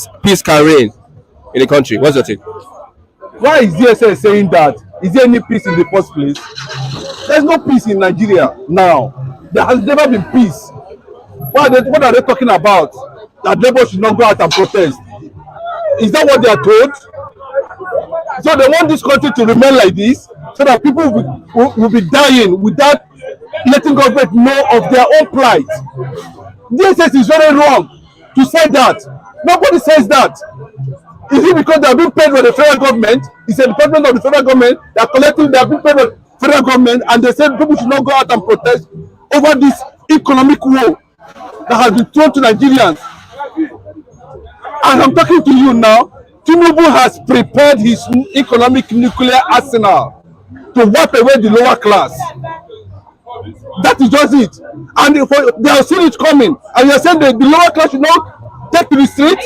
that peace can reign in the country? What's your take? Why is DSS saying that? Is there any peace in the first place? There's no peace in Nigeria now. There has never been peace. What are they talking about? That labor should not go out and protest. Is that what they are told? So they want this country to remain like this, so that people will be dying without letting government know of their own plight. DSS is very wrong to say that. Nobody says that. Is it because they are being paid by the federal government? It's a department of the federal government that are collecting, they are being paid by the federal government, and they say people should not go out and protest over this economic war that has been thrown to Nigerians. And I'm talking to you now. Tinubu has prepared his economic nuclear arsenal to wipe away the lower class. That is just it. And they have seen it coming. And you're saying that the lower class should not take to the street?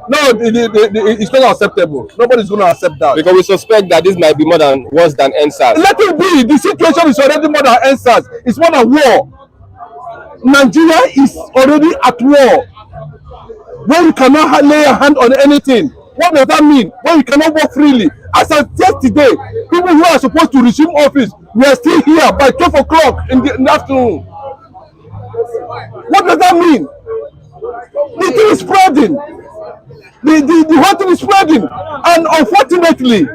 No, it's not acceptable. Nobody's going to accept that. Because we suspect that this might be worse than NSAS. Let it be. The situation is already more than NSAS. It's more than war. Nigeria is already at war. When you cannot lay a hand on anything. What does that mean? When you cannot work freely. As of yesterday, people who are supposed to resume office were still here by 12 o'clock in the afternoon. What does that mean? The thing is spreading. The whole thing is spreading. And unfortunately,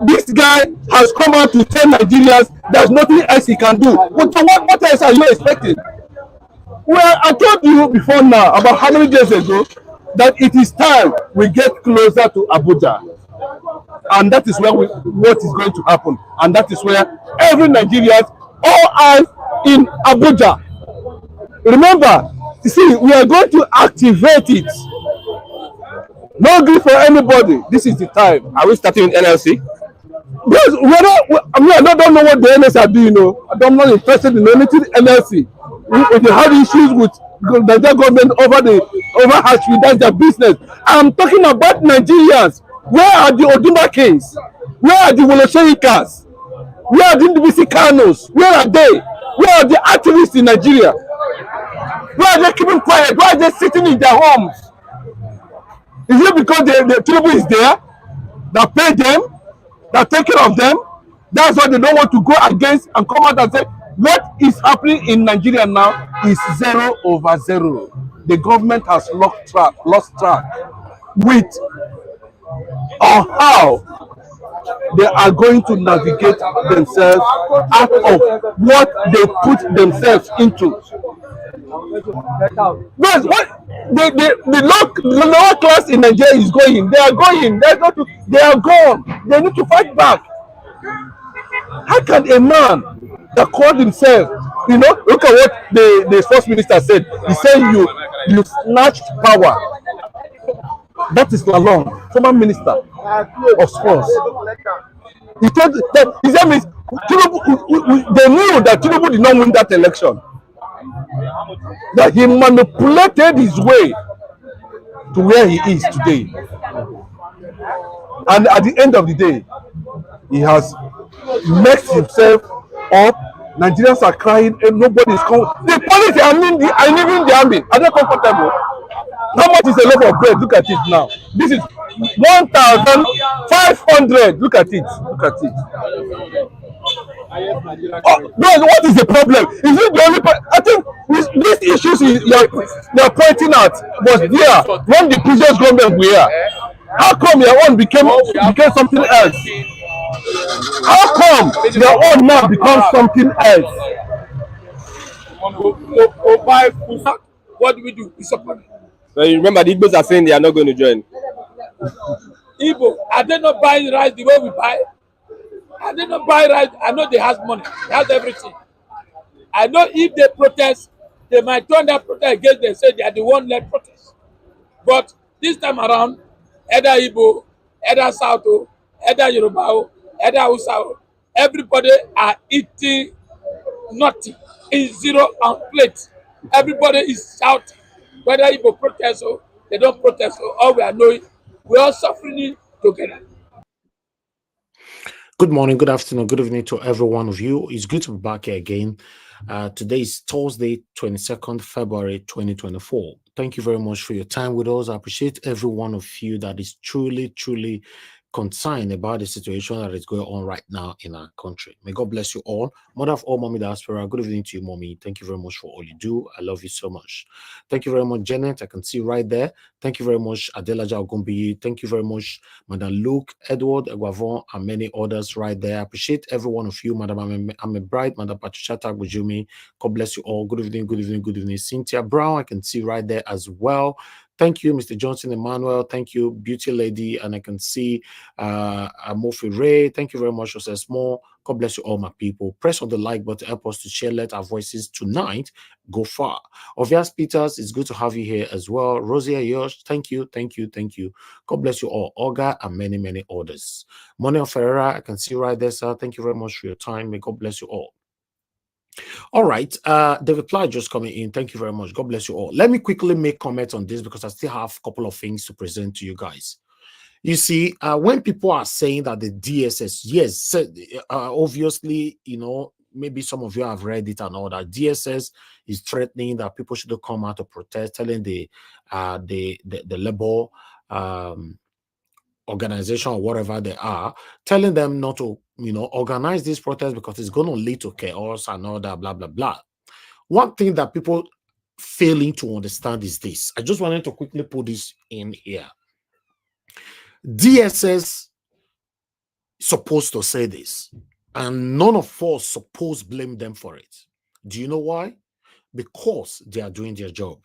this guy has come out to tell Nigerians there's nothing else he can do. But what else are you expecting? Well, I told you before now, about how many days ago, that it is time we get closer to Abuja. And that is where what is going to happen. And that is where every Nigerian, all eyes in Abuja. Remember, you see, we are going to activate it. No good for anybody. This is the time. Are we starting with NLC? Because I don't know what the NLC are doing. I'm not interested in anything NLC. If they have issues with the government over Hatchery, that's their business. I'm talking about Nigerians. Where are the Odumba Kings? Where are the Woloseikas? Where are the NDBC Kanos? Where are they? Where are the activists in Nigeria? Why are they keeping quiet? Why are they sitting in their homes? Is it because the trouble is there that pay them, that take care of them? That's why they don't want to go against and come out and say what is happening in Nigeria now is 0/0. The government has lost track with on how they are going to navigate themselves out of what they put themselves into. But what the lower class in Nigeria is going, they are going. They are gone. They need to fight back. How can a man that called himself, look at what the first minister said. He said you snatched power. That is Lalong, former minister of sports. He told that his name is Tinubu. They knew that Tinubu did not win that election. That he manipulated his way to where he is today. And at the end of the day, he has messed himself up. Nigerians are crying and nobody is coming. The police are leaving the army. Are they comfortable? How much is a loaf of bread? Look at it now. This is 1,500. Look at it. Look at it. Oh, what is the problem? Is it the only? I think these issues you're pointing at was there when the previous government were here. How come your own became something else? How come your own now becomes something else? What do we do? We support it. So you remember the Igbos are saying they are not going to join. Igbo, are they not buying rice the way we buy? Are they not buying rice? I know they have money, they have everything. I know if they protest, they might turn that protest against them, say they are the one led protest. But this time around, either Igbo, either South, either Yoruba, either Hausa, everybody are eating nothing in zero on plate. Everybody is shouting. Whether Igbo protest or they don't protest, all we are knowing, we are suffering together. Good morning, good afternoon, good evening to every one of you. It's good to be back here again. Today is Thursday, 22nd February 2024. Thank you very much for your time with us. I appreciate every one of you that is truly, truly concerned about the situation that is going on right now in our country. May God bless you all. Mother of all, Mommy Diaspora, good evening to you, Mommy. Thank you very much for all you do. I love you so much. Thank you very much, Janet. I can see you right there. Thank you very much, Adela Jagumbi. Thank you very much, Madam Luke, Edward, Egwavon, and many others right there. I appreciate every one of you, Madam I'm a Bride, Madam Patricia Tagbujumi. God bless you all. Good evening, good evening, good evening. Cynthia Brown, I can see right there as well. Thank you, Mr. Johnson Emmanuel. Thank you, Beauty Lady. And I can see Mofi Ray. Thank you very much, Jose Small. God bless you all, my people. Press on the like button, help us to share. Let our voices tonight go far. Ovias Peters, it's good to have you here as well. Rosia Yosh, thank you, thank you, thank you. God bless you all. Olga and many, many others. Monel Ferreira, I can see right there, sir. Thank you very much for your time. May God bless you all. All right, the reply just coming in. Thank you very much. God bless you all. Let me quickly make comments on this because I still have a couple of things to present to you guys. You see, when people are saying that the DSS, yes, obviously, you know, maybe some of you have read it and all that. DSS is threatening that people should come out to protest, telling the labor organization or whatever they are, telling them not to, you know, organize this protest because it's going to lead to chaos and all that, blah, blah, blah. One thing that people failing to understand is this. I just wanted to quickly put this in here. DSS supposed to say this, and none of us supposed blame them for it. Do you know why? Because they are doing their job.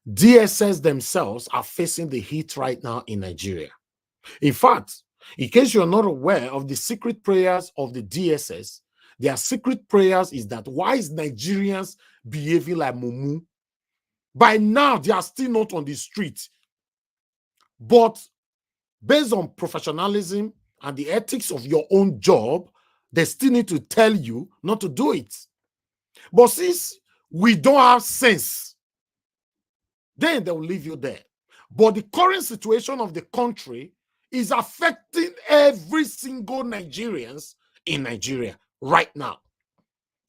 DSS themselves are facing the heat right now in Nigeria. In fact, in case you're not aware of the secret prayers of the DSS, their secret prayers is that why is Nigerians behaving like mumu? By now, they are still not on the street. But based on professionalism and the ethics of your own job, they still need to tell you not to do it. But since we don't have sense, then they will leave you there. But the current situation of the country is affecting every single Nigerians in Nigeria right now.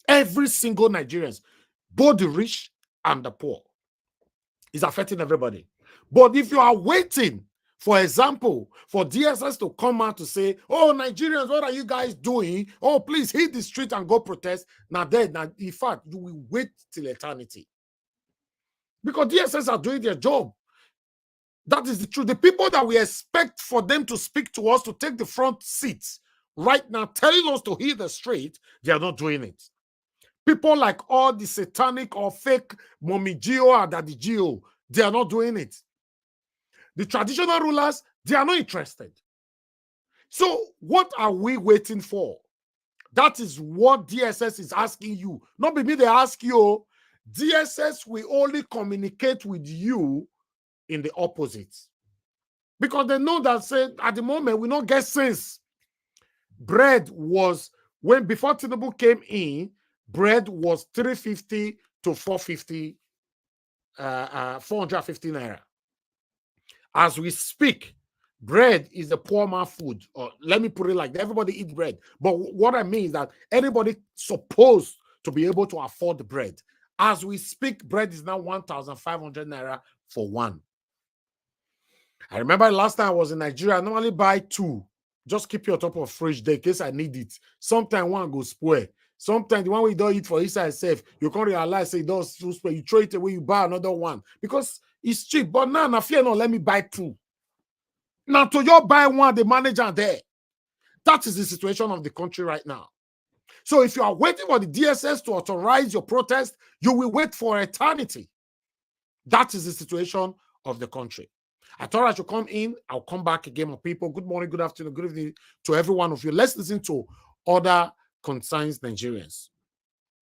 Every single Nigerians, both the rich and the poor, is affecting everybody. But if you are waiting, for example, for DSS to come out to say, oh, Nigerians, what are you guys doing? Oh, please hit the street and go protest. Now, in fact, you will wait till eternity. Because DSS are doing their job. That is the truth. The people that we expect for them to speak to us, to take the front seats right now, telling us to hit the street, they are not doing it. People like all the satanic or fake Mommy Gio and Daddy Gio, they are not doing it. The traditional rulers, they are not interested. So what are we waiting for? That is what DSS is asking you. Not maybe they ask you. DSS will only communicate with you in the opposite. Because they know that, say, at the moment, we don't get sense. Bread was, before Tinubu came in, bread was 350 to 450, 450 naira. As we speak, bread is a poor man food. Or let me put it like that. Everybody eat bread. But what I mean is that anybody supposed to be able to afford the bread. As we speak, bread is now 1,500 naira for one. I remember last time I was in Nigeria, I normally buy two. Just keep your top of fridge there in case I need it. Sometimes one go spoil. Sometimes the one we don't eat for inside itself, you can't realize say it does spoil. You throw it away, you buy another one because it's cheap. But now, I fear not, let me buy two. Now, to your buy one, the manager there. That is the situation of the country right now. So if you are waiting for the DSS to authorize your protest, you will wait for eternity. That is the situation of the country. I thought I should come in. I'll come back again, my people. Good morning, good afternoon, good evening to every one of you. Let's listen to other concerns Nigerians.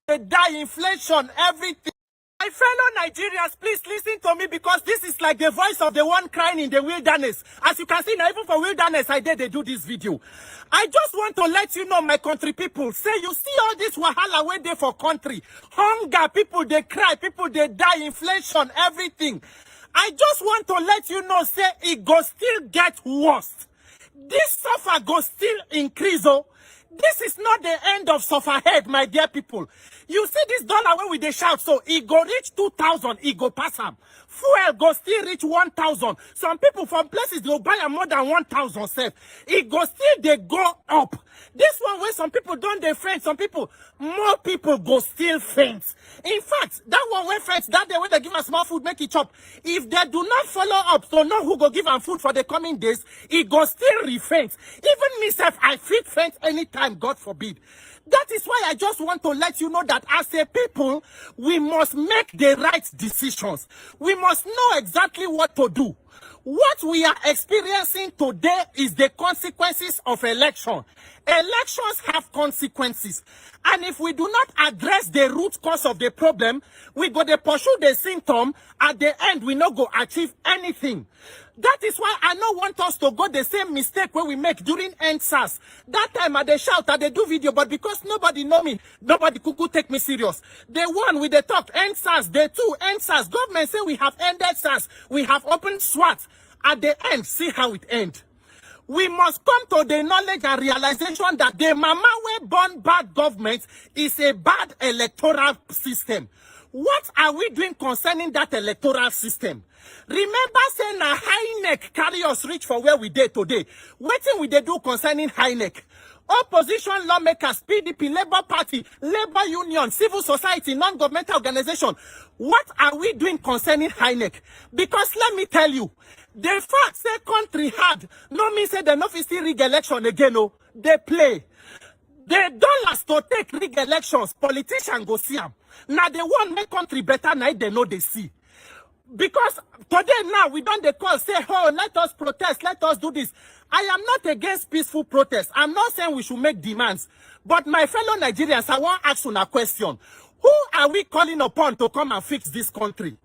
The die, inflation, everything. My fellow Nigerians, please listen to me because this is like the voice of the one crying in the wilderness. As you can see now, even for wilderness, they do this video. I just want to let you know, my country people, say you see all this wahala way there for country. Hunger, people, they cry, people, they die, inflation, everything. I just want to let you know, say, it go still get worse. This suffer go still increase, oh. This is not the end of sufferhead, my dear people. You see this dollar where we they shout, so it go reach 2,000, it go pass them. Fuel go still reach 1,000. Some people from places go buy more than 1,000 self. It go still they go up. This one where some people don't they faint, some people, more people go still faint. In fact, that one where faint, that day when they give us small food, make it chop. If they do not follow up, so know who go give them food for the coming days, it go still re-faint. Even myself, I feel faint anytime, God forbid. That is why I just want to let you know that as a people, we must make the right decisions. We must know exactly what to do. What we are experiencing today is the consequences of election. Elections have consequences. And if we do not address the root cause of the problem, we go to pursue the symptom. At the end, we not go achieve anything. That is why I don't want us to go the same mistake where we make during NSAS. That time I they shout, I they do video, but because nobody know me, nobody could take me serious. The one with the talk, NSAS, the two, NSAS. Government say we have ended SAS, we have opened SWAT. At the end, see how it ends. We must come to the knowledge and realization that the mama we born bad government is a bad electoral system. What are we doing concerning that electoral system? Remember saying a high neck carry us reach for where we did today. What thing we they do concerning high neck? Opposition lawmakers, PDP, Labour Party, Labour Union, civil society, non-governmental organization. What are we doing concerning high neck? Because let me tell you, the fact say country hard, no mean say they no fit still rig election again, no. They play. The dollars to take rig elections, politicians go see them. Now they want make country better, now they know they see. Because today now we don't they call, say, oh, let us protest, let us do this. I am not against peaceful protest. I'm not saying we should make demands. But my fellow Nigerians, I want to ask you a question. Who are we calling upon to come and fix this country?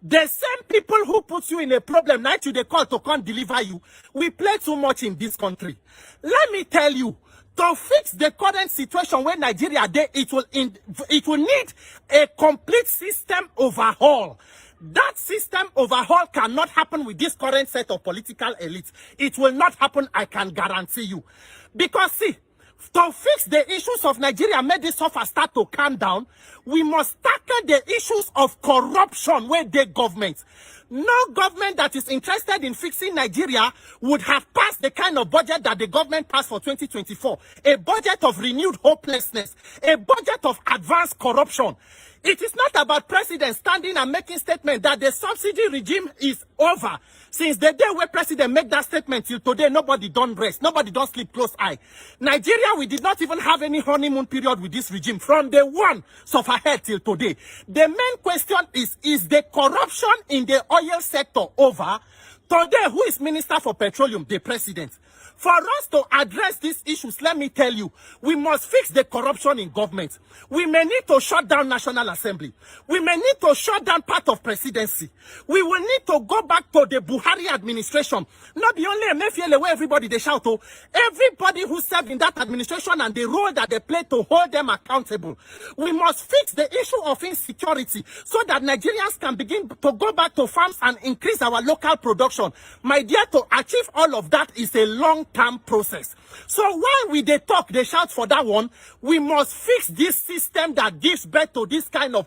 The same people who put you in a problem, now you they call to come deliver you. We play too much in this country. Let me tell you, to fix the current situation where Nigeria there, it will need a complete system overhaul. That system overhaul cannot happen with this current set of political elites. It will not happen, I can guarantee you. Because see, to fix the issues of Nigeria, make this suffer start to calm down, we must tackle the issues of corruption with the government. No government that is interested in fixing Nigeria would have passed the kind of budget that the government passed for 2024. A budget of renewed hopelessness. A budget of advanced corruption. It is not about president standing and making statement that the subsidy regime is over. Since the day where president make that statement till today, nobody don't rest. Nobody don't sleep close eye. Nigeria, we did not even have any honeymoon period with this regime from the one suffer head till today. The main question is the corruption in the oil sector over? Today, who is Minister for Petroleum? The president. For us to address these issues, let me tell you, we must fix the corruption in government. We may need to shut down National Assembly. We may need to shut down part of presidency. We will need to go back to the Buhari administration. Not the only Emefiele where everybody they shout to. Everybody who served in that administration and the role that they play to hold them accountable. We must fix the issue of insecurity so that Nigerians can begin to go back to farms and increase our local production. My dear, to achieve all of that is a long-term process. So while we they talk, they shout for that one, we must fix this system that gives birth to this kind of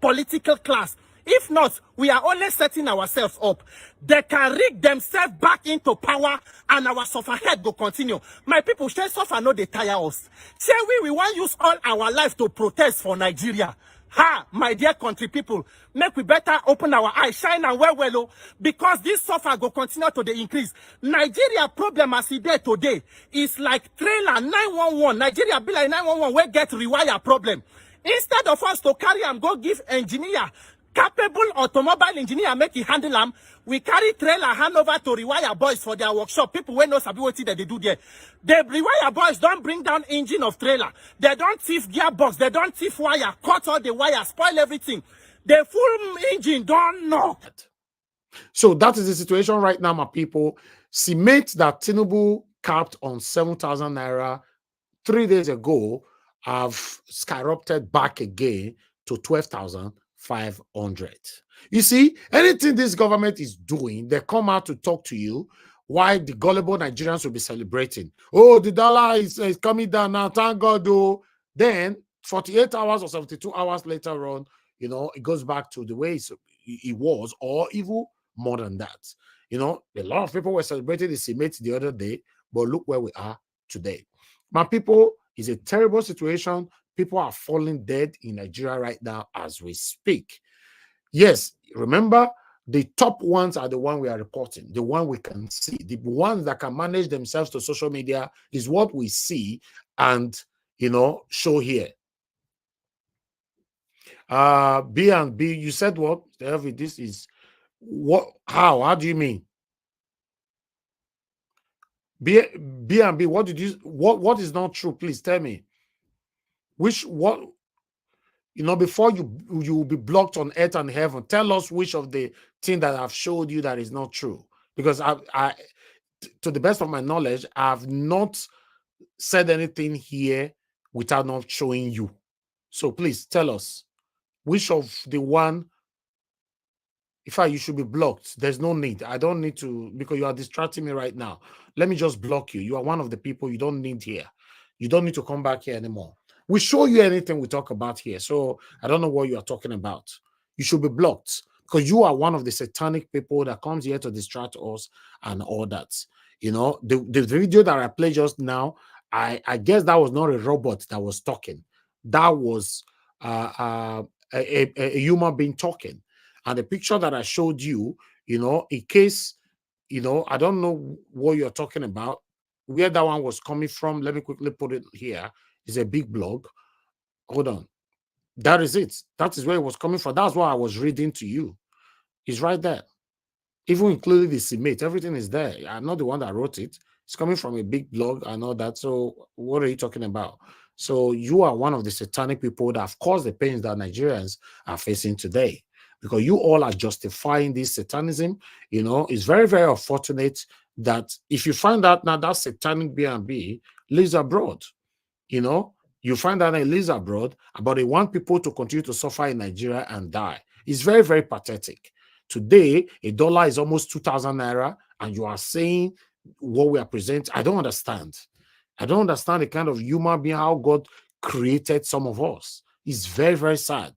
political class. If not, we are only setting ourselves up. They can rig themselves back into power and our suffer head will continue. My people, shall suffer no they tire us. Say we want use all our life to protest for Nigeria. Ha, my dear country people, make we better open our eyes, shine and well, because this suffer go continue to the increase. Nigeria problem as it there today is like trailer 911. Nigeria be like 911 where get rewire problem. Instead of us to carry and go give engineer, capable automobile engineer make it handle them, we carry trailer hand over to rewire boys for their workshop. People when no sabi what that they do there. The rewire boys don't bring down engine of trailer. They don't thief gearbox. They don't thief wire. Cut all the wire. Spoil everything. The full engine don't knock. So that is the situation right now, my people. Cement that Tinubu capped on 7,000 naira 3 days ago have skyrocketed back again to 12,500. You see, anything this government is doing, they come out to talk to you why the gullible Nigerians will be celebrating. Oh, the dollar is coming down now, thank God, though. Then 48 hours or 72 hours later on, you know, it goes back to the way it was, or even more than that. You know, a lot of people were celebrating the CMate the other day, but look where we are today. My people, it's a terrible situation. People are falling dead in Nigeria right now as we speak. Yes, remember, the top ones are the one we are reporting, the one we can see. The ones that can manage themselves to social media is what we see and, you know, show here. B&B, you said what? This is what? How do you mean? B&B, what did you, what is not true? Please tell me. What, you know, before you will be blocked on earth and heaven, tell us which of the thing that I've showed you that is not true. Because I to the best of my knowledge, I've not said anything here without not showing you. So please tell us which of the one. In fact, you should be blocked. There's no need. I don't need to, because you are distracting me right now. Let me just block you. You are one of the people you don't need here. You don't need to come back here anymore. We show you anything we talk about here. So I don't know what you are talking about. You should be blocked because you are one of the satanic people that comes here to distract us and all that. You know, the video that I played just now, I guess that was not a robot that was talking. That was a human being talking. And the picture that I showed you, you know, in case, you know, I don't know what you're talking about, where that one was coming from. Let me quickly put it here. It's a big blog. Hold on. That is it. That is where it was coming from. That's what I was reading to you. It's right there. Even including the CMate, everything is there. I'm not the one that wrote it. It's coming from a big blog and all that. So what are you talking about? So you are one of the satanic people that have caused the pains that Nigerians are facing today. Because you all are justifying this satanism. You know, it's very, very unfortunate that if you find out now that satanic B&B lives abroad, you know, you find out it lives abroad, but they want people to continue to suffer in Nigeria and die. It's very, very pathetic. Today, a dollar is almost 2,000 naira, and you are saying what we are presenting. I don't understand. I don't understand the kind of human being, how God created some of us. It's very, very sad.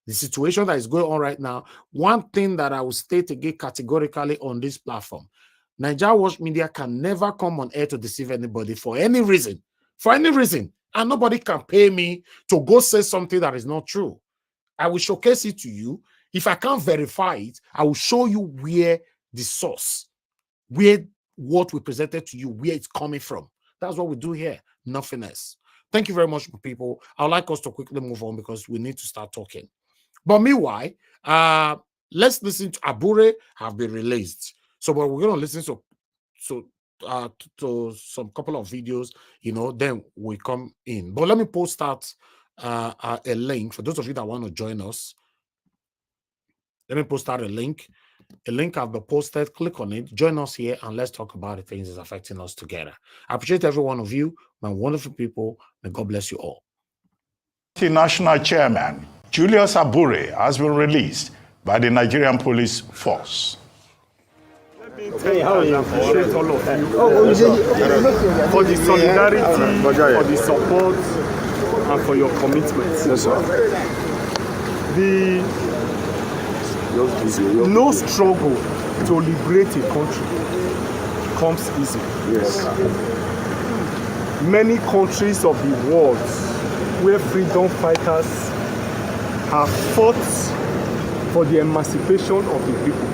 The situation that is going on right now, one thing that I will state again categorically on this platform, Nigeria Watch Media can never come on air to deceive anybody for any reason. For any reason. And nobody can pay me to go say something that is not true. I will showcase it to you. If I can't verify it, I will show you where the source, where what we presented to you, where it's coming from. That's what we do here. Nothing else. Thank you very much, people. I would like us to quickly move on because we need to start talking. But meanwhile, let's listen to Abure have been released. So but we're going to listen to some couple of videos, you know, then we come in. But let me post out a link for those of you that want to join us. Let me post out a link. A link have been posted. Click on it. Join us here and let's talk about the things that's affecting us together. I appreciate every one of you, my wonderful people. May God bless you all. The national chairman, Julius Abure, has been released by the Nigerian police force. Hey, how are you? I appreciate all of you for the solidarity, for the support, and for your commitment. Yes, sir. No struggle to liberate a country comes easy. Yes. Many countries of the world where freedom fighters have fought for the emancipation of the people.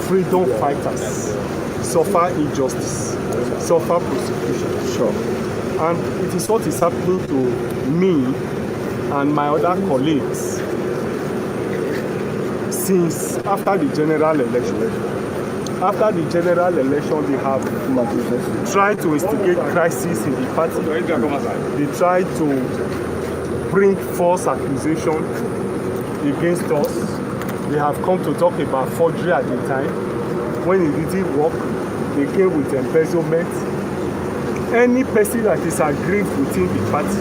Freedom fighters suffer injustice, suffer persecution. Sure. And it is what is happening to me and my other colleagues since after the general election. After the general election, they have tried to instigate crisis in the party. They tried to bring false accusation against us. They have come to talk about forgery at the time. When it didn't work, they came with embezzlement. Any person that is aggrieved within the party,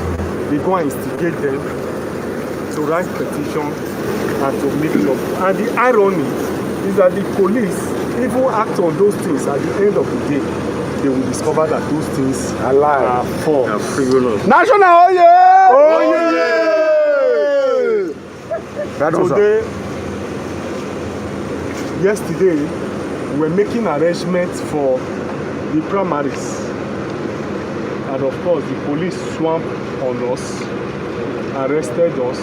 they go and instigate them to write petition and to make trouble. And the irony is that the police even act on those things. At the end of the day, they will discover that those things are false. National, yeah! Today, yesterday, we were making arrangements for the primaries. And of course, the police swamped on us, arrested us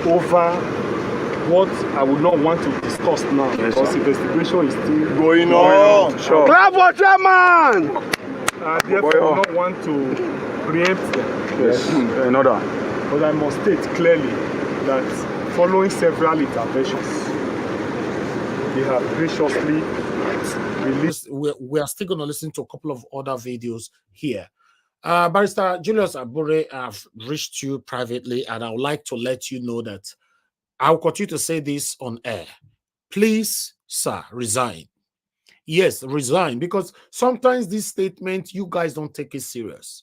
over what I would not want to discuss now because investigation is still going on. Sure. Clap for chairman! I therefore do not want to preempt them. Yes, in order. But I must state clearly that following several interventions, they have graciously released. We are still going to listen to a couple of other videos here. Barrister Julius Abure, I've reached you privately, and I would like to let you know that I'll continue to say this on air. Please, sir, resign. Yes, resign, because sometimes this statement, you guys don't take it serious.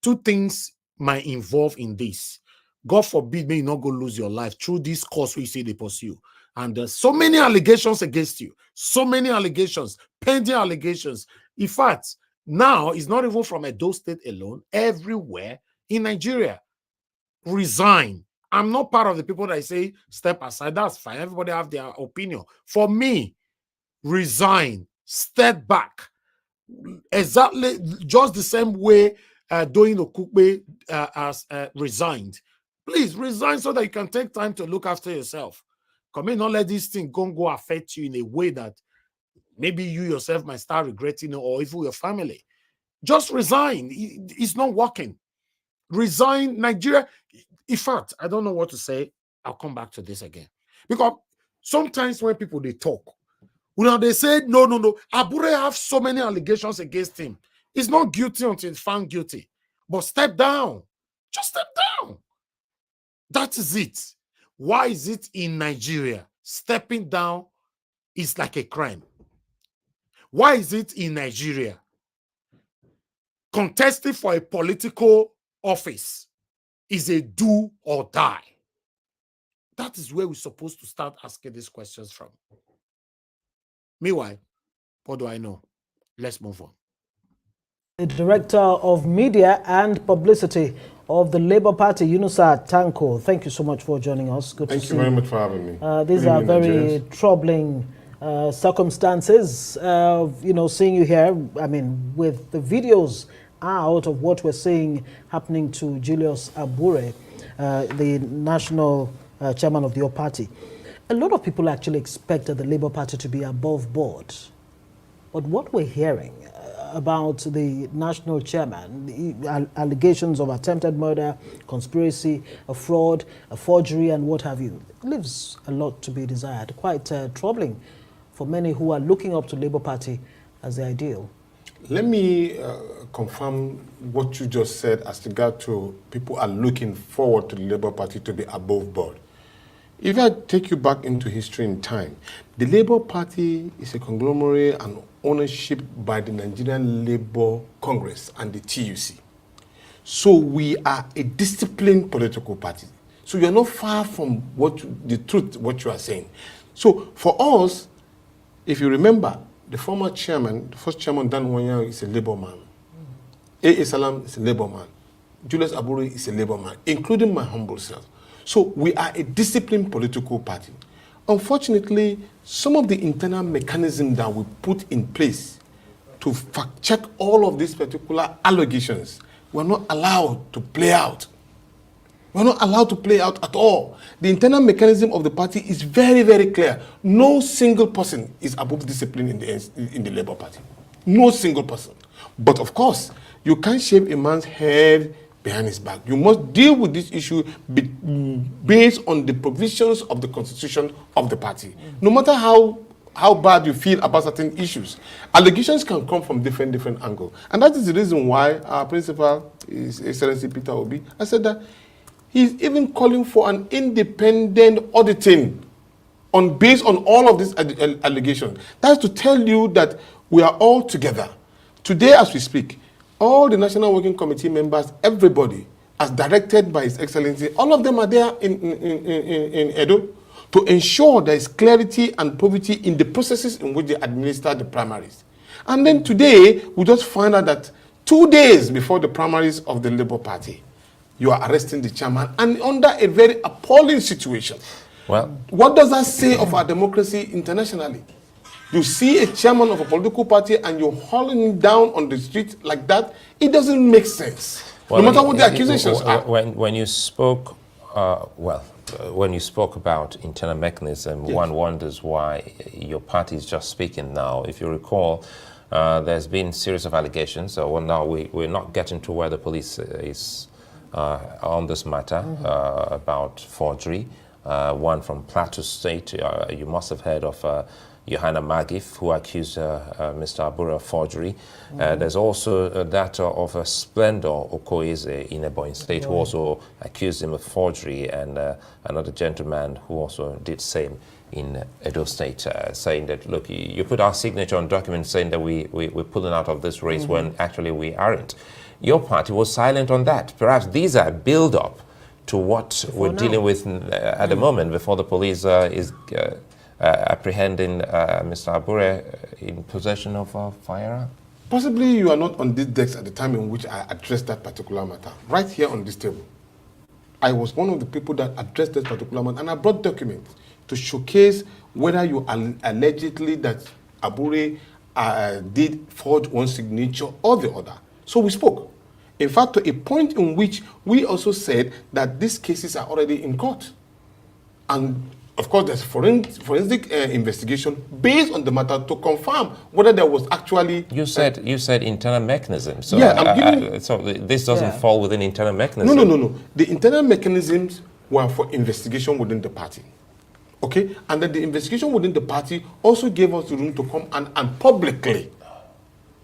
Two things might involve in this. God forbid, may you not go lose your life through this course we say they pursue. And there's so many allegations against you, so many allegations, pending allegations. In fact, now it's not even from Edo State alone, everywhere in Nigeria. Resign. I'm not part of the people that say step aside. That's fine. Everybody have their opinion. For me, resign, step back. Exactly just the same way Doyin Okukpe has resigned. Please resign so that you can take time to look after yourself. Come in, not let this thing go affect you in a way that maybe you yourself might start regretting it, or even your family. Just resign. It's not working. Resign. Nigeria. In fact, I don't know what to say. I'll come back to this again. Because sometimes when people, they talk, they say, no. Abure have so many allegations against him. He's not guilty until he's found guilty. But step down. Just step down. That is it. Why is it in Nigeria stepping down is like a crime? Why is it in Nigeria contesting for a political office is a do or die? That is where we're supposed to start asking these questions from. Meanwhile, what do I know? Let's move on. The Director of Media and Publicity of the Labour Party, Yunusa Tanko. Thank you so much for joining us. Good to see you. Thank you very much for having me. These are very troubling circumstances. Seeing you here, I mean, with the videos out of what we're seeing happening to Julius Abure, the national chairman of your party. A lot of people actually expected the Labour Party to be above board. But what we're hearing about the national chairman, the allegations of attempted murder, conspiracy, a fraud, a forgery, and what have you, leaves a lot to be desired. Quite troubling for many who are looking up to Labour Party as the ideal. Let me confirm what you just said as regard to people are looking forward to the Labour Party to be above board. If I take you back into history and time, the Labour Party is a conglomerate and ownership by the Nigerian Labour Congress and the TUC. So we are a disciplined political party. So you are not far from the truth, what you are saying. So for us, if you remember, the former chairman, the first chairman, Dan Wanya, is a Labour man. A.A. Salam is a Labour man. Julius Abure is a Labour man, including my humble self. So we are a disciplined political party. Unfortunately, some of the internal mechanisms that we put in place to fact-check all of these particular allegations were not allowed to play out. We're not allowed to play out at all. The internal mechanism of the party is very, very clear. No single person is above discipline in the Labour Party. No single person. But of course, you can't shave a man's head behind his back. You must deal with this issue based on the provisions of the constitution of the party. No matter how bad you feel about certain issues, allegations can come from different angles. And that is the reason why our principal, His Excellency Peter Obi, I said that he's even calling for an independent auditing based on all of these allegations. That's to tell you that we are all together. Today as we speak, all the National Working Committee members, everybody, as directed by His Excellency, all of them are there in Edo to ensure there is clarity and probity in the processes in which they administer the primaries. And then today, we just find out that 2 days before the primaries of the Labour Party, you are arresting the chairman, and under a very appalling situation. Well, what does that say of our democracy internationally? You see a chairman of a political party and you're hauling him down on the street like that. It doesn't make sense. Well, no matter what the accusations are. When you spoke, when you spoke about internal mechanism, yes, one wonders why your party is just speaking now. If you recall, there's been a series of allegations. So now we're not getting to where the police is on this matter about forgery. One from Plateau State, you must have heard of Johanna Magif, who accused Mr. Abure of forgery. There's also that of Splendor Okoeze in Ebonyi State, who also accused him of forgery, and another gentleman who also did same in Edo State, saying that, look, you put our signature on documents saying that we're pulling out of this race when actually we aren't. Your party was silent on that. Perhaps these are build-up to what we're dealing with at the moment before the police is apprehending Mr. Abure in possession of a firearm? Possibly you are not on this desk at the time in which I addressed that particular matter. Right here on this table, I was one of the people that addressed that particular matter, and I brought documents to showcase whether you allegedly that Abure did forge one signature or the other. So we spoke. In fact, to a point in which we also said that these cases are already in court. And of course, there's forensic investigation based on the matter to confirm whether there was actually... You said internal mechanism. So, yeah, I'm giving... so this doesn't fall within internal mechanism. No. The internal mechanisms were for investigation within the party. Okay? And then the investigation within the party also gave us the room to come and publicly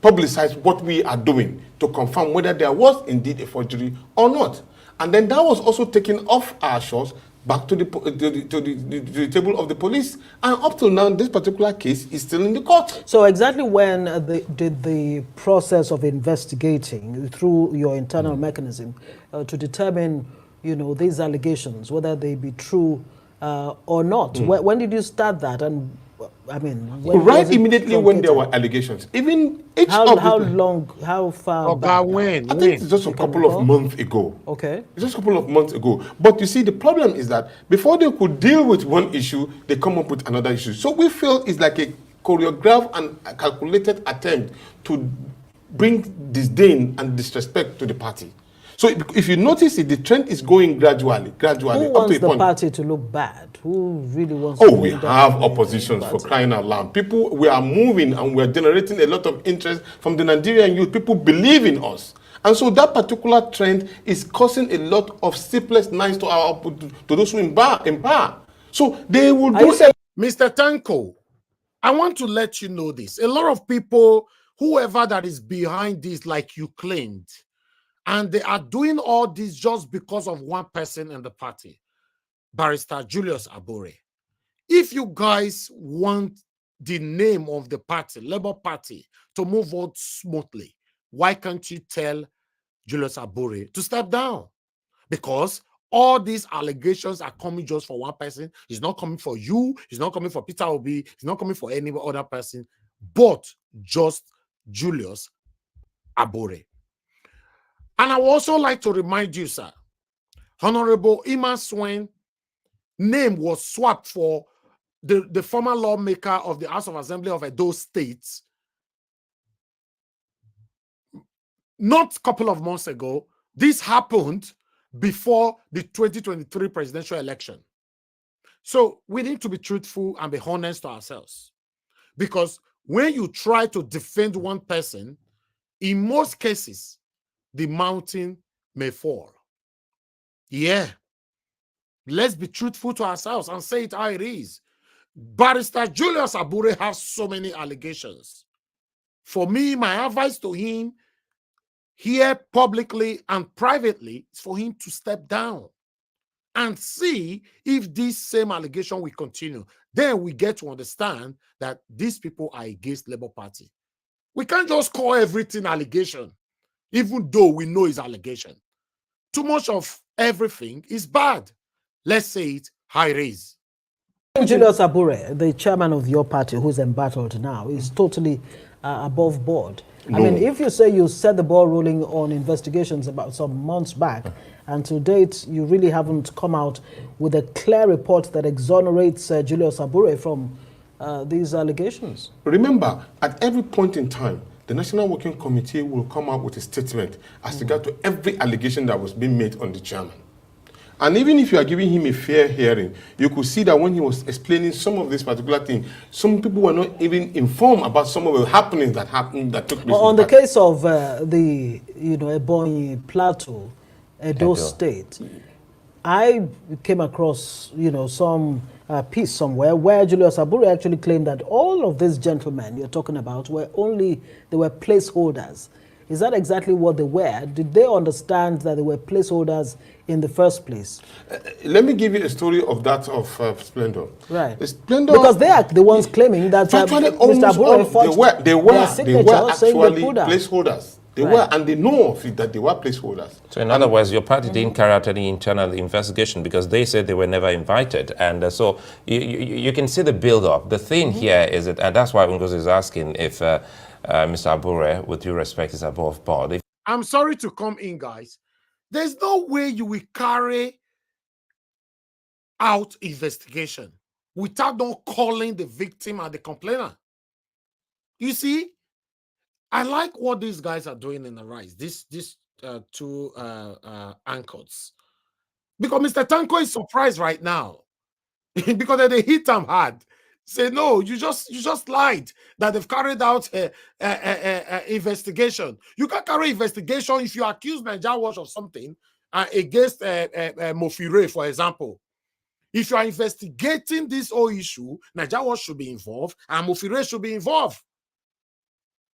publicize what we are doing to confirm whether there was indeed a forgery or not. And then that was also taken off our shores back to the table of the police. And up till now, this particular case is still in the court. So exactly when did the process of investigating through your internal mechanism to determine, these allegations, whether they be true or not? When did you start that? And I mean, right immediately when there were allegations. Even how far back? I think it's just a couple of months ago. Okay. It's just a couple of months ago. But you see, the problem is that before they could deal with one issue, they come up with another issue. So we feel it's like a choreographed and a calculated attempt to bring disdain and disrespect to the party. So if you notice it, the trend is going gradually. Who wants the party to look bad? Who really wants to we have oppositions for crying out loud. People, we are moving and we are generating a lot of interest from the Nigerian youth. People believe in us. And so that particular trend is causing a lot of sleepless nights to those who empower. So they will do... Mr. Tanko, I want to let you know this. A lot of people, whoever that is behind this, like you claimed, and they are doing all this just because of one person in the party, Barrister Julius Abure. If you guys want the name of the party, Labour Party, to move on smoothly, why can't you tell Julius Abure to step down? Because all these allegations are coming just for one person. It's not coming for you. It's not coming for Peter Obi. It's not coming for any other person, but just Julius Abure. And I would also like to remind you, sir, Honorable Iman Swain name was swapped for the former lawmaker of the House of Assembly of Edo State not a couple of months ago. This happened before the 2023 presidential election. So we need to be truthful and be honest to ourselves. Because when you try to defend one person, in most cases, the mountain may fall. Yeah. Let's be truthful to ourselves and say it how it is. Barrister Julius Abure has so many allegations. For me, my advice to him here publicly and privately is for him to step down and see if this same allegation will continue. Then we get to understand that these people are against Labour Party. We can't just call everything allegation, even though we know it's allegation. Too much of everything is bad. Let's say it high raise. Julius Abure, the chairman of your party, who's embattled now, is totally above board. I mean, if you say you set the ball rolling on investigations about some months back, and to date, you really haven't come out with a clear report that exonerates Julius Abure from these allegations. Remember, at every point in time, the National Working Committee will come out with a statement as regard to every allegation that was being made on the chairman. And even if you are giving him a fair hearing, you could see that when he was explaining some of this particular thing, some people were not even informed about some of the happenings that took place. On the case of the, Ebonyi Plateau, Edo State, I came across, some piece somewhere where Julius Abure actually claimed that all of these gentlemen you're talking about they were placeholders. Is that exactly what they were? Did they understand that they were placeholders in the first place? Let me give you a story of that of Splendor. Right. Splendor, because they are the ones claiming that Mr. Abure forged they were actually placeholders. They were, and they know of it that they were placeholders. So in other words, your party didn't carry out any internal investigation because they said they were never invited. And so you can see the build-up. The thing here is that, and that's why Ngozi is asking if Mr. Abure, with due respect, is above board. I'm sorry to come in, guys. There's no way you will carry out investigation without not calling the victim and the complainant. You see, I like what these guys are doing in the rise. These two anchors, because Mr. Tanko is surprised right now because they hit him hard. Say no, you just lied that they've carried out a investigation. You can carry investigation if you accuse Nigeria Watch of something against Mofire, for example. If you are investigating this whole issue, Nigeria Watch should be involved and Mofire should be involved.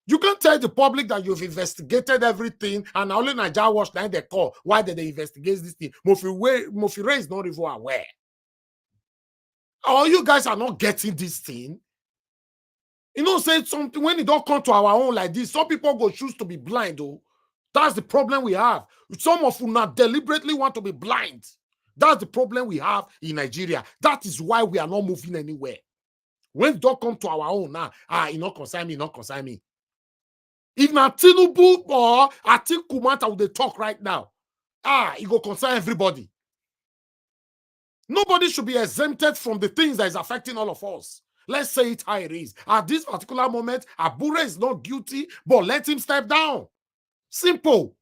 You can't tell the public that you've investigated everything and only Nigeria Watch now they call. Why did they investigate this thing? Mofire is not even aware. Or you guys are not getting this thing. Say something when it don't come to our own like this. Some people go choose to be blind. Oh, that's the problem we have. Some of you not deliberately want to be blind. That's the problem we have in Nigeria. That is why we are not moving anywhere. When it don't come to our own now, it not concern me, not concern me. If not Tinubu or Atiku Kumata would they talk right now, it go concern everybody. Nobody should be exempted from the things that is affecting all of us. Let's say it how it is. At this particular moment, Abure is not guilty, but let him step down. Simple.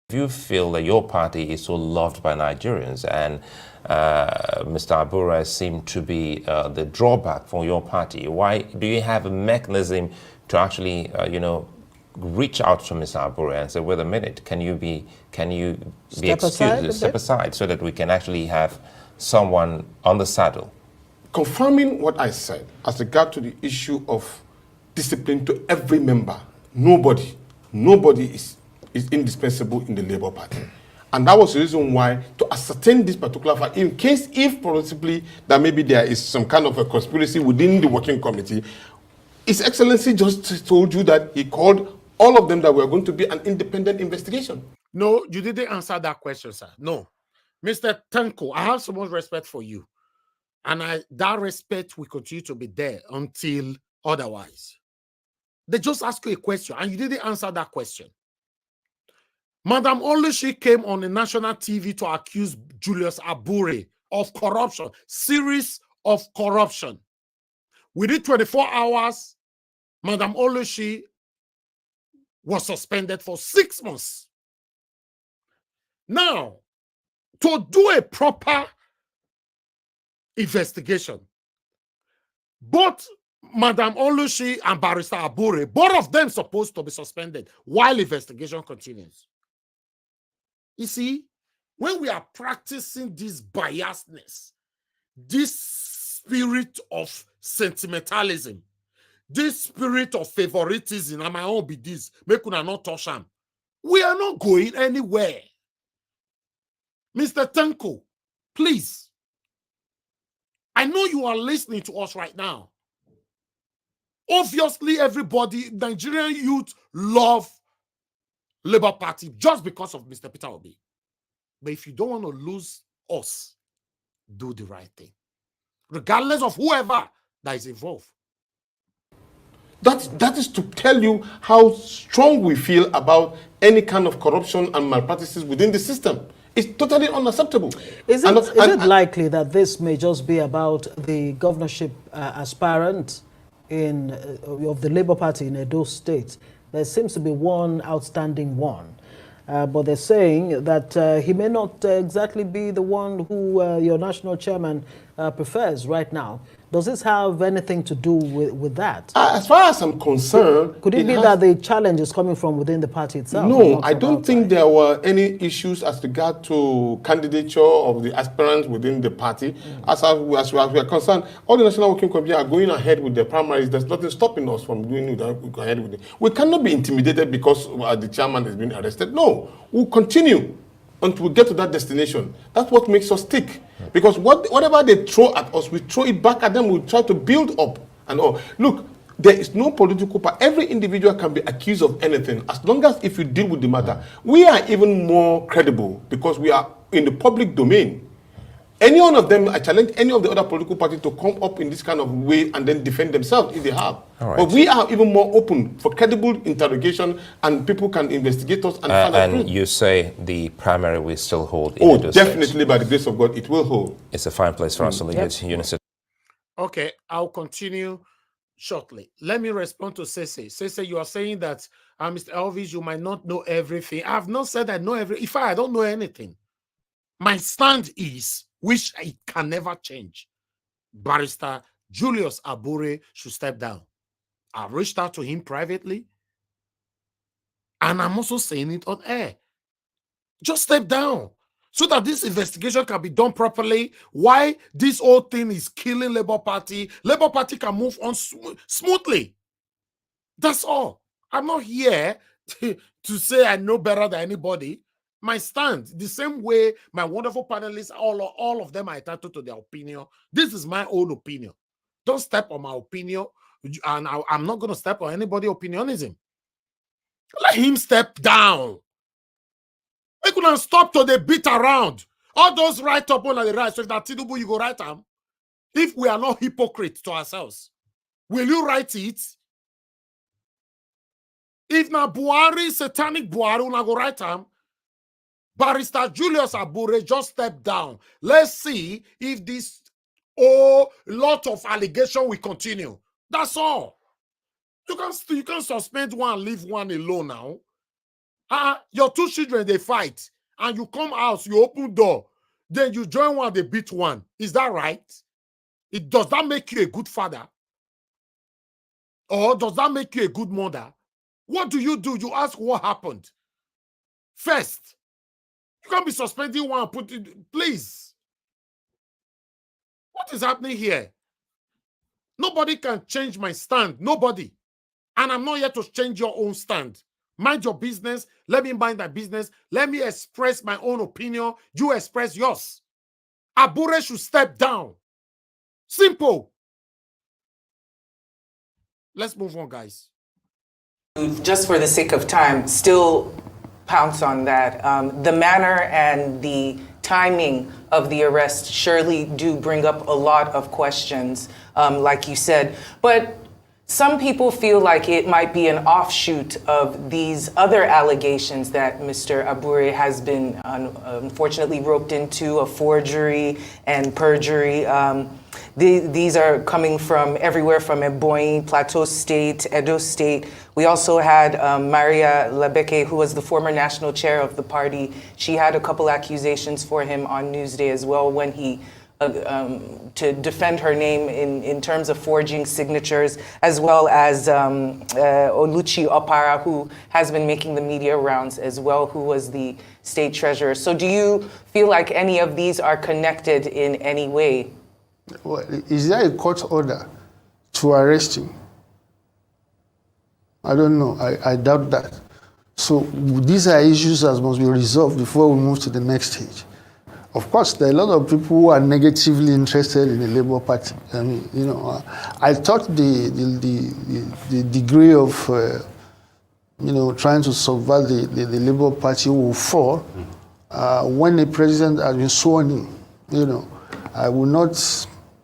If you feel that your party is so loved by Nigerians and Mr. Abure seemed to be the drawback for your party, why do you have a mechanism to actually, reach out to Mr. Abure and say, wait a minute, can you be excused, step aside so that we can actually have someone on the saddle? Confirming what I said as regard to the issue of discipline to every member, nobody is indispensable in the Labour Party. And that was the reason why, to ascertain this particular fact, in case if possibly that maybe there is some kind of a conspiracy within the working committee, His Excellency just told you that he called all of them that were going to be an independent investigation. No, you didn't answer that question, sir. No. Mr. Tanko, I have so much respect for you. And that respect will continue to be there until otherwise. They just asked you a question and you didn't answer that question. Madam Olushi came on the national TV to accuse Julius Abure of corruption, series of corruption. Within 24 hours, Madam Olushi was suspended for 6 months. Now, to do a proper investigation, both Madam Olushi and Barrister Abure, both of them supposed to be suspended while investigation continues. You see, when we are practicing this biasness, this spirit of sentimentalism, this spirit of favoritism, and my own be this, make una not touch am, we are not going anywhere. Mr. Tanko, please, I know you are listening to us right now. Obviously, everybody, Nigerian youth love Labour Party just because of Mr. Peter Obi. But if you don't want to lose us, do the right thing, regardless of whoever that is involved. That is to tell you how strong we feel about any kind of corruption and malpractices within the system. It's totally unacceptable. Is it likely that this may just be about the governorship aspirant of the Labour Party in Edo State? There seems to be one outstanding one. But they're saying that he may not exactly be the one who your national chairman prefers right now. Does this have anything to do with that? As far as I'm concerned... Could it be that the challenge is coming from within the party itself? No, I don't think there were any issues as regard to candidature of the aspirants within the party. As we are concerned, all the National Working Committee are going ahead with their primaries. There's nothing stopping us from going ahead with it. We cannot be intimidated because the chairman has been arrested. No, we'll continue until we get to that destination. That's what makes us tick. Because whatever they throw at us, we throw it back at them. We try to build up and all. Look, there is no political power. Every individual can be accused of anything as long as if you deal with the matter. We are even more credible because we are in the public domain. Any one of them, I challenge any of the other political parties to come up in this kind of way and then defend themselves if they have. Right. But we are even more open for credible interrogation, and people can investigate us and find out. And you say the primary will still hold? Oh, definitely, by the grace of God, it will hold. It's a fine place for us to leave it. Eunice. Okay, I'll continue shortly. Let me respond to Sese. Sese, you are saying that, Mr. Elvis, you might not know everything. I have not said I know everything. In fact, I don't know anything. My stand is, which it can never change, Barrister Julius Abure should step down. I've reached out to him privately, and I'm also saying it on air. Just step down so that this investigation can be done properly. Why this whole thing is killing Labour Party can move on smoothly. That's all. I'm not here to say I know better than anybody. My stand, the same way my wonderful panelists, all of them are entitled to their opinion. This is my own opinion. Don't step on my opinion, and I'm not going to step on anybody's opinionism. Let him step down. We couldn't stop to the beat around. All those write up on the right, so if that Tinubu, you go write them. If we are not hypocrites to ourselves, will you write it? If na Buhari, satanic Buhari, una go write them. Barrister Julius Abure just stepped down. Let's see if this lot of allegation will continue. That's all. You can suspend one and leave one alone now. Your two children, they fight, and you come out, you open door, then you join one, they beat one. Is that right? Does that make you a good father? Or does that make you a good mother? What do? You ask what happened. First, you can't be suspending one and put it, please. What is happening here? Nobody can change my stand. Nobody. And I'm not here to change your own stand. Mind your business. Let me mind my business. Let me express my own opinion. You express yours. Abure should step down. Simple. Let's move on, guys. Just for the sake of time, still pounce on that. The manner and the timing of the arrest surely do bring up a lot of questions, like you said. But some people feel like it might be an offshoot of these other allegations that Mr. Abure has been unfortunately roped into, of forgery and perjury. These are coming from everywhere from Ebonyi, Plateau State, Edo State. We also had Maria Lebeke, who was the former national chair of the party. She had a couple accusations for him on Newsday as well when he, to defend her name in terms of forging signatures, as well as Oluchi Opara, who has been making the media rounds as well, who was the state treasurer. So do you feel like any of these are connected in any way? Well, is there a court order to arrest him? I don't know. I doubt that. So these are issues that must be resolved before we move to the next stage. Of course, there are a lot of people who are negatively interested in the Labour Party. I mean, you know, I thought the degree of, trying to subvert the Labour Party will fall when the president has been sworn in. You know,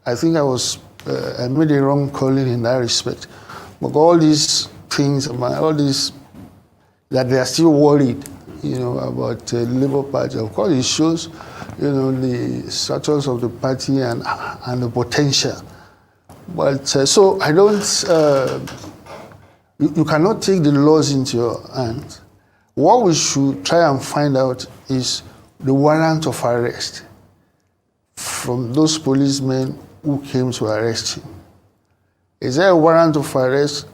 I think I made a wrong calling in that respect. But all these things, all these, that they are still worried, about the Labour Party. Of course, it shows, the status of the party and the potential. But so I don't. You cannot take the laws into your hands. What we should try and find out is the warrant of arrest from those policemen who came to arrest him. Is there a warrant of arrest,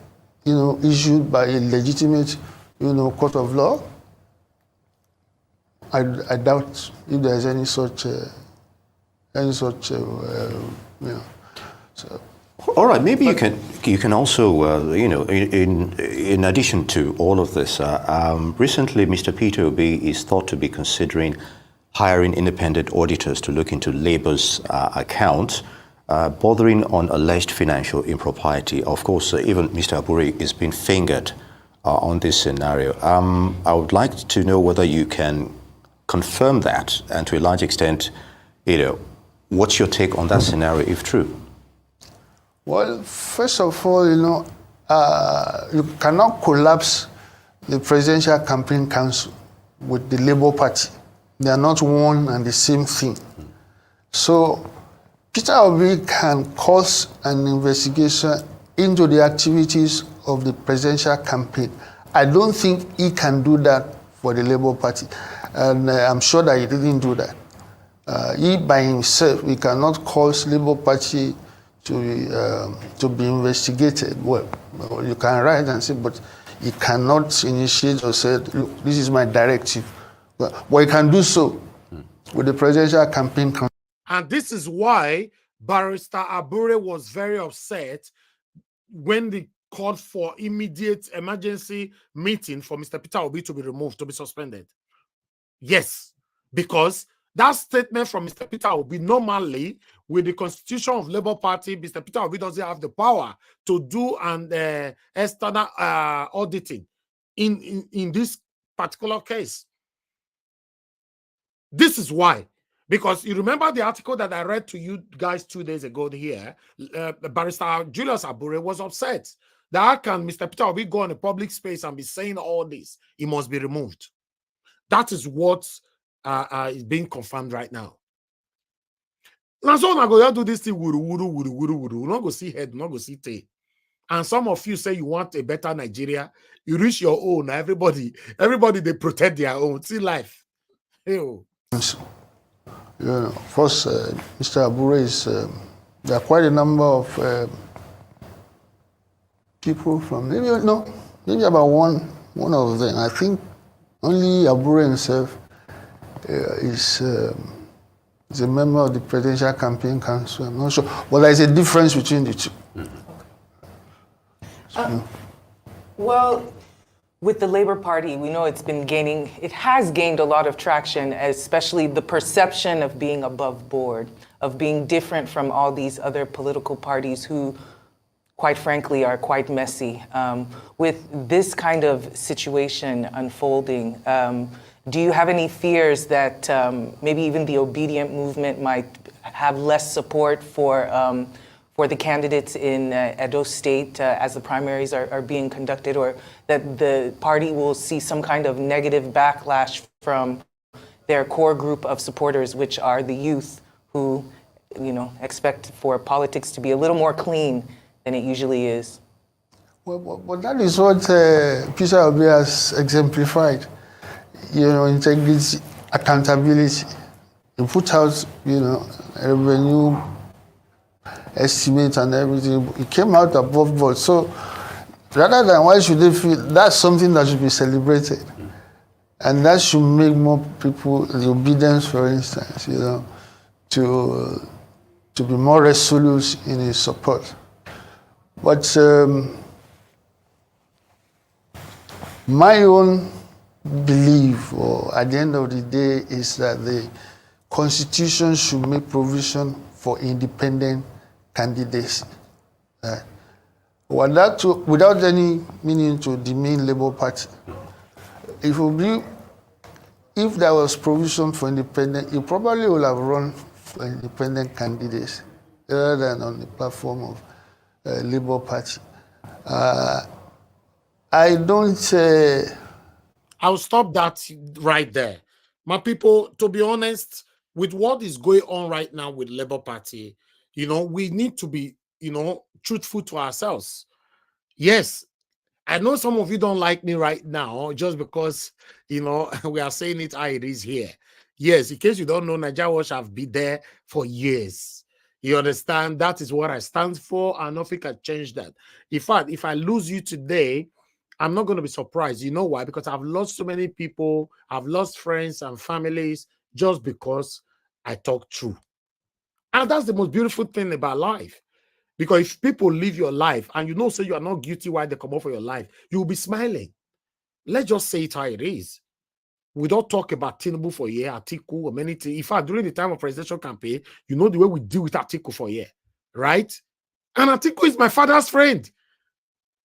issued by a legitimate, court of law? I doubt if there is any such, So. All right, maybe you can also, in addition to all of this, recently Mr. Peter Obi is thought to be considering hiring independent auditors to look into Labour's accounts, bordering on alleged financial impropriety. Of course, even Mr. Abure is being fingered on this scenario. I would like to know whether you can confirm that, and to a large extent, what's your take on that scenario if true? Well, first of all, you cannot collapse the Presidential Campaign Council with the Labour Party. They are not one and the same thing. So Peter Obi can cause an investigation into the activities of the presidential campaign. I don't think he can do that for the Labour Party. And I'm sure that he didn't do that. He by himself, he cannot cause Labour Party to be investigated. Well, you can write and say, but he cannot initiate or say, look, this is my directive. But he can do so with the presidential campaign. And this is why Barrister Abure was very upset when they called for immediate emergency meeting for Mr. Peter Obi to be removed, to be suspended. Yes, because that statement from Mr. Peter Obi, normally with the constitution of Labour Party, Mr. Peter Obi doesn't have the power to do an external auditing in this particular case. This is why. Because you remember the article that I read to you guys 2 days ago here, Barrister Julius Abure was upset that how can Mr. Peter Obi go on a public space and be saying all this? He must be removed. That is what is being confirmed right now. Now, so I'm going to do this thing, we're not going to see head, not going to see tail. And some of you say you want a better Nigeria, you reach your own. Everybody, they protect their own. See life. Ew. First, Mr. Abure is, there are quite a number of people from, maybe about one of them. I think only Abure himself is a member of the Presidential Campaign Council. I'm not sure. Well, there's a difference between the two. Well, with the Labour Party, we know it has gained a lot of traction, especially the perception of being above board, of being different from all these other political parties who, quite frankly, are quite messy. With this kind of situation unfolding, do you have any fears that maybe even the obedient movement might have less support for the candidates in Edo State as the primaries are being conducted, or that the party will see some kind of negative backlash from their core group of supporters, which are the youth who, expect for politics to be a little more clean than it usually is? Well, that is what Peter Obi has exemplified. Integrity, accountability. You put out, revenue estimate and everything. It came out above board. So rather than why should they feel, that's something that should be celebrated. And that should make more people, the obedience, for instance, to be more resolute in his support. But my own belief, or at the end of the day, is that the Constitution should make provision for independent candidates. Without any meaning to demean Labour Party. If there was provision for independent, you probably would have run for independent candidates rather than on the platform of Labour Party. I don't. I'll stop that right there. My people, to be honest, with what is going on right now with Labour Party, we need to be, truthful to ourselves. Yes, I know some of you don't like me right now just because, we are saying it how it is here. Yes, in case you don't know, Nigeria Watch have been there for years. You understand? That is what I stand for, and nothing can change that. In fact, if I lose you today, I'm not going to be surprised. You know why? Because I've lost so many people. I've lost friends and families just because I talk true. And that's the most beautiful thing about life. Because if people live your life and say you are not guilty while they come up for your life, you will be smiling. Let's just say it how it is. We don't talk about Tinubu for a year, Atiku, or many things. In fact, during the time of presidential campaign, you know the way we deal with Atiku for a year, right? And Atiku is my father's friend.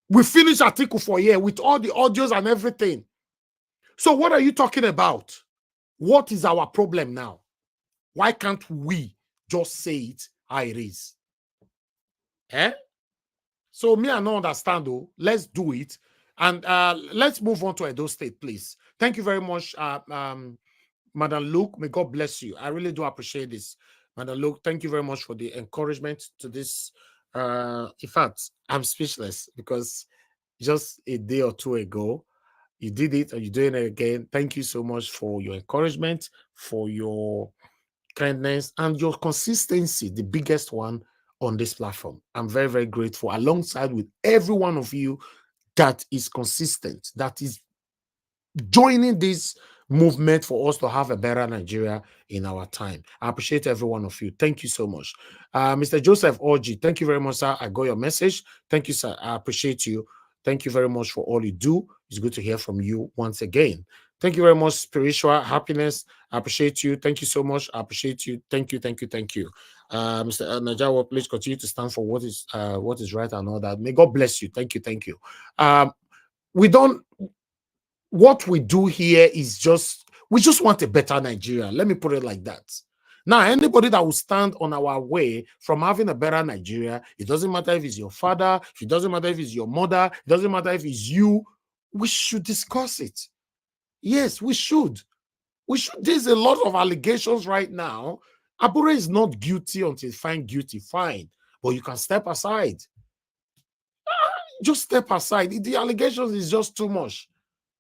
We finished Atiku for a year with all the audios and everything. So what are you talking about? What is our problem now? Why can't we just say it how it is? So me, I don't understand though. Let's do it. And let's move on to Edo State, please. Thank you very much, Madam Luke. May God bless you. I really do appreciate this. Madam Luke, thank you very much for the encouragement to this. In fact, I'm speechless because just a day or two ago, you did it and you're doing it again. Thank you so much for your encouragement, for your kindness, and your consistency, the biggest one on this platform. I'm very, very grateful, alongside with every one of you that is consistent, that is joining this movement for us to have a better Nigeria in our time. I appreciate every one of you. Thank you so much. Mr. Joseph Orji, thank you very much, sir. I got your message. Thank you, sir. I appreciate you. Thank you very much for all you do. It's good to hear from you once again. Thank you very much, Spiritual Happiness. I appreciate you. Thank you so much. I appreciate you. Thank you, thank you, thank you. Mr. Najawa, please continue to stand for what is right and all that. May God bless you. Thank you, thank you. What we do here is we just want a better Nigeria. Let me put it like that. Now, anybody that will stand on our way from having a better Nigeria, it doesn't matter if it's your father, it doesn't matter if it's your mother, it doesn't matter if it's you, we should discuss it. Yes, we should. There's a lot of allegations right now. Abure is not guilty until found guilty, fine. But you can step aside. Just step aside. The allegations is just too much.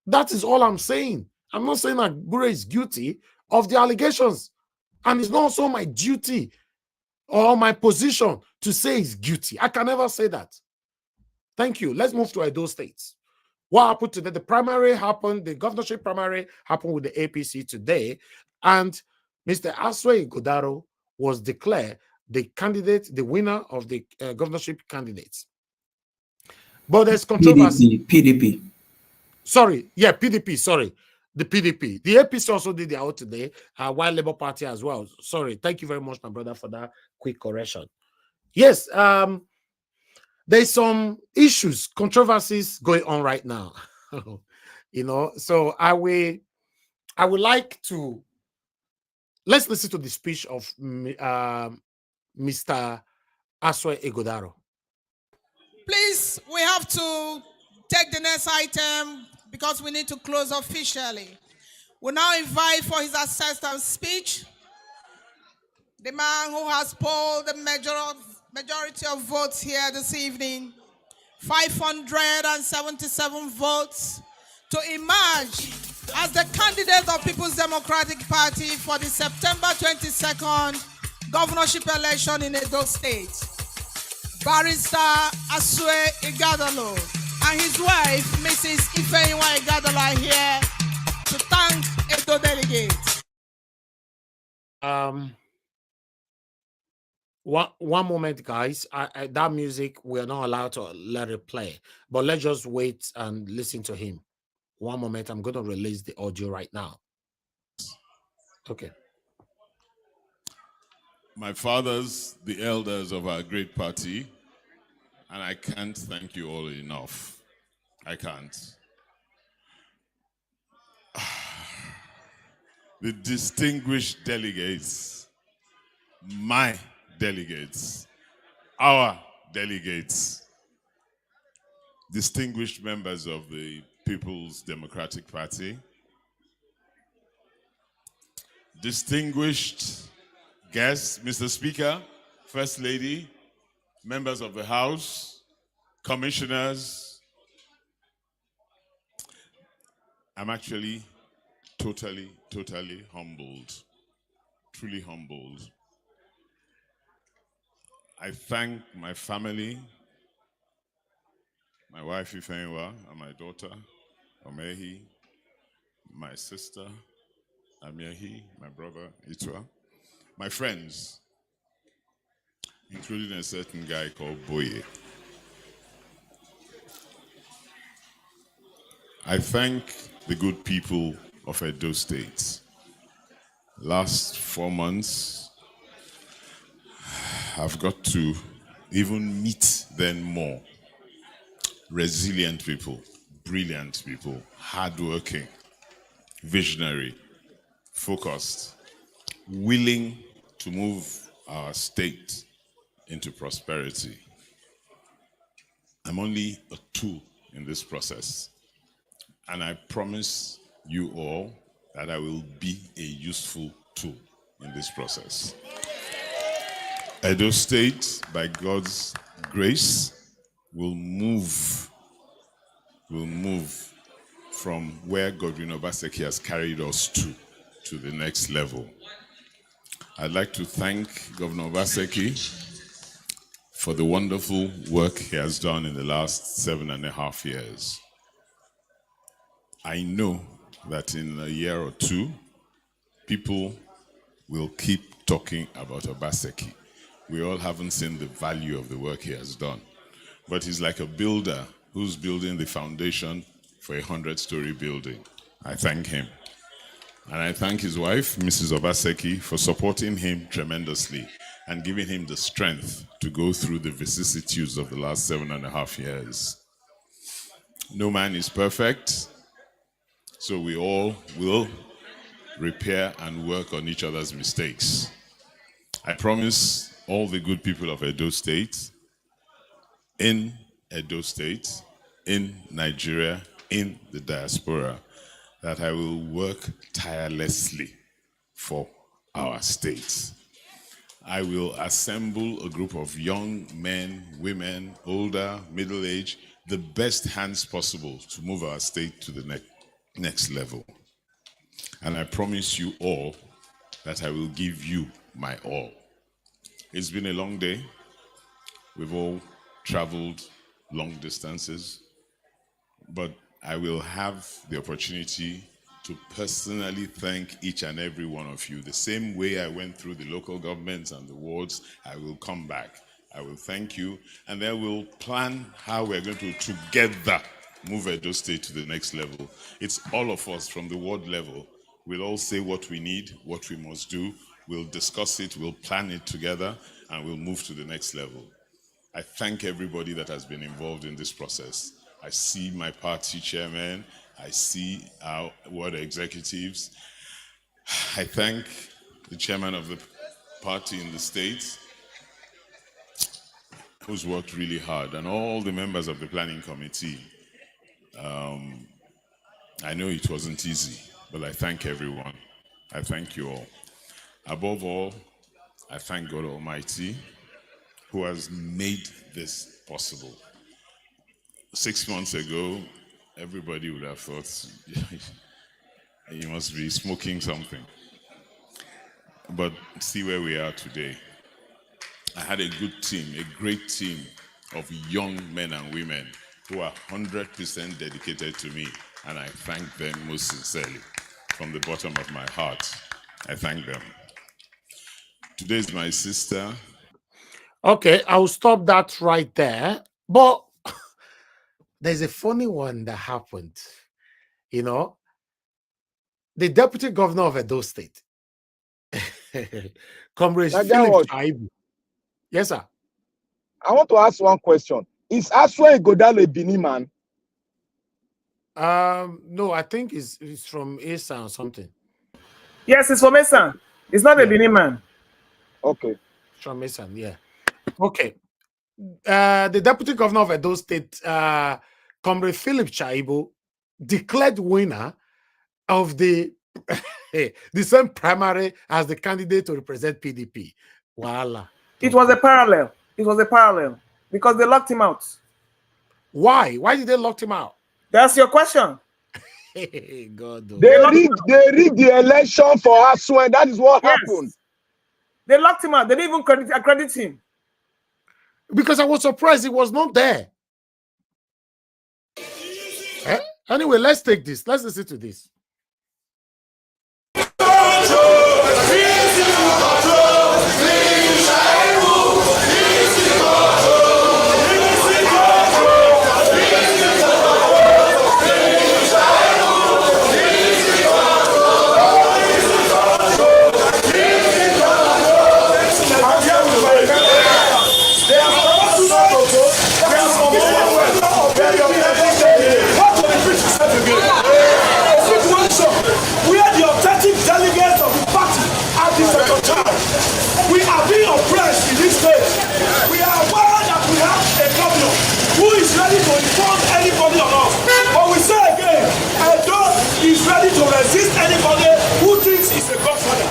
That is all I'm saying. I'm not saying that Abure is guilty of the allegations. And it's not also my duty or my position to say he's guilty. I can never say that. Thank you. Let's move to Edo State. What happened today? The primary happened, the governorship primary happened with the APC today, and Mr. Aswe Godaro was declared the winner of the governorship candidates. But there's controversy. PDP. Sorry, yeah, PDP, sorry. The PDP. The APC also did their own today, while Labour Party as well. Sorry, thank you very much, my brother, for that quick correction. Yes, there's some issues, controversies going on right now. So I would like to let's listen to the speech of Mr. Aswe Egodaro. Please, we have to take the next item because we need to close officially. We now invite for his acceptance speech the man who has polled the majority of votes here this evening, 577 votes, to emerge as the candidate of People's Democratic Party for the September 22nd governorship election in Edo State. Barrister Aswe Igadalo and his wife, Mrs. Ifeyiwa Igadalo, are here to thank Edo delegates. One moment, guys. That music, we're not allowed to let it play, but let's just wait and listen to him. One moment, I'm going to release the audio right now. Okay. My fathers, the elders of our great party, and I can't thank you all enough. I can't. The distinguished delegates, my delegates, our delegates. distinguished members of the People's Democratic Party, distinguished guests, Mr. Speaker, First Lady, members of the House, commissioners, I'm actually totally humbled, truly humbled. I thank my family, my wife Ifeanyiwa, and my daughter, Omehi, my sister, Amiahi, my brother, Itwa, my friends, including a certain guy called Boye. I thank the good people of Edo State. Last 4 months, I've got to even meet them more. Resilient people, brilliant people, hardworking, visionary, focused, willing to move our state into prosperity. I'm only a tool in this process. And I promise you all that I will be a useful tool in this process. Edo State, by God's grace, will move from where Godwin Obaseki has carried us to the next level. I'd like to thank Governor Obaseki for the wonderful work he has done in the last 7.5 years. I know that in a year or two, people will keep talking about Obaseki. We all haven't seen the value of the work he has done. But he's like a builder who's building the foundation for a 100-story building. I thank him. And I thank his wife, Mrs. Obaseki, for supporting him tremendously and giving him the strength to go through the vicissitudes of the last 7.5 years. No man is perfect, so we all will repair and work on each other's mistakes. I promise all the good people of Edo State, in Nigeria, in the diaspora, that I will work tirelessly for our state. I will assemble a group of young men, women, older, middle-aged, the best hands possible to move our state to the next level. And I promise you all that I will give you my all. It's been a long day. We've all traveled long distances, but I will have the opportunity to personally thank each and every one of you. The same way I went through the local governments and the wards, I will come back. I will thank you, and then we'll plan how we're going to together move Edo State to the next level. It's all of us from the ward level. We'll all say what we need, what we must do. We'll discuss it, we'll plan it together, and we'll move to the next level. I thank everybody that has been involved in this process. I see my party chairman, I see our ward executives. I thank the chairman of the party in the state, who's worked really hard, and all the members of the planning committee. I know it wasn't easy, but I thank everyone. I thank you all. Above all, I thank God Almighty, who has made this possible. 6 months ago, everybody would have thought, you must be smoking something. But see where we are today. I had a good team, a great team of young men and women who are 100% dedicated to me, and I thank them most sincerely. From the bottom of my heart, I thank them. Today is my sister. Okay, I'll stop that right there. But there's a funny one that happened. You know, the deputy governor of Edo State, Comrade Philip Chaibu. Yes, sir. I want to ask one question. Is Aswe Godalo a Bini man? No, I think it's from Asa or something. Yes, it's from Asa. It's not a Bini man. Okay. It's from Asa, yeah. Okay. The deputy governor of Edo State, Comrade Philip Chaibo declared winner of the the same primary as the candidate to represent PDP. Voila. It was a parallel. It was a parallel because they locked him out. Why? Why did they lock him out? That's your question. God, They rigged the election for Aswen. That is what happened. They locked him out. They didn't even accredit him. Because I was surprised he was not there. Anyway, let's take this. Let's listen to this. We are being oppressed in this state. We are aware that we have a governor who is ready to inform anybody on us. But we say again, Edo is ready to resist anybody who thinks he's a godfather.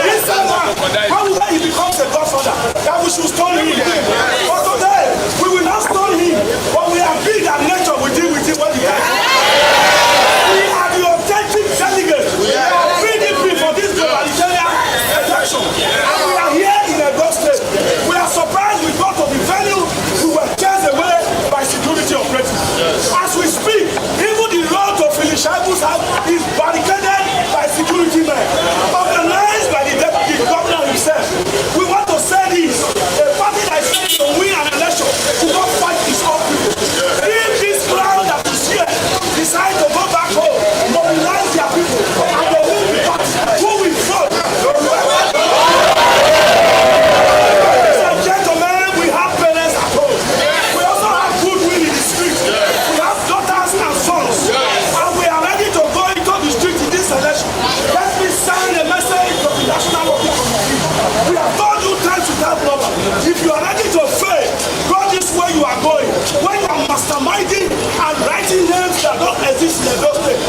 This man, however he becomes a godfather, that we should stone him. But today, we will not stone him, but we are big and nature will deal with him when he dies. We are the authentic delegates. We are PDP for this globalization election. And we are here in Edo State. We are surprised we got to the venue. We were chased away by security operatives. As we speak, even the road to Philip Shaibu's house is barricaded by security men, organized by the deputy governor himself. We want to say this: a party that is trying to win an election should not fight its own people. If this crowd that is here decide to go back home, mobilize their people, and they will be part who will vote. Ladies and gentlemen, we have parents at home. We also have goodwill in the street. We have daughters and sons. And we are ready to go into the street in this election. Let me send a message to the National Working Committee. We have told you time to time number. If you are ready to fail, go this way you are going. When you are masterminding and writing names that don't exist in the state.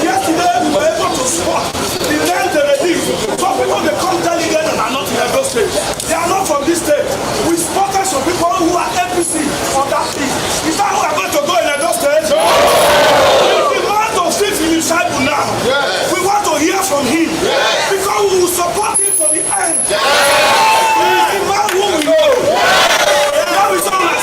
Yesterday we were able to spot the names they released. Some people they come delegate and are not in the state. They are not from this state. We spotted some people who are APC on that list. Is that who are going to go in the state? We want to see Philip Shaibu now. We want to hear from him. Because we will support him to the end. He is the man who we know. Now we sound like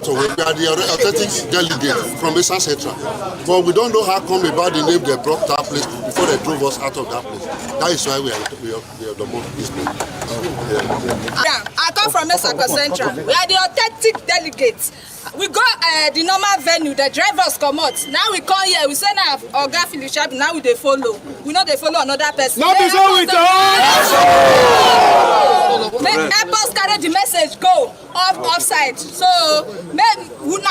So we are the authentic delegate from Eastern Central. But we don't know how come about the name they brought that place before they drove us out of that place. That is why we are the most business. I come from Eastern Central. We are the authentic delegates. We go the normal venue, the drivers come out. Now we come here, we say now Oga Philip Shaibu, now we dey follow. We know they follow another person. Not be so with help us carry the message go offside. So now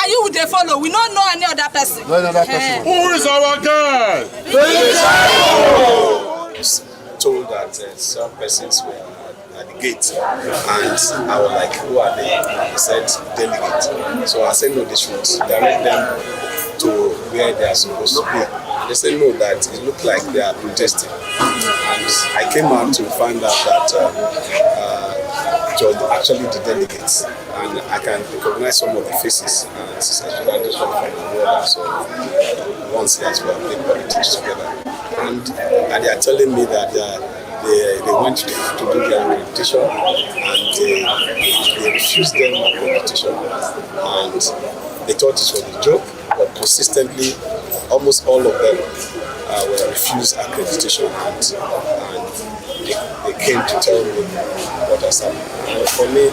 you would they follow. We don't know any other person. No other person. Who is our guy? Told that some persons were at the gate, and I was like, who are they? He said delegate. So I said no, they should direct them to where they are supposed to be. They said no, that it looked like they are protesting, and I came out to find out that it was actually the delegates, and I can recognize some of the faces, especially this one from the world. So once that we have played politics together, and they are telling me that they went to do their accreditation, and they refused them accreditation, and they thought it was a joke, but consistently, almost all of them were refused accreditation, and they came to tell me what has happened. And for me,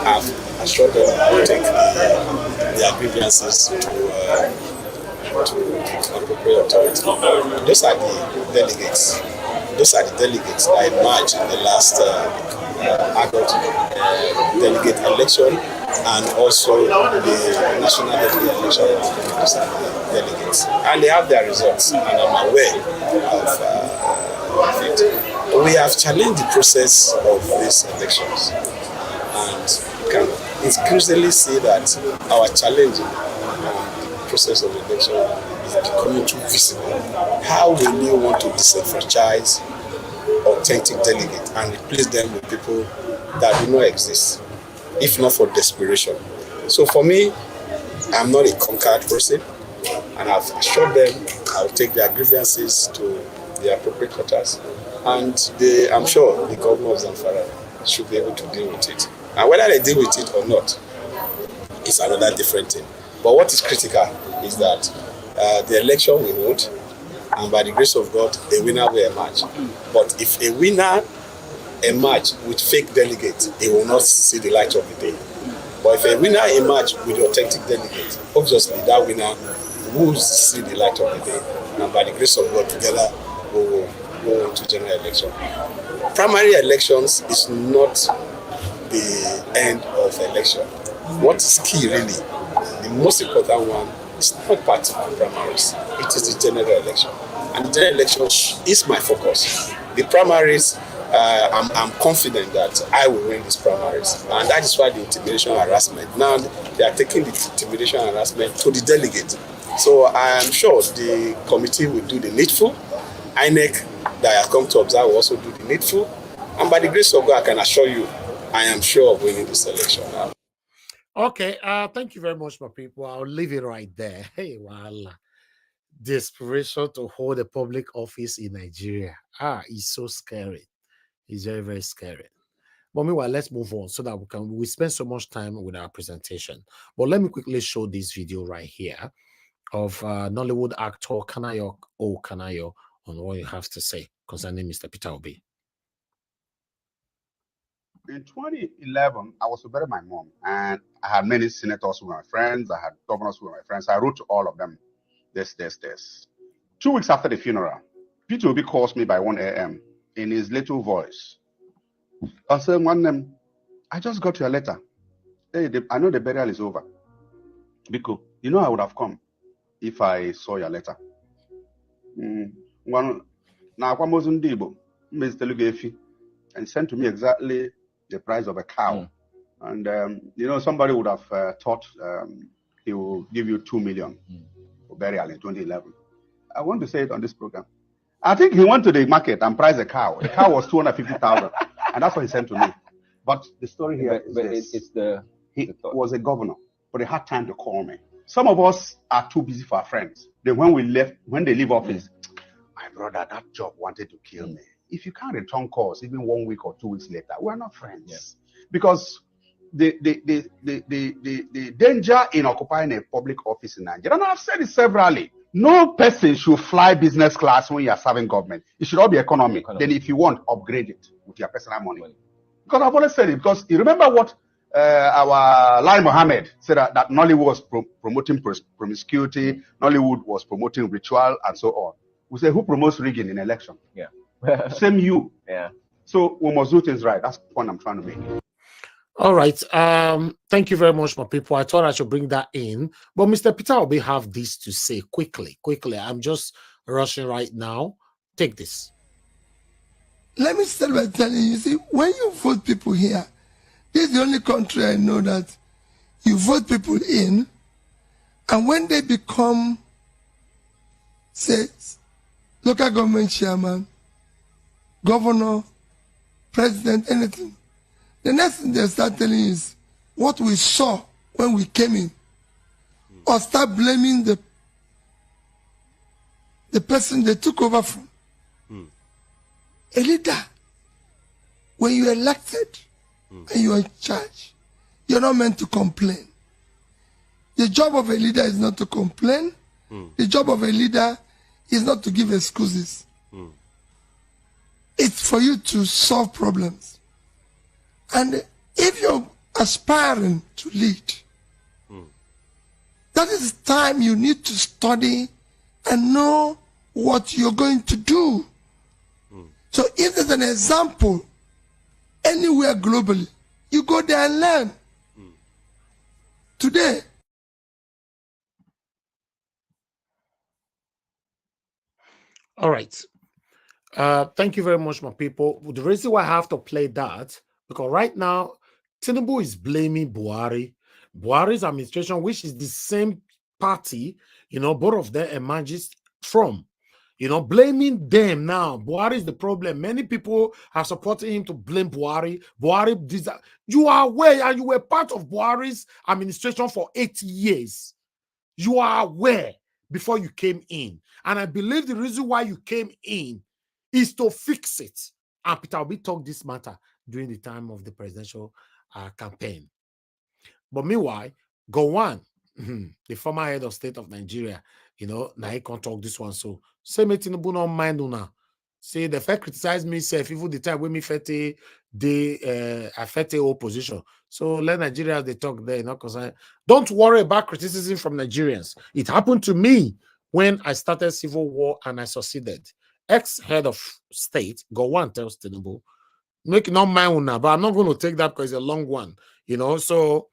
I've assured them I will take their grievances to appropriate authority. Those are the delegates. Those are the delegates that emerged in the last adult delegate election, and also the national delegate election. Those are the delegates, and they have their results, and I'm aware of it. We have challenged the process of these elections, and you can increasingly see that our challenge in the process of election is becoming too visible. How will you want to disenfranchise authentic delegates and replace them with people that do not exist, if not for desperation? So for me, I'm not a conquered person, and I've assured them I'll take their grievances to the appropriate quarters, and I'm sure the governor of Zamfara should be able to deal with it. And whether they deal with it or not is another different thing. But what is critical is that the election will hold, and by the grace of God, a winner will emerge. But if a winner emerge with fake delegates, he will not see the light of the day. But if a winner emerge with authentic delegates, obviously that winner will see the light of the day. And by the grace of God, together we will go into general election. Primary elections is not the end of the election. What is key really, the most important one, is not party primaries. It is the general election. And the general election is my focus. The primaries, I'm confident that I will win these primaries. And that is why the intimidation harassment. Now they are taking the intimidation harassment to the delegate. So I am sure the committee will do the needful. INEC that I have come to observe will also do the needful. And by the grace of God, I can assure you, I am sure of winning this election. Okay, thank you very much, my people. I'll leave it right there. Hey, wow. Desperation to hold a public office in Nigeria. It's so scary. It's very, very scary. But meanwhile, let's move on so that we spend so much time with our presentation. But let me quickly show this video right here of Nollywood actor Kanayo Kanayo on what you have to say concerning Mr. Peter Obi. In 2011, I was to bury my mom, and I had many senators who were my friends. I had governors who were my friends. I wrote to all of them, this. 2 weeks after the funeral, Peter Obi calls me by 1 a.m. in his little voice. I said, I just got your letter. Hey, I know the burial is over. Because, I would have come if I saw your letter. And sent to me exactly the price of a cow. And, somebody would have thought he will give you 2 million for burial in 2011. I want to say it on this program. I think he went to the market and priced a cow. The cow was 250,000, and that's what he sent to me. But the story here he was a governor, but he had time to call me. Some of us are too busy for our friends. Then when they leave office, my brother, that job wanted to kill me. If you can't return calls even 1 week or 2 weeks later, we're not friends. Because the danger in occupying a public office in Nigeria, and I've said it severally, no person should fly business class when you're serving government. It should all be economic. Then if you want, upgrade it with your personal money. Because I've always said it, because you remember what our Lai Mohammed said that Nollywood was promoting promiscuity, Nollywood was promoting ritual, and so on. We say, who promotes rigging in election? Yeah. Same you. Yeah. So we must do things right. That's the point I'm trying to make. All right. Thank you very much, my people. I thought I should bring that in. But Mr. Peter Obi have this to say quickly. I'm just rushing right now. Take this. Let me start by telling you, see, when you vote people here, this is the only country I know that you vote people in, and when they become, say, local government chairman, governor, president, anything, the next thing they start telling you is what we saw when we came in, or start blaming the person they took over from. A leader, when you're elected and you're in charge, you're not meant to complain. The job of a leader is not to complain. The job of a leader is not to give excuses. It's for you to solve problems. And if you're aspiring to lead, that is the time you need to study and know what you're going to do. So if there's an example anywhere globally, you go there and learn. Today, All right. Thank you very much, my people. The reason why I have to play that, because right now, Tinubu is blaming Buhari's administration, which is the same party, both of them emerges from. Blaming them now. Buhari is the problem. Many people are supporting him to blame Buhari. You are aware, and you were part of Buhari's administration for 8 years. You are aware before you came in. And I believe the reason why you came in is to fix it. And Peter Obi talked this matter during the time of the presidential campaign. But meanwhile, Gowon, the former head of state of Nigeria, now he can't talk this one. So say me Tinubu no mind now. Say the fact criticize me self, even the time when me fete I fete opposition. So let Nigerians they talk there, concern. Don't worry about criticism from Nigerians. It happened to me when I started civil war and I succeeded. Ex-head of state, Gowon tells Tinubu, make it not my own now, but I'm not going to take that because it's a long one, So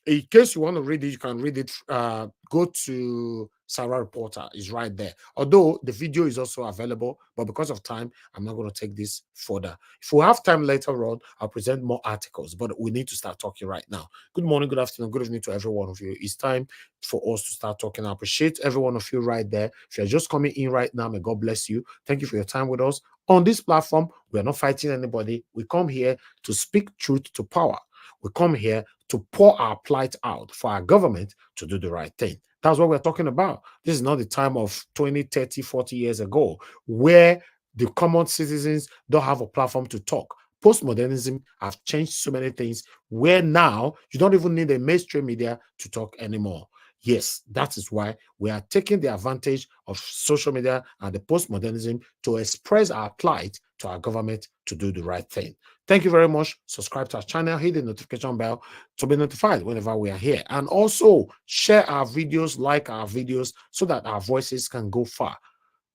in case you want to read it, you can read it. Go to Sarah Reporter, it's right there. Although the video is also available, but because of time, I'm not going to take this further. If we have time later on, I'll present more articles, but we need to start talking right now. Good morning, good afternoon, good evening to every one of you. It's time for us to start talking. I appreciate every one of you right there. If you're just coming in right now, may God bless you. Thank you for your time with us. On this platform, we are not fighting anybody. We come here to speak truth to power. We come here to pour our plight out for our government to do the right thing. That's what we're talking about. This is not the time of 20, 30, 40 years ago where the common citizens don't have a platform to talk. Postmodernism have changed so many things where now you don't even need a mainstream media to talk anymore. Yes, that is why we are taking the advantage of social media and the postmodernism to express our plight to our government to do the right thing. Thank you very much. Subscribe to our channel, hit the notification bell to be notified whenever we are here. And also share our videos, like our videos, so that our voices can go far.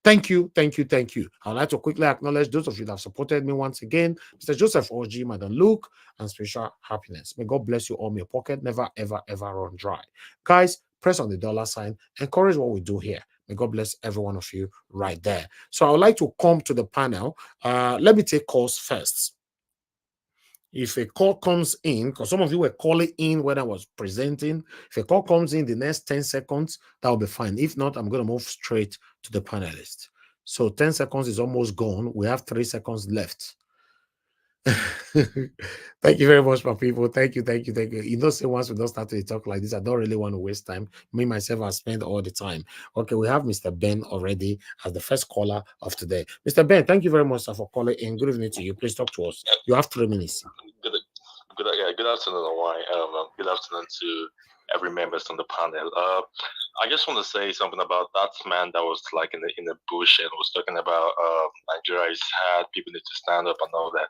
Thank you, thank you, thank you. I'd like to quickly acknowledge those of you that have supported me once again. Mr. Joseph OG, Madam Luke, and Spiritual Happiness. May God bless you all. May your pocket never, ever, ever run dry. Guys, press on the dollar sign. Encourage what we do here. May God bless every one of you right there. So I would like to come to the panel. Let me take calls first. If a call comes in, because some of you were calling in when I was presenting, if a call comes in the next 10 seconds, that will be fine. If not, I'm going to move straight to the panelist. So 10 seconds is almost gone. We have 3 seconds left. Thank you very much, my people. Thank you, thank you, thank you. You know, say once we don't start to talk like this, I don't really want to waste time. Me, myself, I spend all the time. Okay, we have Mr. Ben already as the first caller of today. Mr. Ben, thank you very much, sir, for calling in. Good evening to you. Please talk to us. You have 3 minutes. Good afternoon, Hawaii. Good afternoon to every member on the panel. I just want to say something about that man that was like in the bush and was talking about Nigeria is hard, people need to stand up and all that.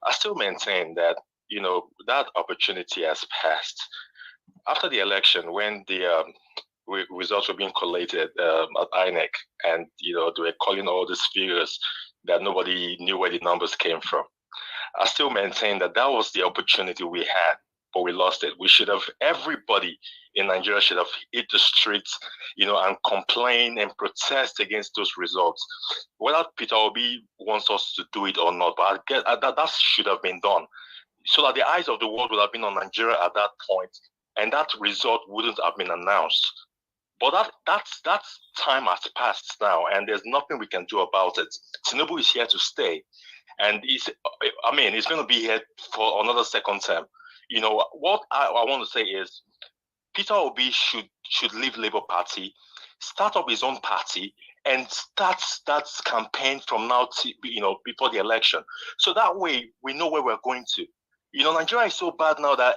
I still maintain that, that opportunity has passed. After the election, when the results were being collated at INEC, and, they were calling all these figures that nobody knew where the numbers came from. I still maintain that was the opportunity we had, but we lost it. We should have, everybody in Nigeria should have hit the streets, and complain and protest against those results. Whether Peter Obi wants us to do it or not, but I get that should have been done, so that the eyes of the world would have been on Nigeria at that point, and that result wouldn't have been announced. But that time has passed now, and there's nothing we can do about it. Tinubu is here to stay. And he's going to be here for another second term. What I want to say is Peter Obi should leave Labour Party, start up his own party, and start that campaign from now to, before the election. So that way we know where we're going to. Nigeria is so bad now that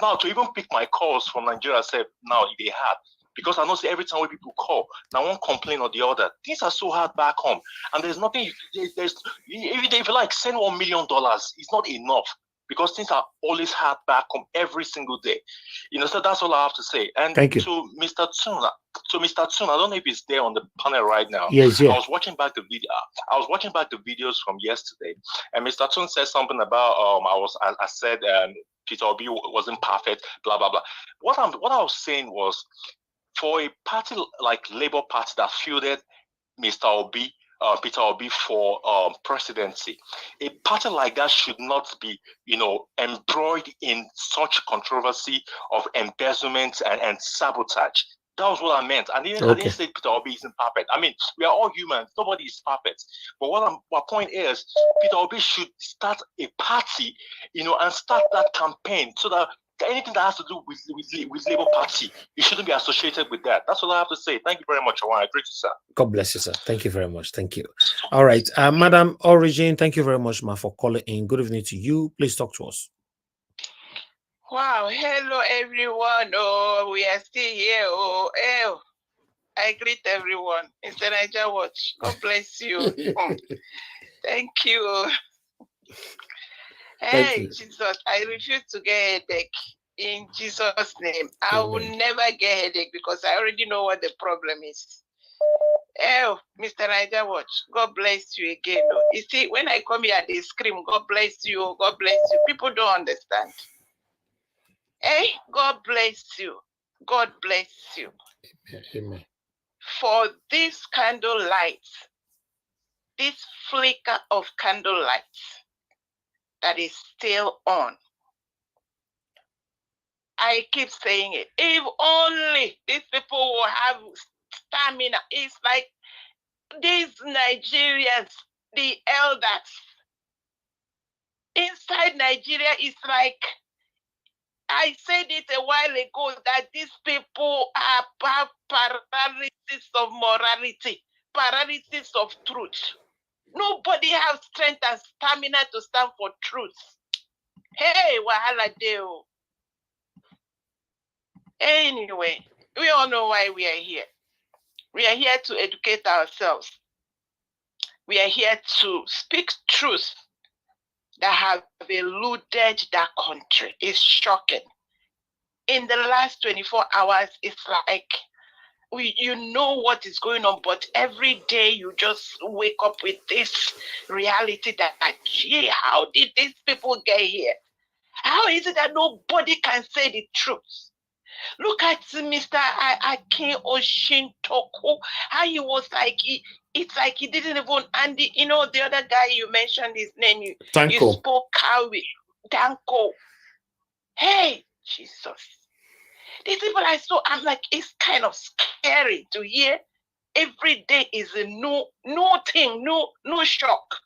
now to even pick my calls from Nigeria, say now they hard. Because I know say every time when people call, now one complain or the other. Things are so hard back home. And there's nothing, if you like send $1 million, it's not enough. Because things are always hard back home every single day. So that's all I have to say. And Thank you. to Mr. Tun, I don't know if he's there on the panel right now. Yes, yeah. I was watching back the videos from yesterday, and Mr. Tun said something about I said Peter Obi wasn't perfect, blah blah blah. What I was saying was, for a party like Labour Party that fielded Mr. Obi, Peter Obi for presidency, a party like that should not be, embroiled in such controversy of embezzlement and sabotage. That was what I meant. I didn't say Peter Obi isn't perfect. I mean, we are all humans. Nobody is perfect. But my point is, Peter Obi should start a party, and start that campaign so that anything that has to do with Labour Party, you shouldn't be associated with that. That's all I have to say. Thank you very much, Awan. I agree to sir. God bless you, sir. Thank you very much. Thank you. All right. Madam Origin, thank you very much, ma, for calling in. Good evening to you. Please talk to us. Wow. Hello, everyone. Oh, we are still here. Oh, I greet everyone. Mr. Niger Watch. God bless you. Thank you. Hey, Jesus, I refuse to get headache. In Jesus' name. I will never get headache because I already know what the problem is. Oh, Mr. Niger Watch, God bless you again. You see, when I come here, they scream, God bless you, God bless you. People don't understand. Hey, God bless you. God bless you. Amen. For this candle light, this flicker of candle light that is still on. I keep saying it. If only these people will have stamina. It's like these Nigerians, the elders inside Nigeria, is like, I said it a while ago, that these people have paralysis of morality, paralysis of truth. Nobody has strength and stamina to stand for truth. Hey, wahala deo. Anyway, we all know why we are here. We are here to educate ourselves. We are here to speak truth that have eluded that country. It's shocking. In the last 24 hours, it's like you know what is going on, but every day you just wake up with this reality that, gee, how did these people get here? How is it that nobody can say the truth? Look at Mr. Akin Oshintoku, how he was like, it's like he didn't even, and the other guy you mentioned his name, you spoke Kawi, Danko. Hey, Jesus. These people I'm like, it's kind of scary to hear. Every day is a new thing, no shock.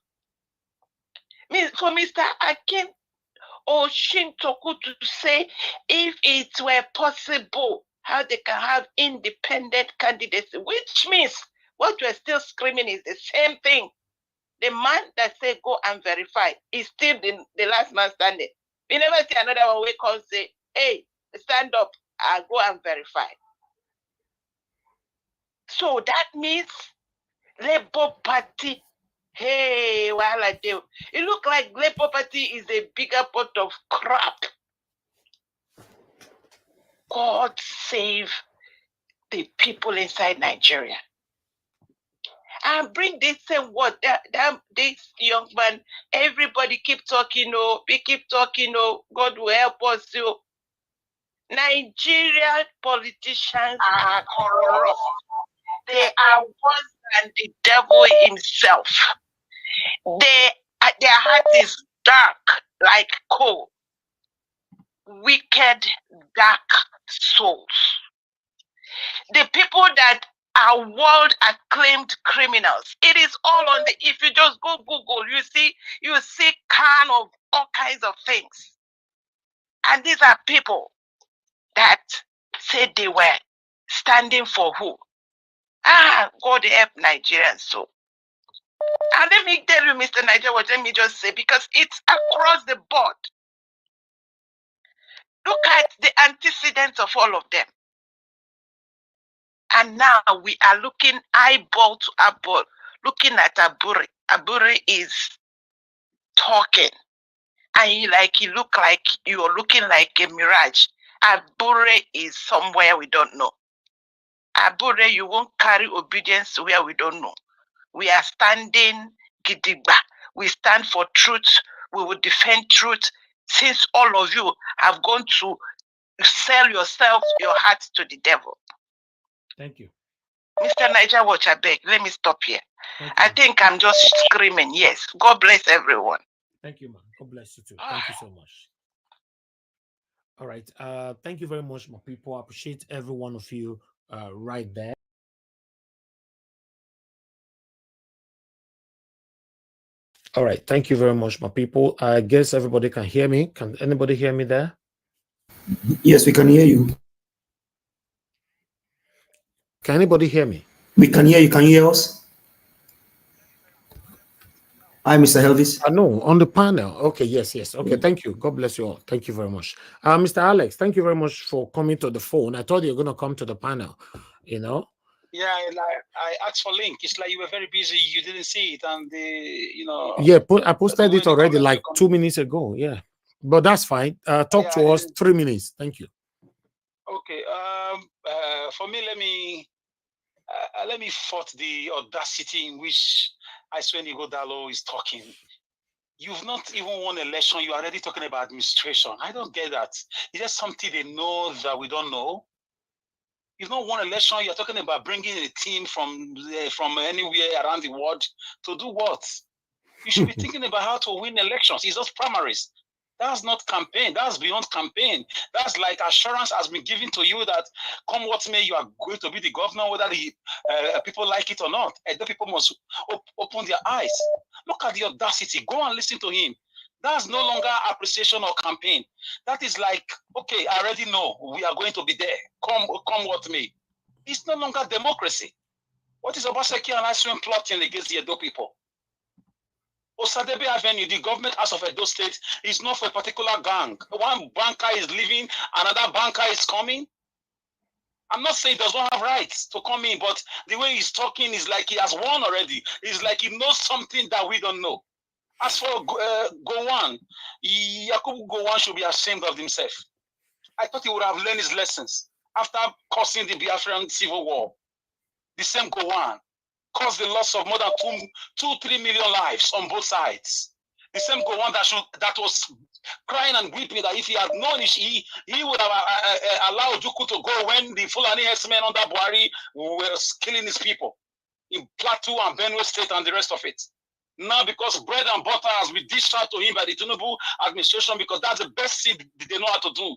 For Mr. Akin Oshintoku to say, if it were possible, how they can have independent candidates, which means what we're still screaming is the same thing. The man that said go and verify is still the last man standing. We never see another one wake up and say, hey, stand up and go and verify. So that means Labour Party, hey, wahala deal. It looks like Labour Party is a bigger pot of crap. God save the people inside Nigeria. And bring this same word, this young man, everybody keep talking, we keep talking, God will help us. Nigerian politicians are corrupt. They are worse than the devil himself. Their heart is dark like coal. Wicked, dark souls. The people that are world acclaimed criminals. It is all on if you just go Google, you see kind of all kinds of things. And these are people that said they were standing for who? God help Nigerians. So, and let me tell you, Mr. Nigeria, let me just say, because it's across the board. Look at the antecedents of all of them. And now we are looking eyeball to eyeball, looking at Abure. Abure is talking. And you look like you're looking like a mirage. Abure is somewhere we don't know. Abure, you won't carry obedience to where we don't know. We are standing gidigba. We stand for truth. We will defend truth. Since all of you have gone to sell yourself, your hearts to the devil. Thank you. Mr. Niger Watch, I beg, let me stop here. I think I'm just screaming. Yes. God bless everyone. Thank you, man. God bless you too. Thank you so much. All right. Thank you very much, my people. I appreciate every one of you right there. All right. Thank you very much, my people. I guess everybody can hear me. Can anybody hear me there? Yes, we can hear you. Can anybody hear me? We can hear you. Can you hear us? Hi, Mr. Elvis. No, on the panel. Okay, yes. Okay, thank you. God bless you all. Thank you very much. Mr. Alex, thank you very much for coming to the phone. I thought you were going to come to the panel, you know? Yeah, I asked for link. It's like you were very busy. You didn't see it. And, Yeah, I posted it already like 2 minutes ago. Yeah, but that's fine. Talk to us 3 minutes. Thank you. Okay. For me, let me fault the audacity in which Aiswen Igodalo is talking. You've not even won an election. You are already talking about administration. I don't get that. Is there something they know that we don't know? You've not won an election. You're talking about bringing a team from anywhere around the world to do what? You should be thinking about how to win elections. It's just primaries. That's not campaign. That's beyond campaign. That's like assurance has been given to you that come what may, you are going to be the governor, whether the people like it or not. And the people must open their eyes. Look at the audacity. Go and listen to him. That's no longer appreciation or campaign. That is like, okay, I already know we are going to be there. Come what may. It's no longer democracy. What is Obaseki and Aiswen plotting against the Edo people? Osadebe Avenue, the government house of Edo State, is not for a particular gang. One banker is leaving, another banker is coming. I'm not saying he does not have rights to come in, but the way he's talking is like he has won already. It's like he knows something that we don't know. As for Gowon, Yakubu Gowon should be ashamed of himself. I thought he would have learned his lessons after causing the Biafran civil war. The same Gowon caused the loss of more than 2-3 million lives on both sides. The same Gowon that was crying and weeping that if he had known it, he would have allowed Juku to go when the Fulani herdsmen under Buhari were killing his people in Plateau and Benue State and the rest of it. Now, because bread and butter has been dished out to him by the Tinubu administration, because that's the best seed they know how to do.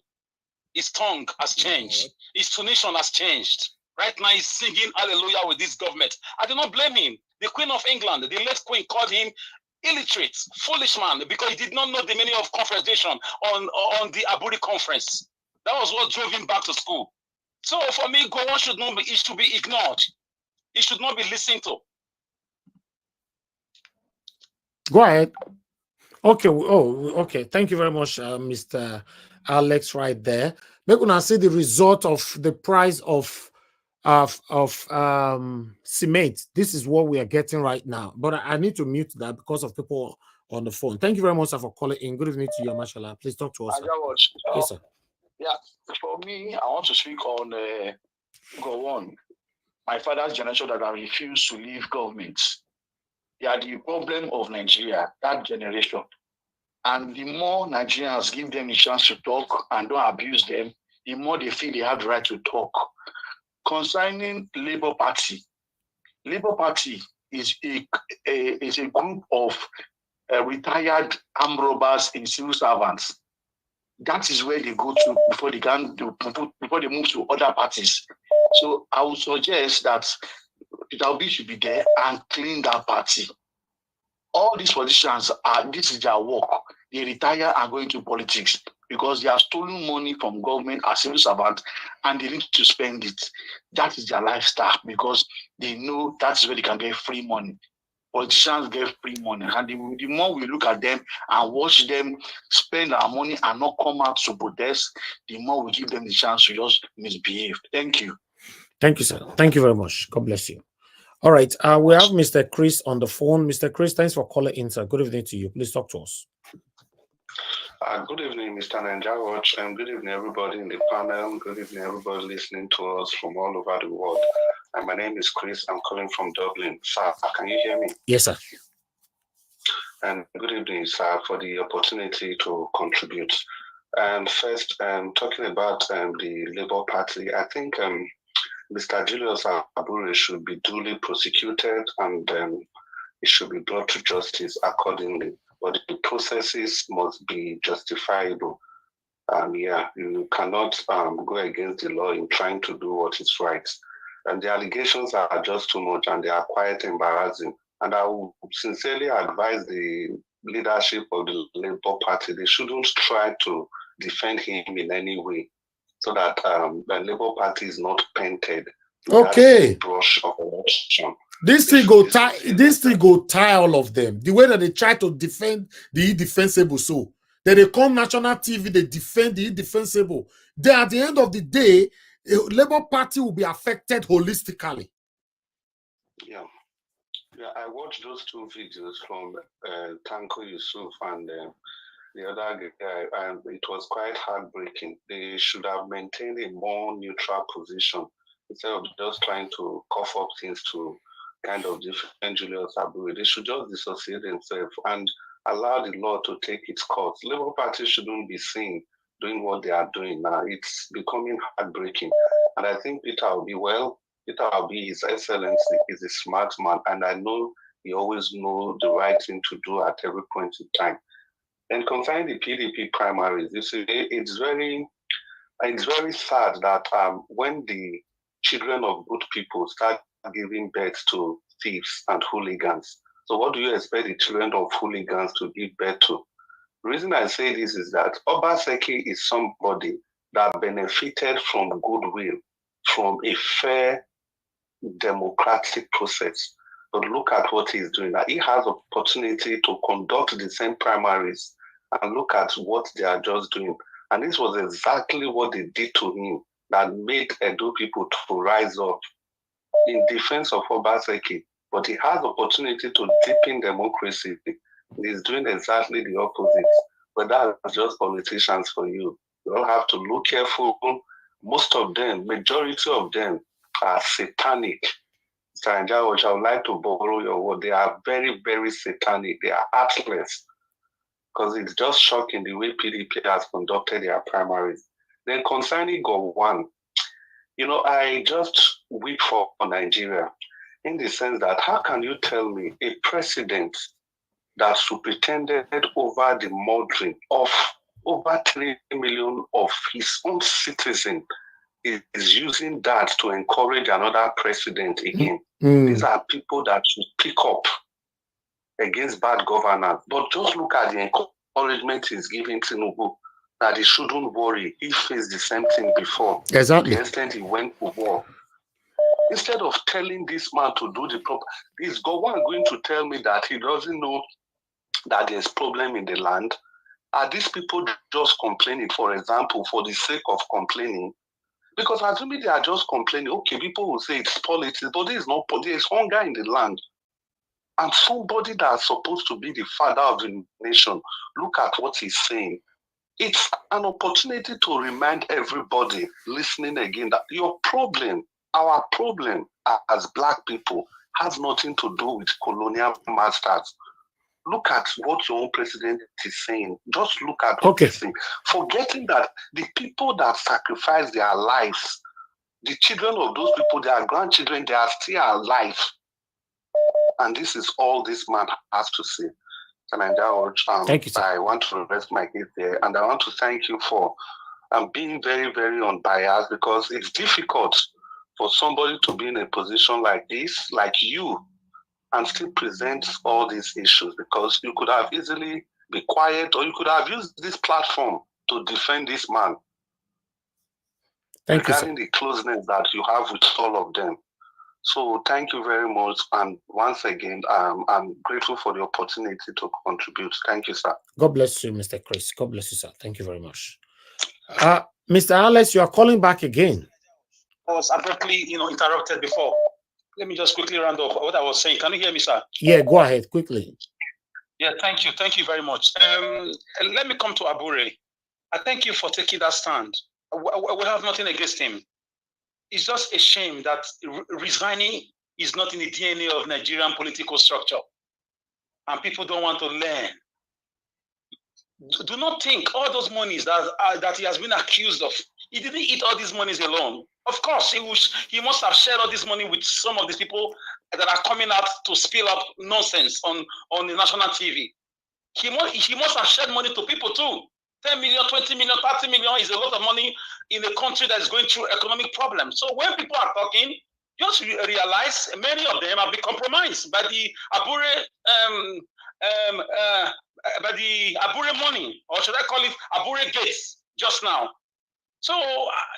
His tongue has changed. His tunation has changed. Right now, he's singing hallelujah with this government. I do not blame him. The Queen of England, the late Queen, called him illiterate, foolish man, because he did not know the meaning of confederation on the Aburi conference. That was what drove him back to school. So for me, Gowon should be ignored. He should not be listened to. Go ahead. Okay. Oh, okay. Thank you very much, Mr. Alex, right there. We're gonna see the result of the price of cement. This is what we are getting right now. But I need to mute that because of people on the phone. Thank you very much, sir, for calling in. Good evening to you, Mashallah. Please talk to us. Yes, sir. Yeah, for me, I want to speak on Gowon. My father's generation that I refused to leave government. They are the problem of Nigeria, that generation. And the more Nigerians give them a chance to talk and don't abuse them, the more they feel they have the right to talk. Concerning Labour Party is a group of retired armed robbers and civil servants. That is where they go to before they move to other parties. So I would suggest that Peter Obi should be there and clean that party. All these politicians this is their work. They retire and go into politics. because they have stolen money from government as civil servants and they need to spend it. That is their lifestyle because they know that's where they can get free money. Politicians get free money, and the more we look at them and watch them spend our money and not come out to protest, the more we give them the chance to just misbehave. Thank you. Thank you, sir. Thank you very much. God bless you. All right. We have Mr. Chris on the phone. Mr. Chris, thanks for calling in, sir. Good evening to you. Please talk to us. Good evening, Mr. Nanjawatch, and good evening, everybody in the panel. Good evening, everybody listening to us from all over the world. And my name is Chris. I'm calling from Dublin. Sir, can you hear me? Yes, sir. And good evening, sir, for the opportunity to contribute. And first, talking about the Labour Party, I think Mr. Julius Abure should be duly prosecuted and he should be brought to justice accordingly. But the processes must be justifiable. Yeah, you cannot go against the law in trying to do what is right. And the allegations are just too much and they are quite embarrassing. And I would sincerely advise the leadership of the Labour Party, they shouldn't try to defend him in any way so that the Labour Party is not painted with that brush of election. This thing go tie all of them. The way that they try to defend the indefensible, so that they come national TV, they defend the indefensible. Then at the end of the day, Labour Party will be affected holistically. Yeah, I watched those two videos from Tanko Yusuf and the other guy, and it was quite heartbreaking. They should have maintained a more neutral position instead of just trying to cough up things to kind of defend Julius Abure. They should just dissociate themselves and allow the law to take its course. Labour Party shouldn't be seen doing what they are doing now. It's becoming heartbreaking. And I think Peter Obi, His Excellency, is a smart man, and I know he always knows the right thing to do at every point in time. And concerning the PDP primaries, you see, it's very sad that when the children of good people start giving birth to thieves and hooligans, so what do you expect the children of hooligans to give birth to? The reason I say this is that Obaseki is somebody that benefited from goodwill, from a fair democratic process. But look at what he's doing now. He has opportunity to conduct the same primaries and look at what they are just doing. And this was exactly what they did to him that made Edo people to rise up in defense of Obaseki. But he has opportunity to deepen democracy. He's doing exactly the opposite. But that's just politicians for you. You all have to look careful. Most of them, majority of them, are satanic. Sanja, which I would like to borrow your word, they are very, very satanic. They are heartless. Because it's just shocking the way PDP has conducted their primaries. Then concerning Gowon, I just weep for Nigeria in the sense that how can you tell me a president that superintended over the murdering of over 3 million of his own citizens is using that to encourage another president again? These are people that should pick up against bad governance. But just look at the encouragement he's giving Tinubu, that he shouldn't worry. He faced the same thing before. Exactly. To the extent he went to war. Instead of telling this man to do the proper, is Gowon going to tell me that he doesn't know that there's problem in the land? Are these people just complaining, for example, for the sake of complaining? Because assuming they are just complaining, okay, people will say it's politics, but there is no politics. There's hunger in the land. And somebody that's supposed to be the father of the nation, look at what he's saying. It's an opportunity to remind everybody listening again that your problem, our problem as Black people, has nothing to do with colonial masters. Look at what your own president is saying. Just look at what he's saying. Forgetting that the people that sacrifice their lives, the children of those people, their grandchildren, they are still alive. And this is all this man has to say. Thank you, sir. I want to rest my case there. And I want to thank you for being very, very unbiased, because it's difficult for somebody to be in a position like this, like you, and still present all these issues, because you could have easily be quiet, or you could have used this platform to defend this man. Thank you, sir. Regarding the closeness that you have with all of them. So thank you very much. And once again, I'm grateful for the opportunity to contribute. Thank you, sir. God bless you, Mr. Chris. God bless you, sir. Thank you very much. Mr. Alex, you are calling back again. I was abruptly, interrupted before. Let me just quickly round off what I was saying. Can you hear me, sir? Yeah, go ahead quickly. Yeah, thank you. Thank you very much. Let me come to Abure. I thank you for taking that stand. We have nothing against him. It's just a shame that resigning is not in the DNA of Nigerian political structure. And people don't want to learn. Do not think all those monies that he has been accused of, he didn't eat all these monies alone. Of course, he must have shared all this money with some of these people that are coming out to spill up nonsense on the national TV. He must have shared money to people too. 10 million, 20 million, 30 million is a lot of money in a country that is going through economic problems. So when people are talking, just realize many of them have been compromised by the Abure money, or should I call it Abure Gates just now. So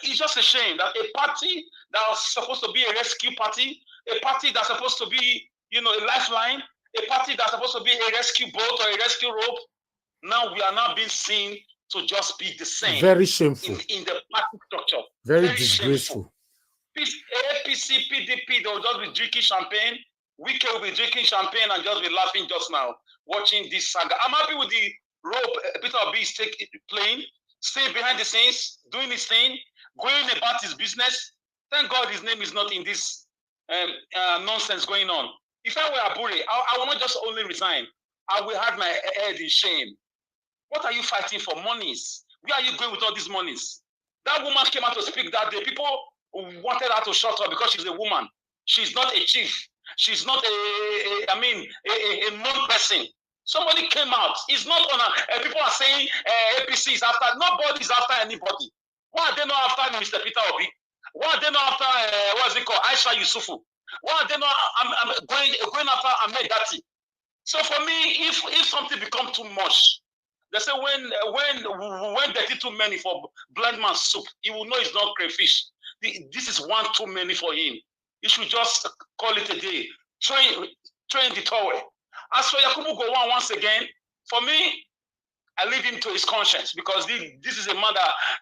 it's just a shame that a party that was supposed to be a rescue party, a party that's supposed to be, a lifeline, a party that's supposed to be a rescue boat or a rescue rope, now we are now being seen to just be the same. Very shameful. In the party structure. Very disgraceful. APC, PDP, they'll just be drinking champagne. Wike will be drinking champagne and just be laughing just now, watching this saga. I'm happy with the role Peter Obi is playing, staying behind the scenes, doing his thing, going about his business. Thank God his name is not in this nonsense going on. If I were Abure, I will not just only resign. I will have my head in shame. What are you fighting for? Monies. Where are you going with all these monies? That woman came out to speak that day. People wanted her to shut up because she's a woman. She's not a chief. She's not a known person. Somebody came out. It's not on a, people are saying APC is after. Nobody is after anybody. Why are they not after Mr. Peter Obi? Why are they not after, what's it called, Aisha Yusufu? Why are they not going after Ahmed Dati? So for me, if something becomes too much, they say when they did too many for blind man's soup, he will know it's not crayfish. This is one too many for him. He should just call it a day. Train the towel. As for Yakubu Gowon, once again, for me, I leave him to his conscience because this is a man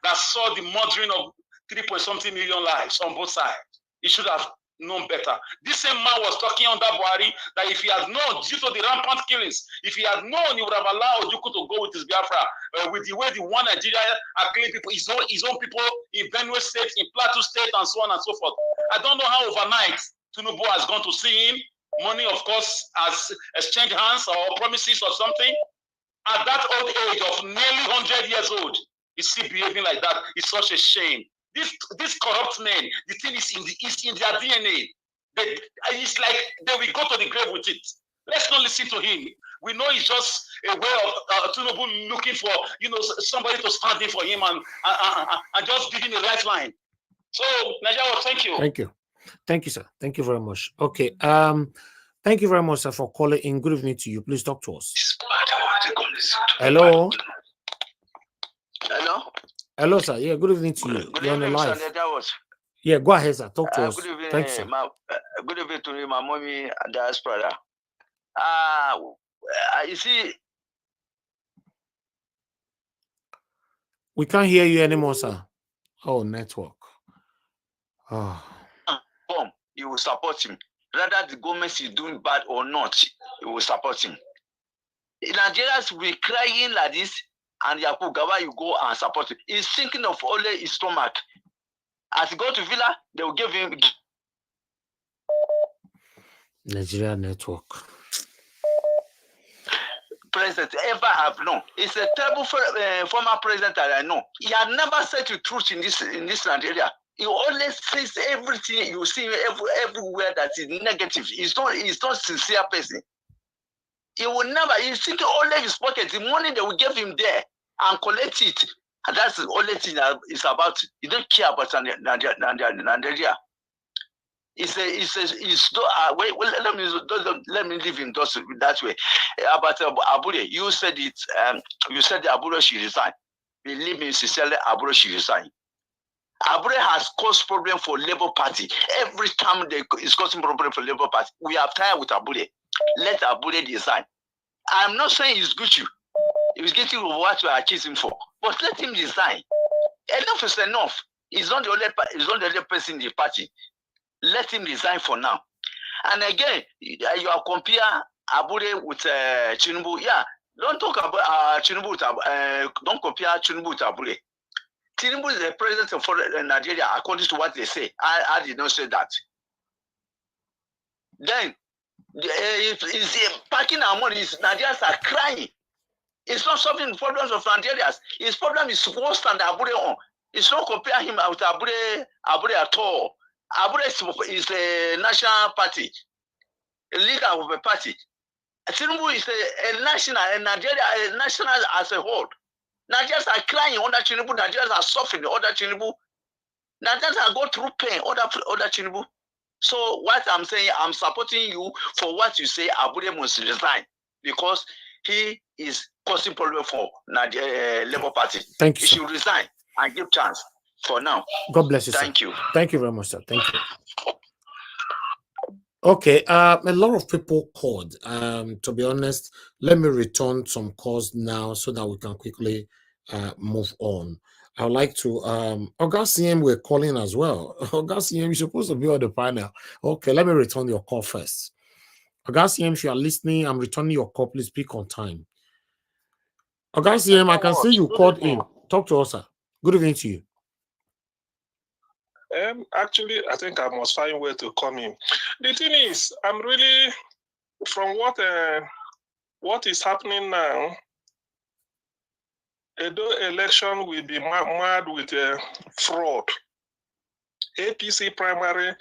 that saw the murdering of 3.something million lives on both sides. He should have known better. This same man was talking under Buhari that if he had known, due to the rampant killings, if he had known, he would have allowed Ojukwu to go with his Biafra, with the way the one Nigeria are killing people, his own people in Benue State, in Plateau State, and so on and so forth. I don't know how overnight Tinubu has gone to see him. Money, of course, has exchanged hands or promises or something. At that old age of nearly 100 years old, he's still behaving like that. It's such a shame. This corrupt men, the thing is in their DNA. It's like they will go to the grave with it. Let's not listen to him. We know it's just a way of Tinubu looking for somebody to stand in for him and just giving a lifeline. So Nigeria, thank you. Thank you, sir. Thank you very much. Okay. Thank you very much, sir, for calling in. Good evening to you. Please talk to us. Hello. Hello. Hello, sir. Yeah, good evening to you. You're on the live. Sir, yeah, go ahead, sir. Talk to us. Good evening, thanks, sir. Good evening to you, my mommy diaspora. You see, we can't hear you anymore, sir. Oh, network. Oh. You will support him. Rather the government is doing bad or not, you will support him. Nigerians will be crying like this, and Yakubu Gowon, you go and support him. He's thinking of only his stomach. As he go to Villa, they will give him Nigeria network. President ever have known. It's a terrible former president that I know. He had never said the truth in this Nigeria. He always says everything you see everywhere that is negative. He's not a sincere person. He will never, he's thinking only his pocket. The money they will give him there and collect it. And that's the only thing that is about. He don't care about Nigeria. Let me leave him that way. About Abure, you said it. You said the Abure should resign. believe me sincerely, Abure should resign. Abure has caused problem for Labour Party. Every time it's causing problem for Labour Party. We are tired with Abure. Let Abure resign. I'm not saying he's good. He's getting what we are accusing him for. But let him resign. Enough is enough. He's not the only person in the party. Let him resign for now. And again, you are compare Abure with Tinubu. Yeah, don't talk about Tinubu with don't compare Tinubu with Abure. Tinubu is the president of Nigeria, according to what they say. I did not say that. Then, if packing our money, Nigerians are crying. It's not solving the problems of Nigerians. His problem is worse than Abure on. It's not compare him with Abure at all. Abure is a national party, a leader of a party. Tinubu is a national, a Nigeria, a national as a whole. Nigerians are crying under Tinubu. Nigerians are suffering under Tinubu. Nigerians are going through pain under Tinubu. So what I'm saying, I'm supporting you for what you say. Abure must resign because he is causing problem for Labour Party. Thank you. He should resign and give chance for now. God bless you. Thank you. Thank you very much, sir. Thank you. Okay, a lot of people called. To be honest, let me return some calls now so that we can quickly move on. I would like to August CM, we're calling as well. August CM, you're supposed to be on the panel. Okay, let me return your call first. August CM, if you are listening, I'm returning your call. Please speak on time. August CM, I can see you called in. Talk to us, sir. Good evening to you. Actually, I think I must find a way to come in. The thing is, I'm really, from what is happening now, Edo election will be mad with fraud. APC primary,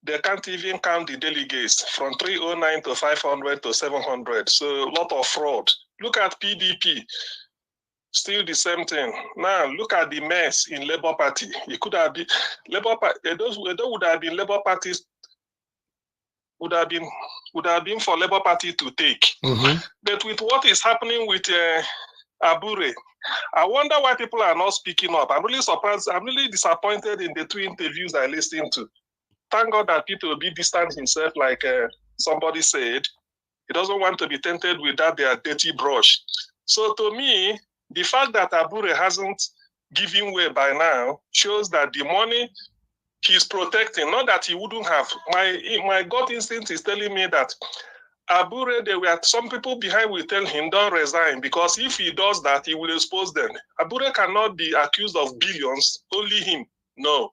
they can't even count the delegates from 309 to 500 to 700. So a lot of fraud. Look at PDP. Still the same thing. Now look at the mess in Labour Party. It could have been Labour Party. Those would have been Labour parties. Would have been for Labour Party to take. But with what is happening with Abure, I wonder why people are not speaking up. I'm really surprised. I'm really disappointed in the two interviews I listened to. Thank God that Peter will be distant himself, like somebody said. He doesn't want to be tainted with that their dirty brush. So to me, the fact that Abure hasn't given way by now shows that the money he's protecting, not that he wouldn't have. My gut instinct is telling me that Abure, there were some people behind will tell him, don't resign, because if he does that, he will expose them. Abure cannot be accused of billions, only him. No.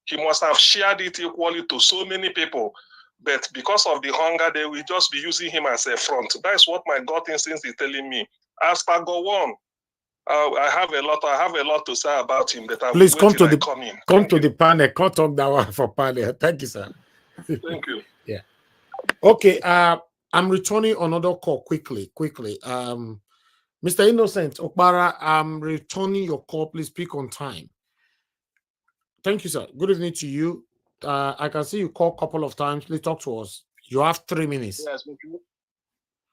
He must have shared it equally to so many people. But because of the hunger, they will just be using him as a front. That's what my gut instinct is telling me. As per Gowon, I have a lot to say about him, but please come to the panel. Can't talk that one for panel. Thank you, sir. Thank you. Yeah. Okay. I'm returning another call quickly. Mr. Innocent Okbara, I'm returning your call. Please speak on time. Thank you, sir. Good evening to you. I can see you call a couple of times. Please talk to us. You have 3 minutes. Yes,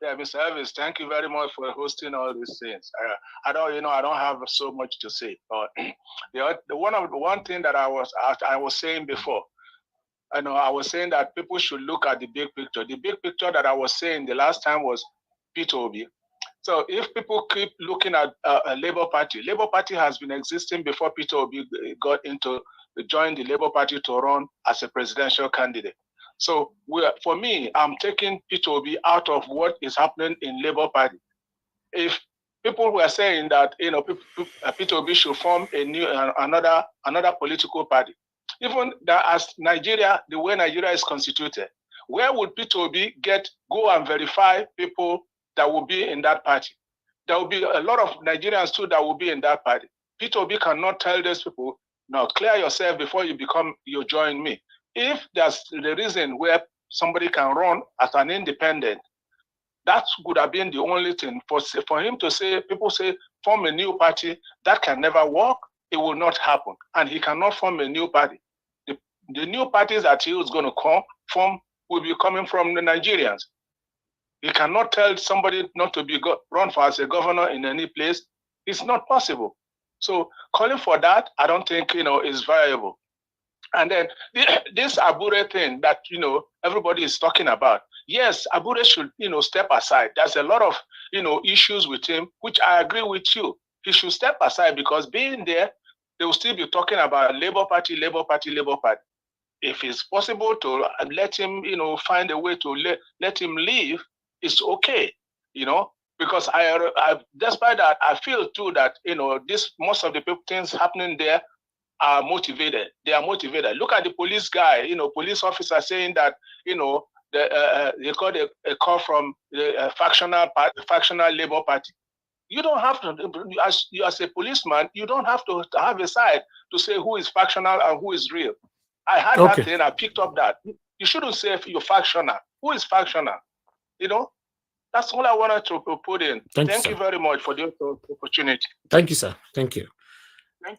yeah, Mr. Elvis, thank you very much for hosting all these things. I don't have so much to say, but the one thing that I was saying before, I was saying that people should look at the big picture. The big picture that I was saying the last time was Peter Obi. So if people keep looking at Labour Party has been existing before Peter Obi joined the Labour Party to run as a presidential candidate. So for me, I'm taking Peter Obi out of what is happening in Labour Party. If people were saying that Peter Obi should form another political party, even that as Nigeria, the way Nigeria is constituted, where would Peter Obi go and verify people that will be in that party? There will be a lot of Nigerians too that will be in that party. Peter Obi cannot tell those people, no, clear yourself before you join me. If there's the reason where somebody can run as an independent, that would have been the only thing. For him to say, people say, form a new party, that can never work. It will not happen. And he cannot form a new party. The new parties that he was going to form will be coming from the Nigerians. He cannot tell somebody not to be run for as a governor in any place. It's not possible. So calling for that, I don't think, is viable. And then this Abure thing that, everybody is talking about. Yes, Abure should, step aside. There's a lot of, issues with him, which I agree with you. He should step aside because being there, they will still be talking about Labour Party, Labour Party, Labour Party. If it's possible to let him, find a way to let him leave, it's okay, because I despite that, I feel too that, most of the things happening there are motivated. They are motivated. Look at the police guy, police officer saying that, they got a call from the factional Labour Party. You don't have to, as a policeman, you don't have to have a side to say who is factional and who is real. I had that thing, I picked up that. You shouldn't say if you're factional. Who is factional? That's all I wanted to put in. Thank you very much for the opportunity. Thank you, sir. Thank you. Thank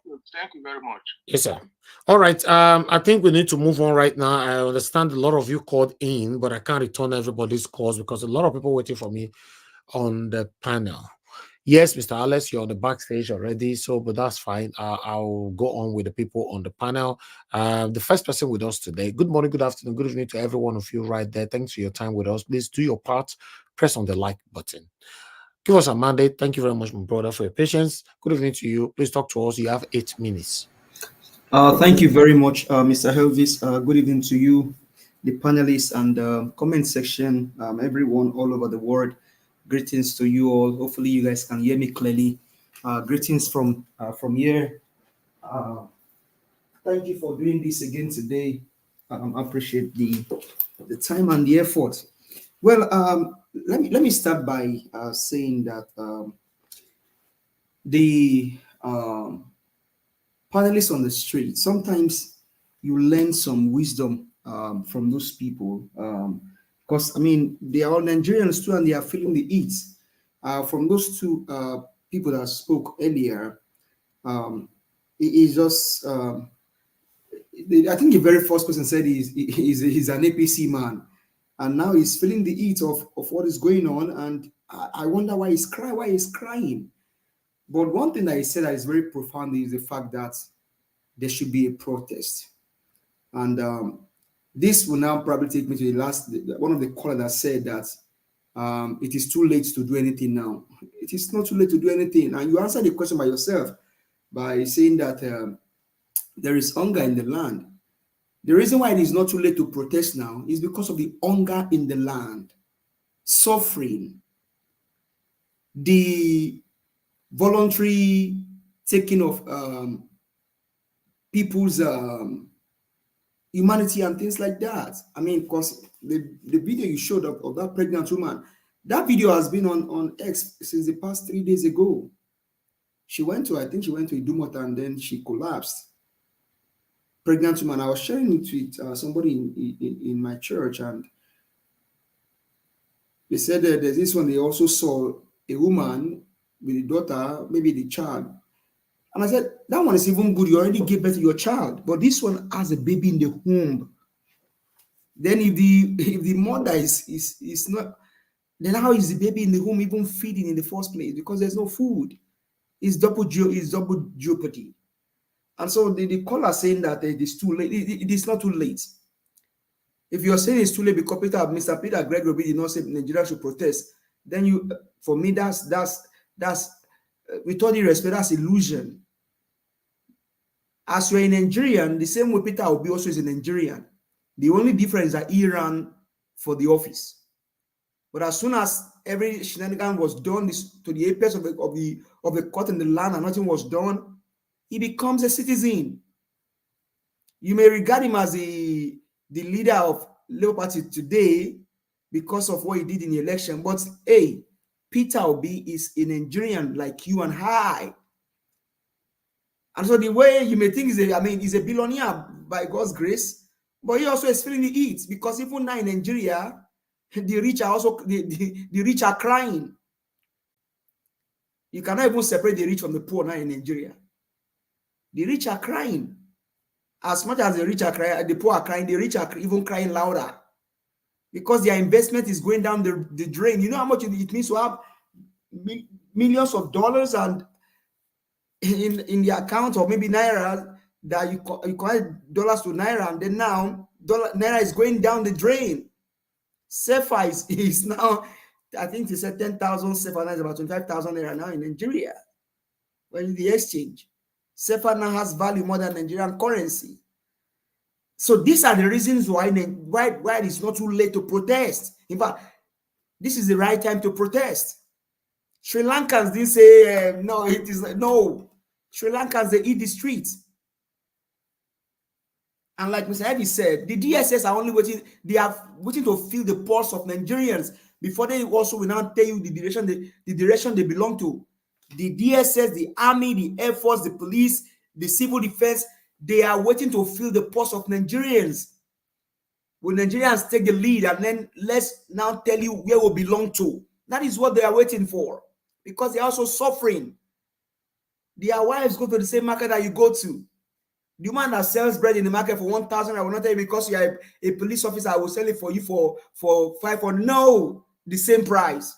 you very much. Yes, sir. All right. I think we need to move on right now. I understand a lot of you called in, but I can't return everybody's calls because a lot of people waiting for me on the panel. Yes, Mr. Alex, you're on the backstage already, but that's fine. I'll go on with the people on the panel. The first person with us today, good morning, good afternoon, good evening to every one of you right there. Thanks for your time with us. Please do your part. Press on the like button. Give us a mandate. Thank you very much, my brother, for your patience. Good evening to you. Please talk to us. You have 8 minutes. Thank you very much, Mr. Elvis. Good evening to you, the panelists and comment section, everyone all over the world. Greetings to you all. Hopefully you guys can hear me clearly. Greetings from here. Thank you for doing this again today. I appreciate the time and the effort. Well, let me start by saying that the panelists on the street, sometimes you learn some wisdom from those people. Because, I mean, they are all Nigerians too, and they are feeling the heat. From those two people that spoke earlier, it is just, I think the very first person said he's an APC man. And now he's feeling the heat of what is going on. And I wonder why he's crying. But one thing that he said that is very profound is the fact that there should be a protest. And this will now probably take me to one of the callers that said that it is too late to do anything now. It is not too late to do anything. And you answered the question by yourself by saying that there is hunger in the land. The reason why it is not too late to protest now is because of the hunger in the land, suffering, the voluntary taking of people's humanity and things like that. I mean, because the video you showed of that pregnant woman, that video has been on X since the past 3 days ago. I think she went to Idumota and then she collapsed. Pregnant woman. I was sharing it with somebody in my church, and they said that there's this one. They also saw a woman with a daughter, maybe the child. And I said, that one is even good. You already gave birth to your child. But this one has a baby in the womb. Then if the mother is not, then how is the baby in the womb even feeding in the first place? Because there's no food. It's double jeopardy. And so the caller saying that it is too late. It is not too late. If you're saying it's too late because Mr. Peter Gregory did not say Nigeria should protest, then for me, that's with all due respect, that's illusion. As you're a Nigerian, the same way Peter Obi also is a Nigerian. The only difference is that he ran for the office. But as soon as every shenanigan was done to the apex of the court in the land and nothing was done, he becomes a citizen. You may regard him as the leader of Labour Party today because of what he did in the election. But hey, Peter Obi is a Nigerian like you and I. And so the way you may think he's a billionaire by God's grace, but he also is feeling the heat because even now in Nigeria, the rich are also the rich are crying. You cannot even separate the rich from the poor now in Nigeria. The rich are crying. As much as the rich are crying, the poor are crying, the rich are even crying louder because their investment is going down the drain. You know how much it means to have millions of dollars and in the account, or maybe naira, that you convert dollars to naira, and then now naira is going down the drain. SEFA is now, I think they said 10,000 SEFA now is about 25,000 naira now in Nigeria. When the exchange, SEFA now has value more than Nigerian currency. So these are the reasons why it is not too late to protest. In fact, this is the right time to protest. Sri Lankans didn't say no. It is no. Sri Lankans, they eat the streets. And like Mr. Evie said, the DSS are only waiting. They are waiting to feel the pulse of Nigerians before they also will now tell you the direction they belong to. The DSS, the army, the air force, the police, the civil defense, they are waiting to feel the pulse of Nigerians. When Nigerians take the lead, and then let's now tell you where we belong to. That is what they are waiting for, because they are also suffering. Their wives go to the same market that you go to. The man that sells bread in the market for 1,000, I will not tell you because you are a police officer, I will sell it for you for 500. No, the same price.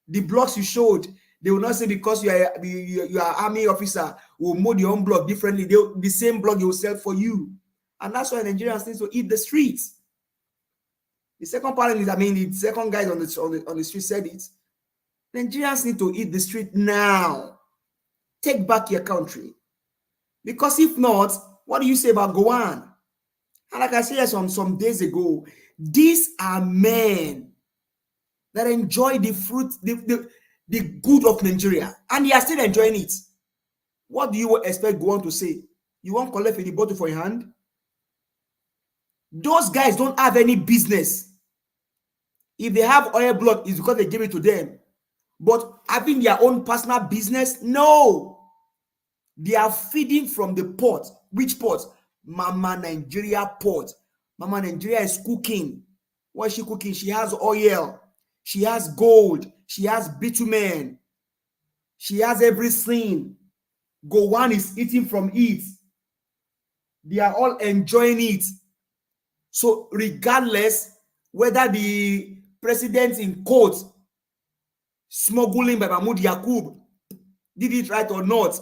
The blocks you showed, they will not say because you are army officer, will mold your own block differently. The same block they will sell for you. And that's why Nigerians need to eat the streets. The second part is, the second guy on the street said it. Nigerians need to eat the street now. Take back your country. Because if not, what do you say about Gowon? And like I said some days ago, these are men that enjoy the fruit, the good of Nigeria, and they are still enjoying it. What do you expect Gowon to say? You won't collect the bottle for your hand? Those guys don't have any business. If they have oil block, it's because they give it to them. But having their own personal business, no. They are feeding from the pot. Which pot? Mama Nigeria pot. Mama Nigeria is cooking. What is she cooking? She has oil. She has gold. She has bitumen. She has everything. Gowon is eating from it. They are all enjoying it. So regardless whether the president in court smuggling by Mahmoud Yakub did it right or not,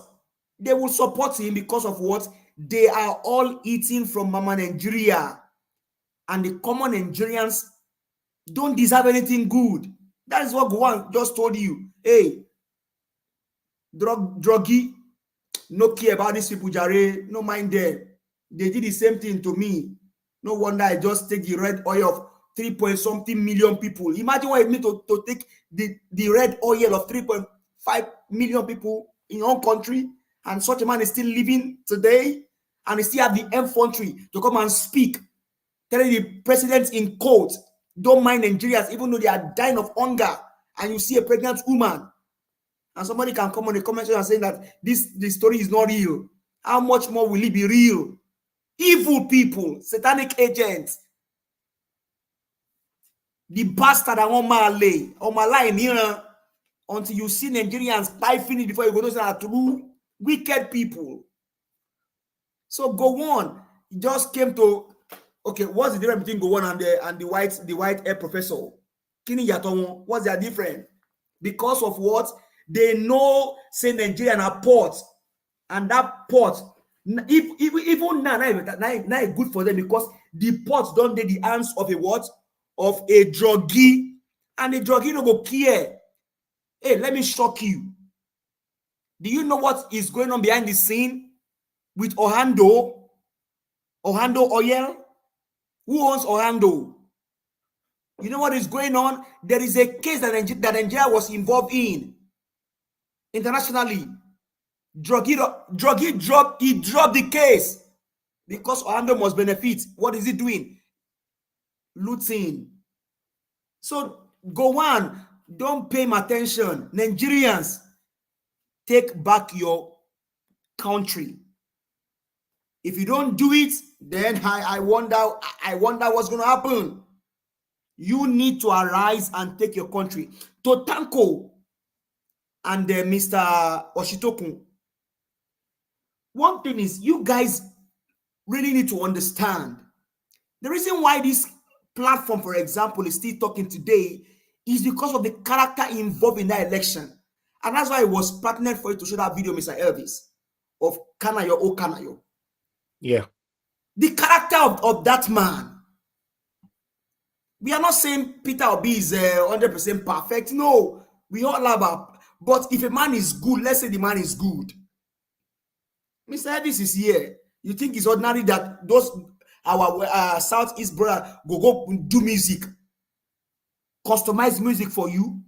they will support him because of what? They are all eating from Mama Nigeria. And the common Nigerians don't deserve anything good. That is what Gowon just told you. Hey, druggy, no care about these people, Jare, no mind them. They did the same thing to me. No wonder I just take the red oil of 3-point-something million people. Imagine what it means to take the red oil of 3.5 million people in your own country, and such a man is still living today, and he still have the infantry to come and speak, telling the president in court, don't mind Nigerians, even though they are dying of hunger, and you see a pregnant woman, and somebody can come on the comment section and say that the story is not real. How much more will it be real? Evil people, satanic agents, the bastard that won't malay or malay near until you see Nigerians buy finish before you go to say true wicked people. So Gowon just came to, okay, what's the difference between Gowon and the white air professor? Kini yaton, what's their difference? Because of what? They know say Nigerian are port, and that port, even now good for them, because the port don't do the hands of a what? Of a druggie, and the druggie no go care. Hey, let me shock you. Do you know what is going on behind the scene with Ohando Oil? Who owns Ohando? You know what is going on? There is a case that Nigeria was involved in internationally. Druggy dropped the case because Ohando must benefit. What is he doing? Looting. So Gowon, don't pay him attention. Nigerians, take back your country. If you don't do it, then I wonder what's going to happen. You need to arise and take your country. To Tanko and Mr. Oshitokun, one thing is, you guys really need to understand the reason why this platform, for example, is still talking today is because of the character involved in that election. And that's why it was pertinent for you to show that video, Mr. Elvis. of Kanayo or Kanayo. Yeah. The character of that man. We are not saying Peter Obi is 100% perfect. No, we all have a. But if a man is good, let's say the man is good. Mr. Elvis is here. You think it's ordinary that those our Southeast brother go do music, customize music for you?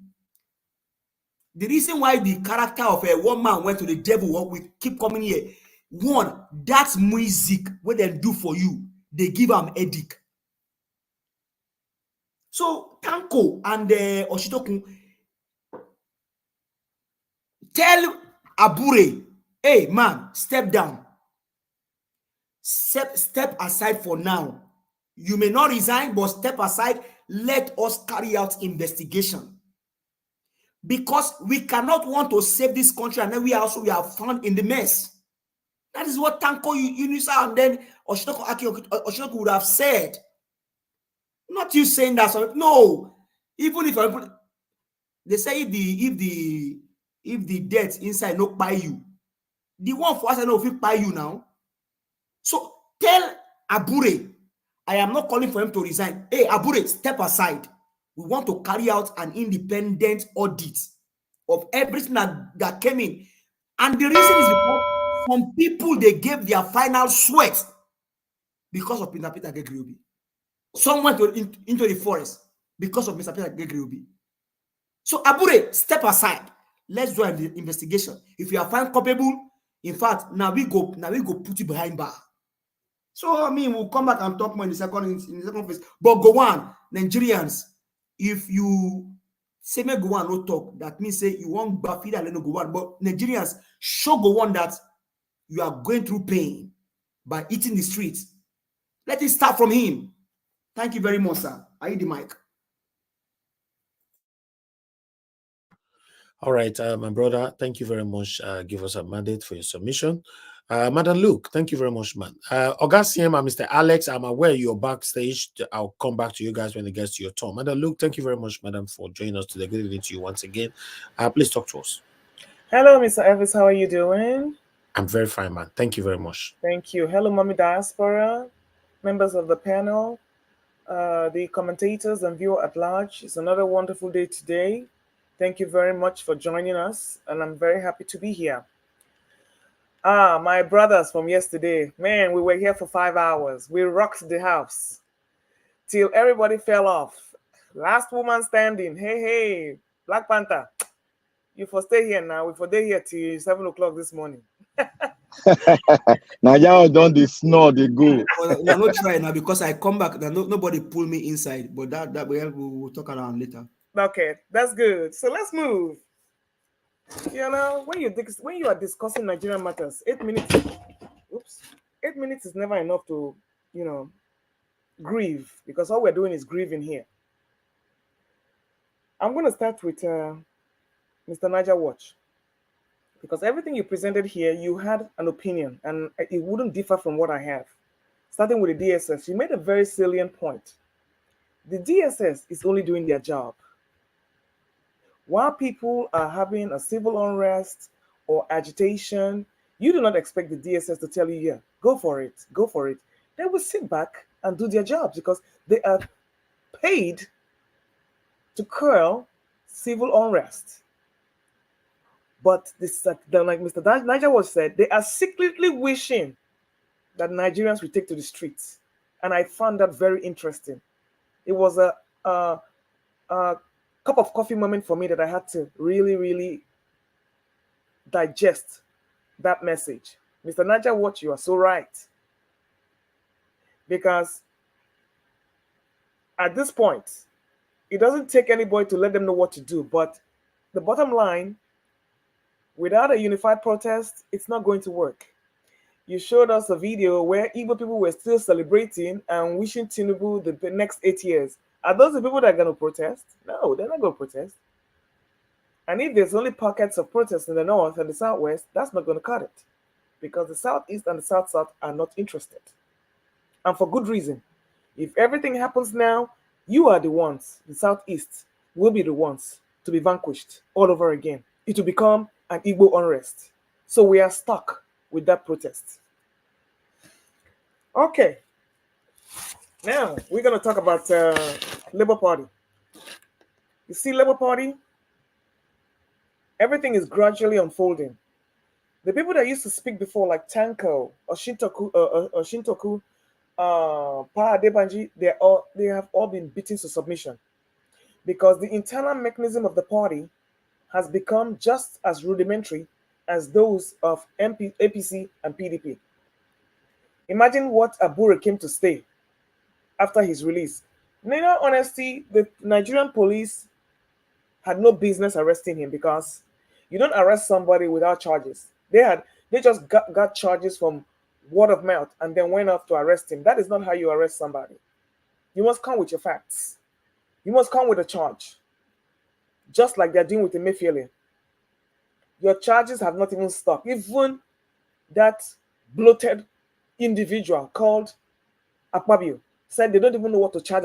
The reason why the character of a one man went to the devil, what we keep coming here. One, that's music. What they do for you, they give them headache. So Tanko and Oshitokun tell Abure, hey man, step down. Step aside for now. You may not resign, but step aside. Let us carry out investigation. Because we cannot want to save this country and then we are found in the mess. That is what Tanko Unisa and then Oshinoku would have said. Not you saying that. No. Even if they say if the debt inside no buy you, the one for us I know if it buy you now. So tell Abure, I am not calling for him to resign. Hey, Abure, step aside. We want to carry out an independent audit of everything that came in. And the reason is because some people, they gave their final sweat because of Peter Gegriobi. Some went into the forest because of Mr. Peter Gegriobi. So Abure, step aside. Let's do an investigation. If you are found culpable, in fact, now we go put you behind bar. So I mean, we'll come back and talk more in the second phase. But Gowon, Nigerians, if you say me Gowon no talk, that means say you want Bafida and no Gowon. But Nigerians, show Gowon that you are going through pain by eating the streets. Let it start from him. Thank you very much, sir. I need the mic. All right, my brother, thank you very much. Give us a mandate for your submission. Madam Luke, thank you very much, man. Augustine and Mr. Alex, I'm aware you're backstage. I'll come back to you guys when it gets to your turn. Madam Luke, thank you very much, madam, for joining us today. Good evening to you once again. Please talk to us. Hello, Mr. Evans. How are you doing? I'm very fine, man. Thank you very much. Thank you. Hello, Mommy Diaspora, members of the panel, the commentators and viewer at large. It's another wonderful day today. Thank you very much for joining us, and I'm very happy to be here. My brothers from yesterday, man, we were here for 5 hours. We rocked the house till everybody fell off. Last woman standing. Hey, Black Panther, you for stay here now. We for stay here till 7 o'clock this morning. Now y'all done the snore, they go. Well, I'm not trying now because I come back. Nobody pull me inside, but that we'll talk around later. Okay, that's good. So let's move. You know, when you are discussing Nigerian matters, 8 minutes. Oops, 8 minutes is never enough to, grieve, because all we're doing is grieving here. I'm going to start with Mr. Niger Watch, because everything you presented here, you had an opinion, and it wouldn't differ from what I have. Starting with the DSS, you made a very salient point. The DSS is only doing their job. While people are having a civil unrest or agitation, you do not expect the DSS to tell you, yeah, go for it, go for it. They will sit back and do their jobs because they are paid to curl civil unrest. But this, like Mr. Niger was said, they are secretly wishing that Nigerians will take to the streets. And I found that very interesting. It was a cup of coffee moment for me that I had to really, really digest that message. Mr. Niger Watch, you are so right. Because at this point, it doesn't take anybody to let them know what to do. But the bottom line, without a unified protest, it's not going to work. You showed us a video where Igbo people were still celebrating and wishing Tinubu the next 8 years. Are those the people that are going to protest? No, they're not going to protest. And if there's only pockets of protest in the north and the southwest, that's not going to cut it. Because the southeast and the south-south are not interested. And for good reason. If everything happens now, you are the ones, the southeast, will be the ones to be vanquished all over again. It will become an Igbo unrest. So we are stuck with that protest. Okay, now we're going to talk about Labour Party. You see, Labour Party, everything is gradually unfolding. The people that used to speak before, like Tanko or Shintoku, Pa Adebanji, they have all been beaten to submission because the internal mechanism of the party has become just as rudimentary as those of APC and PDP. Imagine what Abure came to stay after his release. In all honesty, the Nigerian police had no business arresting him because you don't arrest somebody without charges. They just got charges from word of mouth and then went off to arrest him. That is not how you arrest somebody. You must come with your facts. You must come with a charge. Just like they're doing with Emefiele. Your charges have not even stuck. Even that bloated individual called Akpabio said they don't even know what to charge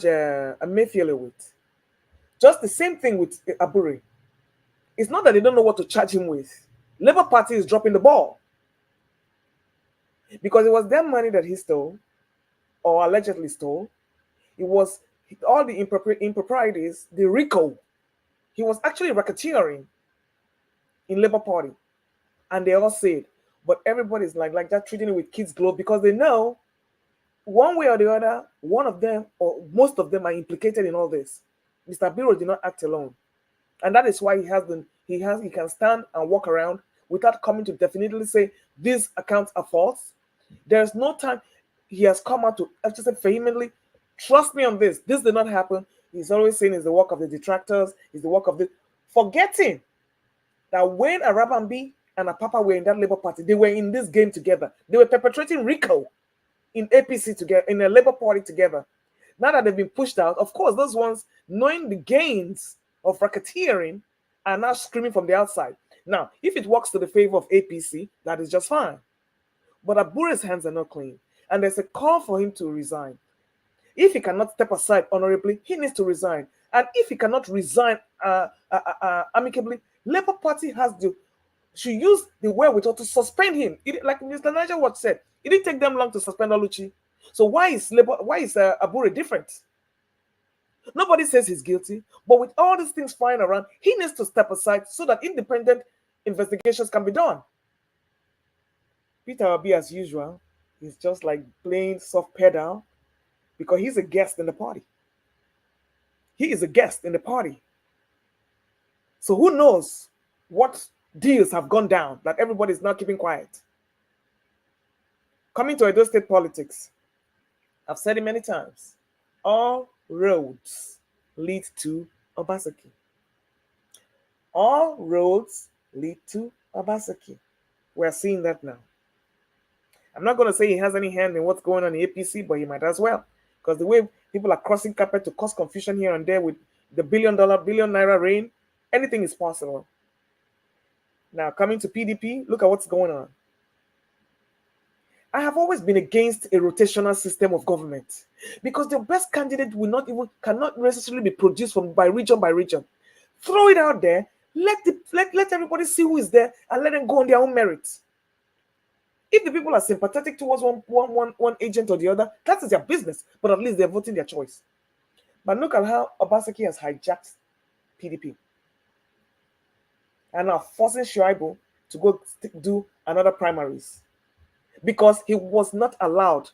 Emefiele with. Just the same thing with Abure. It's not that they don't know what to charge him with. Labour Party is dropping the ball. Because it was their money that he stole, or allegedly stole. It was all the improprieties, the RICO. He was actually racketeering in Labour Party. And they all said, but everybody's like that, treating it with kids' gloves because they know one way or the other, one of them or most of them are implicated in all this. Mr. Biro did not act alone. And that is why he can stand and walk around without coming to definitely say these accounts are false. There's no time he has come out to actually say vehemently, trust me on this. This did not happen. He's always saying it's the work of the detractors, it's the work of the forgetting that when Arabambi and Apapa were in that Labour Party, they were in this game together. They were perpetrating RICO in APC together, in a Labour Party together. Now that they've been pushed out, of course, those ones knowing the gains of racketeering are now screaming from the outside. Now, if it works to the favor of APC, that is just fine. But Abure's hands are not clean, and there's a call for him to resign. If he cannot step aside honorably, he needs to resign. And if he cannot resign amicably, Labour Party should use the wherewithal to suspend him. Like Mr. Niger Watch said, it didn't take them long to suspend Oluchi. So why is Abure different? Nobody says he's guilty, but with all these things flying around, he needs to step aside so that independent investigations can be done. Peter Obi, as usual, is just like playing soft pedal because he's a guest in the party. He is a guest in the party. So who knows what deals have gone down that everybody's now keeping quiet. Coming to Edo State politics, I've said it many times. All roads lead to Obaseki. All roads lead to Obaseki. We're seeing that now. I'm not going to say he has any hand in what's going on in APC, but he might as well. Because the way people are crossing carpet to cause confusion here and there with the billion naira reign, anything is possible. Now, coming to PDP, look at what's going on. I have always been against a rotational system of government because the best candidate cannot necessarily be produced by region. Throw it out there, let everybody see who is there and let them go on their own merits. If the people are sympathetic towards one agent or the other, that is their business, but at least they're voting their choice. But look at how Obaseki has hijacked PDP. And now forcing Shuaibu to go do another primaries. Because he was not allowed.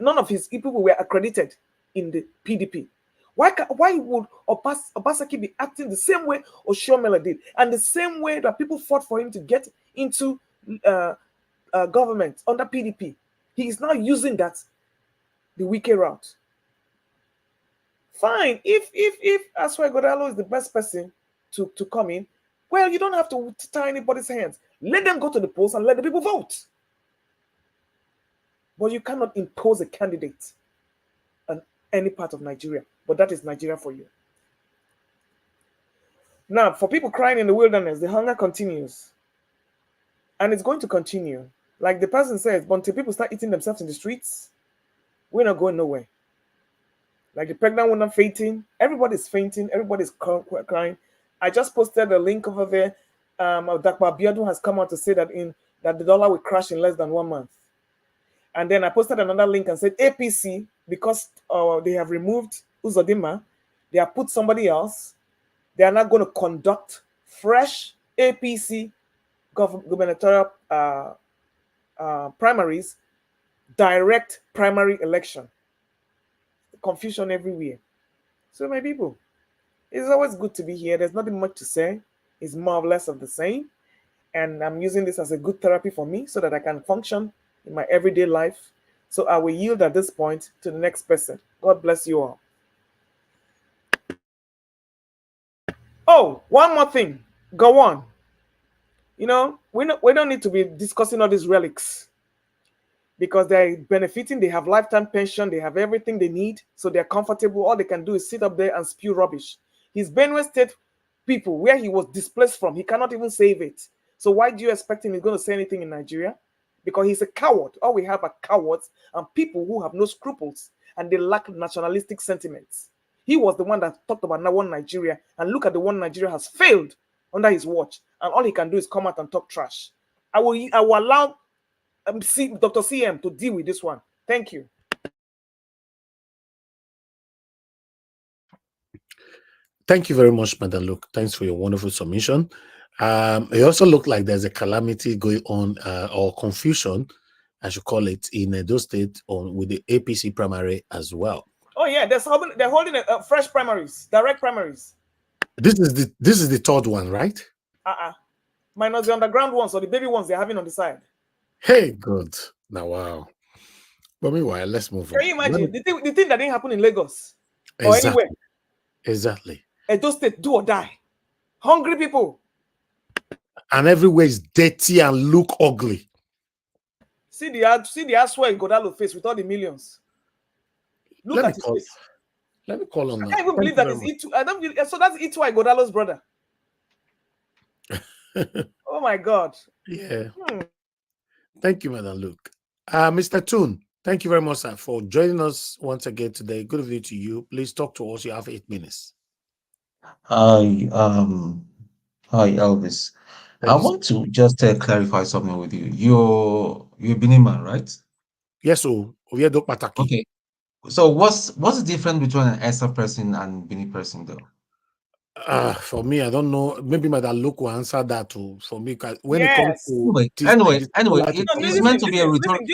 None of his people were accredited in the PDP. Why would Obaseki be acting the same way Oshiomhole did, and the same way that people fought for him to get into government under PDP? He is now using that the Wike route. Fine, if Aswa Godalo is the best person to come in, well, you don't have to tie anybody's hands. Let them go to the polls and let the people vote. But you cannot impose a candidate on any part of Nigeria. But that is Nigeria for you. Now, for people crying in the wilderness, the hunger continues. And it's going to continue. Like the person says, but until people start eating themselves in the streets, we're not going nowhere. Like the pregnant woman fainting. Everybody's fainting. Everybody's crying. I just posted a link over there. Dr. Abiodun has come out to say that that the dollar will crash in less than 1 month. And then I posted another link and said APC, because they have removed Uzodinma, they have put somebody else. They are not going to conduct fresh APC gubernatorial primaries, direct primary election. Confusion everywhere. So my people, it's always good to be here. There's nothing much to say. It's more or less of the same. And I'm using this as a good therapy for me so that I can function in my everyday life. So I will yield at this point to the next person. God bless you all. Oh, one more thing. Go on. You know, we don't need to be discussing all these relics because they're benefiting. They have lifetime pension. They have everything they need. So they're comfortable. All they can do is sit up there and spew rubbish. His Benue State people, where he was displaced from, he cannot even save it. So why do you expect him he's going to say anything in Nigeria? Because he's a coward. All we have are cowards and people who have no scruples and they lack nationalistic sentiments. He was the one that talked about one Nigeria, and look at the one Nigeria has failed under his watch, and all he can do is come out and talk trash. I will allow Dr. CM to deal with this one. Thank you. Thank you very much, Madam Luke. Thanks for your wonderful submission. It also looked like there's a calamity going on, or confusion, I should call it, in Edo State with the APC primary as well. Oh yeah, they're holding a fresh primaries, direct primaries. This is the third one, right? Minus the underground ones or the baby ones they're having on the side. Hey, good. Now, wow. But meanwhile, let's move on. Can you imagine the thing that didn't happen in Lagos or Exactly. anywhere? Exactly. Edo State, do or die. Hungry people. And everywhere is dirty and look ugly. See the Aswa in Godalo face with all the millions. Look at his face. Let me call on that. I can't even believe that is E2. I don't believe, so that's E2 Godalo's brother. Oh my God. Yeah. Thank you, Madam Luke. Mr. Toon, thank you very much, sir, for joining us once again today. Good evening to you. Please talk to us. You have 8 minutes. Hi, Elvis. I want to just clarify something with you. You're a Benin man, right? Yes, so okay. So what's the difference between an Esa person and Benin person, though? For me, I don't know. Maybe Madam Luke will answer that too. For me, when it comes to anyway, it's meant to be a rhetorical.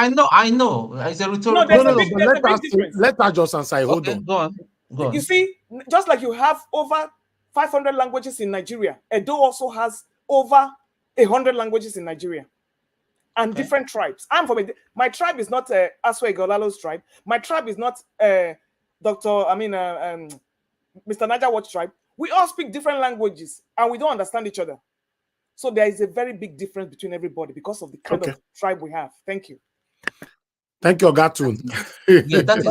I know, it's a rhetorical. Let her just answer. Hold on. Go on. You see, just like you have over 500 languages in Nigeria, Edo also has over 100 languages in Nigeria, and different tribes. I'm from my tribe is not Aswa Igolalo's tribe. My tribe is not Mr. Naja Watch tribe. We all speak different languages and we don't understand each other. So there is a very big difference between everybody because of the kind of tribe we have. Thank you. Thank you, Gatun. Yeah, that's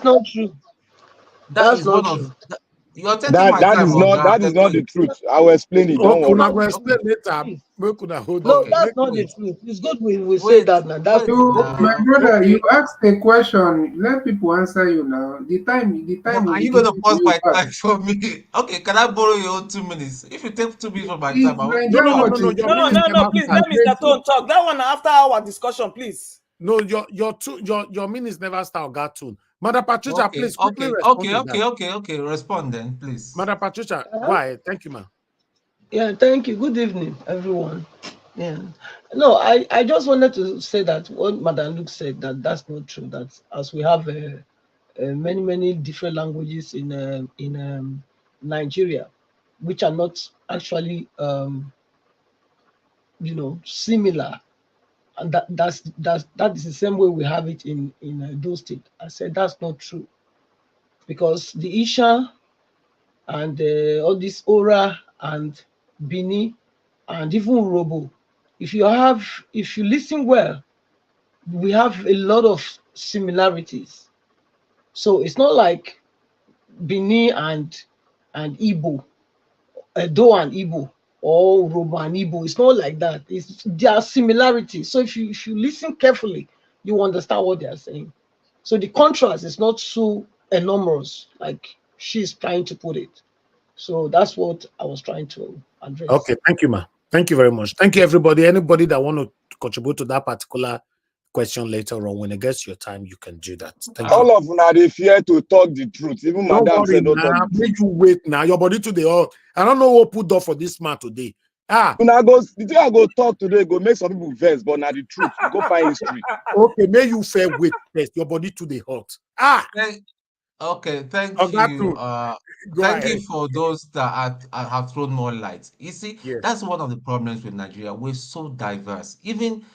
not true. That's not true. That is not the truth. I will explain it. Don't worry. I will explain later. No, that's not the truth. It's good we say that now. That's my brother, you asked a question. Let people answer you now. The time. Are you going to pause my time for me? Okay, can I borrow your own 2 minutes? If you take 2 minutes from my time, No, please let Mr. Tone talk. That one after our discussion, please. No, your minutes never start, Gatun. Mother Patricia, please quickly Okay. Respond then, please. Mother Patricia, go ahead. Thank you, ma'am. Yeah, thank you. Good evening, everyone. Yeah. No, I just wanted to say that what Madam Luke said, that's not true. That as we have many different languages in Nigeria, which are not actually similar, and that is the same way we have it in those states. I said that's not true, because the Isha and all this Ora and Bini and even Robo, if you listen well, we have a lot of similarities. So it's not like Bini and Igbo, Edo and Igbo, or Robo and Igbo. It's not like that. There are similarities. So if you listen carefully, you understand what they are saying. So the contrast is not so enormous like she's trying to put it. So that's what I was trying to address. Okay, thank you, ma. Thank you very much. Thank you, everybody. Anybody that want to contribute to that particular question later on, when it gets your time, you can do that. Thank you. All of una they fear to talk the truth. Even Don't Madam worry said don't now. talk the truth. Make you wait now. Your body to the all. I don't know what put up for this man today. Una go, the thing I go talk today go make some people vex, but now the truth. Go find history. Okay, may you fair wait first. Your body to the hot. Okay, thank Oh, that you. too. Go Thank you ahead. for those that have thrown more light. You see, Yes. that's one of the problems with Nigeria. We're so diverse. Even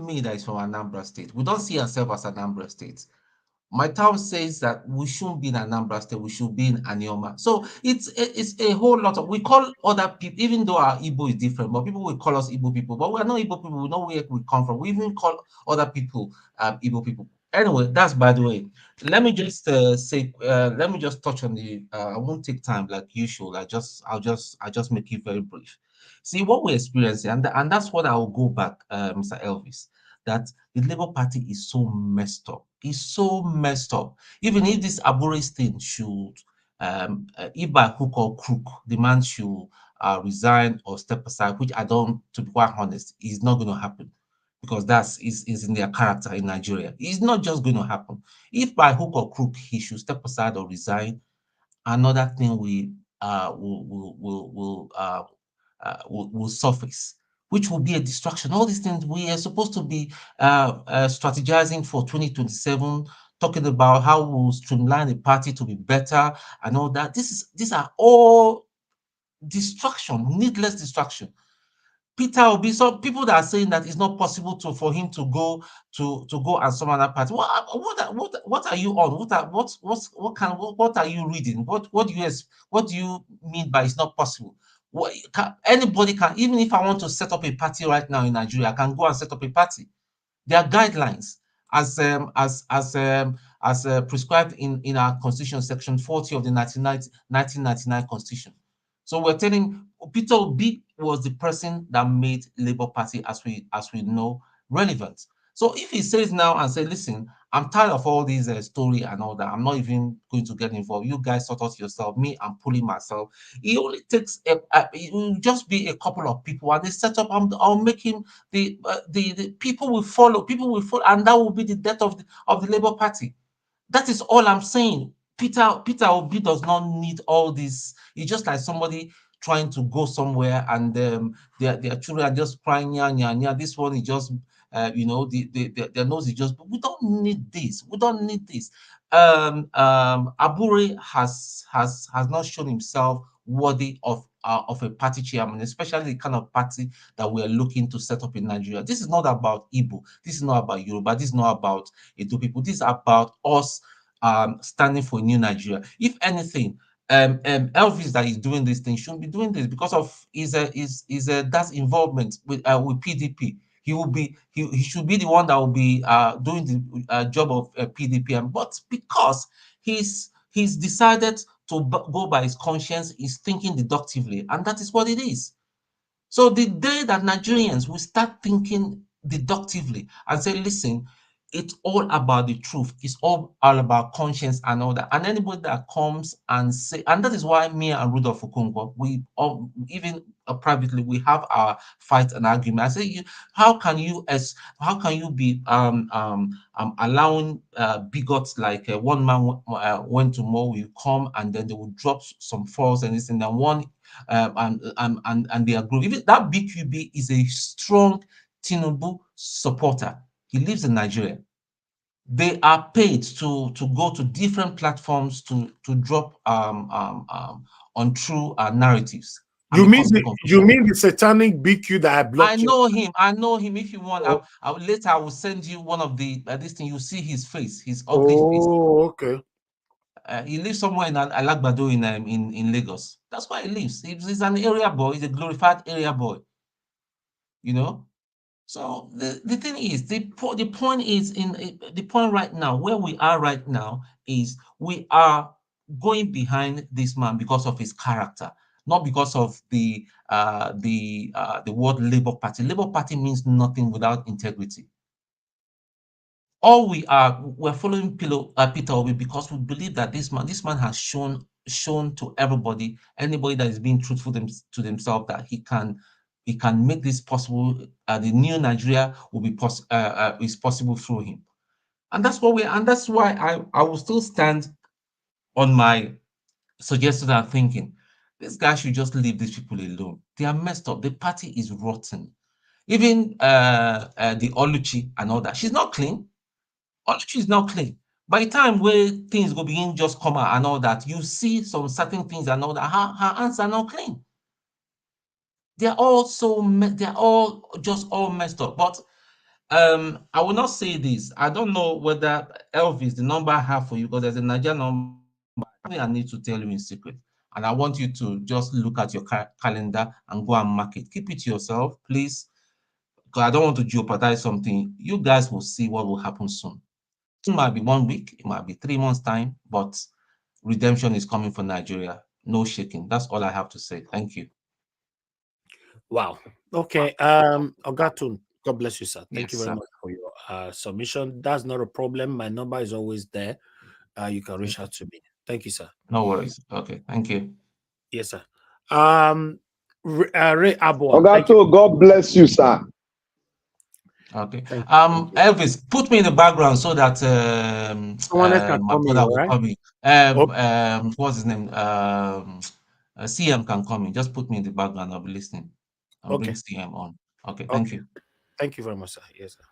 me that is from Anambra State, we don't see ourselves as Anambra State. My town says that we shouldn't be in Anambra State, we should be in Anioma. So it's a whole lot of, we call other people, even though our Igbo is different, but people will call us Igbo people, but we're not Igbo people, we know where we come from. We even call other people Igbo people. Anyway, that's by the way. Let me just let me just touch on the I won't take time like usual. I'll just make it very brief. See what we're experiencing, and that's what I will go back, Mr. Elvis, that the Labour Party is so messed up. It's so messed up. Even if this Abures thing should, if by hook or crook, the man should resign or step aside, which I don't, to be quite honest, is not going to happen because that's is in their character in Nigeria. It's not just going to happen. If by hook or crook he should step aside or resign, another thing will surface, which will be a distraction. All these things we are supposed to be strategizing for 2027, talking about how we'll streamline the party to be better and all that. These are all distraction, needless distraction. Peter Obi, some people that are saying that it's not possible for him to go and some other party. What are you on? What are you reading? What do you mean by it's not possible? Anybody can, even if I want to set up a party right now in Nigeria, I can go and set up a party. There are guidelines as prescribed in our Constitution, Section 40 of the 1999 Constitution. So we're telling Peter Obi was the person that made Labour Party, as we know, relevant. So if he says now and say, listen, I'm tired of all these story and all that, I'm not even going to get involved. You guys sort out yourself. Me, I'm pulling myself. It only takes it will just be a couple of people, and they set up. I'll make him the people will follow, and that will be the death of the Labour Party. That is all I'm saying. Peter Obi does not need all this. It's just like somebody trying to go somewhere and their children are just crying, yeah. This one is just, their nose is just. But we don't need this. We don't need this. Abure has not shown himself worthy of a party chairman, especially the kind of party that we are looking to set up in Nigeria. This is not about Igbo. This is not about Yoruba. This is not about Edo people. This is about us standing for a new Nigeria. If anything, Elvis that is doing this thing shouldn't be doing this because of that's involvement with PDP. He should be the one that will be doing the job of PDP, but because he's decided to go by his conscience, he's thinking deductively, and that is what it is. So the day that Nigerians will start thinking deductively and say, listen, it's all about the truth. It's all about conscience and all that. And anybody that comes and say, and that is why me and Rudolph Okonkwo, we all, even privately, we have our fight and argument. I say, how can you be allowing bigots like one man went to more will come and then they will drop some false and this and then one and they agree. Even that BQB is a strong Tinubu supporter. He lives in Nigeria. They are paid to go to different platforms to drop untrue narratives. You mean the satanic BQ that I blocked? I know him. I know him. If you want, later I will send you one of the this thing. You see his face, his ugly face. Oh, okay. He lives somewhere in Alagbado in Lagos. That's where he lives. He's an area boy. He's a glorified area boy. You know. So the thing is, the point is the point right now where we are right now is we are going behind this man because of his character, not because of the word Labour Party. Labour Party means nothing without integrity. all we're following Peter Obi because we believe that this man has shown to everybody, anybody that is being truthful to themselves, that he can make this possible. The new Nigeria will be is possible through him, and that's why I will still stand on my suggestion and thinking this guy should just leave these people alone. They are messed up. The party is rotten. Even the Oluchi and all that, she's not clean. Oluchi is not clean. By the time where things go begin just come out and all that, you see some certain things and all that, her hands are not clean. They're all just all messed up. But I will not say this. I don't know whether Elvis, the number I have for you, because there's a Nigerian number I need to tell you in secret. And I want you to just look at your calendar and go and mark it. Keep it to yourself, please, because I don't want to jeopardize something. You guys will see what will happen soon. It might be 1 week, it might be 3 months' time, but redemption is coming for Nigeria. No shaking. That's all I have to say. Thank you. Wow. Okay. Ogatun, God bless you, sir. Thank you very much for your submission. That's not a problem. My number is always there. You can reach out to me. Thank you, sir. No worries. Okay. Thank you. Yes, sir. Ray Abuan. Ogato, God bless you, sir. Okay. Elvis, put me in the background so that someone else can my brother will come in. Okay. What's his name? CM can come in. Just put me in the background. I'll be listening. I'll bring CM on. Okay. Thank you. Thank you very much, sir. Yes, sir.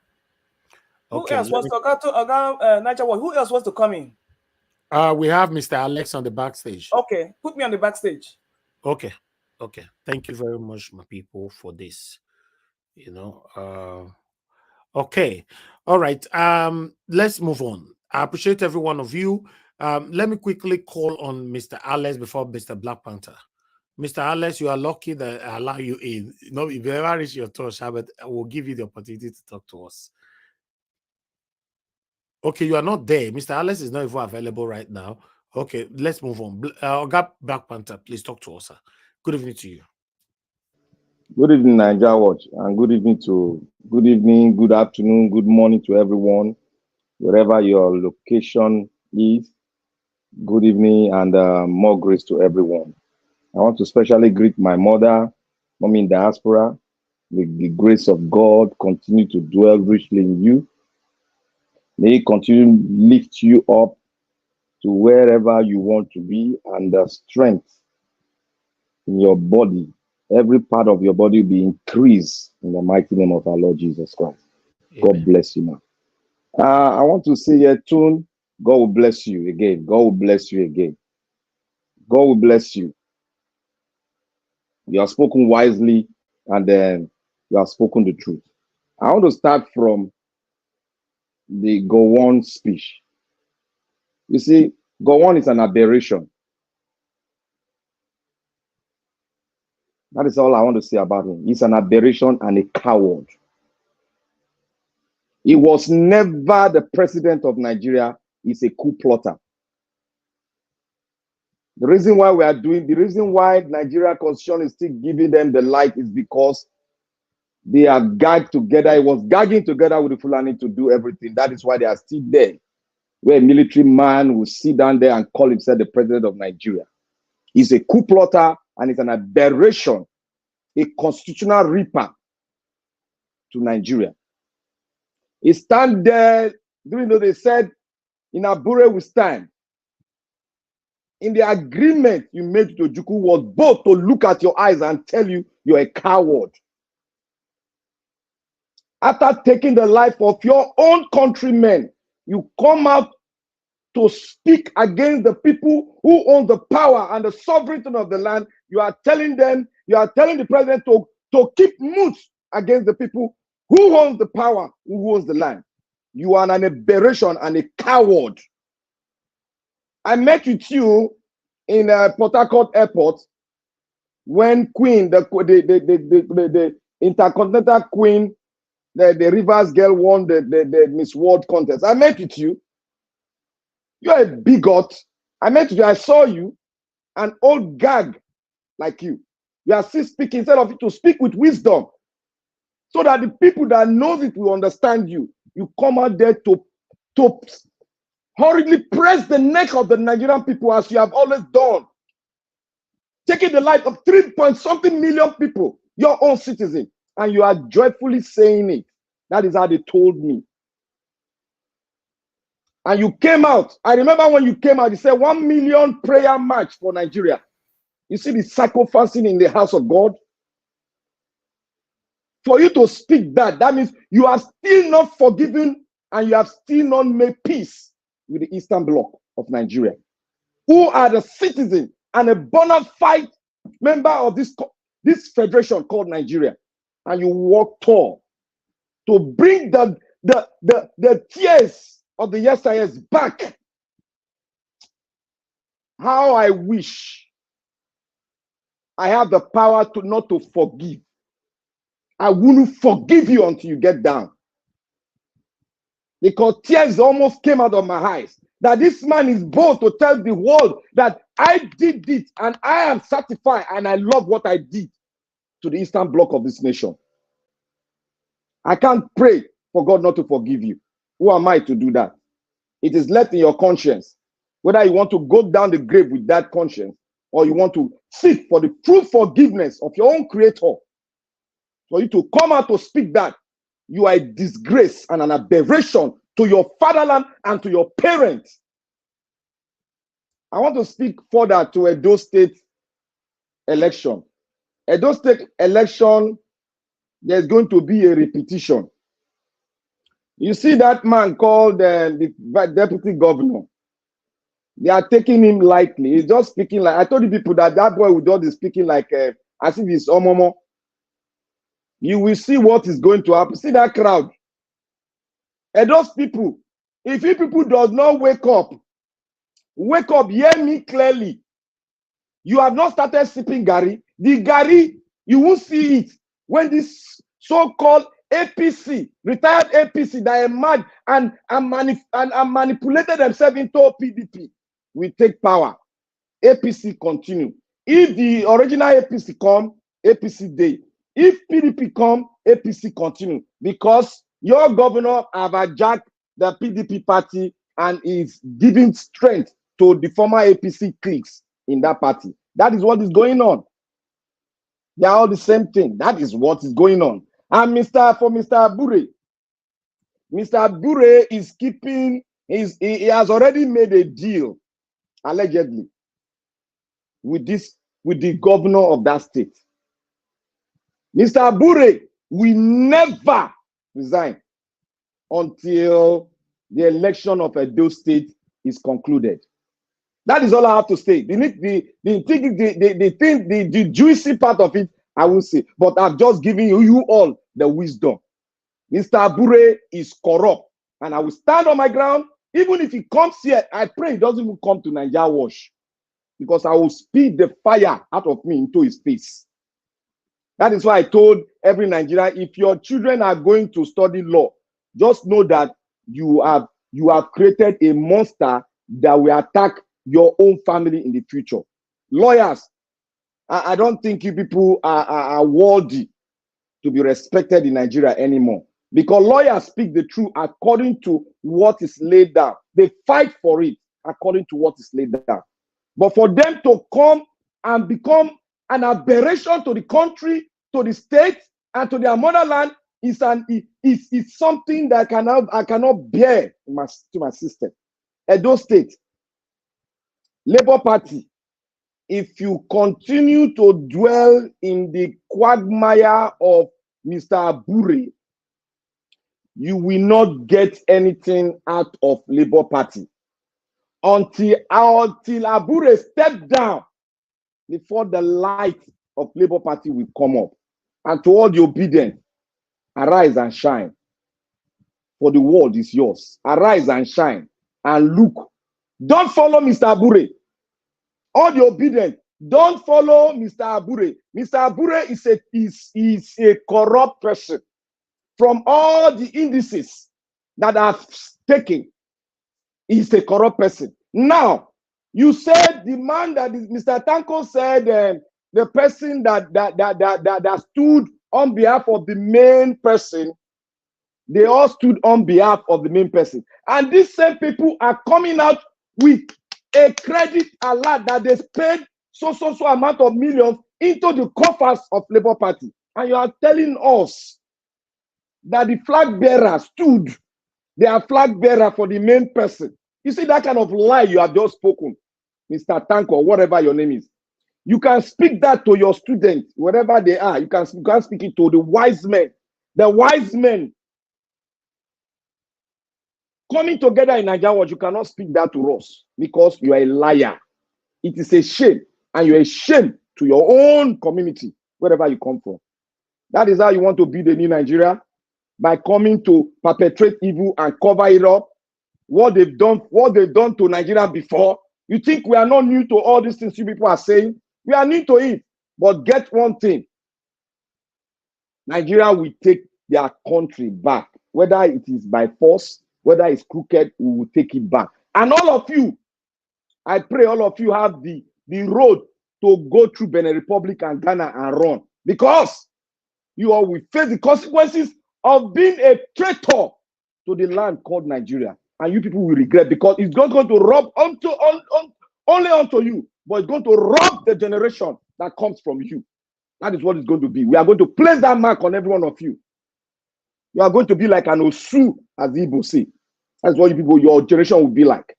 Who else wants to go to Niger? Who else wants to come in? We have Mr. Alex on the backstage. Okay, put me on the backstage. Okay. Thank you very much, my people, for this. Okay. All right. Let's move on. I appreciate every one of you. Let me quickly call on Mr. Alex before Mr. Black Panther. Mr. Alex, you are lucky that I allow you in. If you ever reach your turn, Shabbat, I will give you the opportunity to talk to us. Okay, you are not there. Mr. Alex is not even available right now. Okay, let's move on. Black Panther, please talk to us, sir. Good evening to you. Good evening, Niger Watch, and good evening, good afternoon, good morning to everyone, wherever your location is. Good evening and more grace to everyone. I want to especially greet my mother, mommy in diaspora. May the grace of God continue to dwell richly in you. May He continue to lift you up to wherever you want to be, and the strength in your body, every part of your body will be increased in the mighty name of our Lord Jesus Christ. Amen. God bless you, man. I want to say a tune. God will bless you again. God will bless you again. God will bless you. You have spoken wisely, and then you have spoken the truth. I want to start from the Gowon speech. You see, Gowon is an aberration. That is all I want to say about him. He's an aberration and a coward. He was never the president of Nigeria. He's a coup plotter. The reason why Nigeria Constitution is still giving them the light is because they are gagged together. He was gagging together with the Fulani to do everything. That is why they are still there. Where a military man will sit down there and call himself the president of Nigeria. He's a coup plotter and it's an aberration, a constitutional reaper to Nigeria. He stand there, they said, in Abure we stand. In the agreement you made to Ojukwu was both to look at your eyes and tell you you're a coward. After taking the life of your own countrymen, you come out to speak against the people who own the power and the sovereignty of the land. You are telling the president to keep mute against the people who owns the power, who owns the land. You are an aberration and a coward. I met with you in Port Harcourt Airport when Queen, the Intercontinental Queen, the Rivers girl won the Miss World contest. I met with you. You're a bigot. I met with you. I saw you, an old gag like you. You are still speaking instead of to speak with wisdom, so that the people that knows it will understand you. You come out there to to hurriedly press the neck of the Nigerian people as you have always done, taking the life of 3-point-something million people, your own citizens, and you are joyfully saying it. That is how they told me. And you came out. I remember when you came out, you said 1 million prayer march for Nigeria. You see the sacrificing in the house of God. For you to speak that, that means you are still not forgiven and you have still not made peace with the Eastern Bloc of Nigeria, who are the citizens and a bona fide member of this federation called Nigeria. And you work tall to bring the tears of the yesteryears back. How I wish I have the power to not to forgive. I wouldn't forgive you until you get down. Because tears almost came out of my eyes. That this man is bold to tell the world that I did it and I am satisfied and I love what I did to the Eastern Bloc of this nation. I can't pray for God not to forgive you. Who am I to do that? It is left in your conscience. Whether you want to go down the grave with that conscience or you want to seek for the true forgiveness of your own creator. For you to come out to speak that, you are a disgrace and an aberration to your fatherland and to your parents. I want to speak further to Edo State election. Edo State election, there's going to be a repetition. You see that man called the deputy governor. They are taking him lightly. He's just speaking like, I told the people that that boy would just be speaking like as if he's Omomo. You will see what is going to happen. See that crowd. And those people, if you people does not wake up, hear me clearly. You have not started sipping Gary. The Gary, you will see it when this so-called APC, retired APC that are mad and manipulated themselves into PDP will take power. APC continue. If the original APC come, APC day. If PDP come, APC continue. Because your governor have hijacked the PDP party and is giving strength to the former APC cliques in that party. That is what is going on. They are all the same thing. That is what is going on. And Mr. Abure is keeping he has already made a deal, allegedly, with the governor of that state. Mr. Abure will never resign until the election of Edo State is concluded. That is all I have to say. The juicy part of it, I will say, but I've just given you all the wisdom. Mr. Abure is corrupt, and I will stand on my ground. Even if he comes here, I pray he doesn't even come to Nigeria Wash, because I will speed the fire out of me into his face. That is why I told every Nigerian, if your children are going to study law, just know that you have created a monster that will attack your own family in the future. Lawyers, I don't think you people are worthy to be respected in Nigeria anymore, because lawyers speak the truth according to what is laid down. They fight for it according to what is laid down. But for them to come and become an aberration to the country, to the state, and to their motherland is something that I cannot bear to my system. Edo State, Labour Party, if you continue to dwell in the quagmire of Mr. Abure, you will not get anything out of Labour Party until Abure step down before the light of Labour Party will come up. And to all the obedient, arise and shine, for the world is yours. Arise and shine and look. Don't follow Mr. Abure. All the obedient, don't follow Mr. Abure. Mr. Abure is a corrupt person. From all the indices that I've taken, he's a corrupt person. Now, you said the man that is, Mr. Tanko said, the person that stood on behalf of the main person They all stood on behalf of the main person. And these same people are coming out with a credit alert that they paid so amount of millions into the coffers of Labour Party. And you are telling us that the flag bearer stood, they are flag bearer for the main person. You see that kind of lie you have just spoken, Mr. Tank or whatever your name is. You can speak that to your students, wherever they are. You can speak it to the wise men. The wise men coming together in Nigeria Watch, you cannot speak that to us because you are a liar. It is a shame, and you're a shame to your own community, wherever you come from. That is how you want to build a new Nigeria, by coming to perpetrate evil and cover it up. What they've done to Nigeria before. You think we are not new to all these things you people are saying? We are new to it. But get one thing. Nigeria will take their country back. Whether it is by force, whether it's crooked, we will take it back. And all of you, I pray all of you have the road to go through Benin Republic and Ghana and run. Because you all will face the consequences of being a traitor to the land called Nigeria. And you people will regret, because it's not going to rub only onto you, but it's going to rob the generation that comes from you. That is what it's going to be. We are going to place that mark on every one of you. You are going to be like an Osu, as the Igbo say. That's what you people, your generation will be like.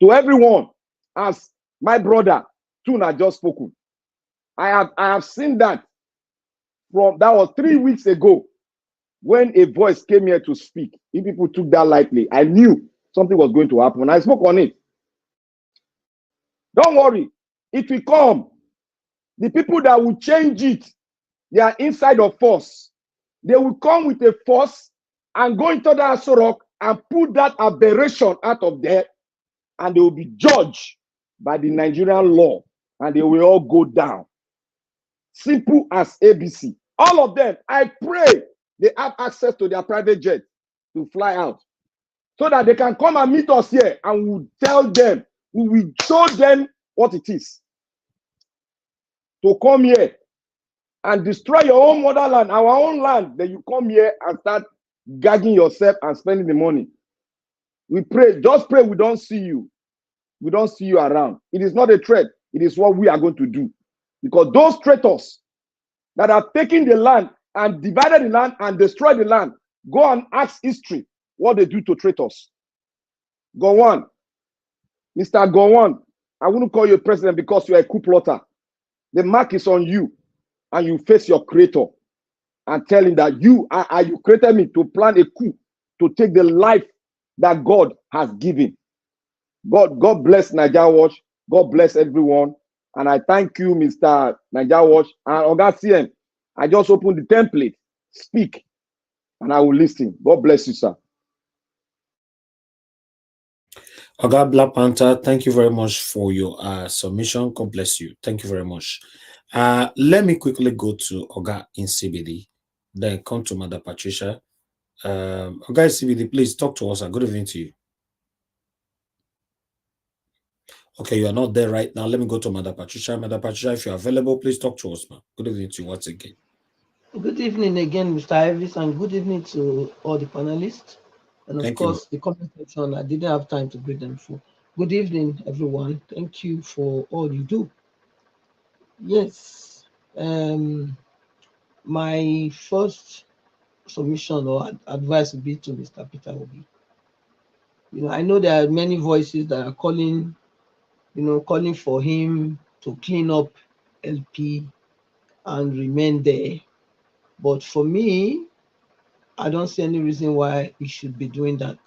To everyone, as my brother Tuna just spoken, I have seen that that was 3 weeks ago, when a voice came here to speak. If people took that lightly, I knew something was going to happen. I spoke on it. Don't worry, it will come. The people that will change it, they are inside of us. They will come with a force and go into that Aso and put that aberration out of there, and they will be judged by the Nigerian law, and they will all go down. Simple as ABC. All of them, I pray they have access to their private jet to fly out, so that they can come and meet us here, and we'll tell them, we will show them what it is to come here and destroy your own motherland, our own land. Then you come here and start gagging yourself and spending the money. We pray, just pray we don't see you. We don't see you around. It is not a threat. It is what we are going to do. Because those traitors that have taken the land and divided the land and destroyed the land, go and ask history what they do to traitors. Gowon, Mr. Gowon, I wouldn't call you a president because you are a coup plotter. The mark is on you, and you face your creator and tell him that you created me to plan a coup to take the life that God has given. God bless Nigeria Watch. God bless everyone. And I thank you, Mr. Nigeria Watch. And Oga CM, I just opened the template. Speak, and I will listen. God bless you, sir. Oga Black Panther, thank you very much for your submission. God bless you. Thank you very much. Let me quickly go to Oga in CBD, then come to Mother Patricia. Oga in CBD, please talk to us. Good evening to you. Okay, you are not there right now. Let me go to Mother Patricia. Mother Patricia, if you're available, please talk to us, ma'am. Good evening to you once again. Good evening again, Mr. Ivis, and good evening to all the panelists. And of course, the comment section, I didn't have time to greet them for. Good evening, everyone. Thank you for all you do. Yes, my first submission or advice would be to Mr. Peter Obi. You know, I know there are many voices that are calling, calling for him to clean up LP and remain there. But for me, I don't see any reason why he should be doing that,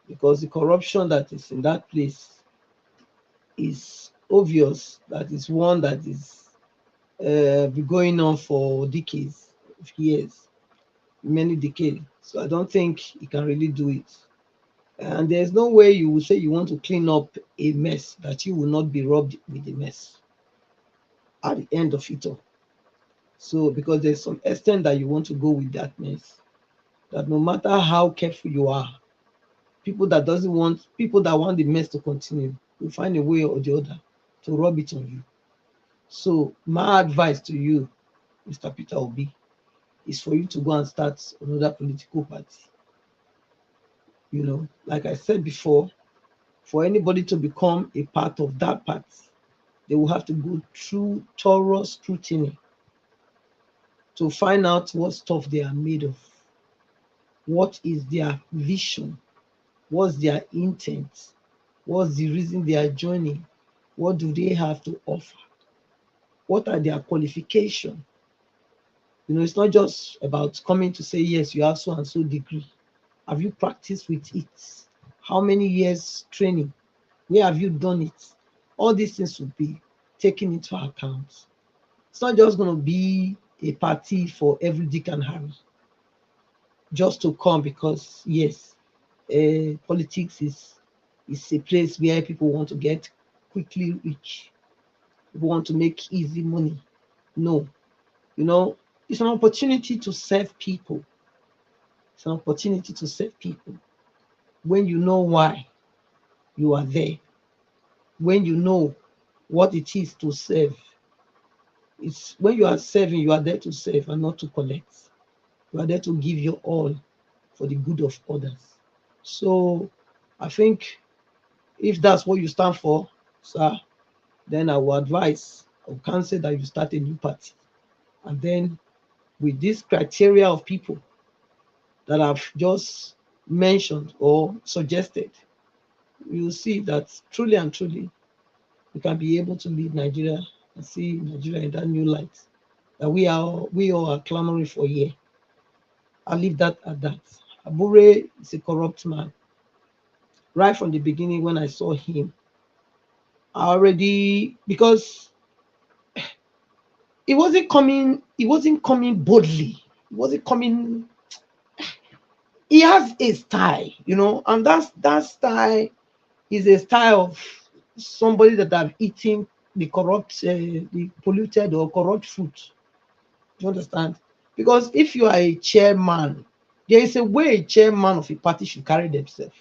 because the corruption that is in that place is obvious. That is one that is been going on for decades, years, many decades. So I don't think he can really do it. And there's no way you will say you want to clean up a mess that you will not be robbed with the mess at the end of it all. So because there's some extent that you want to go with that mess, that no matter how careful you are, people that want the mess to continue will find a way or the other to rub it on you. So my advice to you, Mr. Peter Obi, is for you to go and start another political party. You know, like I said before, for anybody to become a part of that party, they will have to go through thorough scrutiny to find out what stuff they are made of, what is their vision, what's their intent, what's the reason they are joining, what do they have to offer, what are their qualifications. You know, it's not just about coming to say, yes, you have so and so degree. Have you practiced with it? How many years training? Where have you done it? All these things will be taken into account. It's not just going to be a party for every Dick and Harry, just to come because, yes, politics is a place where people want to get quickly rich. People want to make easy money. No, you know, it's an opportunity to serve people. It's an opportunity to serve people when you know why you are there, when you know what it is to serve. It's when you are serving, you are there to serve and not to collect. You are there to give your all for the good of others. So I think if that's what you stand for, sir, then I will advise or counsel that you start a new party. And then with this criteria of people that I've just mentioned or suggested, you'll see that truly and truly we can be able to lead Nigeria and see Nigeria in that new light that we all are clamoring for here. I'll leave that at that. Abure is a corrupt man. Right from the beginning, when I saw him, I already, because it wasn't coming boldly. It wasn't coming. He has a style, you know, and that style is a style of somebody that have eaten the corrupt, the polluted or corrupt food. Do you understand? Because if you are a chairman, there is a way a chairman of a party should carry themselves.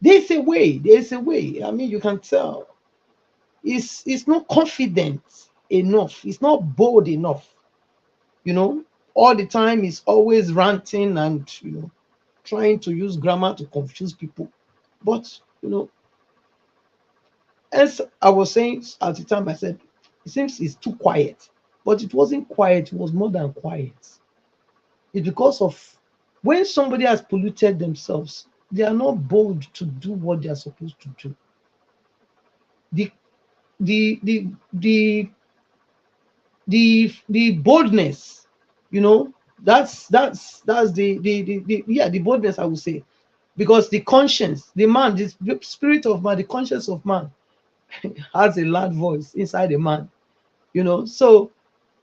There's a way. I mean, you can tell. It's not confident enough. It's not bold enough. You know, all the time he's always ranting and, you know, trying to use grammar to confuse people. But, you know, as I was saying at the time, I said, it seems it's too quiet. But it wasn't quiet, it was more than quiet. It's because of when somebody has polluted themselves, they are not bold to do what they are supposed to do. The boldness, you know, that's the boldness, I would say, because the conscience, the spirit of man, the conscience of man has a loud voice inside a man, you know. So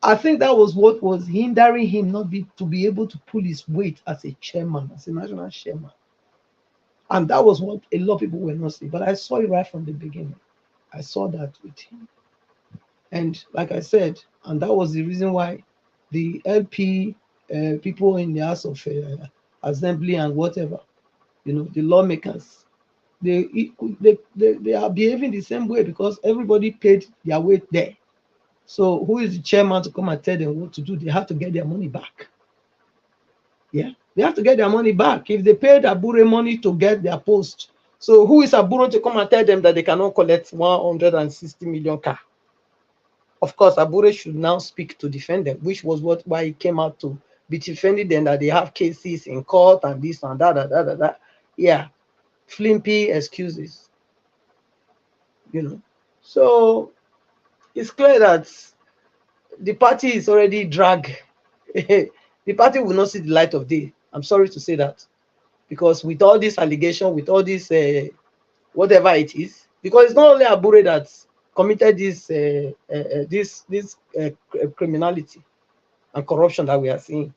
I think that was what was hindering him to be able to pull his weight as a chairman, as a national chairman. And that was what a lot of people were not seeing. But I saw it right from the beginning. I saw that with him. And like I said, and that was the reason why the LP people in the House of Assembly and whatever, you know, the lawmakers, they are behaving the same way because everybody paid their weight there. So who is the chairman to come and tell them what to do? They have to get their money back. Yeah, they have to get their money back. If they paid Abure money to get their post, so who is Abure to come and tell them that they cannot collect 160 million car? Of course, Abure should now speak to defend them, which was why he came out to be defending them, that they have cases in court and this and that. Yeah, flimpy excuses, you know. So it's clear that the party is already dragged. The party will not see the light of day. I'm sorry to say that, because with all this allegation, with all this whatever it is, because it's not only Abure that committed this criminality and corruption that we are seeing.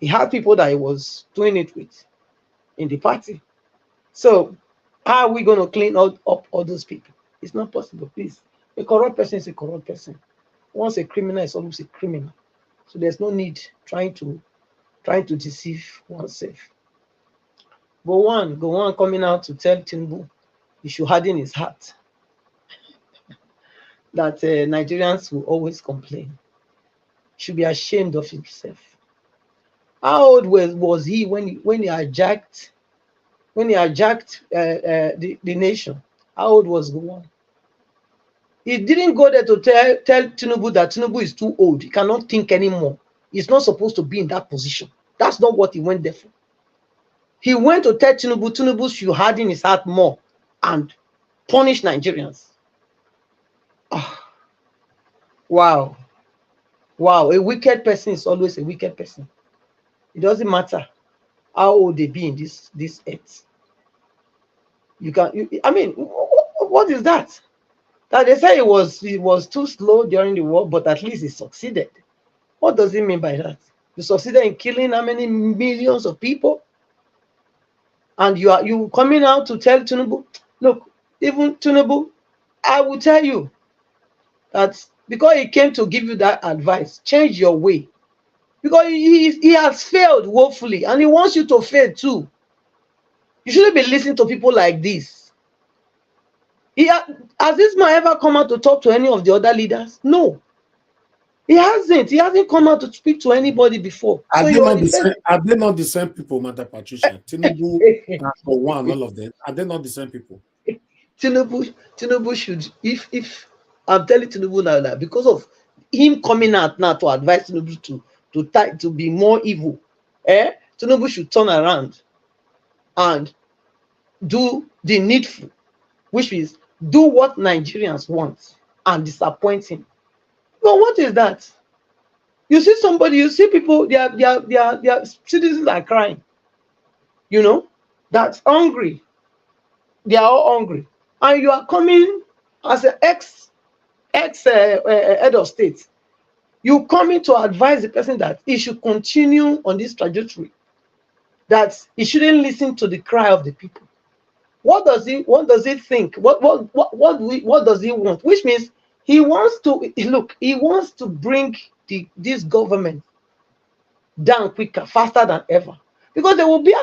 He had people that he was doing it with in the party. So how are we going to clean up all those people? It's not possible. Please, a corrupt person is a corrupt person. Once a criminal is always a criminal. So there's no need trying to deceive oneself. Gowon coming out to tell Tinubu he should harden his heart, that Nigerians will always complain. He should be ashamed of himself. How old was he when he hijacked the nation? How old was Gowon? He didn't go there to tell Tinubu that Tinubu is too old. He cannot think anymore. He's not supposed to be in that position. That's not what he went there for. He went to tell Tinubu should harden his heart more and punish Nigerians. Oh, wow. Wow. A wicked person is always a wicked person. It doesn't matter how old they be in this earth. You can. I mean, what is that? That they say he was too slow during the war, but at least he succeeded. What does it mean by that? You succeeded in killing how many millions of people? And you coming out to tell Tinubu, look, even Tinubu, I will tell you that because he came to give you that advice, change your way. Because he has failed woefully, and he wants you to fail too. You shouldn't be listening to people like this. Has this man ever come out to talk to any of the other leaders? No. He hasn't. He hasn't come out to speak to anybody before. Are they not the same people, Madam Patricia? Tinubu, Gowon, all of them. Are they not the same people? Tinubu should, if I'm telling Tinubu now that because of him coming out now to advise Tinubu to be more evil, Tinubu should turn around and do the needful, which is do what Nigerians want and disappoint him. Well, what is that? You see somebody, you see people, their citizens are crying. You know, that's hungry. They are all hungry. And you are coming as an ex head of state. You coming to advise the person that he should continue on this trajectory, that he shouldn't listen to the cry of the people. What does he think? What does he want? Which means he wants to bring this government down quicker, faster than ever. Because there will be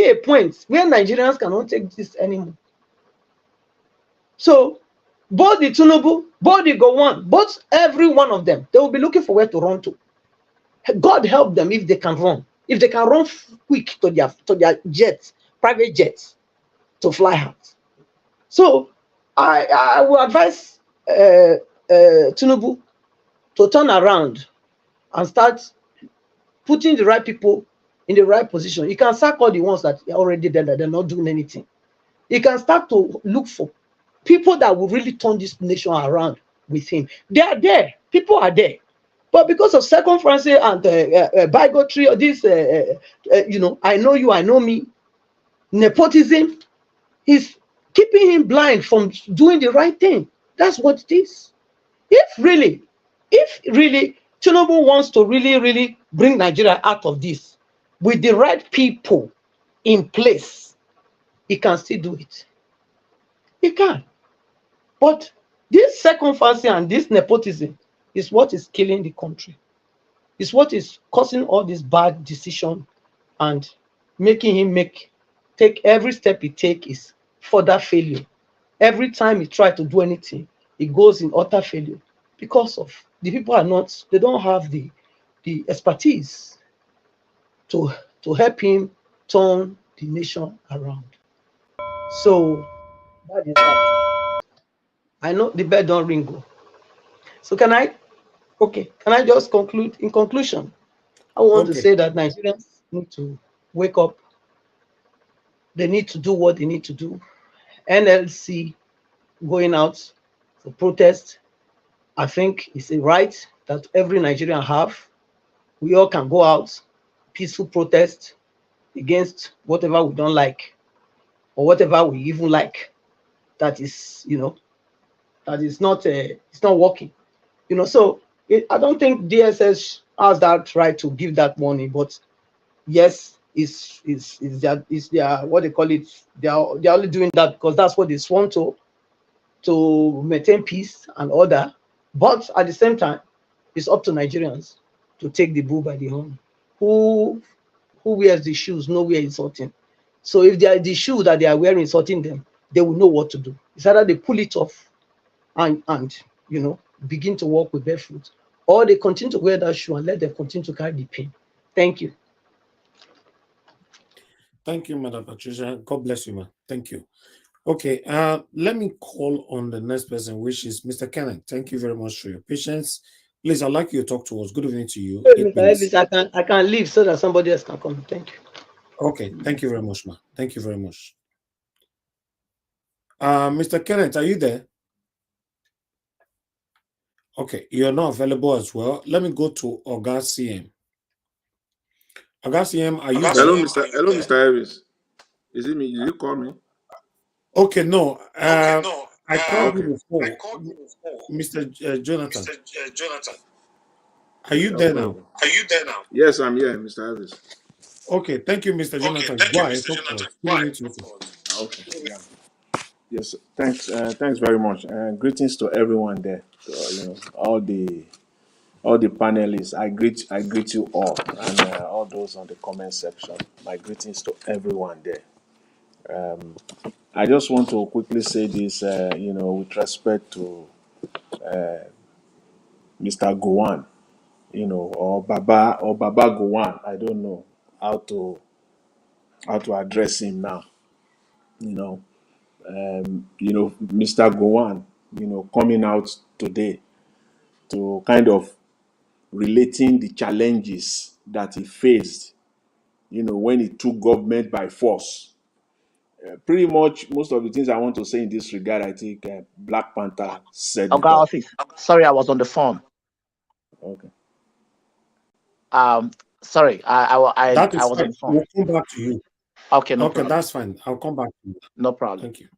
a point where Nigerians cannot take this anymore. So both the Tinubu, both the Gowon, both every one of them, they will be looking for where to run to. God help them if they can run. If they can run quick to their jets, private jets, to fly out. So I will advise Tinubu to turn around and start putting the right people in the right position. You can sack all the ones that are already there that they're not doing anything. You can start to look for people that will really turn this nation around with him. They are there. People are there. But because of circumstances and bigotry or this, I know you, I know me, nepotism, is keeping him blind from doing the right thing. That's what it is. If really Tinubu wants to really bring Nigeria out of this with the right people in place, he can still do it. He can. But this circumstance and this nepotism is what is killing the country. It's what is causing all this bad decision and making him take every step he takes is further failure. Every time he tries to do anything, he goes in utter failure because of the people they don't have the expertise to help him turn the nation around. So that is that. I know the bell don't ring. So can I just conclude? In conclusion, I want to say that Nigerians need to wake up. They need to do what they need to do. NLC going out for protest, I think it's a right that every Nigerian have. We all can go out, peaceful protest against whatever we don't like or whatever we even like. That is, that is not it's not working. So I don't think DSS has that right to give that money, but yes, is their what they call it. They're only doing that because that's what they want to maintain peace and order. But at the same time, it's up to Nigerians to take the bull by the horn. Who wears the shoes nowhere insulting. So if they are the shoe that they are wearing insulting them, they will know what to do. It's either they pull it off and begin to walk with barefoot, or they continue to wear that shoe and let them continue to carry the pain. Thank you. Thank you, Madam Patricia. God bless you, man. Thank you. Okay, let me call on the next person, which is Mr. Kenneth. Thank you very much for your patience. Please, I'd like you to talk to us. Good evening to you. 8 Mr. minutes. Elvis, I can leave so that somebody else can come. Thank you. Okay, thank you very much, ma. Thank you very much. Mr. Kenneth, are you there? Okay, you're not available as well. Let me go to Oga CM. Oga CM, are you there? Hello, Mr. Harris. Is it me? Did you call me? Okay, no. I called you before. Mr. Jonathan. Are you there now? Yes, I'm here, Mr. Harris. Okay, thank you, Mr. Jonathan. Go ahead, talk to us. 2 minutes. Okay. Yeah. Yes. Thanks. Thanks very much. Greetings to everyone there. All the panelists. I greet you all, and all those on the comment section. My greetings to everyone there. I just want to quickly say this. With respect to Mr. Gowon, or Baba Gowon. I don't know how to address him now. Mr. Gowon, coming out today to kind of relating the challenges that he faced, when he took government by force. Pretty much most of the things I want to say in this regard, I think Black Panther said it all. Office. Sorry, I was on the phone. Okay. Sorry, I was Fine. on the phone. We'll come back to you. Okay, no Okay, problem. that's fine. I'll come back to you. No problem. Thank you.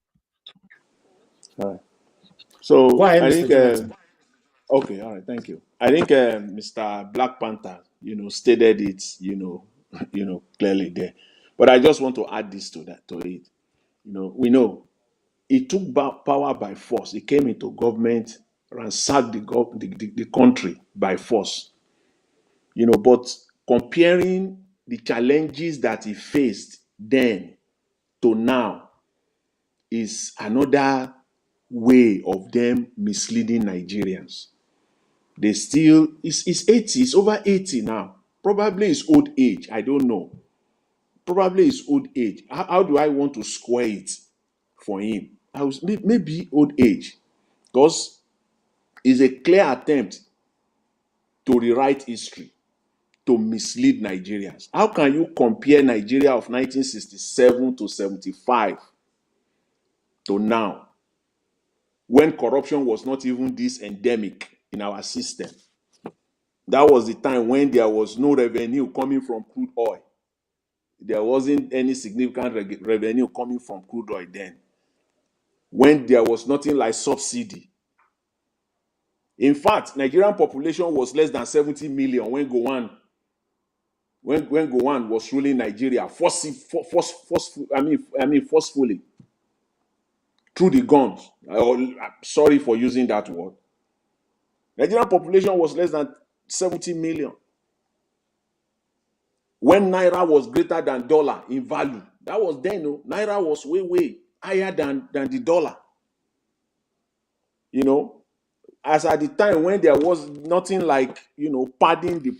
All right. So Go ahead, I Mr. think Jonathan. okay, all right, thank you. I think Mr. Black Panther, stated it, clearly there. But I just want to add this to it. We know he took power by force. He came into government, ransacked the country by force. But comparing the challenges that he faced then to now is another way of them misleading Nigerians. They still, it's 80, it's over 80 now. Probably it's old age, I don't know. Probably it's old age. How do I want to square it for him? Maybe old age. Because it's a clear attempt to rewrite history, to mislead Nigerians. How can you compare Nigeria of 1967 to 75 to now, when corruption was not even this endemic in our system? That was the time when there was no revenue coming from crude oil. There wasn't any significant revenue coming from crude oil then. When there was nothing like subsidy. In fact, Nigerian population was less than 70 million when Gowon was ruling Nigeria forcefully through the guns. Sorry for using that word. Nigerian population was less than 70 million. When Naira was greater than dollar in value, that was then, Naira was way higher than the dollar. As at the time when there was nothing like, padding the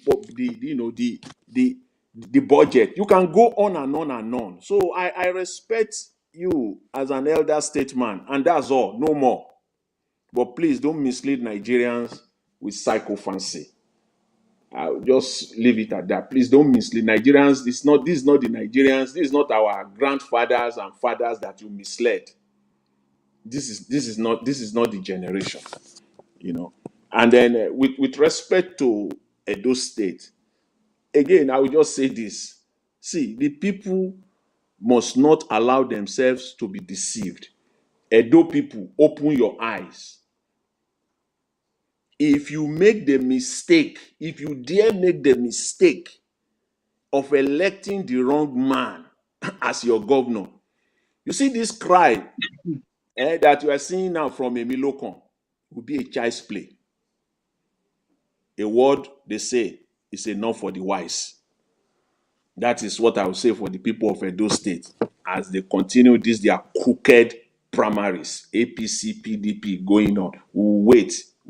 budget. You can go on and on and on. So I respect you as an elder statesman, and that's all, no more. But please don't mislead Nigerians with psychophancy. I'll just leave it at that. Please don't mislead Nigerians. This is not the Nigerians. This is not our grandfathers and fathers that you misled. This is not the generation, And then with respect to Edo State, again, I will just say this. See, the people must not allow themselves to be deceived. Edo people, open your eyes. If you make the mistake, if you dare make the mistake of electing the wrong man as your governor, you see this cry that you are seeing now from Emilokon will be a child's play. A word they say is enough for the wise. That is what I will say for the people of Edo State as they continue their crooked primaries, APC, PDP going on. We'll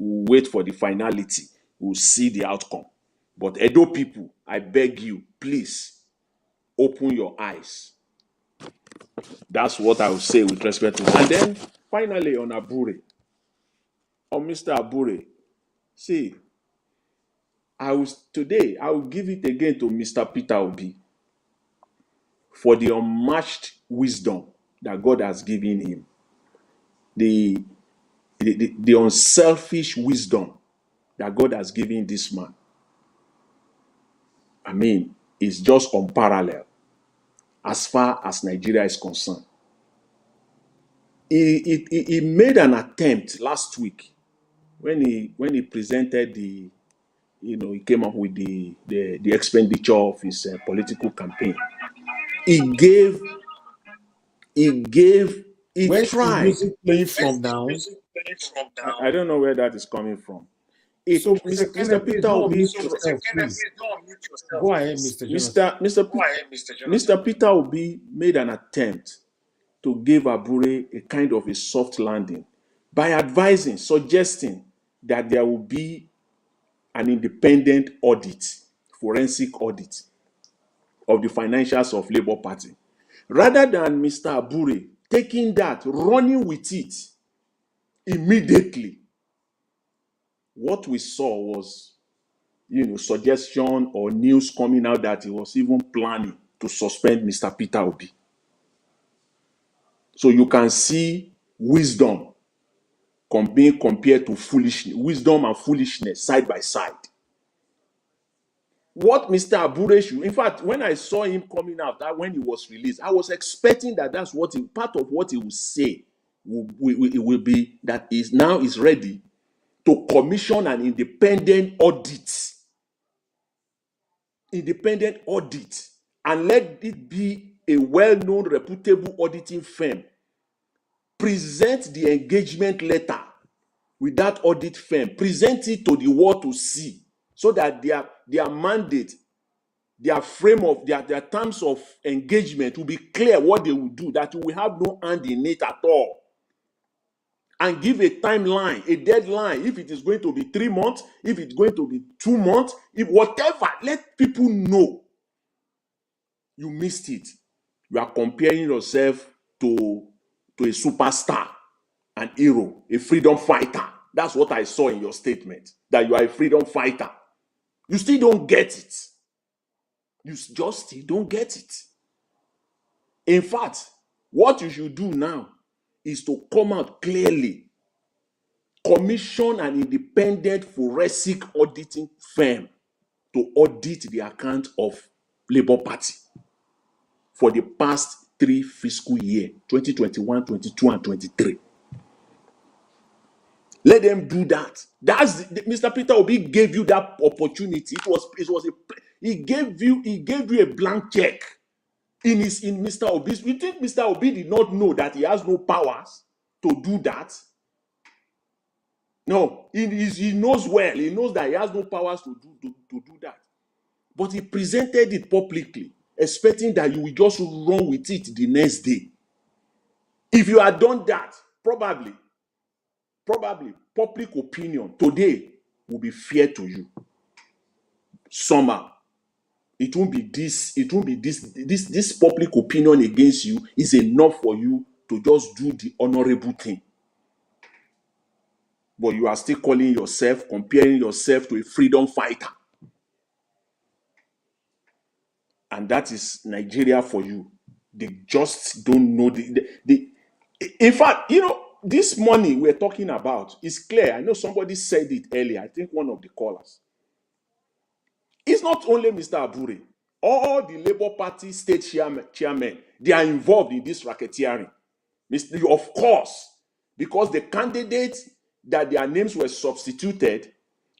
wait for the finality. We'll see the outcome. But Edo people, I beg you, please open your eyes. That's what I would say with respect to. And then finally on Abure, on Mr. Abure, see, I will give it again to Mr. Peter Obi for the unmatched wisdom that God has given him, the unselfish wisdom that God has given this man. I mean, it's just unparalleled as far as Nigeria is concerned. He made an attempt last week when he presented he came up with the expenditure of his political campaign. He Where's the tried. music playing from now? I don't know where that is coming from. So, Mr. Mr. Kenneth, please Peter don't Obi, unmute yourself, please. Go ahead, Mr. Jonathan. Mr. Peter Obi made an attempt to give Abure a kind of a soft landing by suggesting that there will be an independent audit, forensic audit of the financials of Labour Party. Rather than Mr. Abure taking that, running with it immediately, what we saw was, suggestion or news coming out that he was even planning to suspend Mr. Peter Obi. So you can see wisdom being compared to foolishness, wisdom and foolishness side by side. What Mr. Abure should, in fact, when I saw him coming out, that when he was released, I was expecting that that's part of what he would say will be that is now is ready to commission an independent audit, and let it be a well-known, reputable auditing firm. Present the engagement letter with that audit firm, present it to the world to see, so that their mandate, their frame of their terms of engagement will be clear what they will do, that you will have no hand in it at all. And give a timeline, a deadline, if it is going to be 3 months, if it's going to be 2 months, if whatever, let people know you missed it. You are comparing yourself to a superstar, an hero, a freedom fighter. That's what I saw in your statement, that you are a freedom fighter. You still don't get it. You just still don't get it. In fact, what you should do now is to come out clearly, commission an independent forensic auditing firm to audit the account of Labour Party for the past 3 fiscal years, 2021, 22, and 23. Let them do that. Mr. Peter Obi gave you that opportunity. He gave you a blank check in Mr. Obi's. You think Mr. Obi did not know that he has no powers to do that? No, he knows well. He knows that he has no powers to do that. But he presented it publicly, expecting that you will just run with it the next day. If you had done that, probably public opinion today will be fair to you. Somehow, it won't be this public opinion against you is enough for you to just do the honorable thing. But you are still comparing yourself to a freedom fighter. And that is Nigeria for you. They just don't know in fact, this money we're talking about is clear. I know somebody said it earlier. I think one of the callers. It's not only Mr. Abure. All the Labour Party state chairmen, they are involved in this racketeering. Of course, because the candidates that their names were substituted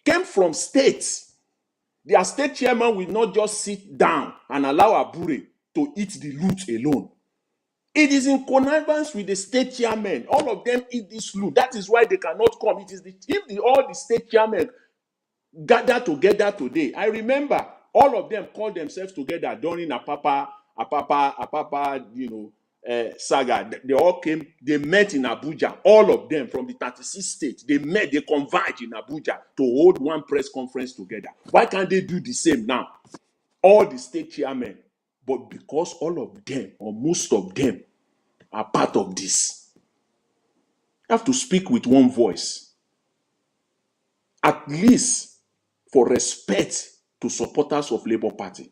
came from states. Their state chairman will not just sit down and allow Abure to eat the loot alone. It is in connivance with the state chairman. All of them eat this loot. That is why they cannot come. It is all the state chairmen gather together today. I remember all of them called themselves together during Apapa, saga. They all came. They met in Abuja. All of them from the 36 states. They met. They converged in Abuja to hold one press conference together. Why can't they do the same now? All the state chairmen. But because all of them, or most of them, are part of this. You have to speak with one voice, at least for respect to supporters of Labour Party,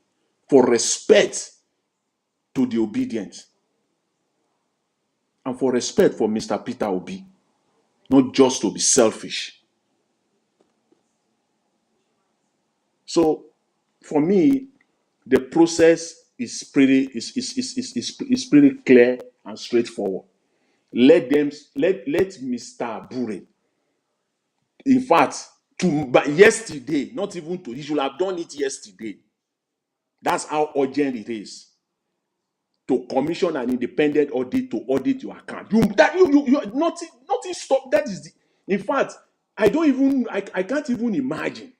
for respect to the obedient, and for respect for Mr. Peter Obi, not just to be selfish. So, for me, the process is pretty pretty clear and straightforward. Let Mr. Bure, in fact, but yesterday, not even to, he should have done it yesterday. That's how urgent it is to commission an independent audit to audit your account. Nothing stop. That is the, in fact, I can't even imagine.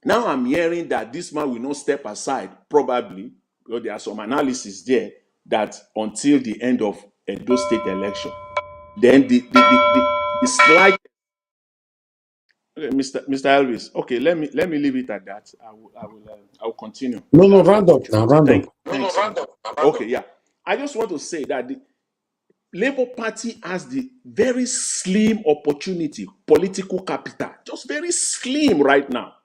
Now I'm hearing that this man will not step aside, probably, because there are some analysis there that until the end of Edo State election, then the slight Mr. Elvis. Okay, let me leave it at that. I will continue. No, no, round up now, round up. Thanks. Okay, yeah. I just want to say that the Labour Party has the very slim opportunity, political capital, just very slim right now.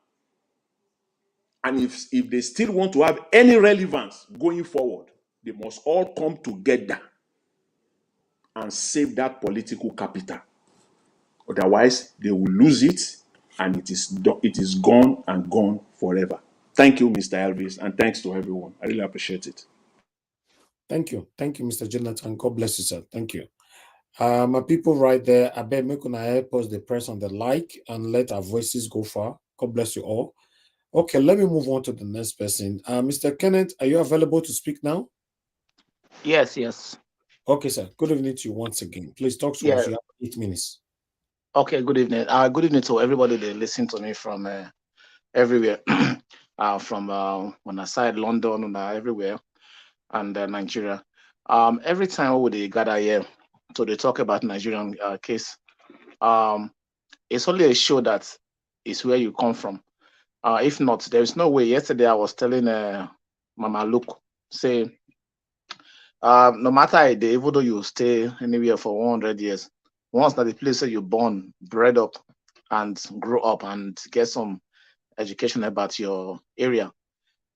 And if they still want to have any relevance going forward, they must all come together and save that political capital. Otherwise, they will lose it, and it is gone and gone forever. Thank you, Mr. Elvis, and thanks to everyone. I really appreciate it. Thank you, Mr. Jonathan. God bless you, sir. Thank you. My people right there, I bet me gonna help us the press on the like and let our voices go far. God bless you all. Okay, let me move on to the next person. Mr. Kenneth, are you available to speak now? Yes, yes. Okay, sir. Good evening to you once again. Please talk to us. You have 8 minutes. Okay, good evening. Good evening to everybody that listen to me from everywhere, from on our side, London, and everywhere, and Nigeria. Every time we they gather here to they talk about Nigerian case, it's only a show that is where you come from. If not, there is no way. Yesterday I was telling Mama Luke, say, no matter a day, even though you stay anywhere for 100 years, once that the place where you're born, bred up, and grow up and get some education about your area,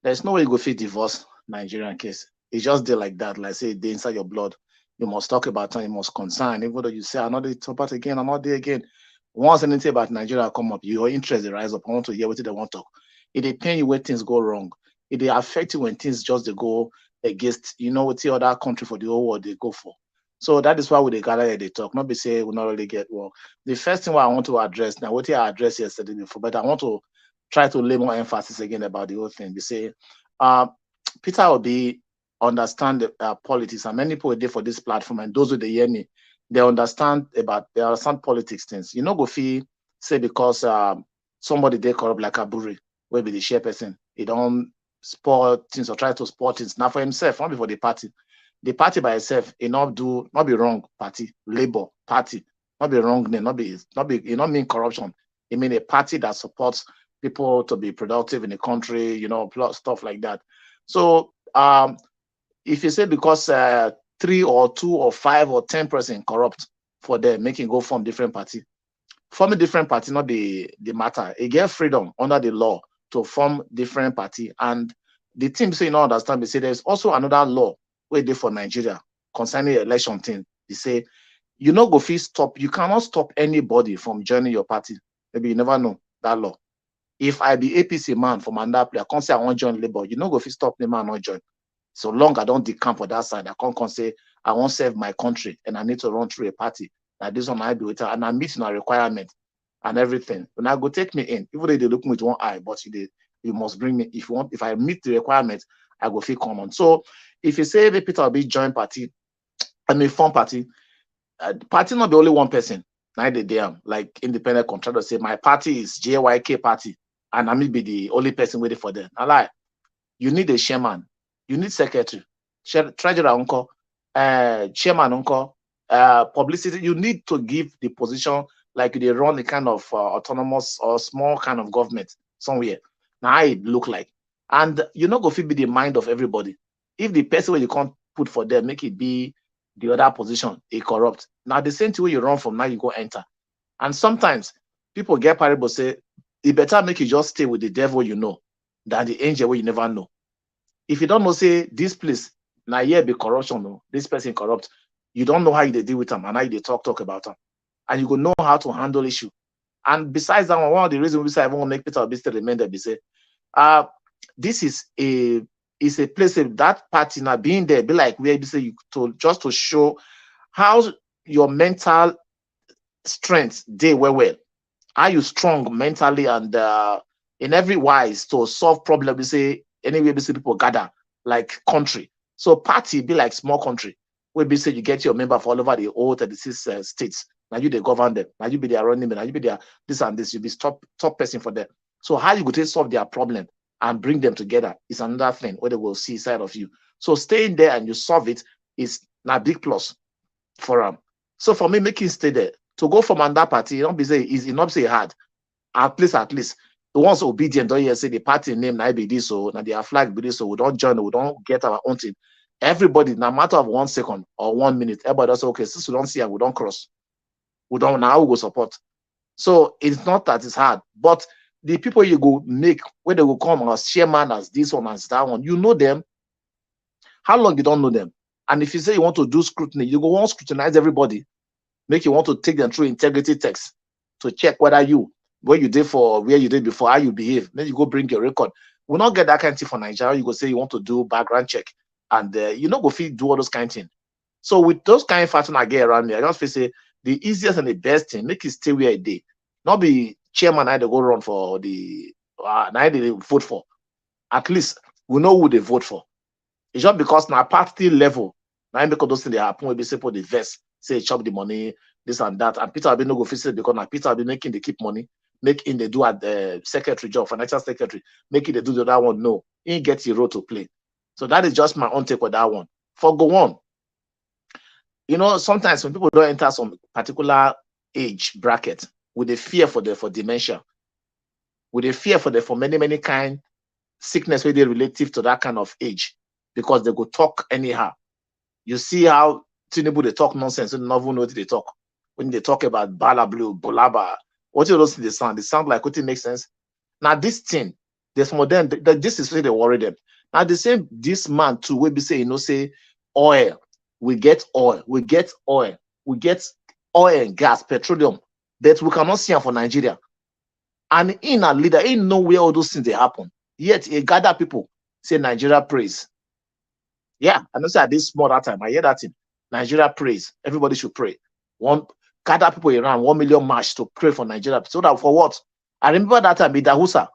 there's no way you go fit divorce Nigerian case. It's just there like that, like say they inside your blood. You must talk about it, you must concern, even though you say I'm not there talk about again, I'm not there again. Once anything about Nigeria come up, your interest they rise up. I want to hear what they want to talk. It dey pain you when things go wrong. It dey affect you when things just they go against, what the other country for the whole world they go for. So that is why we gather here, they talk. Not be say we not really get well. The first thing I want to address now, what I addressed yesterday before, but I want to try to lay more emphasis again about the whole thing. They say, Peter Obi understand politics, and many people are there for this platform, and those who they hear me, they understand politics things. You know, go feel say because somebody they corrupt like Aburi, will be the chairperson, he don't spoil things or try to spoil things. Now for himself, not before the party. The party by itself, it not be wrong party, Labour Party, not be wrong name, it not mean corruption. It mean a party that supports people to be productive in the country, stuff like that. So if you say because 3 or 2 or 5 or 10% corrupt for them, making go form different party. Form a different party, not the matter. It get freedom under the law to form different party. And the team say you don't understand, they say there's also another law where they for Nigeria concerning the election thing. They say you know go stop, you cannot stop anybody from joining your party. Maybe you never know that law. If I be APC man from another player, I can't say I want to join Labour, you know go stop the man not join. So long I don't decamp for that side, I can't say I won't serve my country and I need to run through a party. Now this one I do it and I'm meeting a requirement and everything. When I go take me in, even though they look me with one eye, but you must bring me if you want. If I meet the requirement, I go feel common. So if you say the Peter will be joint party, form party, party not be only one person. Neither damn like independent contractor say my party is JYK party, and I may be the only person waiting for them. I lie. You need a chairman, you need secretary, treasurer uncle, chairman uncle, publicity. You need to give the position like they run a kind of autonomous or small kind of government somewhere. Now it look like, and you not go fit be the mind of everybody. If the person where you can't put for them make it be the other position, a corrupt. Now the same thing where you run from now, you go enter. And sometimes people get parable say, it better make you just stay with the devil you know than the angel where you never know. If you don't know, say this place, now here be corruption, no, this person corrupt, you don't know how you deal with them and how you talk about them. And you go know how to handle issue. And besides that one of the reasons we I want to make Peter Obi still remain there, we say, this is a place that party now being there, be like where you say you to just to show how your mental strength they well. Are you strong mentally and in every wise to solve problems? We say anyway, we see people gather like country. So party be like small country. Where we say you get your member for all over the whole 36 states. Now you they govern them. Now you be their running, now you be their this and this. You be top person for them. So how you go to solve their problem and bring them together is another thing where they will see side of you. So staying there and you solve it is a big plus for them. So for me, making stay there to go from another party, you don't be say easy, not say hard. At least the ones obedient don't hear say the party name now be this so now their flag be this so we don't join, we don't get our own thing. Everybody, no matter of 1 second or 1 minute, everybody say, okay, since we don't see and we don't cross, we don't now we go support. So it's not that it's hard, but the people you go make where they will come as chairman, as this one, as that one, you know them. How long you don't know them? And if you say you want to do scrutiny, you go want to scrutinize everybody, make you want to take them through integrity tests to check whether you where you did for where you did before, how you behave. Then you go bring your record. We'll not get that kind of thing for Nigeria. You go say you want to do background check, and you know go fit do all those kind of things. So with those kind of factors I get around me, I just feel say the easiest and the best thing make it stay where it did. Not be chairman I go run for the they vote for. At least we know who they vote for. It's just because now party level, now because those things they happen, we be say for the vest, say chop the money, this and that, and Peter will be no go fix it because now Peter will be making they keep money, making they do at the secretary job, financial secretary, making they do the other one. No, he ain't get the role to play. So that is just my own take on that one. For Gowon, you know, sometimes when people don't enter some particular age bracket, with the fear for dementia, with the fear for many kind sickness where they relative to that kind of age, because they go talk anyhow. You see how Tinubu they talk nonsense, and never know what they talk. When they talk about Bala Blue, Bolaba, what do those things they sound like what it makes sense. Now this thing, there's some of them this is where they worry them. Now the same this man too, we be say, you know, say oil, we get oil and gas, petroleum, that we cannot see for Nigeria. And in a leader, ain't know where all those things they happen. Yet a gather people say Nigeria praise. Yeah, I know say at this small that time, I hear that thing. Nigeria praise. Everybody should pray. Gather people around 1 million march to pray for Nigeria. So that for what? I remember that time Idahusa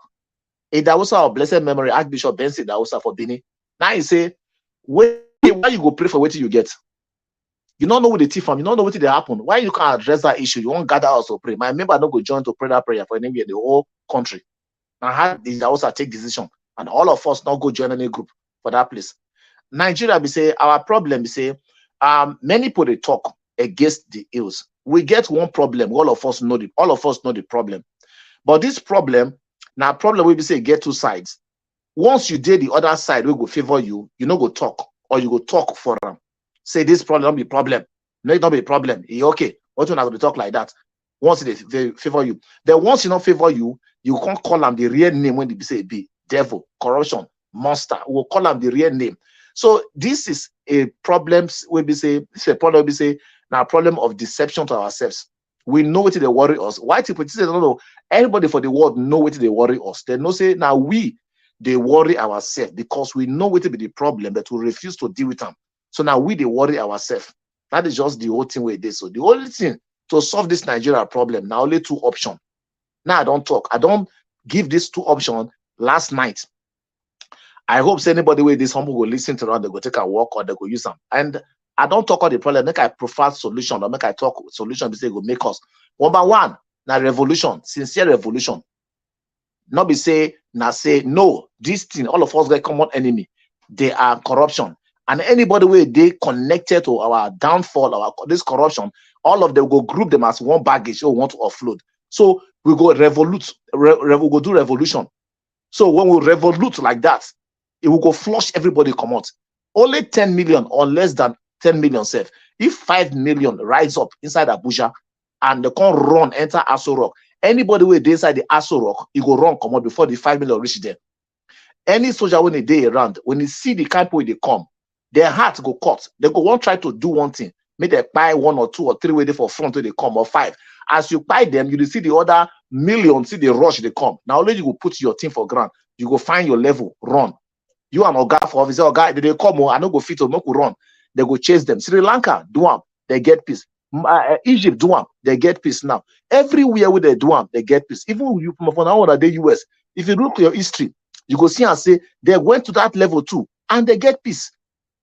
of blessed memory, Archbishop Benson Idahusa for Benin. Now he say, why you go pray for what you get? You don't know what the thief from, you don't know what they happen. Why you can't address that issue? You won't gather us to pray. My member don't go join to pray that prayer for anywhere in the whole country. And how did also take decision? And all of us not go join any group for that place. Nigeria, we say our problem, we say many people they talk against the ills. We get one problem, all of us know the problem. But this problem, now problem we say get two sides. Once you did the other side, we go favor you, you know go talk, or you go talk for them. Say this problem don't be problem. No, it don't be a problem. Okay. What you not going to talk like that? Once they favor you. Then once you not favor you, you can't call them the real name when they say be devil, corruption, monster. We'll call them the real name. So this is a problem we say, this is a problem we say, now a problem of deception to ourselves. We know what they worry us. White people say no, everybody for the world know what they worry us. They know say now they worry ourselves because we know what be the problem, but we refuse to deal with them. So now they worry ourselves. That is just the whole thing we did. So the only thing to solve this Nigeria problem, now only two options. Now I don't talk. I don't give these two options last night. I hope say anybody with this humble will listen to them, they go take a walk or they go use them. And I don't talk on the problem, make I prefer solution or make I talk solution be say go make us. Number one, now revolution, sincere revolution. Not be say, now say, no, this thing, all of us get common enemy. They are corruption. And anybody where they connected to our downfall, this corruption, all of them go group them as one baggage or want to offload. So we go we go do revolution. So when we revolute like that, it will go flush everybody come out. Only 10 million or less than 10 million safe. If 5 million rise up inside Abuja and they can't run, enter Aso Rock, anybody who is inside the Aso Rock, he go run, come out before the 5 million reach there. Any soldier when they day around, when they see the kind of they come, their heart go cut. They go won't try to do one thing. Make they buy 1 or 2 or 3 way for front till they come, or 5. As you buy them, you will see the other million, see the rush they come. Now only you go put your team for ground. You go find your level, run. You and Oga for officer, Oga, they come, I don't go fit to make run. They go chase them. Sri Lanka, do them, they get peace. Egypt, do them, they get peace now. Everywhere where they do them, they get peace. Even you from now on the US, if you look at your history, you go see and say they went to that level too, and they get peace.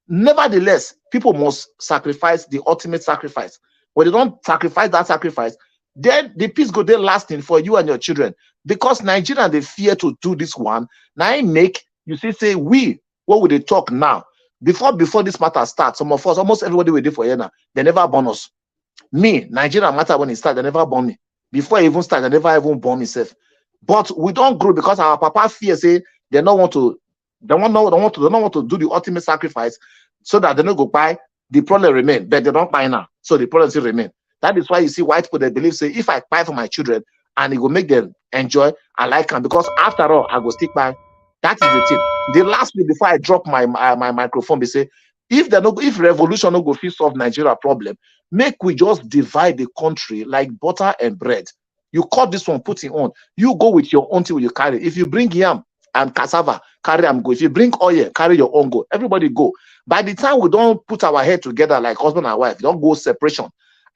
Nevertheless, people must sacrifice the ultimate sacrifice. When they don't sacrifice that sacrifice, then the peace go there lasting for you and your children. Because Nigeria, they fear to do this one. Now I make you say we, what would they talk now? Before this matter starts, some of us, almost everybody will do for you now. They never born us. Me, Nigeria matter when it starts, they never born me. Before I even start, they never even born myself. But we don't grow because our papa fear say they don't want to do the ultimate sacrifice so that they don't go buy. The problem remain, but they don't buy now, so the problem still remain. That is why you see white people they believe say if I buy for my children and it will make them enjoy, I like them because after all I go stick by. That is the thing. The last week before I drop my microphone, they say if revolution no go fit solve Nigeria problem, make we just divide the country like butter and bread. You cut this one, put it on. You go with your own thing you carry. If you bring yam and cassava, carry them go. If you bring oil, carry your own go. Everybody go. By the time we don't put our head together like husband and wife, don't go separation.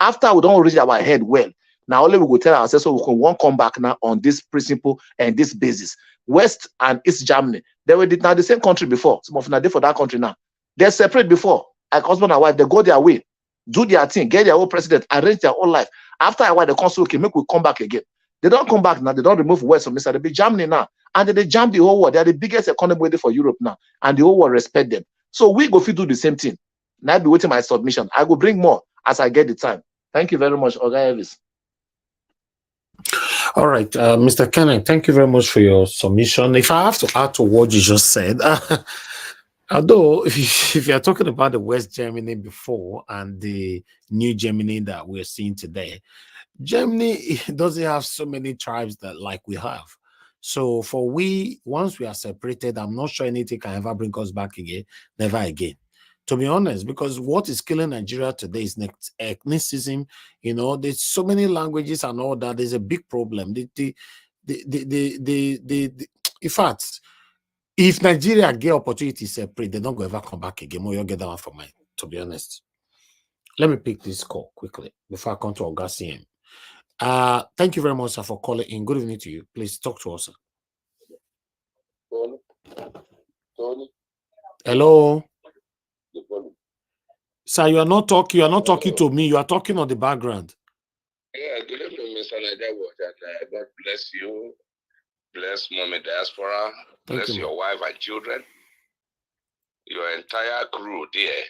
After we don't reach our head well, now only we go tell ourselves so we can won't come back now on this principle and this basis. West and East Germany, they were now the same country before. Some of them are there for that country now. They're separate before, like husband and wife. They go their way, do their thing, get their own president, arrange their own life. After a while, they come, okay, make we come back again. They don't come back now. They don't remove West from inside. They be Germany now, and they jam the whole world. They are the biggest economy for Europe now, and the whole world respect them. So we go do the same thing. Now I be waiting my submission. I will bring more as I get the time. Thank you very much, Oga Elvis. All right, Mr. Kenneth, thank you very much for your submission. If I have to add to what you just said, although if you're talking about the West Germany before and the new Germany that we're seeing today, Germany doesn't have so many tribes that like we have. So once we are separated, I'm not sure anything can ever bring us back again, never again. To be honest, because what is killing Nigeria today is ethnicism. You know, there's so many languages and all that. There's a big problem. In fact, if Nigeria get opportunity to separate, they don't go ever come back again. More you get that one from mine, to be honest. Let me pick this call quickly before I come to Augustine. Thank you very much, sir, for calling in. Good evening to you. Please talk to us, sir. Hello. Sir, you are not talking to me. You are talking on the background. Yeah, good evening, Mr. Nigerians, and God bless you. Bless Mommy Diaspora. Bless your wife and children. Your entire crew there.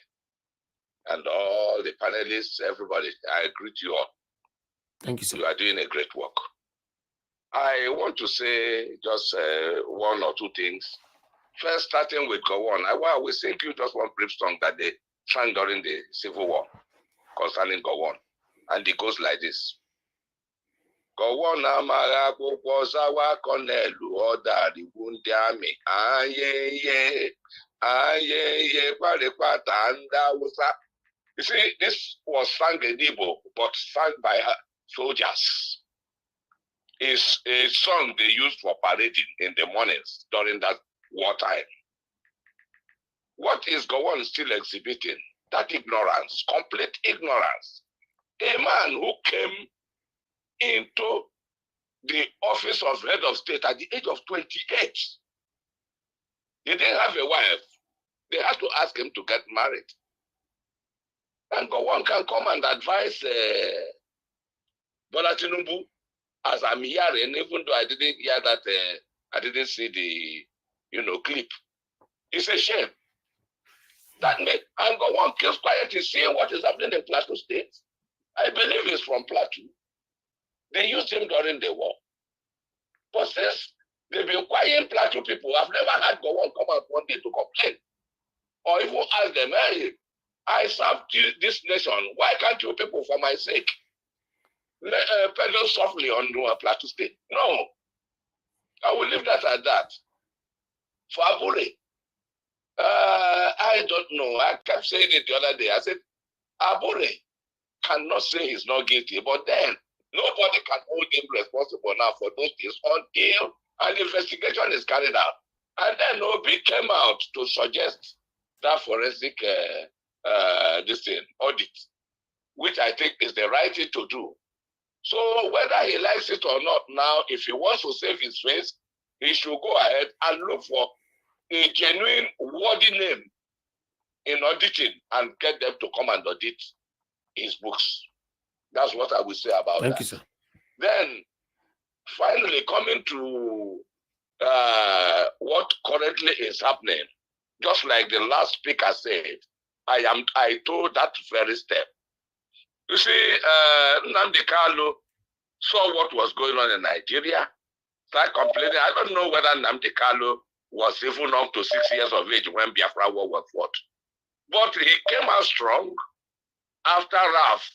And all the panelists, everybody. I greet you all. Thank you, sir. You are doing a great work. I want to say just one or two things. First, starting with Gowon. I will sing you just one brief song that they sang during the Civil War concerning Gowon. And it goes like this. Gowon amara akwụkwọ zawa konelu ọdari ndị amị ayeye kparịkpata ndị Hausa. You see, this was sung in Igbo, but sung by soldiers. It's a song they used for parading in the mornings during that wartime. What is Gowon still exhibiting? That ignorance, complete ignorance. A man who came into the office of head of state at the age of 28. He didn't have a wife. They had to ask him to get married. And Gowon can come and advise Bola Tinubu as I'm hearing, even though I didn't hear that, I didn't see the, clip. It's a shame. That make and Gowon keeps quiet is seeing what is happening in Plateau State. I believe he's from Plateau. They used him during the war. But since they've been quiet, Plateau people have never had Gowon come out one day to complain. Or even ask them, hey, I served this nation. Why can't you people, for my sake, pedal softly on Plateau State? No. I will leave that at that. For Abure, I don't know. I kept saying it the other day. I said, Abure cannot say he's not guilty, but then nobody can hold him responsible now for those things until an investigation is carried out. And then Obi came out to suggest that forensic this thing, audit, which I think is the right thing to do. So whether he likes it or not now, if he wants to save his face, he should go ahead and look for a genuine, worthy name in auditing and get them to come and audit his books. That's what I will say about that. Thank you, sir. Then, finally, coming to what currently is happening, just like the last speaker said, I told that very step. You see, Nnamdi Kanu saw what was going on in Nigeria, started complaining. I don't know whether Nnamdi Kanu was even up to 6 years of age when Biafra War was fought. But he came out strong after Raf,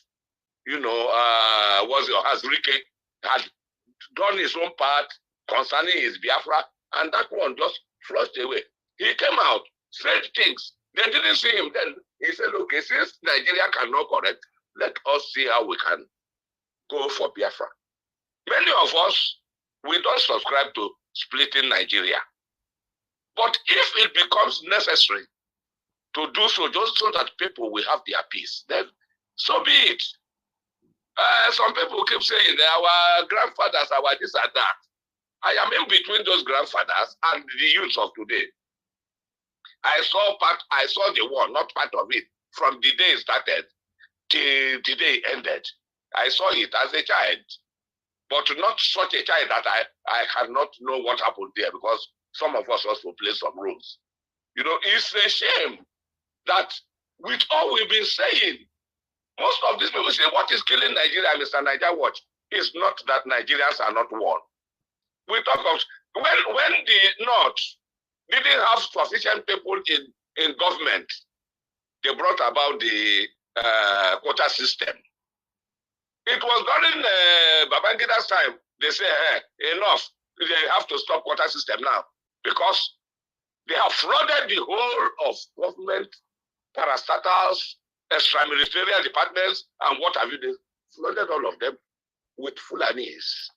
Hazrike had done his own part concerning his Biafra, and that one just flushed away. He came out, said things. They didn't see him then. He said, okay, since Nigeria cannot correct, let us see how we can go for Biafra. Many of us, we don't subscribe to splitting Nigeria. But if it becomes necessary to do so, just so that people will have their peace, then so be it. Some people keep saying our grandfathers, our this and that. I am in between those grandfathers and the youth of today. I saw the war, not part of it, from the day it started till the day it ended. I saw it as a child, but not such a child that I cannot know what happened there, because some of us also play some roles. It's a shame that with all we've been saying, most of these people say, what is killing Nigeria, Mr. Niger Watch? It's not that Nigerians are not one. We talk of, when the North didn't have sufficient people in government, they brought about the quota system. It was during Babangida's time, they say, hey, enough, they have to stop quota system now, because they have flooded the whole of government, parastatals, extra-ministerial departments, and what have you, they flooded all of them with Fulanis.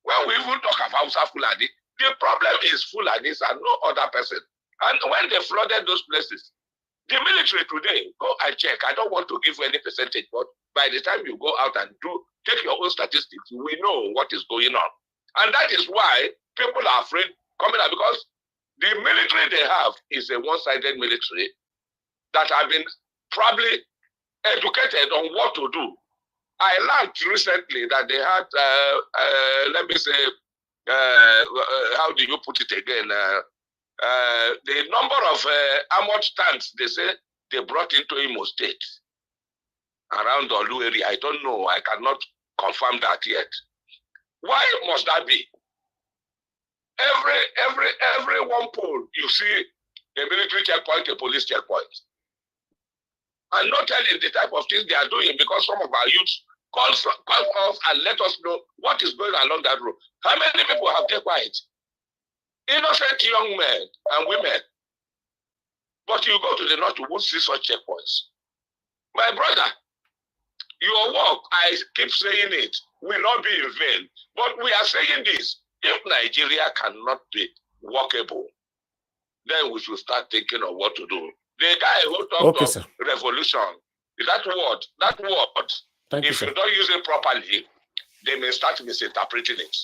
When we even talk about Hausa Fulani, the problem is Fulanis and no other person. And when they flooded those places, the military today, go and check. I don't want to give you any percentage, but by the time you go out and take your own statistics, we know what is going on. And that is why people are afraid coming out, because the military they have is a one-sided military that have been probably educated on what to do. I learned recently that they had, let me say, how do you put it again? The number of armored tanks they say they brought into Imo State around the Olu area. I don't know. I cannot confirm that yet. Why must that be? Every one pole you see a military checkpoint, a police checkpoint. I'm not telling the type of things they are doing, because some of our youths call us and let us know what is going along that road. How many people have kept quiet? Innocent young men and women. But you go to the north, you won't see such checkpoints. My brother, your work, I keep saying it, will not be in vain. But we are saying this. If Nigeria cannot be workable, then we should start thinking of what to do. The guy who talked of revolution, that word, if you don't use it properly, they may start misinterpreting it.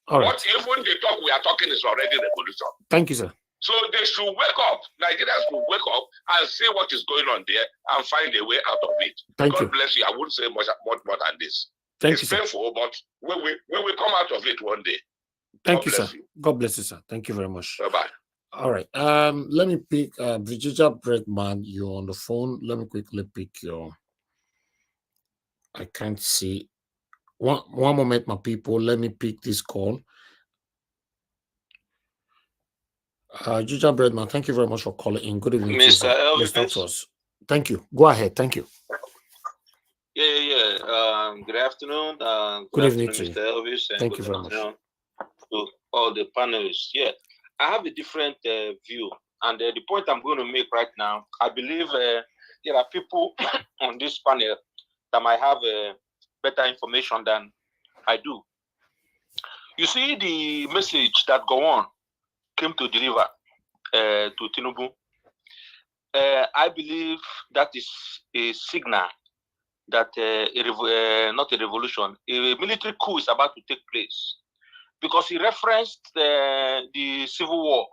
All right. What even the talk we are talking is already revolution. Thank you, sir. So they should wake up. Nigerians should wake up and see what is going on there and find a way out of it. God bless you. I wouldn't say much more than this. It's painful, but we will come out of it one day. Thank you, sir. God bless you, sir. Thank you very much. Bye-bye. All right. Let me pick Virginia Breadman. You're on the phone. Let me quickly pick your. I can't see. One moment, my people. Let me pick this call. Virginia Breadman, thank you very much for calling in. Good evening, Mr. Elvis. Thank you. Go ahead. Thank you. Yeah. Good afternoon. Good evening Afternoon, to Mr. you. Elvis, and Thank good you very much. afternoon to all the panelists. Yeah, I have a different view, and the point I'm going to make right now, I believe there are people on this panel that might have better information than I do. You see, the message that Gowon came to deliver to Tinubu, I believe that is a signal that not a revolution, a military coup is about to take place, because he referenced the civil war,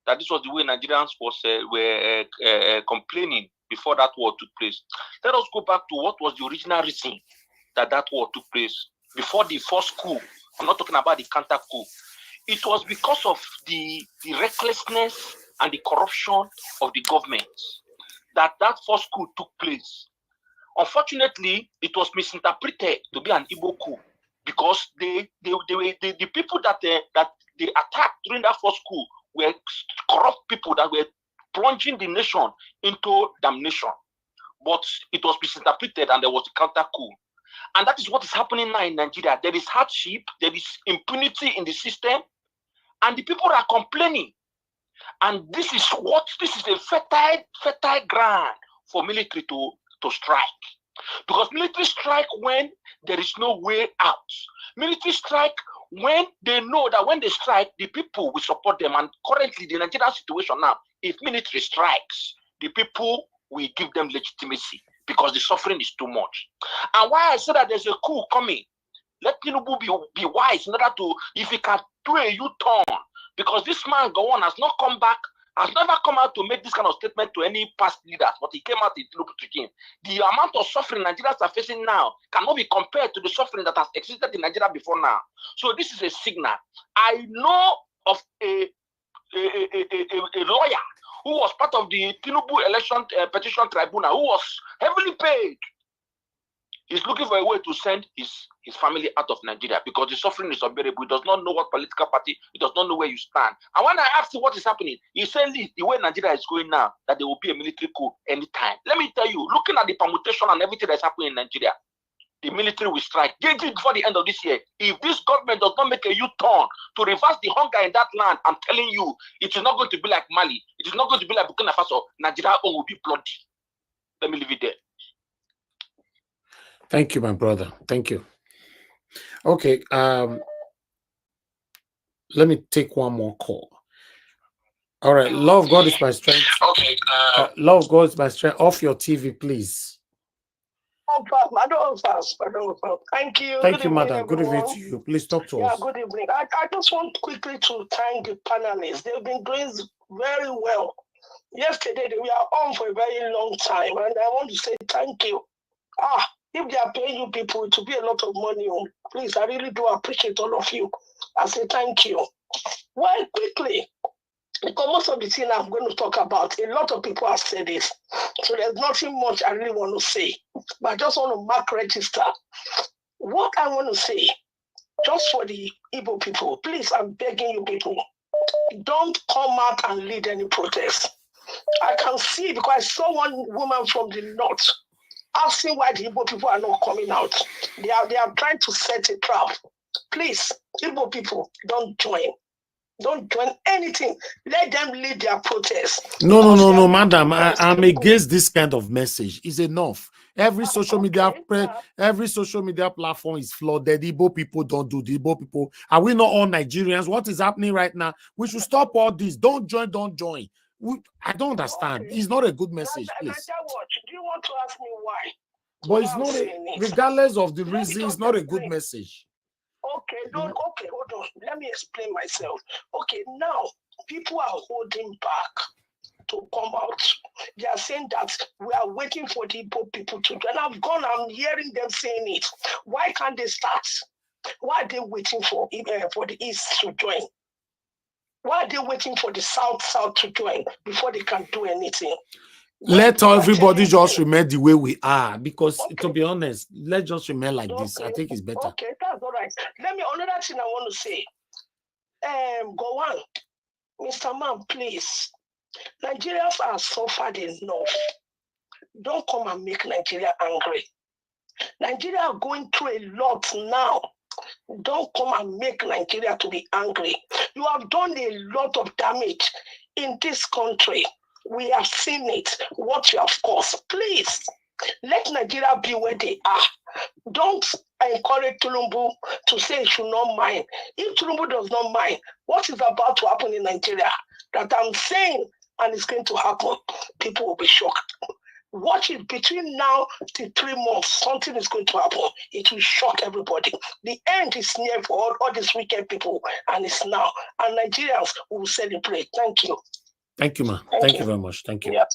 that this was the way Nigerians were complaining before that war took place. Let us go back to what was the original reason that war took place before the first coup. I'm not talking about the counter coup. It was because of the recklessness and the corruption of the government that first coup took place. Unfortunately, it was misinterpreted to be an Igbo coup, because the people that they attacked during that first coup were corrupt people that were plunging the nation into damnation. But it was misinterpreted, and there was a counter coup. And that is what is happening now in Nigeria. There is hardship, there is impunity in the system, and the people are complaining. And this is a fertile ground for military to strike. Because military strike when there is no way out. Military strike when they know that when they strike, the people will support them. And currently, the Nigerian situation now, if military strikes, the people will give them legitimacy, because the suffering is too much. And why I say that there's a coup coming, let Tinubu be wise in order to, if he can do a U-turn, because this man Gowon has not come back, has never come out to make this kind of statement to any past leaders, but he came out in Tinubu to him. The amount of suffering Nigerians are facing now cannot be compared to the suffering that has existed in Nigeria before now. So this is a signal. I know of a lawyer who was part of the Tinubu election petition tribunal, who was heavily paid. He's looking for a way to send his family out of Nigeria, because the suffering is unbearable. He does not know what political party, he does not know where you stand. And when I asked him what is happening, he said, the way Nigeria is going now, that there will be a military coup anytime. Let me tell you, looking at the permutation and everything that's happening in Nigeria, the military will strike. They did before the end of this year. If this government does not make a U-turn to reverse the hunger in that land, I'm telling you, it is not going to be like Mali. It is not going to be like Burkina Faso. Nigeria will be bloody. Let me leave it there. Thank you, my brother. Thank you. Okay. Let me take one more call. All right. Love God is my strength. Okay. Love God is my strength. Off your TV, please. I don't fast. Thank you. Thank Good you, evening, madam. Good evening everyone. to you. Please talk to Yeah, us. good evening. I just want quickly to thank the panelists. They've been doing very well. Yesterday, we are on for a very long time, and I want to say thank you. If they are paying you people, it will be a lot of money. Please, I really do appreciate all of you. I say thank you. Well, quickly, because most of the things I'm going to talk about, a lot of people have said this. So there's nothing much I really want to say. But I just want to mark register. What I want to say, just for the Igbo people, please, I'm begging you people, don't come out and lead any protest. I can see, because I saw one woman from the north asking why the Igbo people are not coming out. They are trying to set a trap. Please, Igbo people, don't join. Don't join anything. Let them lead their protest. No, madam. I'm against this kind of message. It's enough. Every social media platform is flooded. Igbo people don't do the Igbo people. Are we not all Nigerians? What is happening right now? We should stop all this. Don't join. I don't understand. It's not a good message, please. Do you want to ask me why? But it's not, regardless of the reason, it's not a good message. Okay, hold on. Let me explain myself. Okay, now people are holding back to come out. They are saying that we are waiting for the Igbo people to join. I'm hearing them saying it. Why can't they start? Why are they waiting for the East to join? Why are they waiting for the South to join before they can do anything? Let everybody just remain the way we are, because to be honest, let's just remain like this. I think it's better. Okay, that's all right. Another thing I want to say. Gowon, Mr. Man, please. Nigerians are suffered enough. Don't come and make Nigeria angry. Nigeria are going through a lot now. Don't come and make Nigeria to be angry. You have done a lot of damage in this country. We have seen it, what you have caused. Please, let Nigeria be where they are. Don't encourage Tulumbu to say he should not mind. If Tulumbu does not mind, what is about to happen in Nigeria that I'm saying and it's going to happen, people will be shocked. Watch it between now to 3 months, something is going to happen. It will shock everybody. The end is near for all these wicked people, and it's now. And Nigerians will celebrate. Thank you. Thank you, ma. Thank you very much. Thank you. Yeah.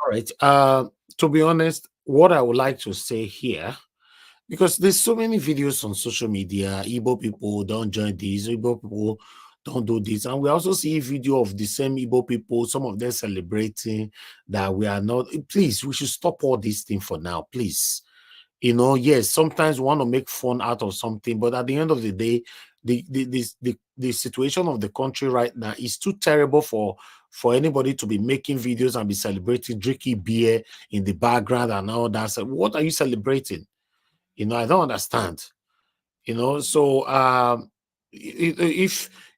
All right. To be honest, what I would like to say here, because there's so many videos on social media, Igbo people don't join this, Igbo people don't do this. And we also see a video of the same Igbo people, some of them celebrating that we are not. Please, we should stop all these things for now, please. You know, yes, sometimes we want to make fun out of something, but at the end of the day, the situation of the country right now is too terrible for anybody to be making videos and be celebrating, drinking beer in the background and all that. So what are you celebrating? You know, I don't understand. You know, so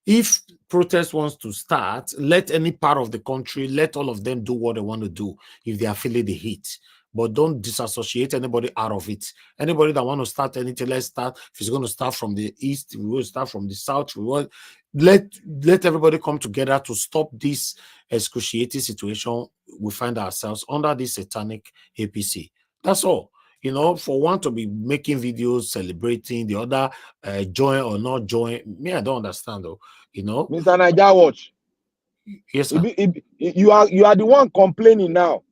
if protest wants to start, let any part of the country, let all of them do what they want to do if they are feeling the heat. But don't disassociate anybody out of it. Anybody that want to start anything, let's start. If it's going to start from the east, we will start from the south. We will let everybody come together to stop this excruciating situation we find ourselves under this satanic APC. That's all. You know, for one to be making videos celebrating, the other join or not join. Me, I don't understand though. You know, Mr. Naija Watch. Yes, sir. You are the one complaining now.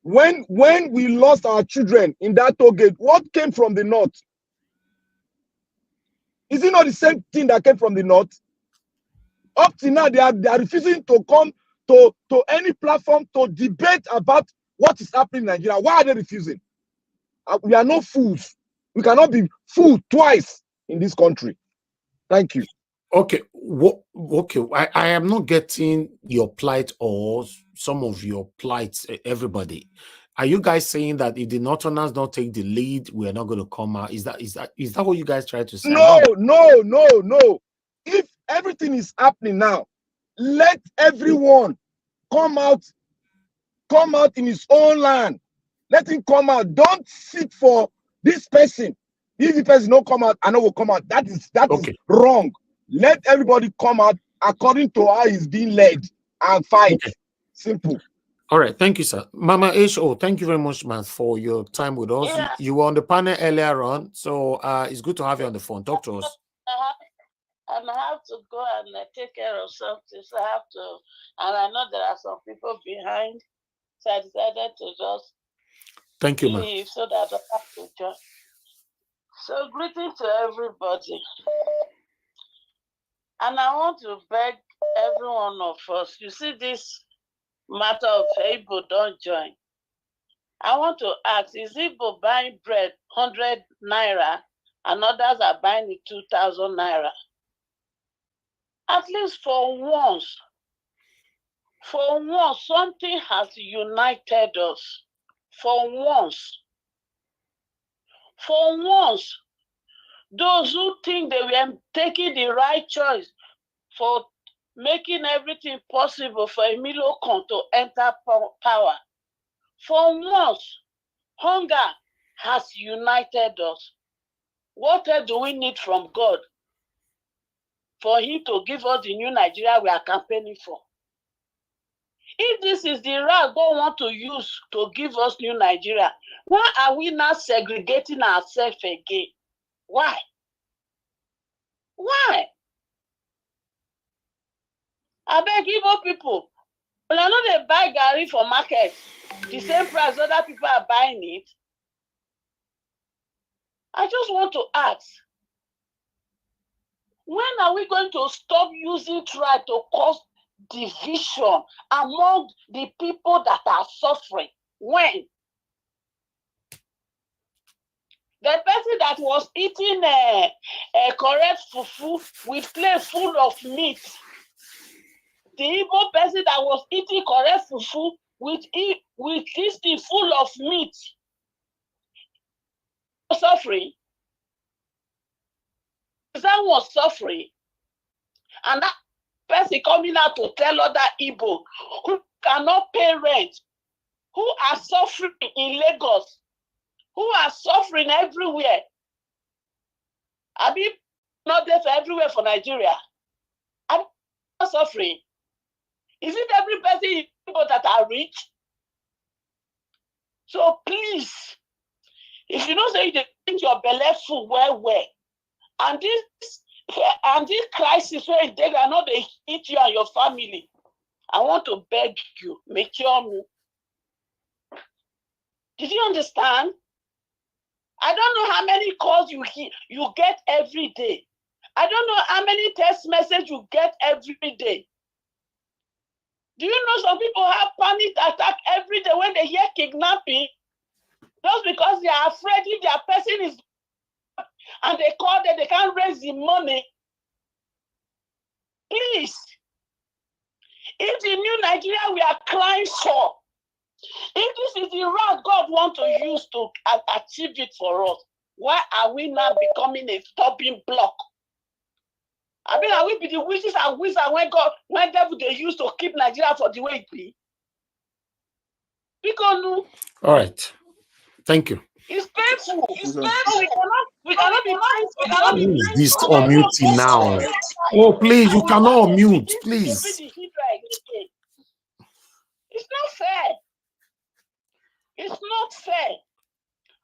When we lost our children in that toll gate, what came from the north? Is it not the same thing that came from the north? Up to now, they are refusing to come to any platform to debate about what is happening in Nigeria. Why are they refusing? We are no fools. We cannot be fooled twice in this country. Thank you. Okay, okay. I am not getting your plight or some of your plights, everybody. Are you guys saying that if the Northerners don't take the lead, we are not going to come out? Is that what you guys try to say? No. If everything is happening now, let everyone come out in his own land. Let him come out. Don't sit for this person. If the person don't come out, I know will come out. That is wrong. Let everybody come out according to how he's being led and fight. Okay. Simple. All right. Thank you, sir. Mama H.O., thank you very much, man, for your time with us. Yeah. You were on the panel earlier on, so it's good to have you on the phone. Talk to us. And I have to go and take care of something, so I have to. And I know there are some people behind, so I decided to just thank you, leave so that I don't have to join. So greeting to everybody. And I want to beg every one of us, you see this matter of Igbo don't join. I want to ask, is Igbo buying bread 100 naira and others are buying it 2,000 naira? At least for once, something has united us. For once, those who think they were taking the right choice for making everything possible for Emilio Kon to enter power. For once, hunger has united us. What else do we need from God for him to give us the new Nigeria we are campaigning for? If this is the route God wants to use to give us new Nigeria, why are we now segregating ourselves again? Why? I beg Igbo people, when I know they buy Gary for market, the same price other people are buying it. I just want to ask, when are we going to stop using tribe to cause division among the people that are suffering? When? The person that was eating a correct fufu with plate full of meat, the Igbo person that was eating correct fufu with this thing full of meat, suffering. That was suffering, and that person coming out to tell other Igbo who cannot pay rent, who are suffering in Lagos, who are suffering everywhere. I mean, not there for everywhere for Nigeria. I'm not suffering. Is it every person in Igbo that are rich? So please, if you don't say you think your belly full well, and this crisis where they are not they hit you and your family, I want to beg you, make sure me. Did you understand? I don't know how many calls you get every day. I don't know how many text messages you get every day. Do you know some people have panic attack every day when they hear kidnapping? Just because they are afraid if their person is and they call them, they can't raise the money. Please, if the new Nigeria we are crying for, if this is the route God wants to use to achieve it for us, why are we now becoming a stopping block? I mean, are we be the witches and wizards when devil they used to keep Nigeria for the way it be? Because no. All right. Thank you. It's painful. It's painful. We cannot be painful. Who is this unmuting now? Oh, please, you cannot unmute, please. It's not fair. It's not fair.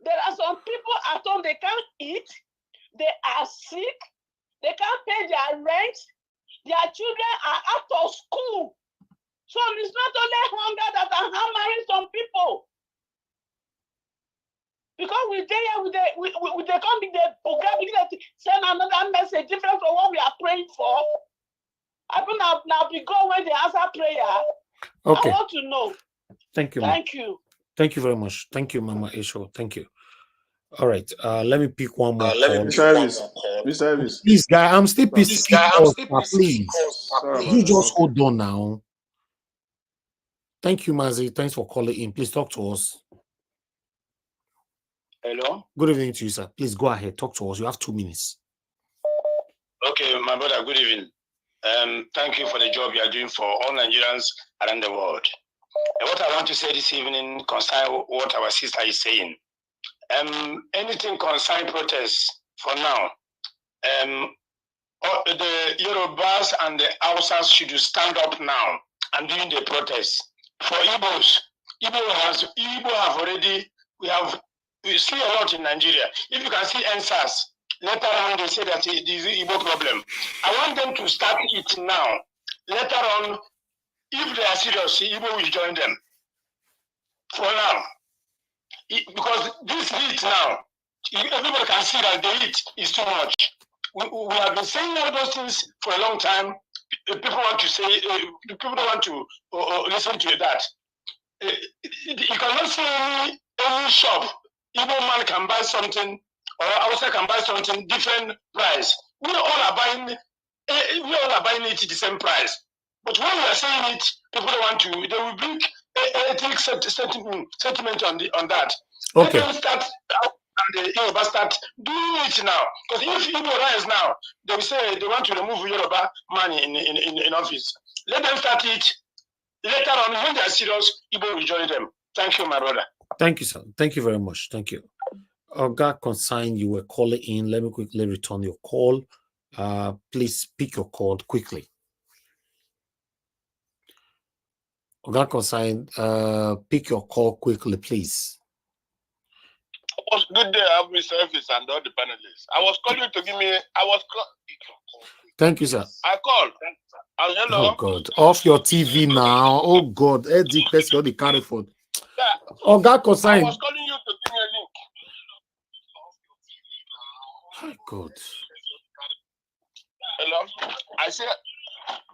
There are some people at home, they can't eat, they are sick, they can't pay their rent, their children are out of school. So it's not only hunger that are hammering some people. Because we they come with the program, we send another message different from what we are praying for. I don't now we go when they answer prayer. Okay. I want to know. Thank you. Thank you. Thank you very much. Thank you, Mama Isho. Thank you. All right. Let me pick one more call. Mr. Elvis. Please, guy, I'm still picking calls. Please. You just hold on now. Thank you, Mazi. Thanks for calling in. Please talk to us. Hello. Good evening to you, sir. Please go ahead. Talk to us. You have 2 minutes. Okay, my brother, good evening. Thank you for the job you are doing for all Nigerians around the world. And what I want to say this evening concerns what our sister is saying. Anything concerning protests for now, the Yorubas and the Hausas should stand up now and doing the protests. For Igbos, we see a lot in Nigeria. If you can see NSAS, later on they say that it is an Igbo problem. I want them to start it now. Later on, if they are serious, Igbo will join them. For now. Because this heat now, everybody can see that the heat is too much. We have been saying all those things for a long time. People want to say, people don't want to listen to that. You cannot see any shop. Igbo man can buy something, or Hausa can buy something different price. We all are buying it at the same price. But when we are saying it, people don't want to. They will bring ethic sentiment on that. Okay. Let them start and the Yoruba start doing it now. Because if Igbo rise now, they will say they want to remove Yoruba money in office. Let them start it. Later on, when they are serious, Igbo will join them. Thank you, my brother. Thank you, sir. Thank you very much. Thank you. Oga Consign, you were calling in. Let me quickly return your call. Please pick your call quickly. Oga Consign, pick your call quickly, please. Good day, Mr. Elvis and all the panelists. I was calling to give me. Thank you, sir. I called. Hello. Oh God! Off your TV now. Oh God! Eddie, let's go the carry for. Oga Consign. I was calling you to give me a link. Oh God. Hello. I said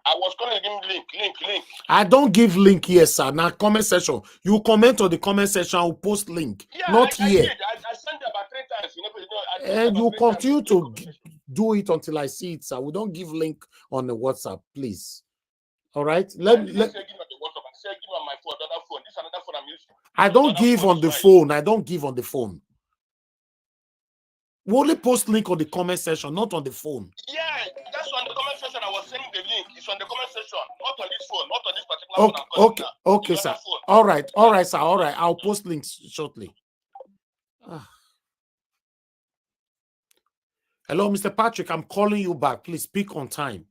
I was calling to give me link. I don't give link here, sir. Now comment section. You comment on the comment section. I'll post link. Yeah, Not here. I did. I sent it about 3 times. And you continue to do it until I see it, sir. We don't give link on the WhatsApp, please. All right. Let me give on the WhatsApp. I said give on my phone, other phone. This I don't give on the phone. I don't give on the phone. We only post link on the comment section, not on the phone. Yeah, that's on the comment section. I was saying the link. It's on the comment section, not on this phone, not on this particular phone. I'm Okay, okay, sir. All right, sir. All right, I'll post links shortly. Hello, Mr. Patrick. I'm calling you back. Please speak on time.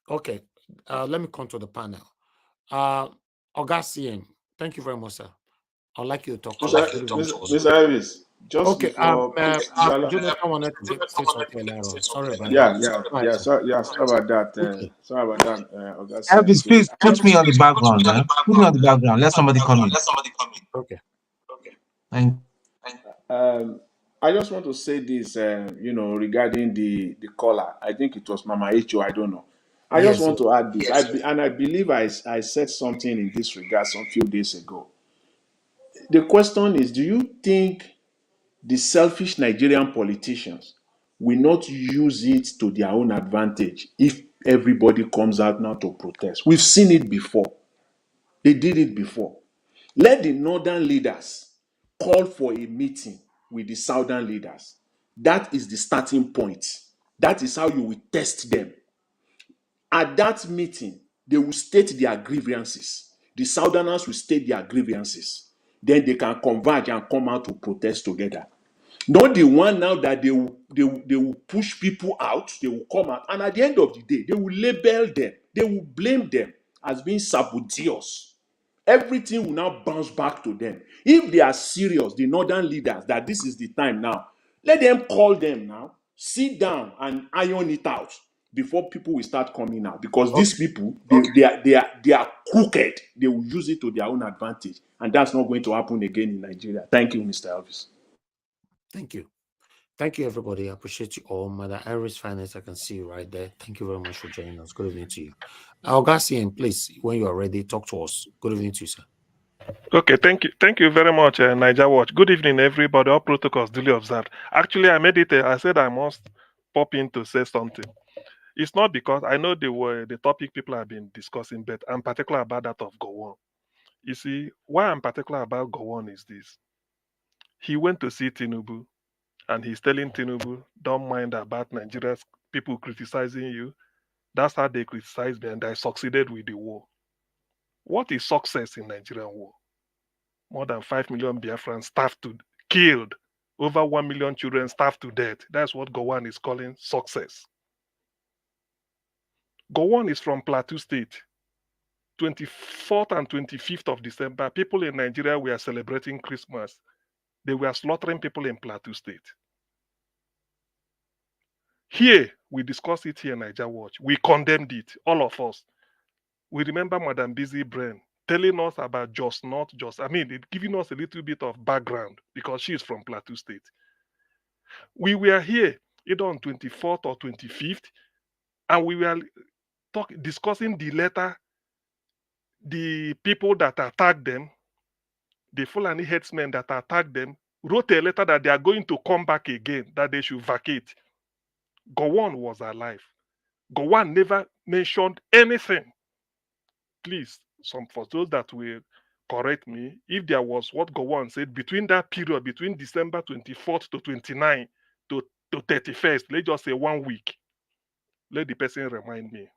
Okay, let me come to the panel. Augustine, thank you very much, sir. I'd like you to talk to us. Mr. Elvis, just okay, before Jonathan wanted to say something later on. Sorry about that. Sorry about that. Sorry about that, Augustine. Elvis, please put me on the background. Put me on the background. Let somebody come in. Okay. Thank I just want to say this, regarding the caller. I think it was Mama Echo. I don't know. I just want to add this. I believe I said something in this regard some few days ago. The question is, do you think the selfish Nigerian politicians will not use it to their own advantage if everybody comes out now to protest? We've seen it before. They did it before. Let the northern leaders call for a meeting with the southern leaders. That is the starting point. That is how you will test them. At that meeting, they will state their grievances. The southerners will state their grievances. Then they can converge and come out to protest together. Not the one now that they will push people out, they will come out, and at the end of the day, they will label them, they will blame them as being saboteurs. Everything will now bounce back to them. If they are serious, the northern leaders, that this is the time now, let them call them now, sit down and iron it out before people will start coming out. Because these people, they are crooked. They will use it to their own advantage. And that's not going to happen again in Nigeria. Thank you, Mr. Elvis. Thank you. Thank you, everybody. I appreciate you all. Mother Iris Finance, I can see you right there. Thank you very much for joining us. Good evening to you. Augustine, please, when you are ready, talk to us. Good evening to you, sir. Okay, thank you very much, Niger Watch. Good evening, everybody. All protocols duly observed. Actually, I made it. I said I must pop in to say something. It's not because I know the topic people have been discussing, but I'm particular about that of Gowon. You see, why I'm particular about Gowon is this. He went to see Tinubu, and he's telling Tinubu, don't mind about Nigeria's people criticizing you. That's how they criticized me, and I succeeded with the war. What is success in Nigerian war? More than 5 million Biafrans starved to killed, over 1 million children starved to death. That's what Gowon is calling success. Gowon is from Plateau State. 24th and 25th of December, people in Nigeria were celebrating Christmas. They were slaughtering people in Plateau State. Here, we discussed it here in Niger Watch. We condemned it, all of us. We remember Madam Busy Brain telling us about giving us a little bit of background because she is from Plateau State. We were here either on 24th or 25th, and we were discussing the letter, the people that attacked them, the Fulani headsmen that attacked them, wrote a letter that they are going to come back again, that they should vacate. Gowon was alive. Gowon never mentioned anything. Please, for those that will correct me, if there was what Gowon said between that period, between December 24th to 29th to 31st, let's just say 1 week, let the person remind me.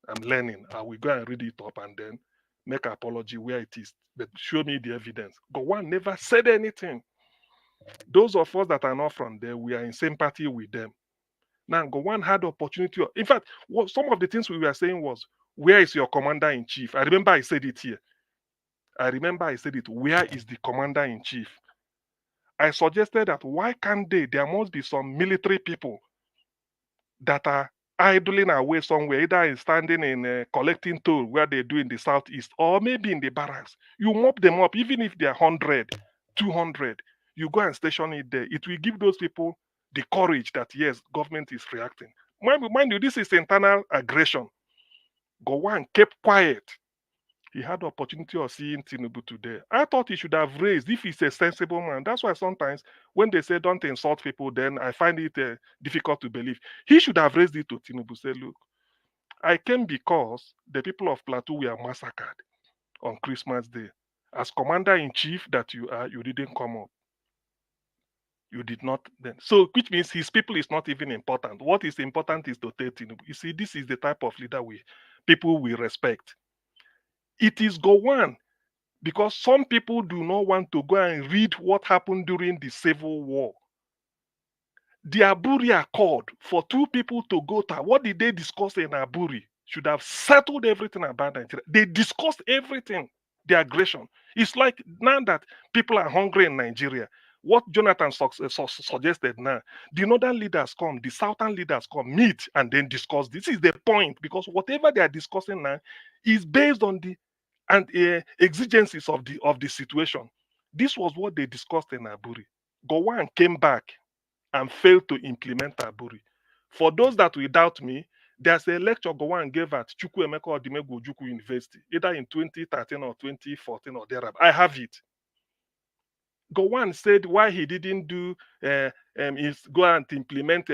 I'm learning. I will go and read it up and then make an apology where it is. But show me the evidence. Gowon never said anything. Those of us that are not from there, we are in sympathy with them. Now, Gowon had opportunity. In fact, some of the things we were saying was, where is your commander-in-chief? I remember I said it here. Where is the commander-in-chief? I suggested that why can't there must be some military people that are idling away somewhere, either standing in collecting toll where they do in the southeast, or maybe in the barracks. You mop them up, even if they're 100, 200. You go and station it there. It will give those people the courage that, yes, government is reacting. Mind you, this is internal aggression. Gowon kept quiet. He had the opportunity of seeing Tinubu today. I thought he should have raised, if he's a sensible man. That's why sometimes when they say don't insult people, then I find it difficult to believe. He should have raised it to Tinubu. Say, look, I came because the people of Plateau were massacred on Christmas Day. As commander-in-chief that you are, you didn't come up. You did not then. So, which means his people is not even important. What is important is to take Tinubu. You see, this is the type of leader people will respect. It is Gowon, because some people do not want to go and read what happened during the Civil War. The Aburi Accord, for two people to go to, what did they discuss in Aburi? Should have settled everything about Nigeria. They discussed everything, the aggression. It's like now that people are hungry in Nigeria, what Jonathan suggested now, the northern leaders come, the southern leaders come, meet, and then discuss. This is the point, because whatever they are discussing now is based on the exigencies of the situation. This was what they discussed in Aburi. Gowon came back and failed to implement Aburi. For those that will doubt me, there's a lecture Gowon gave at Chukwuemeka Odimegwu Ojukwu University, either in 2013 or 2014 or thereabout. I have it. Gowon said why he didn't do is go and implement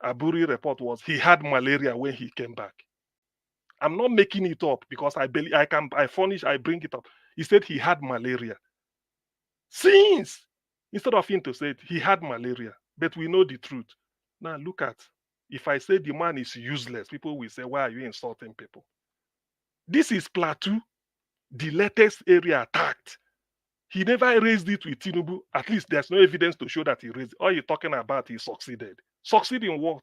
Aburi report was he had malaria when he came back. I'm not making it up because I believe I bring it up. He said he had malaria. Since instead of him to say it, he had malaria, but we know the truth. Now look at, if I say the man is useless, people will say, why are you insulting people? This is Plateau, the latest area attacked. He never raised it with Tinubu. At least there's no evidence to show that he raised it. All you're talking about, he succeeded. Succeed in what?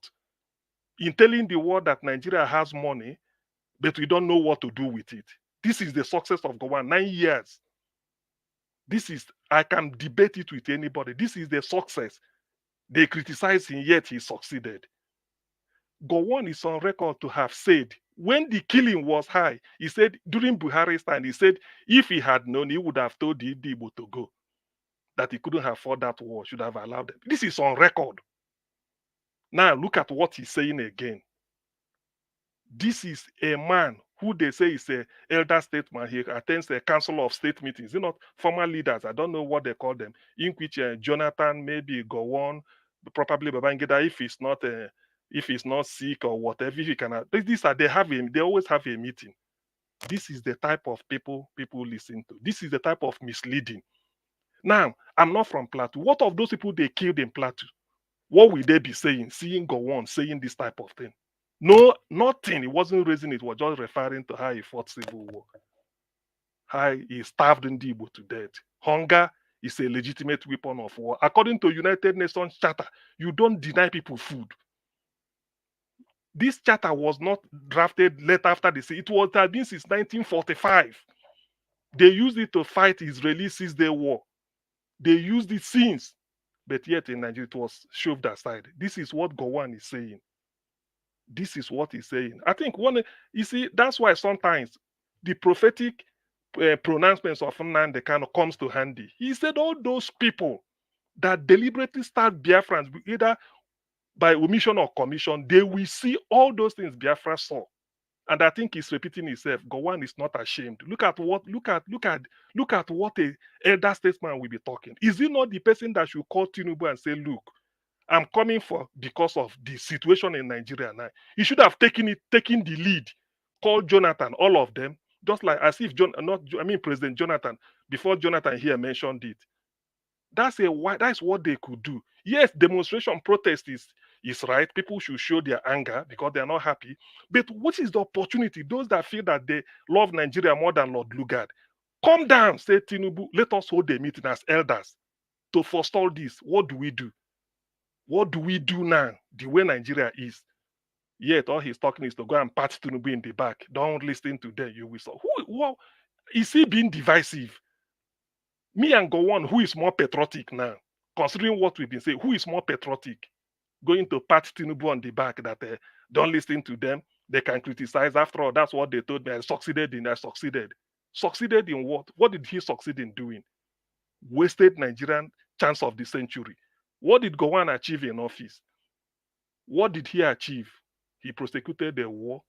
In telling the world that Nigeria has money, but we don't know what to do with it. This is the success of Gowon. 9 years. I can debate it with anybody. This is the success. They criticize him, yet he succeeded. Gowon is on record to have said, when the killing was high, he said, during Buhari's time, he said, if he had known, he would have told the Igbo to go. That he couldn't have fought that war, should have allowed them. This is on record. Now, look at what he's saying again. This is a man who they say is an elder statesman. He attends a council of state meetings. They're not former leaders. I don't know what they call them. In which Jonathan, maybe Gowon, probably Babangida, if he's not sick or whatever, if he cannot. They always have a meeting. This is the type of people listen to. This is the type of misleading. Now, I'm not from Plateau. What of those people they killed in Plateau? What will they be saying? Seeing Gowon saying this type of thing? No, nothing. He wasn't raising it. He was just referring to how he fought civil war. How he starved Igbo to death. Hunger is a legitimate weapon of war. According to United Nations Charter, you don't deny people food. This charter was not drafted late after the sea. It was been since 1945. They used it to fight Israeli 6-day war. They used it since. But yet in Nigeria, it was shoved aside. This is what Gowon is saying. This is what he's saying. I think you see, that's why sometimes the prophetic pronouncements of Nnamdi Kanu comes to handy. He said all those people that deliberately start Biafrans, either by omission or commission, they will see all those things Biafra saw. And I think he's repeating himself. Gowon is not ashamed. Look at what a elder statesman will be talking. Is he not the person that should call Tinubu and say, look, I'm coming because of the situation in Nigeria now. He should have taken the lead, called Jonathan, all of them, just like as if President Jonathan, before Jonathan here mentioned it. That's what they could do. Yes, demonstration protest is right. People should show their anger because they are not happy. But what is the opportunity? Those that feel that they love Nigeria more than Lord Lugard, come down, say Tinubu, let us hold a meeting as elders to forestall this. What do we do? What do we do now? The way Nigeria is. Yet all he's talking is to go and pat Tinubu in the back. Don't listen to them. You will saw. Who is he being divisive? Me and Gowon, who is more patriotic now? Considering what we've been saying, who is more patriotic? Going to pat Tinubu on the back that don't listen to them. They can criticize. After all, that's what they told me. I succeeded. Succeeded in what? What did he succeed in doing? Wasted Nigerian chance of the century. What did Gowon achieve in office? What did he achieve? He prosecuted the war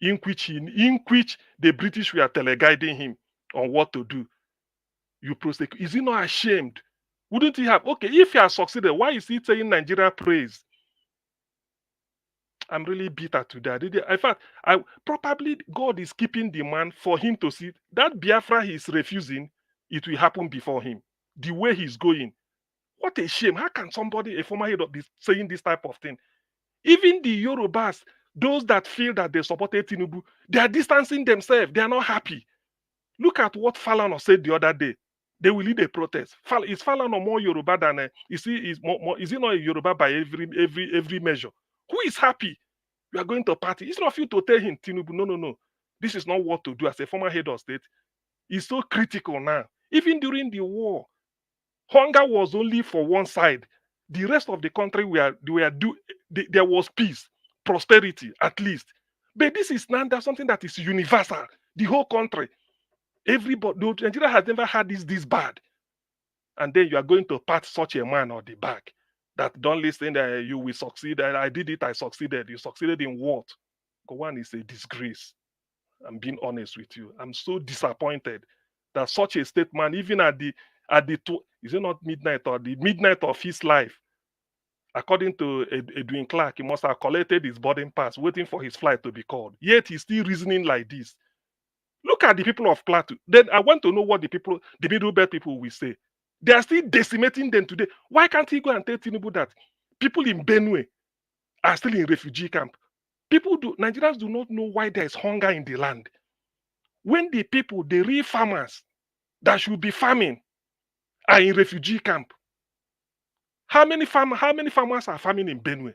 in which the British were teleguiding him on what to do. You prosecute. Is he not ashamed? Wouldn't he have? Okay, if he has succeeded, why is he saying Nigeria praise? I'm really bitter today. In fact, I probably God is keeping the man for him to see that Biafra he is refusing, it will happen before him. The way he's going. What a shame. How can somebody, a former head of this, saying this type of thing? Even the Yorubas, those that feel that they supported Tinubu, they are distancing themselves. They are not happy. Look at what Falana said the other day. They will lead a protest. Is Falana more Yoruba than is he not a Yoruba by every measure? Who is happy? You are going to party. It's not of you to tell him, Tinubu, no. This is not what to do as a former head of state. It's so critical now. Even during the war, hunger was only for one side. The rest of the country there was peace, prosperity at least. But this is now something that is universal. The whole country. Everybody, Nigeria has never had this bad. And then you are going to pat such a man on the back that don't listen, that you will succeed. I did it, I succeeded. You succeeded in what? Gowon is a disgrace. I'm being honest with you. I'm so disappointed that such a statement, even is it not midnight or the midnight of his life, according to Edwin Clark, he must have collected his boarding pass, waiting for his flight to be called. Yet he's still reasoning like this. Look at the people of Plateau. Then I want to know what the middle belt people will say. They are still decimating them today. Why can't he go and tell Tinubu that people in Benue are still in refugee camp? Nigerians do not know why there is hunger in the land. When the people, the real farmers that should be farming, are in refugee camp. How many farmers are farming in Benue?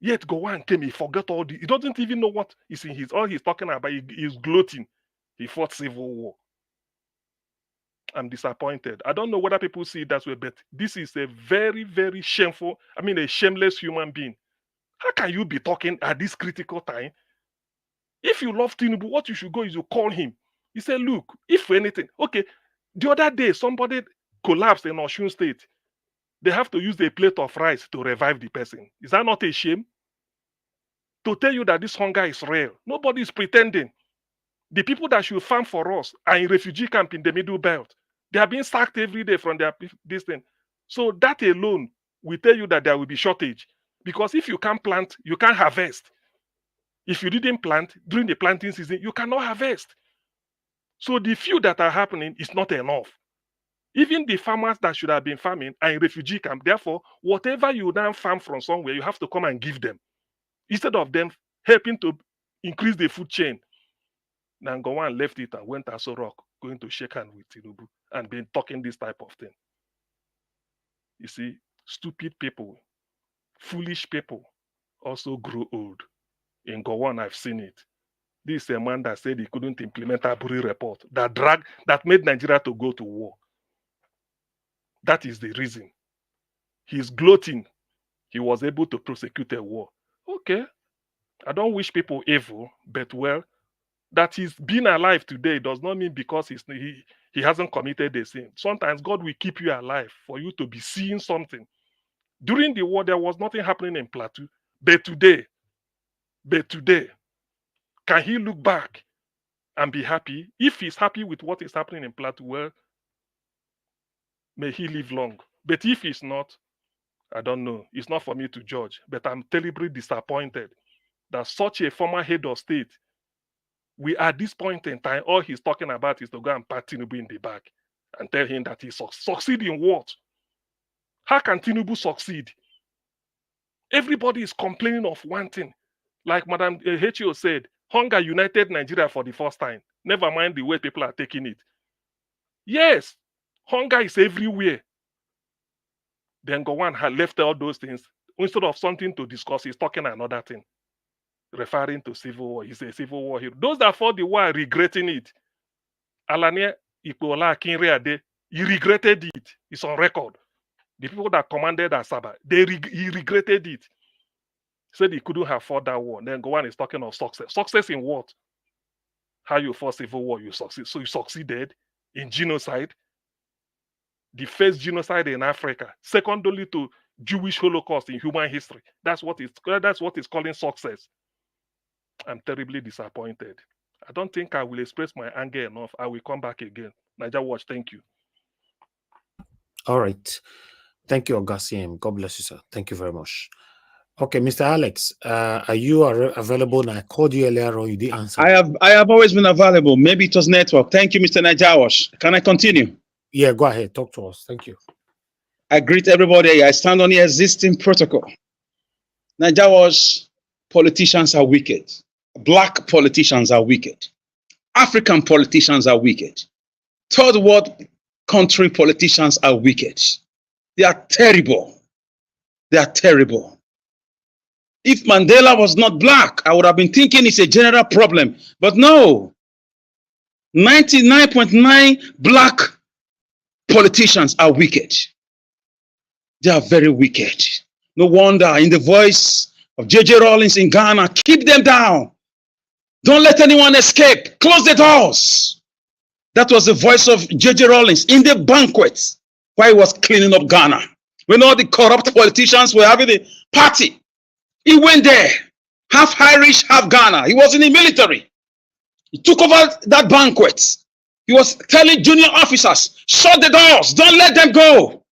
Yet Gowon came, he forgot all the. He doesn't even know what is in all he's talking about. He's gloating. He fought civil war. I'm disappointed. I don't know whether people see it that way, but this is a very, very shameful, a shameless human being. How can you be talking at this critical time? If you love Tinubu, what you should go is you call him. You say, look, if anything, okay, the other day somebody collapsed in Osun State. They have to use a plate of rice to revive the person. Is that not a shame? To tell you that this hunger is real. Nobody is pretending. The people that should farm for us are in refugee camp in the Middle Belt. They are being sacked every day from this thing. So that alone will tell you that there will be shortage. Because if you can't plant, you can't harvest. If you didn't plant during the planting season, you cannot harvest. So the few that are happening is not enough. Even the farmers that should have been farming are in refugee camp. Therefore, whatever you now farm from somewhere, you have to come and give them. Instead of them helping to increase the food chain. Gowon left it and went to Aso Rock, going to shake hands with Tinubu and been talking this type of thing. You see, stupid people, foolish people also grow old. In Gowon, I've seen it. This is a man that said he couldn't implement a Aburi report that made Nigeria to go to war. That is the reason. He's gloating. He was able to prosecute a war. Okay. I don't wish people evil, but well, that he's been alive today does not mean because he hasn't committed a sin. Sometimes God will keep you alive for you to be seeing something. During the war, there was nothing happening in Plateau. But today, can he look back and be happy? If he's happy with what is happening in Plateau, well, may he live long. But if he's not, I don't know. It's not for me to judge. But I'm terribly disappointed that such a former head of state, at this point in time, all he's talking about is to go and pat Tinubu in the back and tell him that he succeed in what? How can Tinubu succeed? Everybody is complaining of one thing. Like Madam H.O. said, hunger united Nigeria for the first time. Never mind the way people are taking it. Yes, hunger is everywhere. Then Gowon had left all those things. Instead of something to discuss, he's talking another thing. Referring to civil war. He's a civil war hero. Those that fought the war are regretting it. Alania Ikpola Akinreade, he regretted it. It's on record. The people that commanded Asaba, he regretted it. Said he couldn't have fought that war. Then Gowon is talking of success. Success in what? How you fought civil war, you succeed. So you succeeded in genocide. The first genocide in Africa, second only to Jewish Holocaust in human history. That's what it's calling success. I'm terribly disappointed. I don't think I will express my anger enough. I will come back again. Niger Watch, thank you. All right. Thank you, Augustine. God bless you, sir. Thank you very much. Okay, Mr. Alex, are you available now? I called you earlier on, you didn't answer. I have always been available. Maybe it was network. Thank you, Mr. Najawash. Can I continue? Yeah, go ahead. Talk to us. Thank you. I greet everybody. I stand on the existing protocol. Najawash, politicians are wicked. Black politicians are wicked. African politicians are wicked. Third world country politicians are wicked. They are terrible. They are terrible. If Mandela was not black, I would have been thinking it's a general problem. But no, 99.9 black politicians are wicked. They are very wicked. No wonder in the voice of J.J. Rawlings in Ghana, keep them down. Don't let anyone escape. Close the doors. That was the voice of J.J. Rawlings in the banquet while he was cleaning up Ghana. When all the corrupt politicians were having a party, he went there, half Irish, half Ghana. He was in the military. He took over that banquet. He was telling junior officers, shut the doors, don't let them go.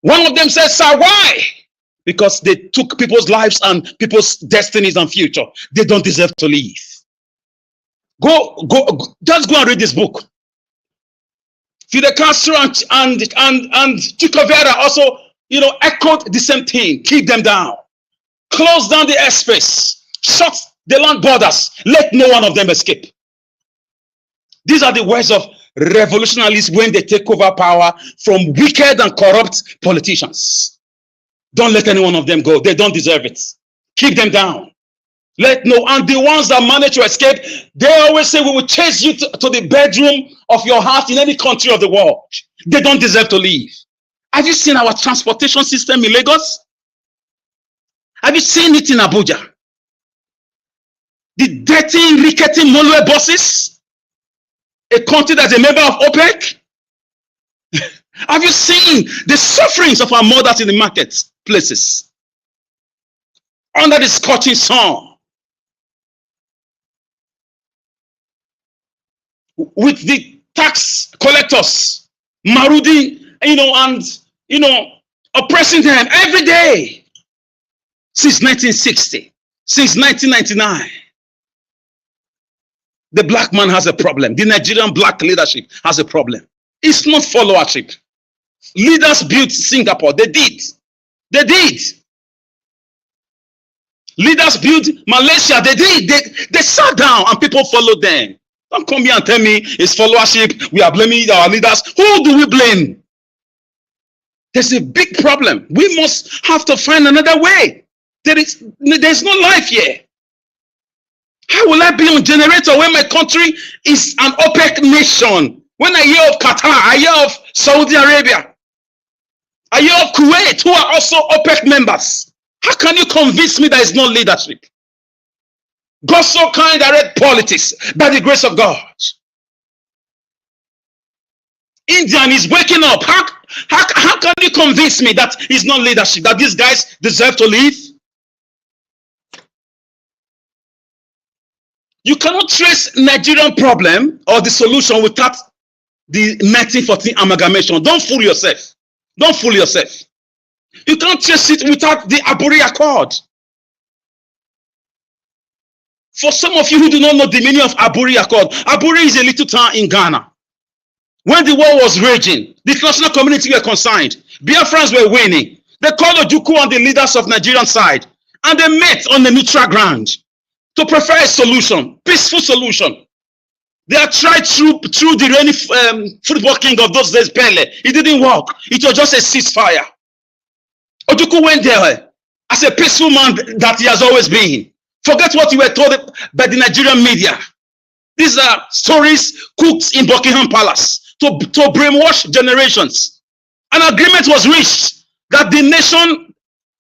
One of them said, sir, why? Because they took people's lives and people's destinies and future. They don't deserve to leave. Just go and read this book. Fidel Castro and Che Guevara also, echoed the same thing. Keep them down. Close down the airspace. Shut the land borders. Let no one of them escape. These are the words of revolutionaries when they take over power from wicked and corrupt politicians. Don't let any one of them go. They don't deserve it. Keep them down. And the ones that manage to escape, they always say, we will chase you to the bedroom of your heart in any country of the world. They don't deserve to leave. Have you seen our transportation system in Lagos? Have you seen it in Abuja? The dirty, rickety motorway buses? A country that's a member of OPEC? Have you seen the sufferings of our mothers in the marketplaces? Under the scorching sun. With the tax collectors marauding, oppressing them every day. Since 1960, since 1999, the black man has a problem. The Nigerian black leadership has a problem. It's not followership. Leaders built Singapore. They did. They did. Leaders built Malaysia. They did. They sat down and people followed them. Don't come here and tell me it's followership. We are blaming our leaders. Who do we blame? There's a big problem. We must have to find another way. There's no life here. How will I be on generator when my country is an OPEC nation? When I hear of Qatar, I hear of Saudi Arabia, I hear of Kuwait, who are also OPEC members. How can you convince me there is no leadership? God so kind direct politics by the grace of God. India is waking up. How can you convince me that it's not leadership, that these guys deserve to leave? You cannot trace Nigerian problem or the solution without the 1914 amalgamation. Don't fool yourself. Don't fool yourself. You can't trace it without the Aburi Accord. For some of you who do not know the meaning of Aburi Accord, Aburi is a little town in Ghana. When the war was raging, the international community were concerned. Biafrans were winning. They called Ojukwu and the leaders of Nigerian side, and they met on the neutral ground to prefer a solution, peaceful solution. They had tried through the reigning football king of those days, Pele. It didn't work. It was just a ceasefire. Ojukwu went there as a peaceful man that he has always been. Forget what you were told by the Nigerian media. These are stories cooked in Buckingham Palace to brainwash generations. An agreement was reached that the nation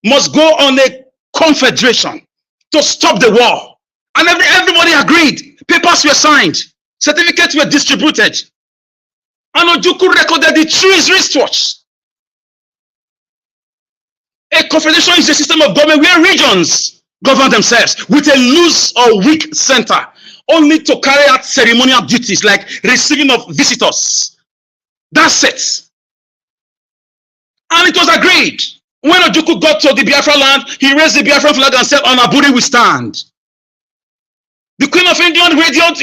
must go on a confederation to stop the war. And everybody agreed. Papers were signed. Certificates were distributed. And Ojukwu recorded it through his wristwatch. A confederation is a system of government where regions govern themselves with a loose or weak center, only to carry out ceremonial duties like receiving of visitors. That's it. And it was agreed. When Ojukwu got to the Biafra land, he raised the Biafra flag and said, on Aburi we stand. The Queen of England radioed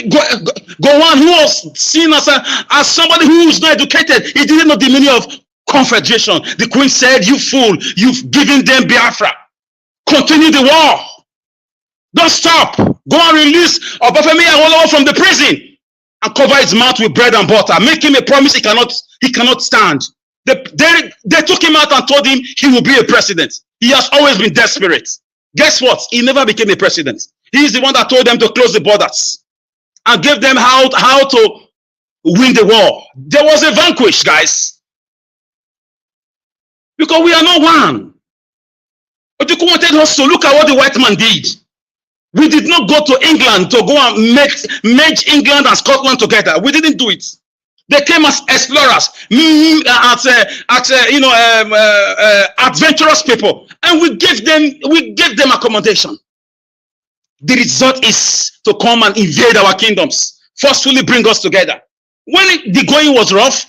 Gowon, who was seen as somebody who is not educated. He didn't know the meaning of confederation. The Queen said, you fool, you've given them Biafra. Continue the war. Don't stop. Go and release Obafemi Awolowo from the prison and cover his mouth with bread and butter. Make him a promise he cannot stand. They took him out and told him he will be a president. He has always been desperate. Guess what? He never became a president. He is the one that told them to close the borders and gave them how to win the war. There was a vanquish, guys. Because we are not one. Ojukwu wanted us to look at what the white man did. We did not go to England to go and merge England and Scotland together. We didn't do it. They came as explorers, adventurous people, and we gave them accommodation. The result is to come and invade our kingdoms, forcefully bring us together. When the going was rough,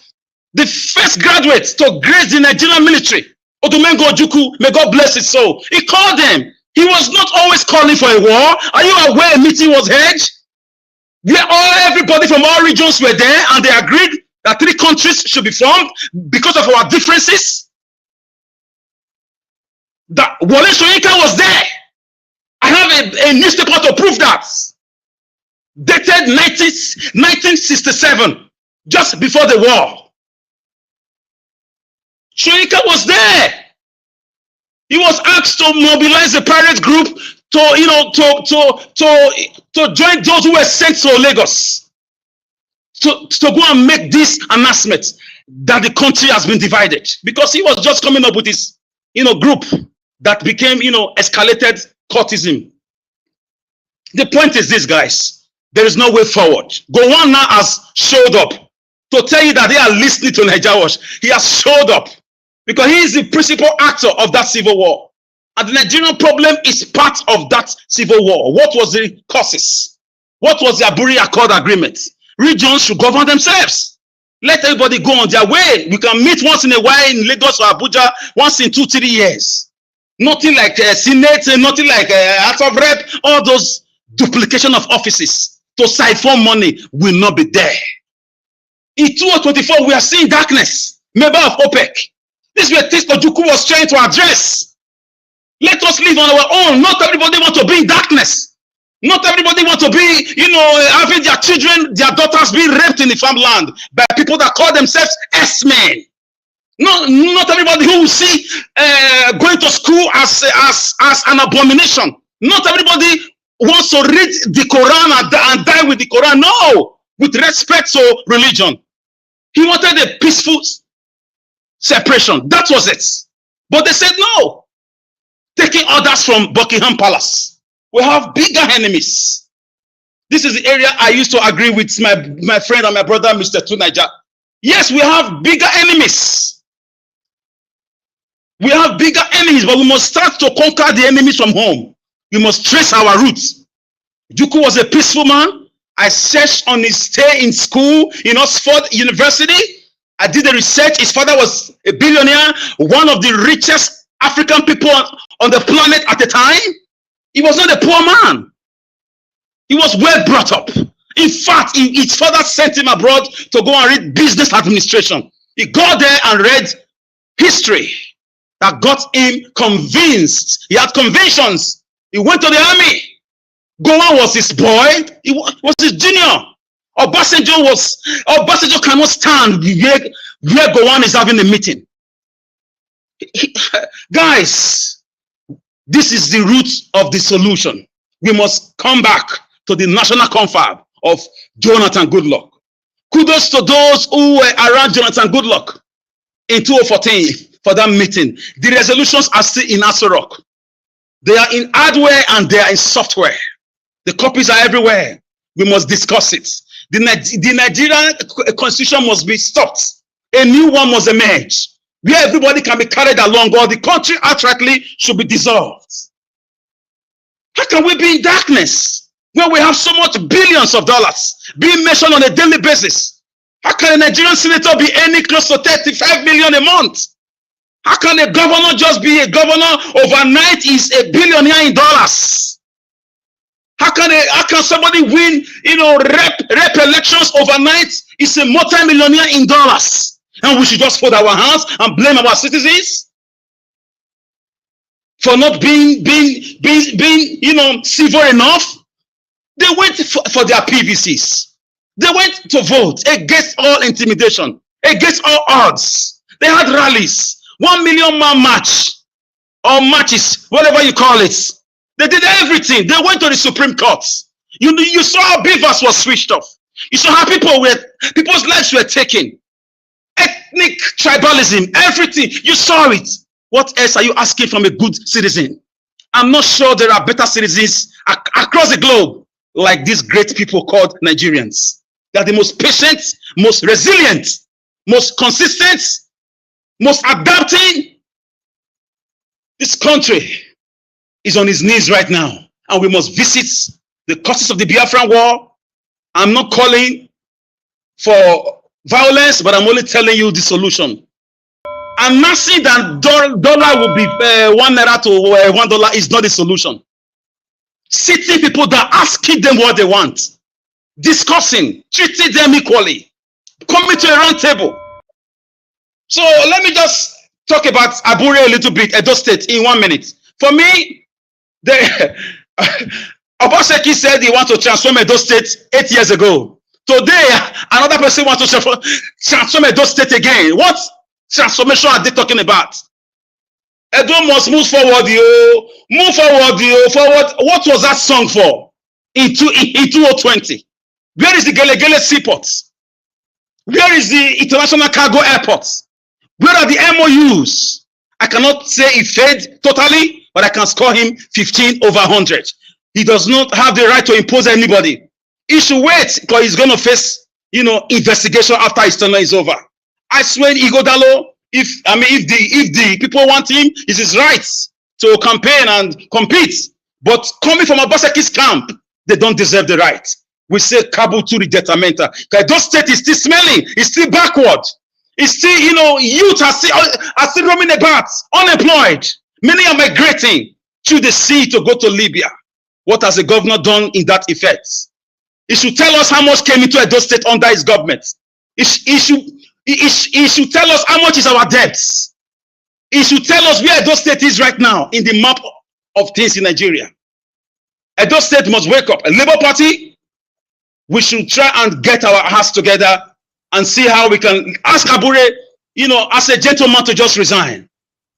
the first graduates to grace the Nigerian military, Odumengo Ojukwu, may God bless his soul, he called them. He was not always calling for a war. Are you aware a meeting was held? Where everybody from all regions were there, and they agreed that 3 countries should be formed because of our differences. That Wole Soyinka was there. I have a newspaper to prove that. Dated 1967, just before the war. Soyinka was there. He was asked to mobilize the pirate group to join those who were sent to Lagos to go and make this announcement that the country has been divided, because he was just coming up with his group that became escalated courtism. The point is this, guys, there is no way forward. Gowon now has showed up to tell you that they are listening to Nigeria Watch. He has showed up because he is the principal actor of that civil war. And the Nigerian problem is part of that civil war. What was the causes? What was the Aburi Accord agreement? Regions should govern themselves. Let everybody go on their way. We can meet once in a while in Lagos or Abuja, once in 2-3 years. Nothing like Senate, nothing like House of Rep, all those duplication of offices to siphon money will not be there. In 2024, we are seeing darkness. Member of OPEC. This is where Ojukwu was trying to address. Let us live on our own. Not everybody wants to be in darkness. Not everybody wants to be, having their children, their daughters being raped in the farmland by people that call themselves S-men. Not everybody who will see going to school as an abomination. Not everybody wants to read the Quran and die with the Quran. No, with respect to religion. He wanted a peaceful separation. That was it. But they said no. Taking orders from Buckingham Palace. We have bigger enemies. This is the area I used to agree with my friend and my brother, Mr. Tunaja. Yes, we have bigger enemies. We have bigger enemies, but we must start to conquer the enemies from home. We must trace our roots. Ojukwu was a peaceful man. I searched on his stay in school in Oxford University. I did the research. His father was a billionaire, one of the richest African people on the planet at the time. He was not a poor man. He was well brought up. In fact, his father sent him abroad to go and read business administration. He got there and read history that got him convinced. He had convictions. He went to the army. Gowon was his boy. He was his junior. Obasanjo cannot stand where Gowon is having a meeting. Guys, this is the root of the solution. We must come back to the national confab of Jonathan Goodluck. Kudos to those who were around Jonathan Goodluck in 2014 for that meeting. The resolutions are still in Aso Rock. They are in hardware and they are in software. The copies are everywhere. We must discuss it. The Nigerian constitution must be stopped. A new one must emerge, where everybody can be carried along, or the country outrightly should be dissolved. How can we be in darkness when we have so much billions of dollars being mentioned on a daily basis? How can a Nigerian senator be earning close to 35 million a month? How can a governor just be a governor overnight is a billionaire in dollars? How can somebody win, rep elections overnight is a multi-millionaire in dollars? And we should just fold our hands and blame our citizens for not being civil enough? They went for their PVCs. They went to vote against all intimidation, against all odds. They had rallies, 1 million man march or marches, whatever you call it. They did everything. They went to the Supreme Court. You saw how Beavers was switched off. You saw how people's lives were taken. Ethnic tribalism, everything. You saw it. What else are you asking from a good citizen? I'm not sure there are better citizens across the globe like these great people called Nigerians. They're the most patient, most resilient, most consistent, most adapting. This country is on its knees right now, and we must visit the causes of the Biafran war. I'm not calling for violence, but I'm only telling you the solution. Announcing that dollar will be 1 naira to $1 is not the solution. Sitting people down, asking them what they want, discussing, treating them equally, coming to a round table. So let me just talk about Abure a little bit, Edo State, in 1 minute. For me, Obaseki said he wants to transform Edo State 8 years ago. Today, another person wants to transform Edo State again. What transformation are they talking about? Edo must move forward, yo. Move forward, yo. Forward. What was that song for? In 2020. Where is the Gele Gele Seaport? Where is the International Cargo Airport? Where are the MOUs? I cannot say it failed totally, but I can score him 15 over 100. He does not have the right to impose anybody. He should wait because he's going to face, investigation after his tenure is over. I swear, Igodalo, if the people want him, it's his right to campaign and compete. But coming from Obaseki's camp, they don't deserve the right. We say Kabu to the detrimental. Because those state is still smelling, it's still backward. It's still, youth are still roaming about, unemployed. Many are migrating through the sea to go to Libya. What has the governor done in that effect? He should tell us how much came into Edo State under his government. He should tell us how much is our debts. He should tell us where Edo State is right now in the map of things in Nigeria. Edo State must wake up. A Labour Party, we should try and get our hearts together and see how we can ask Abure, as a gentleman to just resign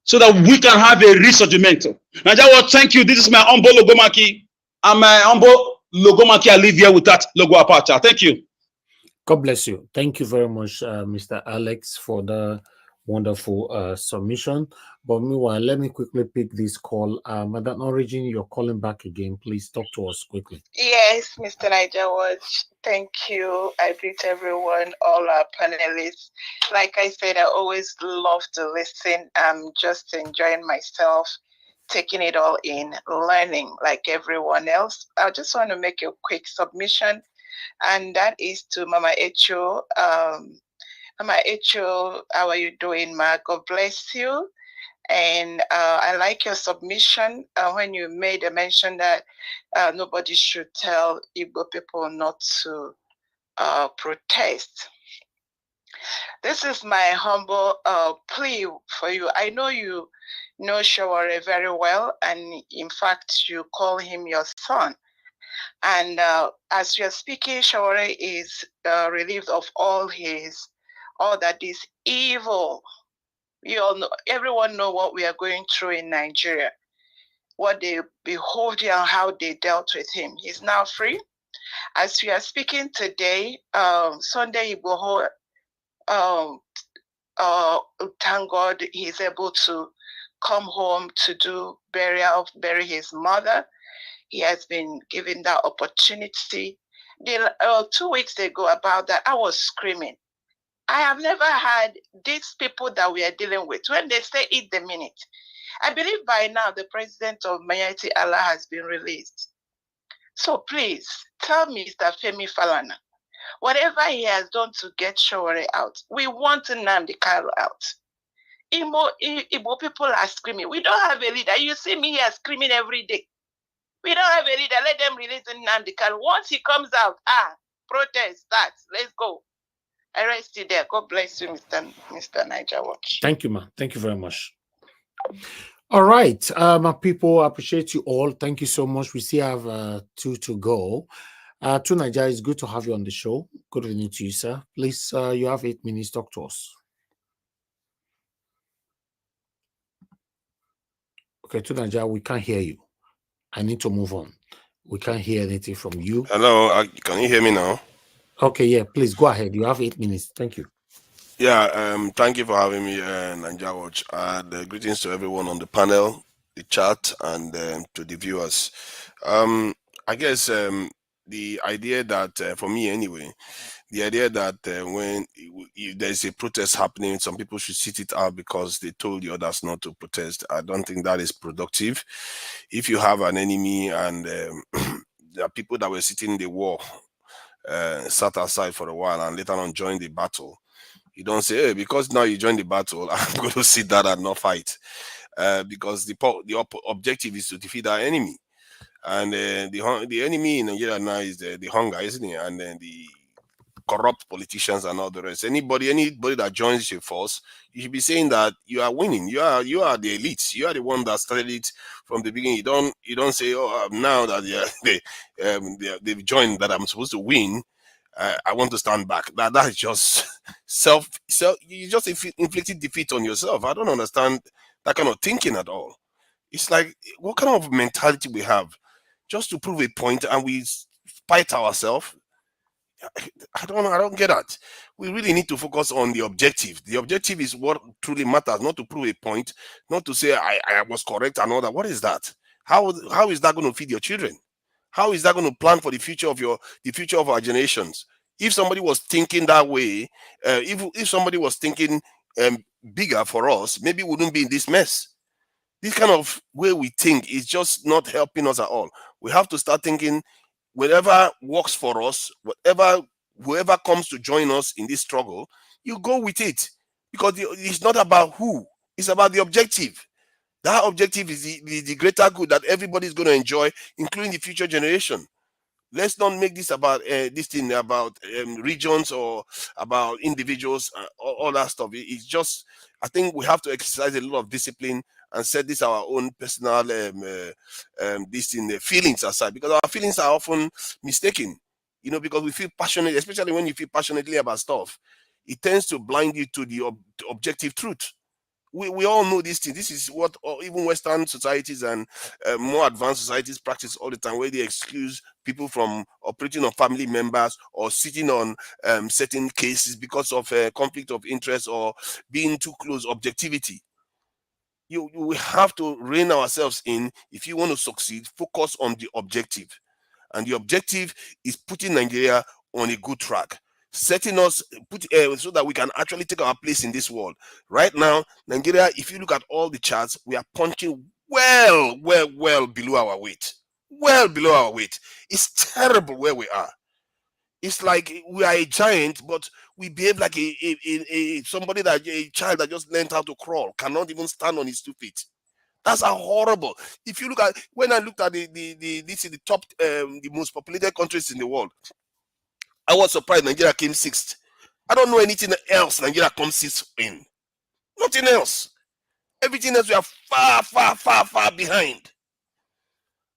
so that we can have a resurgimento. Najawa, thank you. This is my humble Logomaki. And my humble Logomaki, I live here with that logo apacha. Thank you. God bless you. Thank you very much, Mr. Alex, for the wonderful submission. But meanwhile, let me quickly pick this call. Madam Origin, you're calling back again. Please talk to us quickly. Yes, Mr. Niger Watch. Thank you. I greet everyone, all our panelists. Like I said, I always love to listen. I'm just enjoying myself, taking it all in, learning like everyone else. I just want to make a quick submission, and that is to Mama Echo. Mama Echo, how are you doing, Ma? God bless you. And I like your submission when you made a mention that nobody should tell Igbo people not to protest. This is my humble plea for you. I know you know Shaware very well, and in fact, you call him your son. And as you're speaking, Shaware is relieved of all that is evil. We all know, everyone know what we are going through in Nigeria, what they behold here and how they dealt with him. He's now free. As we are speaking today, Sunday Igboho, thank God he's able to come home to bury his mother. He has been given that opportunity. 2 weeks ago about that, I was screaming. I have never had these people that we are dealing with, when they say eat the minute. I believe by now the president of Mighty Allah has been released. So please tell Mr. Femi Falana, whatever he has done to get Shaware out, we want Nnamdi Kanu out. Igbo people are screaming. We don't have a leader. You see me here screaming every day. We don't have a leader. Let them release Nnamdi Kanu. Once he comes out, protest starts. Let's go. I rest it there. God bless you, Mr. Niger Watch. Thank you, ma. Thank you very much. All right, my people, I appreciate you all. Thank you so much. We still have 2 to go. To Nigeria, it's good to have you on the show. Good evening to you, sir. Please, you have 8 minutes. Talk to us. Okay, to Nigeria, we can't hear you. I need to move on. We can't hear anything from you. Hello, can you hear me now? Okay, yeah, please go ahead. You have 8 minutes. Thank you. Yeah, thank you for having me, Nigeria Watch. Greetings to everyone on the panel, the chat, and to the viewers. I guess the idea that, for me anyway, the idea that when if there's a protest happening, some people should sit it out because they told the others not to protest. I don't think that is productive. If you have an enemy and there are people that were sitting in the war, sat aside for a while and later on joined the battle, you don't say, hey, because now you join the battle, I'm going to sit down and not fight. Because the objective is to defeat our enemy. And the enemy in Nigeria now is the hunger, isn't it? And then the corrupt politicians and all the rest. Anybody that joins your force, you should be saying that you are winning. You are the elites. You are the one that started it from the beginning. You don't say, oh, now that they've joined, that I'm supposed to win. I want to stand back. That is just self. You just inflicted defeat on yourself. I don't understand that kind of thinking at all. It's like, what kind of mentality we have just to prove a point and we spite ourselves? I don't get that. We really need to focus on the objective. The objective is what truly matters, not to prove a point, not to say I was correct and all that. What is that? How is that going to feed your children? How is that going to plan for the future of our generations? If somebody was thinking that way, if somebody was thinking bigger for us, maybe we wouldn't be in this mess. This kind of way we think is just not helping us at all. We have to start thinking whatever works for us, whoever comes to join us in this struggle, you go with it. Because it's not about who, it's about the objective. That objective is the greater good that everybody is going to enjoy, including the future generation. Let's not make this about this thing about regions or about individuals, all that stuff. It's just, I think we have to exercise a lot of discipline and set this our own personal feelings aside, because our feelings are often mistaken. Because we feel passionate, especially when you feel passionately about stuff, it tends to blind you to the objective truth. We all know this thing. This is what even Western societies and more advanced societies practice all the time, where they excuse people from operating on family members or sitting on certain cases because of conflict of interest or being too close. Objectivity. You have to rein ourselves in. If you want to succeed, focus on the objective. And the objective is putting Nigeria on a good track, setting us so that we can actually take our place in this world. Right now, Nigeria, if you look at all the charts, we are punching well below our weight. Well below our weight. It's terrible where we are. It's like we are a giant, but we behave like a child that just learned how to crawl, cannot even stand on his 2 feet. That's how horrible. If you look at, when I looked at the top, the most populated countries in the world, I was surprised Nigeria came 6th. I don't know anything else Nigeria comes 6th in. Nothing else. Everything else we are far behind.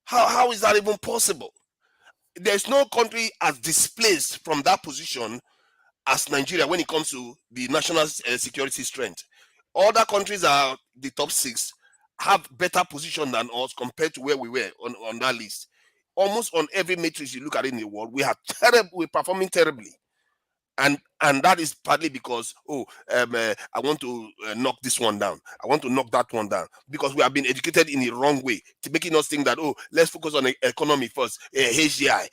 How is that even possible? There's no country as displaced from that position as Nigeria when it comes to the national security strength. Other countries are the top 6, have better position than us compared to where we were on that list. Almost on every matrix you look at in the world, we're performing terribly. And that is partly because, I want to knock this one down. I want to knock that one down. Because we have been educated in the wrong way, to making us think that, let's focus on the economy first. HGI,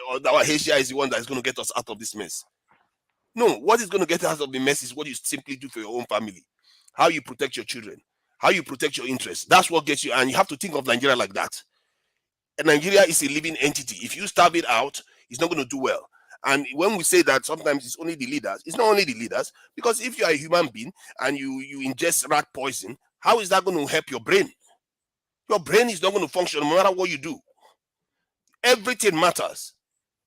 or our HGI is the one that is going to get us out of this mess. No, what is going to get us out of the mess is what you simply do for your own family. How you protect your children. How you protect your interests. That's what gets you. And you have to think of Nigeria like that. And Nigeria is a living entity. If you starve it out, it's not going to do well. And when we say that sometimes it's only the leaders, it's not only the leaders, because if you are a human being and you ingest rat poison, how is that going to help your brain? Your brain is not going to function no matter what you do. Everything matters.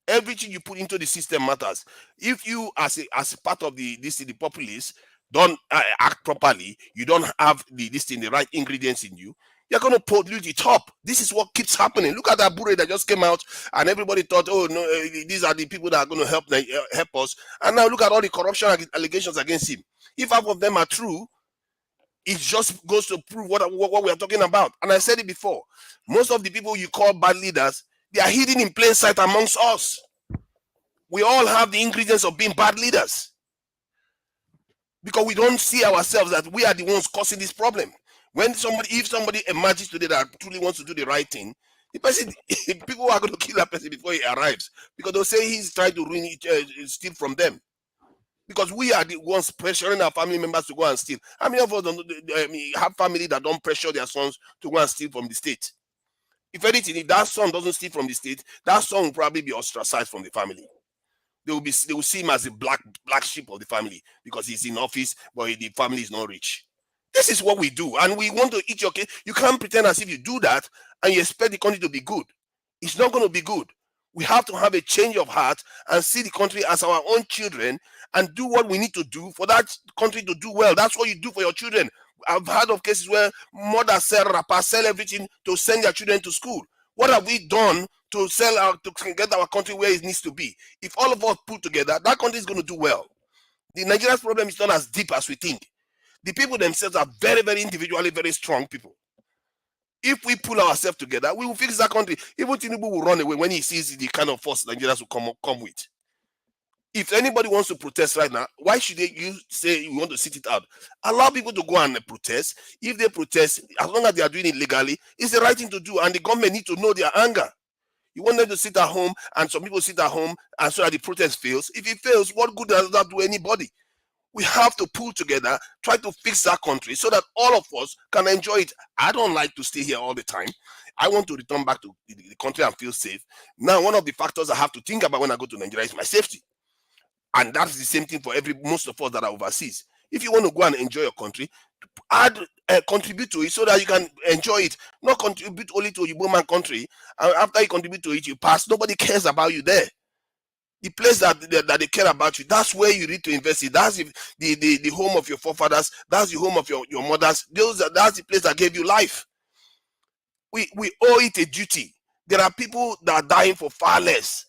Everything you put into the system matters. If you, as a part of the populace, don't act properly, you don't have the right ingredients in you, you're going to pollute it up. This is what keeps happening. Look at that Bure that just came out, and everybody thought, oh no, these are the people that are going to help us. And now look at all the corruption allegations against him. If half of them are true, it just goes to prove what we are talking about. And I said it before. Most of the people you call bad leaders, they are hidden in plain sight amongst us. We all have the ingredients of being bad leaders, because we don't see ourselves that we are the ones causing this problem. If somebody emerges today that truly wants to do the right thing, the person, people are going to kill that person before he arrives, because they'll say he's trying to ruin it, steal from them. Because we are the ones pressuring our family members to go and steal. How many of us have family that don't pressure their sons to go and steal from the state? If anything, if that son doesn't steal from the state, that son will probably be ostracized from the family. They will see him as a black sheep of the family because he's in office, but the family is not rich. This is what we do, and we want to eat your cake. You can't pretend as if you do that and you expect the country to be good. It's not going to be good. We have to have a change of heart and see the country as our own children and do what we need to do for that country to do well. That's what you do for your children. I've heard of cases where mothers sell everything to send their children to school. What have we done to get our country where it needs to be? If all of us put together, that country is going to do well. The Nigeria's problem is not as deep as we think. The people themselves are very, very individually very strong people. If we pull ourselves together, we will fix that country. Even Tinubu will run away when he sees the kind of force Nigerians will come with. If anybody wants to protest right now, why should you say you want to sit it out? Allow people to go and protest. If they protest, as long as they are doing it legally, it's the right thing to do, and the government need to know their anger. You want them to sit at home, and some people sit at home, and so that the protest fails. If it fails, what good does that do anybody? We have to pull together, try to fix that country so that all of us can enjoy it. I don't like to stay here all the time. I want to return back to the country and feel safe. Now, one of the factors I have to think about when I go to Nigeria is my safety. And that's the same thing for most of us that are overseas. If you want to go and enjoy your country, contribute to it so that you can enjoy it. Not contribute only to your Igbo country. And after you contribute to it, you pass. Nobody cares about you there. The place that they care about you, that's where you need to invest in. That's the home of your forefathers. That's the home of your mothers. That's the place that gave you life. We owe it a duty. There are people that are dying for far less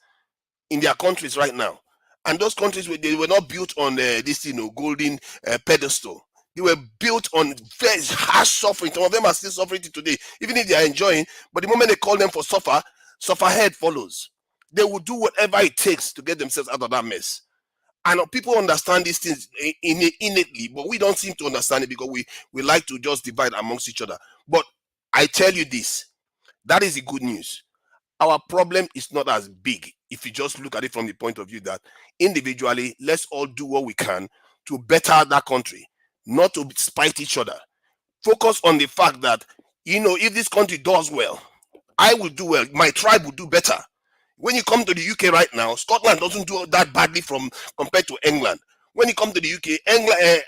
in their countries right now. And those countries, they were not built on this golden pedestal. They were built on very harsh suffering. Some of them are still suffering today, even if they are enjoying. But the moment they call them for sufferhead follows. They will do whatever it takes to get themselves out of that mess. And people understand these things innately, but we don't seem to understand it because we like to just divide amongst each other. But I tell you this, that is the good news. Our problem is not as big if you just look at it from the point of view that individually, let's all do what we can to better that country, not to spite each other. Focus on the fact that, if this country does well, I will do well. My tribe will do better. When you come to the UK right now, Scotland doesn't do that badly compared to England. When you come to the UK,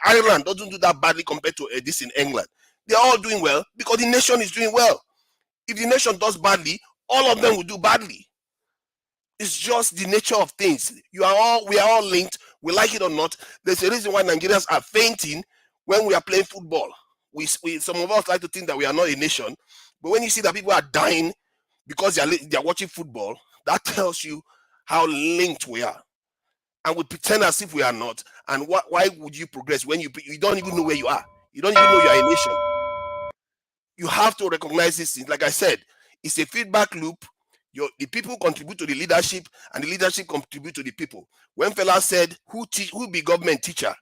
Ireland doesn't do that badly compared to this in England. They're all doing well because the nation is doing well. If the nation does badly, all of them will do badly. It's just the nature of things. We are all linked. We like it or not. There's a reason why Nigerians are fainting when we are playing football. Some of us like to think that we are not a nation, but when you see that people are dying because they are watching football, that tells you how linked we are. And we pretend as if we are not. And why would you progress when you don't even know where you are? You don't even know you are a nation. You have to recognize these things. Like I said, it's a feedback loop. The people contribute to the leadership, and the leadership contribute to the people. When Fela said, who be government teacher?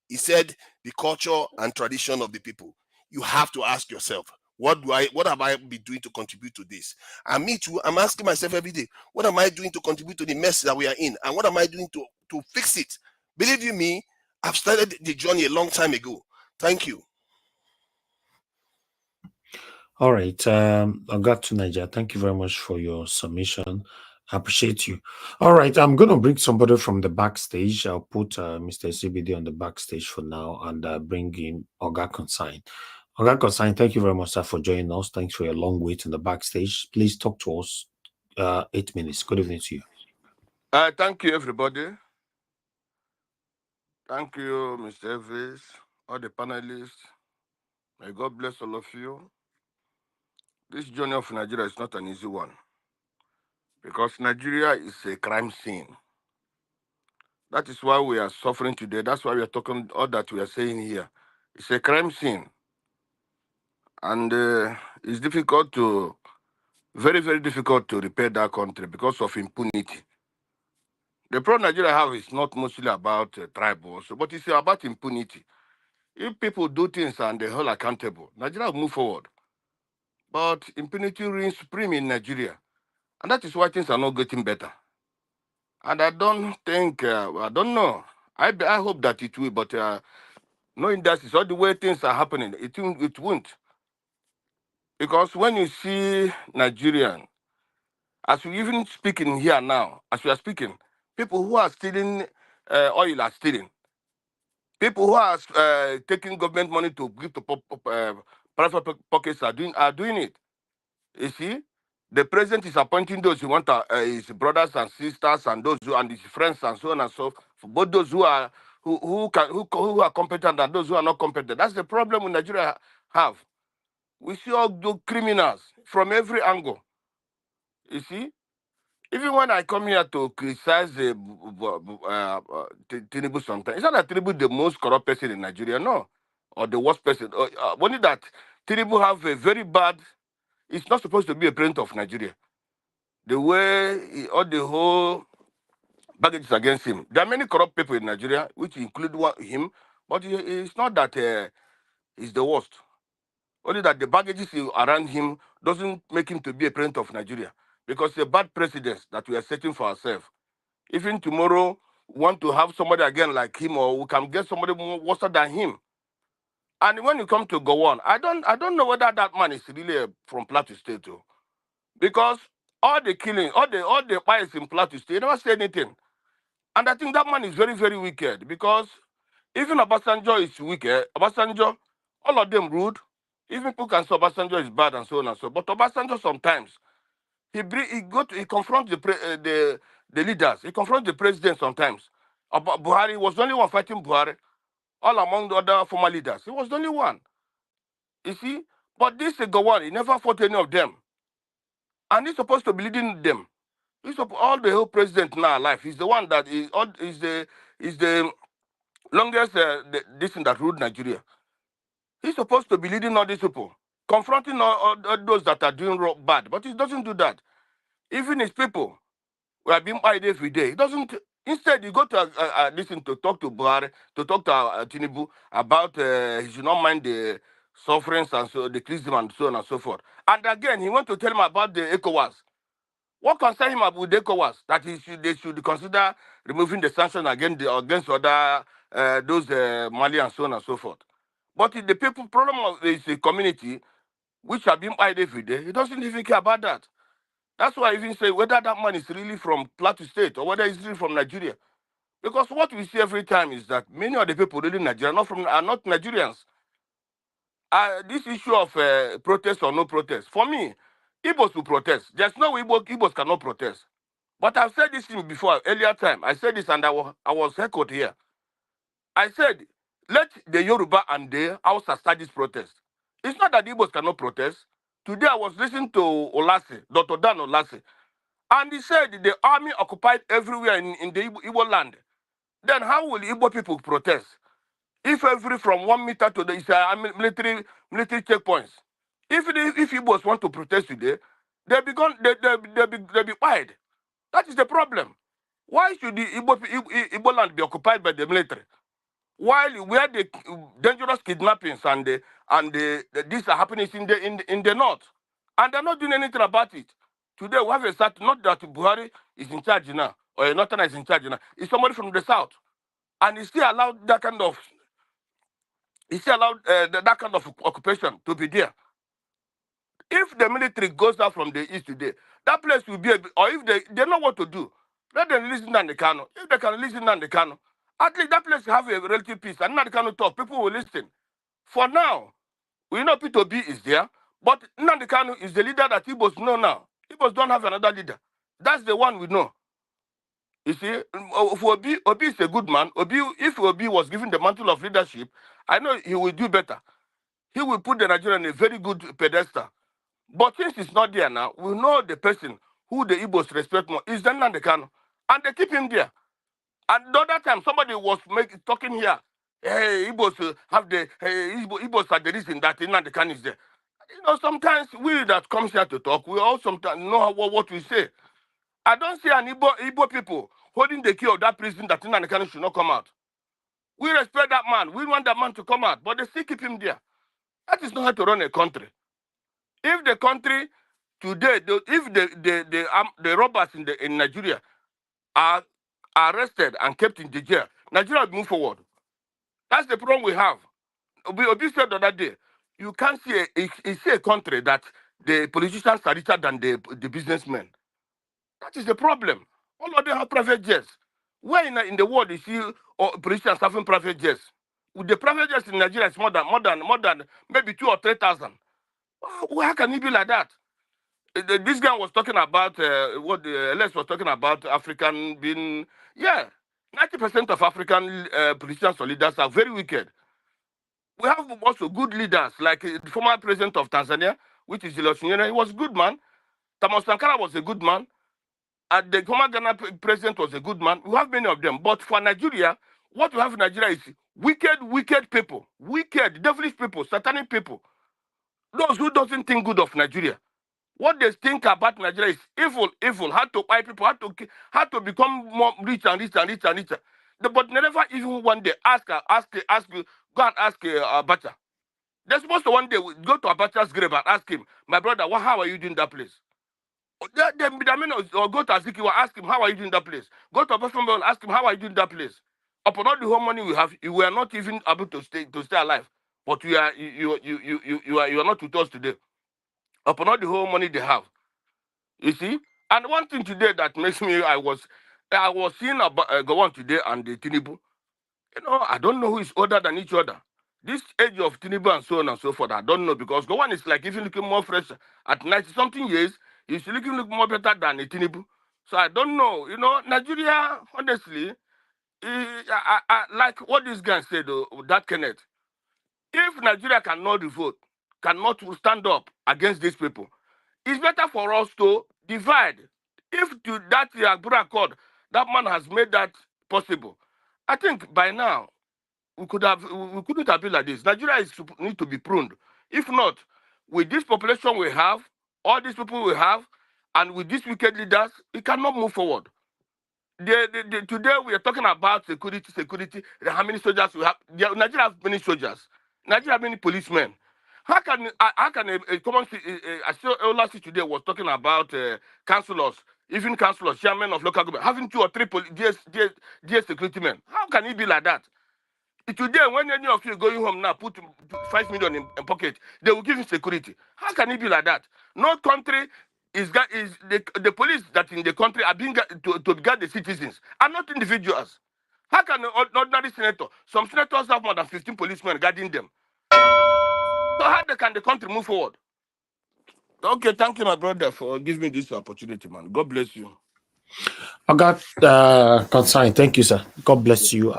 He said, the culture and tradition of the people. You have to ask yourself, what have I been doing to contribute to this? And me too, I'm asking myself every day, what am I doing to contribute to the mess that we are in? And what am I doing to fix it? Believe you me, I've started the journey a long time ago. Thank you. All right. I got to Nigeria. Thank you very much for your submission. I appreciate you. All right, I'm going to bring somebody from the backstage. I'll put Mr. CBD on the backstage for now and bring in Oga Consign. Oga Consign, thank you very much, sir, for joining us. Thanks for your long wait in the backstage. Please talk to us. 8 minutes. Good evening to you. Thank you, everybody. Thank you, Mr. Elvis, all the panelists. May God bless all of you. This journey of Nigeria is not an easy one because Nigeria is a crime scene. That is why we are suffering today. That's why we are talking all that we are saying here. It's a crime scene. And it's difficult to, very, very difficult to repair that country because of impunity. The problem Nigeria have is not mostly about tribe also, but it's about impunity. If people do things and they hold accountable, Nigeria will move forward. But impunity reigns supreme in Nigeria. And that is why things are not getting better. And I don't think, I don't know. I hope that it will, but knowing that is all the way things are happening, it won't. Because when you see Nigerian, as we even speaking here now, as we are speaking, people who are stealing oil are stealing. People who are taking government money to give to private pockets are doing it. You see, the president is appointing those who want his brothers and sisters and those who and his friends and so on and so forth. Both those who are who are competent and those who are not competent. That's the problem in Nigeria have. We see all the criminals from every angle. You see, even when I come here to criticize Tinubu sometimes, it's not that Tinubu is the most corrupt person in Nigeria, no, or the worst person. Only that Tinubu have a very bad. It's not supposed to be a president of Nigeria. The way all the whole baggage is against him. There are many corrupt people in Nigeria, which include him, but it's not that he's the worst. Only that the baggages around him doesn't make him to be a president of Nigeria, because it's a bad precedent that we are setting for ourselves. Even tomorrow, we want to have somebody again like him, or we can get somebody more worse than him. And when you come to Gowon, I don't know whether that man is really from Plateau State, too. Because all the killing, all the fires in Plateau State, they never say anything. And I think that man is very, very wicked, because even Obasanjo is wicked. Obasanjo, all of them rude. Even people can say Obasanjo is bad and so on and so. But Obasanjo sometimes he confronts the leaders. He confronts the president sometimes. Buhari was the only one fighting Buhari, all among the other former leaders. He was the only one. You see, but this Gowon, he never fought any of them, and he's supposed to be leading them. He's all the whole president now alive. He's the one that is the longest this thing that ruled Nigeria. He's supposed to be leading all these people, confronting all those that are doing bad, but he doesn't do that. Even his people were being fired every day. He doesn't. Instead, you go to listen to talk to Buhari, to talk to Tinubu about he should not mind the sufferings and so the criticism and so on and so forth. And again, he went to tell him about the ECOWAS. What concerns him about the ECOWAS? That they should consider removing the sanction against other those Mali and so on and so forth. But the people problem is the community which are being fired every day. He doesn't even care about that. That's why I even say whether that man is really from Plateau State or whether he's really from Nigeria. Because what we see every time is that many of the people really in Nigeria are not Nigerians. This issue of protest or no protest, for me, Igbos will protest. There's no way Igbos cannot protest. But I've said this thing before, earlier time. I said this and I was echoed here. I said, let the Yoruba and the Hausa start this protest. It's not that Igbos cannot protest. Today I was listening to Olase, Dr. Dan Olase, and he said the army occupied everywhere in the Igbo land. Then how will Igbo people protest? If every from 1 meter to the military checkpoints. If Igbos want to protest today, they'll be quiet. That is the problem. Why should the Igbo land be occupied by the military? While where the dangerous kidnappings and these are happening in the north, and they're not doing anything about it. Today we have a start, not that Buhari is in charge now or a northerner is in charge now. It's somebody from the south, and he still allowed that kind of that kind of occupation to be there. If the military goes out from the east today, that place will be, or if they know what to do, let them listen to the Kano. If they can listen to the Kano, at least that place have a relative peace. And not the Kano talk, people will listen. For now, we know P2B is there, but Nnamdi Kanu is the leader that Igbos know now. Igbos don't have another leader. That's the one we know. You see, for Obi is a good man. If Obi was given the mantle of leadership, I know he will do better. He will put the Nigeria in a very good pedestal. But since he's not there now, we know the person who the Igbos respect more is Nnamdi Kanu. And they keep him there. And the other time, somebody was talking here, hey, Igbos have the, hey, Igbos are the reason that Nnamdi Kanu is there. You know, sometimes we that comes here to talk, we all sometimes know what we say. I don't see an Igbo people holding the key of that prison that Nnamdi Kanu should not come out. We respect that man. We want that man to come out, but they still keep him there. That is not how to run a country. If the country today, if the robbers in Nigeria are arrested and kept in the jail, Nigeria will move forward. That's the problem we have. Obi said the other day, you can't see a country that the politicians are richer than the businessmen. That is the problem. All of them have private jets. Where in the world you see politicians having private jets? With the private jets in Nigeria is more than maybe 2,000 or 3,000. How can it be like that? This guy was talking about what the LS was talking about African being, yeah, 90% of African politicians or leaders are very wicked. We have also good leaders, like the former president of Tanzania, which is Julius Nyerere. He was a good man. Thomas Sankara was a good man. And the former Ghana president was a good man. We have many of them. But for Nigeria, what we have in Nigeria is wicked people. Wicked, devilish people, satanic people. Those who doesn't think good of Nigeria. What they think about Nigeria is evil. How to buy people, how to become more rich and richer. But never even one day ask, go and ask Abacha. They're supposed to one day go to Abacha's grave and ask him, my brother, how are you doing that place? Or go to Azikiwe, ask him, how are you doing that place? Go to Bafembe, ask him, how are you doing that place? Upon all the whole money we have, we are not even able to stay alive. But you are not with us today. Upon all the whole money they have. You see? And one thing today that makes me, I was seeing Gowon today and the Tinubu. You know, I don't know who is older than each other. This age of Tinubu and so on and so forth, I don't know, because Gowon is like even looking more fresh at 90-something years. He's look more better than a Tinubu. So I don't know. You know, Nigeria, honestly, I like what this guy said, that Kenneth. If Nigeria cannot revolt, cannot stand up against these people, it's better for us to divide. If to that Yakubu Accord, that man has made that possible, I think by now we couldn't have been like this. Nigeria need to be pruned. If not, with this population we have, all these people we have, and with these wicked leaders, we cannot move forward. Today we are talking about security. How many soldiers we have? Nigeria has many soldiers. Nigeria has many policemen. How can a common I saw last today was talking about councillors, even councillors, chairmen of local government, having 2 or 3 DS security men. How can it be like that? Today, when any of you going home now, put 5 million in pocket, they will give you security. How can it be like that? No country is the police that in the country are being to guard the citizens and not individuals. How can an ordinary senator? Some senators have more than 15 policemen guarding them. So how can the country move forward? Okay, thank you, my brother, for giving me this opportunity, man. God bless you. I got concern. Thank you, sir. God bless you.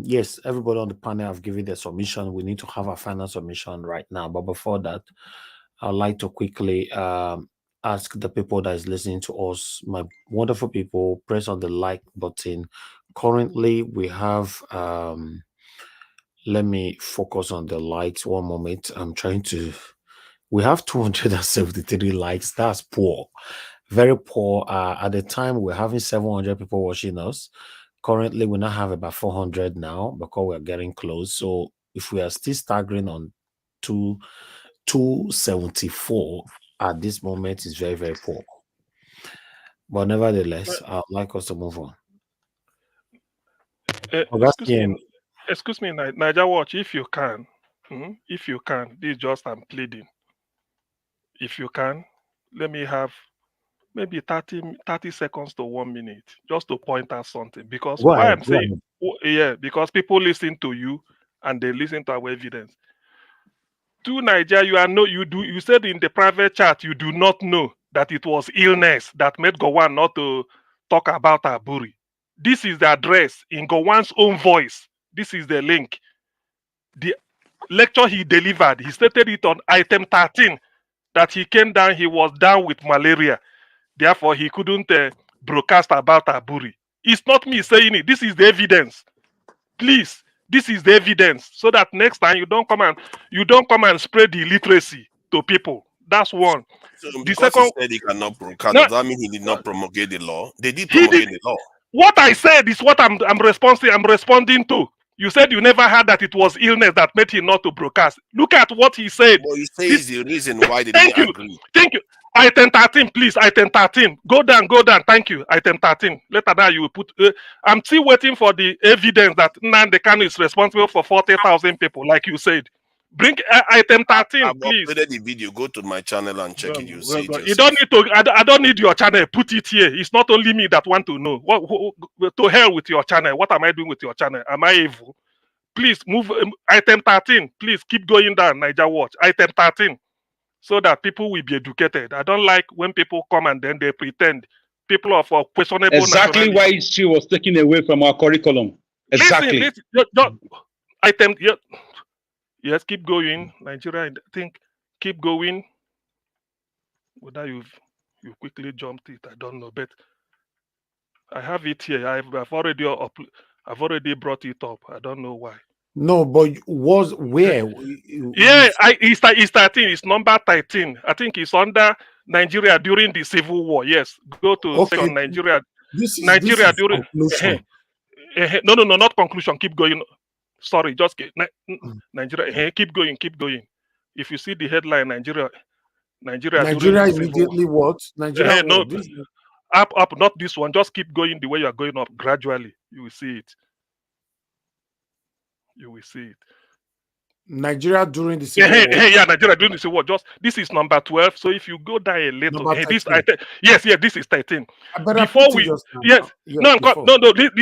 Yes, everybody on the panel have given their submission. We need to have a final submission right now. But before that, I'd like to quickly ask the people that is listening to us, my wonderful people, press on the like button. Currently, we have let me focus on the likes one moment. I'm trying to, we have 273 likes. That's poor. Very poor. At the time, we're having 700 people watching us. Currently, we now have about 400 now because we're getting close. So if we are still staggering on 274 at this moment, is very, very poor. But nevertheless, I'd like us to move on. Excuse me, Niger Watch, if you can, this is just I'm pleading. if you can, let me have maybe 30 seconds to 1 minute just to point out something. Because Go why ahead. I'm Go saying, ahead. yeah, because people listen to you and they listen to our evidence. To Nigeria, you said in the private chat you do not know that it was illness that made Gowon not to talk about Aburi. This is the address in Gowon's own voice. This is the link. The lecture he delivered, he stated it on item 13 that he came down, he was down with malaria. Therefore, he couldn't broadcast about Aburi. It's not me saying it. This is the evidence. Please, this is the evidence, so that next time you don't come and spread the illiteracy to people. That's one. So The because he second, said he cannot broadcast, no, does that mean he did not promulgate the law? They did he did. promulgate the law. What I said is what I'm responding to. You said you never heard that it was illness that made him not to broadcast. Look at what he said. But you say This, is the reason why they thank didn't you. agree. Thank you. Item 13, please. Item 13. Go down. Thank you. Item 13. Later that you will put. I'm still waiting for the evidence that Nnamdi Kanu is responsible for 40,000 people, like you said. Bring item 13, I've please. uploaded the video. Go to my channel and check it. You'll see it You yourself. don't need to. I don't need your channel. Put it here. It's not only me that want to know. To hell with your channel. What am I doing with your channel? Am I evil? Please move. Item 13. Please keep going down. Niger Watch. Item 13. So that people will be educated. I don't like when people come and then they pretend people of a questionable Exactly nationality. why history was taken away from our curriculum. Exactly. Listen. Item. Yes, keep going. Nigeria, I think, keep going. Whether you quickly jumped it, I don't know, but I have it here. I've already brought it up. I don't know why. No, but was where? Yeah, it's 13. It's number 13. I think it's under Nigeria during the Civil War. Yes, go to second Nigeria. This is during. conclusion. No, not conclusion. Keep going. Sorry, just Nigeria. Keep going. If you see the headline, Nigeria during the immediately Civil War. what? Nigeria No, what? up, not this one. Just keep going the way you are going up gradually. You will see it. Nigeria during the Civil War. Yeah, Nigeria during the Civil War. Just this is number 12. So if you go down a little, this is 13. Before we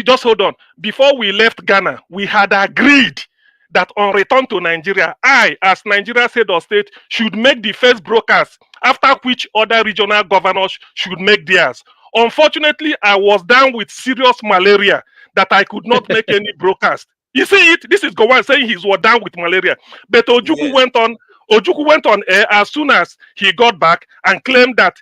just hold on. Before we left Ghana, we had agreed that on return to Nigeria, I, as Nigeria's head of state, should make the first broadcast, after which other regional governors should make theirs. Unfortunately, I was down with serious malaria that I could not make any broadcast. You see it? This is Gowon saying he was down with malaria. But Ojukwu went on air as soon as he got back and claimed that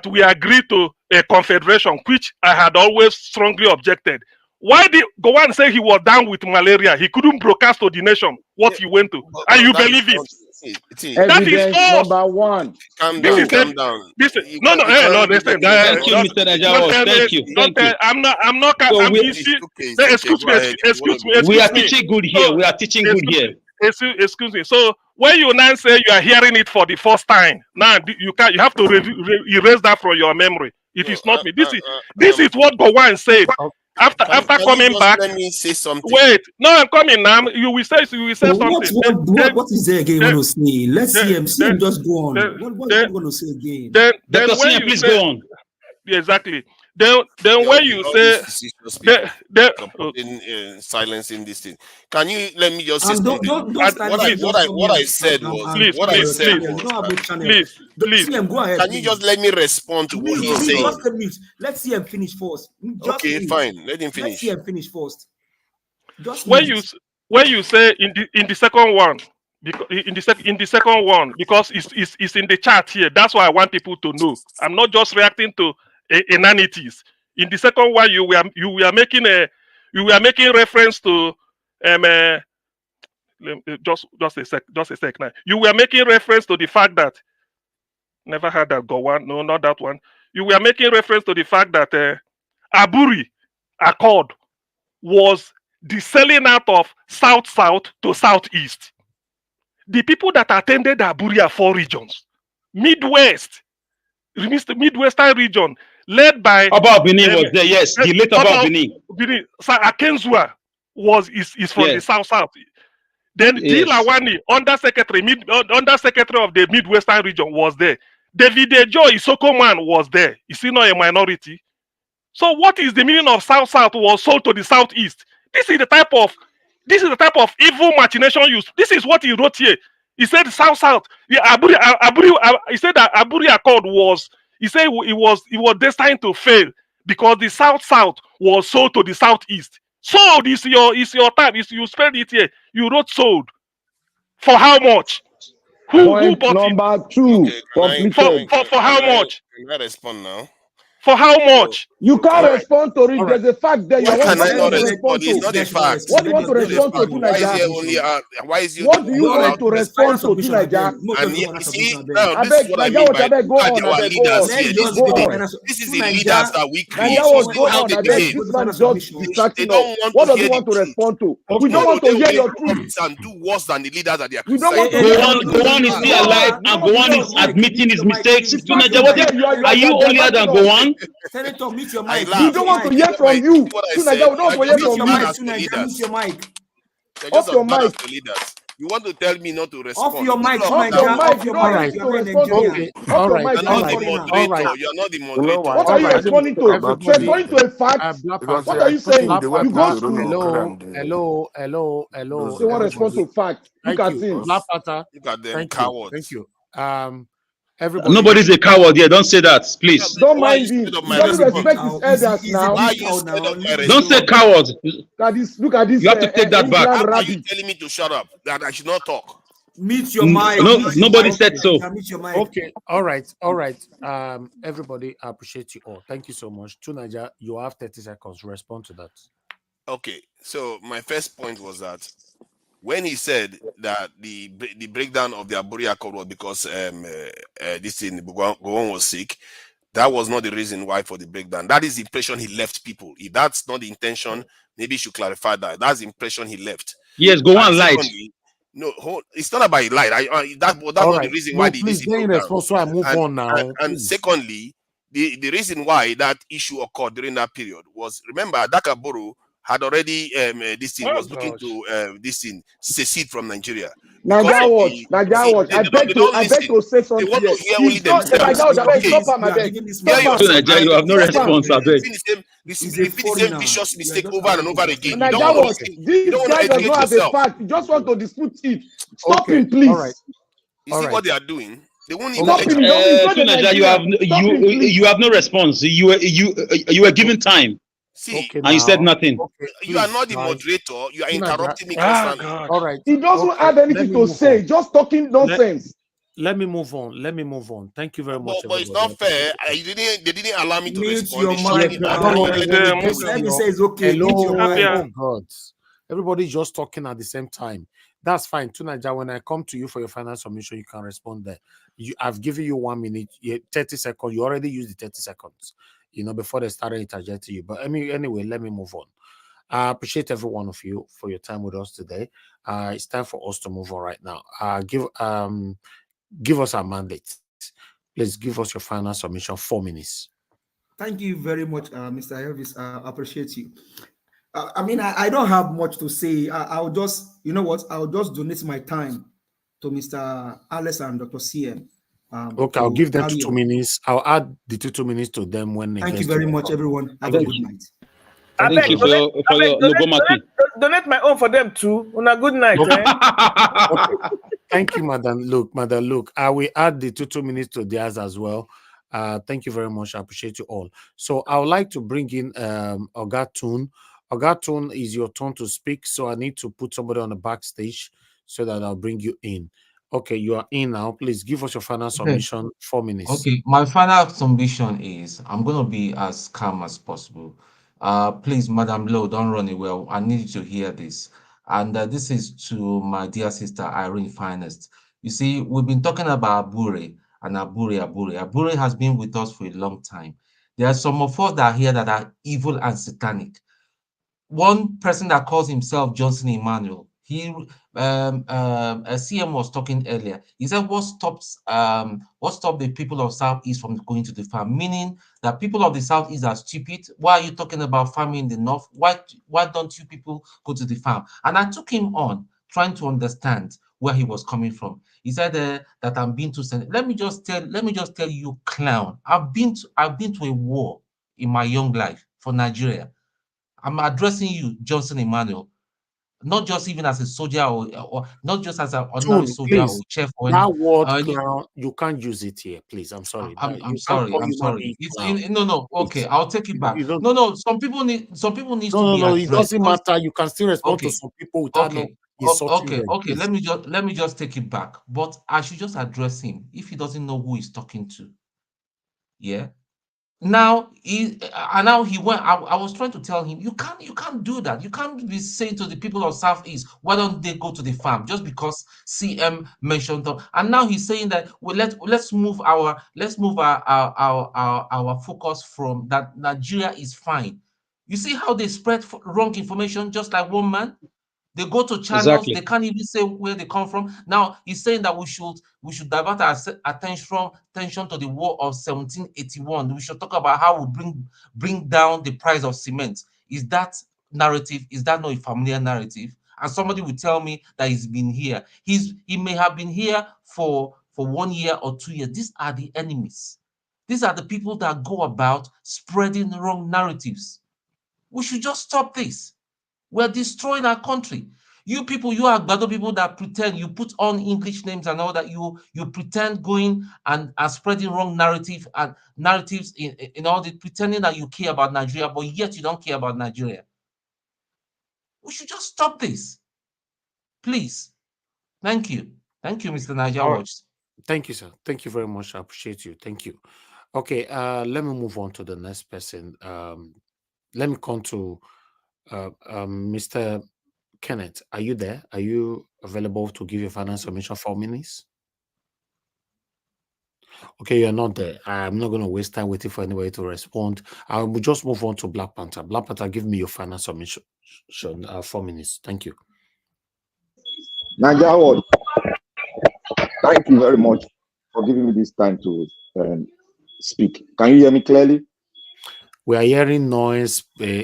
we agreed to a confederation, which I had always strongly objected. Why did Gowon say he was down with malaria? He couldn't broadcast to the nation what he went to. And you believe it? That is false. Number one. Calm down. Listen. Listen. Thank you, Mr. Najawos. Thank you. Excuse me. We are teaching good here. Excuse me. So when you now say you are hearing it for the first time, now you have to erase that from your memory. It is not me. This is what Gowon said. After coming back, let me say something. Wait, no, I'm coming now. You will say something. What is there again? Want to say? Let's see him. See him just go on. What are you going to say again? Then when you please say, go on. Exactly. Then when you say silencing this thing, can you let me just say something? What I said was please. Go ahead. Can you just let me respond to what he's saying? Just a minute. Let's see him finish first. Okay, fine. Let him finish. Let's see him finish first. Just when you say in the second one. Because in the second one, because it's in the chat here. That's why I want people to know. I'm not just reacting to inanities. In the second one, you were making reference to just a sec now. You were making reference to the fact that never had that Gowon. No, not that one. You were making reference to the fact that Aburi Accord was the selling out of South to Southeast. The people that attended Aburi are 4 regions. Midwestern region, led by About Benin was there, yes. The late about Benin. Sir Akenzua is from the South. Then G. Yes. Lawani, Undersecretary of the Midwestern region, was there. David Joe Isoko man was there. Is he not a minority? So what is the meaning of South was sold to the Southeast? This is the type of evil machination used. This is what he wrote here. He said South. Yeah, he said that Aburi Accord was. He said it was destined to fail because the South was sold to the Southeast. Sold is your time. You spelled it here. You wrote sold. For how much? Who Point bought it? number 2 completed. For how much? Can I respond now? For how much? You can't Alright. respond to it. There's a fact there. Why can I not What do you respond? It's not a fact. What do you want to It's not a respond to, fact. Why is Naija? there only why is you What do you want to respond to, Naija? and yet, you see, now I this is beg, what I Naija, mean what by I beg, go look at on, I our beg, go leaders on. here. This is the leaders that we create. Naija You was see go how on, they I beg. behave. This man is just They distracting don't us. want What to does he hear the want to truth. respond to? Okay. We don't want to They hear will your make truth. comments and do worse than the leaders that they are We don't want criticizing. to hear Gowon is still alive, and Gowon is admitting his mistakes. Are you holier than Gowon? Senator, mute your I mic. laugh. We don't want to You hear see from you. what I Naija, said? we don't want to hear You're just from as bad you. as the leaders. Mute your mic. You're just Off as your bad as mic. the leaders. You want to tell me not to respond. Off your mic, Middle of Off your that, mic. You don't have anything to respond to. Okay. Off All your right. mic. you're You not the respond. moderator. You're not the moderator. What are you responding to? You're responding to a fact. Black What Panther. are you saying? Black You go Panther. school. Hello. Say one response Everybody. to fact. Look Thank at you. him. Black Panther. Look at them Thank cowards. you. Everybody. Nobody's a coward here. Don't say that, please. Don't Why are mind you him. scared of He my doesn't response? respect his elders now. Why are you scared of my Don't say response? coward. Look at this You have to take that back. England How are you rabbit. telling me to shut up? That I should not talk? Mute your mic. No, Mute your nobody mic. said so. Mute your mic. Okay. All right. Everybody, I appreciate you all. Thank you so much. Tunaja, you have 30 seconds. Respond to that. Okay, so my first point was that when he said that the breakdown of the Aburi Accord was because this thing Gowon was sick, that was not the reason why for the breakdown. That is the impression he left people. If that's not the intention, maybe you should clarify that. That's the impression he left. Yes, Gowon lied. No, it's not about light. That's not the reason why the please DC get in broke down. response so I move on now. And secondly, the reason why that issue occurred during that period was, remember, Dakaburu had already this thing was looking to this thing secede from Nigeria. Naija watch. I beg to say something. They want to hear only themselves. You have no response, I beg. Repeat the same vicious mistake over and over again. Naija watch. This guy does not have a fact. You just want to dispute it. Stop him, please. All right. You see what they are doing? They won't even you have no response. You were given time. See, and you said nothing. You are not the moderator. You are interrupting me constantly. All right. He doesn't have anything to say. Just talking nonsense. Let me move on. Thank you very much. But it's not fair. They didn't allow me to respond. Let me say it's okay. Oh God. Everybody's just talking at the same time. That's fine. Tunaja, when I come to you for your final submission, you can respond there. I've given you 1 minute, 30 seconds. You already used the 30 seconds, before they started interjecting you. But anyway, let me move on. I appreciate every one of you for your time with us today. It's time for us to move on right now. Give us our mandate. Please give us your final submission, 4 minutes. Thank you very much, Mr. Elvis. I appreciate you. I don't have much to say. I'll just, I'll just donate my time to Mr. Alex and Dr. CM. Okay, I'll give them 2 minutes. I'll add the 2 minutes to them when they Thank you very much, everyone. Have a good night. Thank you for your donate my own for them too. On a good night. Okay. Thank you, Madam. Look, I will add the 2 minutes to theirs as well. Thank you very much. I appreciate you all. So I would like to bring in Ogatun. Ogatun, is your turn to speak. So I need to put somebody on the backstage so that I'll bring you in. Okay, you are in now. Please give us your final submission. 4 minutes. Okay, my final submission is I'm going to be as calm as possible. Please, Madam Low, don't run away. I need you to hear this. And this is to my dear sister, Irene Finest. You see, we've been talking about Abure and Abure. Abure has been with us for a long time. There are some of us that are here that are evil and satanic. One person that calls himself Johnson Emmanuel, CM was talking earlier. He said, what stopped the people of Southeast from going to the farm? Meaning that people of the Southeast are stupid. Why are you talking about farming in the North? Why don't you people go to the farm? And I took him on trying to understand where he was coming from. He said that I'm being too sensitive. Let me just tell you, clown. I've been to a war in my young life for Nigeria. I'm addressing you, Johnson Emmanuel, not just even as a soldier or not just as an ordinary Soon, soldier or please. chef or That word any. clown, you can't use it here, please. I'm sorry. I'm You can't sorry. call I'm human sorry. being It's clown. no. Okay, Please. I'll take it back. You don't. No. Some people need to be No. It addressed doesn't because matter. You can still respond to okay, some people without no insulting them. okay. Please. Let me just take it back. But I should just address him if he doesn't know who he's talking to. Yeah. Now he went. I was trying to tell him you can't do that. You can't be saying to the people of Southeast, why don't they go to the farm just because CM mentioned them. And now he's saying that well, let's move our focus from that Nigeria is fine. You see how they spread wrong information just like one man? They go to channels, Exactly. they can't even say where they come from. Now he's saying that we should divert our attention to the war of 1781. We should talk about how we bring down the price of cement. Is that narrative? Is that not a familiar narrative? And somebody will tell me that he's been here. He may have been here for 1 year or 2 years. These are the enemies. These are the people that go about spreading wrong narratives. We should just stop this. We're destroying our country. You people, you are Gbado people that pretend you put on English names and all that. You pretend going and spreading wrong narratives in all the pretending that you care about Nigeria, but yet you don't care about Nigeria. We should just stop this. Please. Thank you. Thank you, Mr. Niger All right. Watch. Thank you, sir. Thank you very much. I appreciate you. Thank you. Okay, let me move on to the next person. Let me come to Mr. Kenneth. Are you there? Are you available to give your final submission 4 minutes? Okay, you're not there. I'm not going to waste time waiting for anybody to respond. I will just move on to Black Panther. Black Panther, give me your final submission. 4 minutes. Thank you. Nigerian, thank you very much for giving me this time to speak. Can you hear me clearly? We are hearing noise. I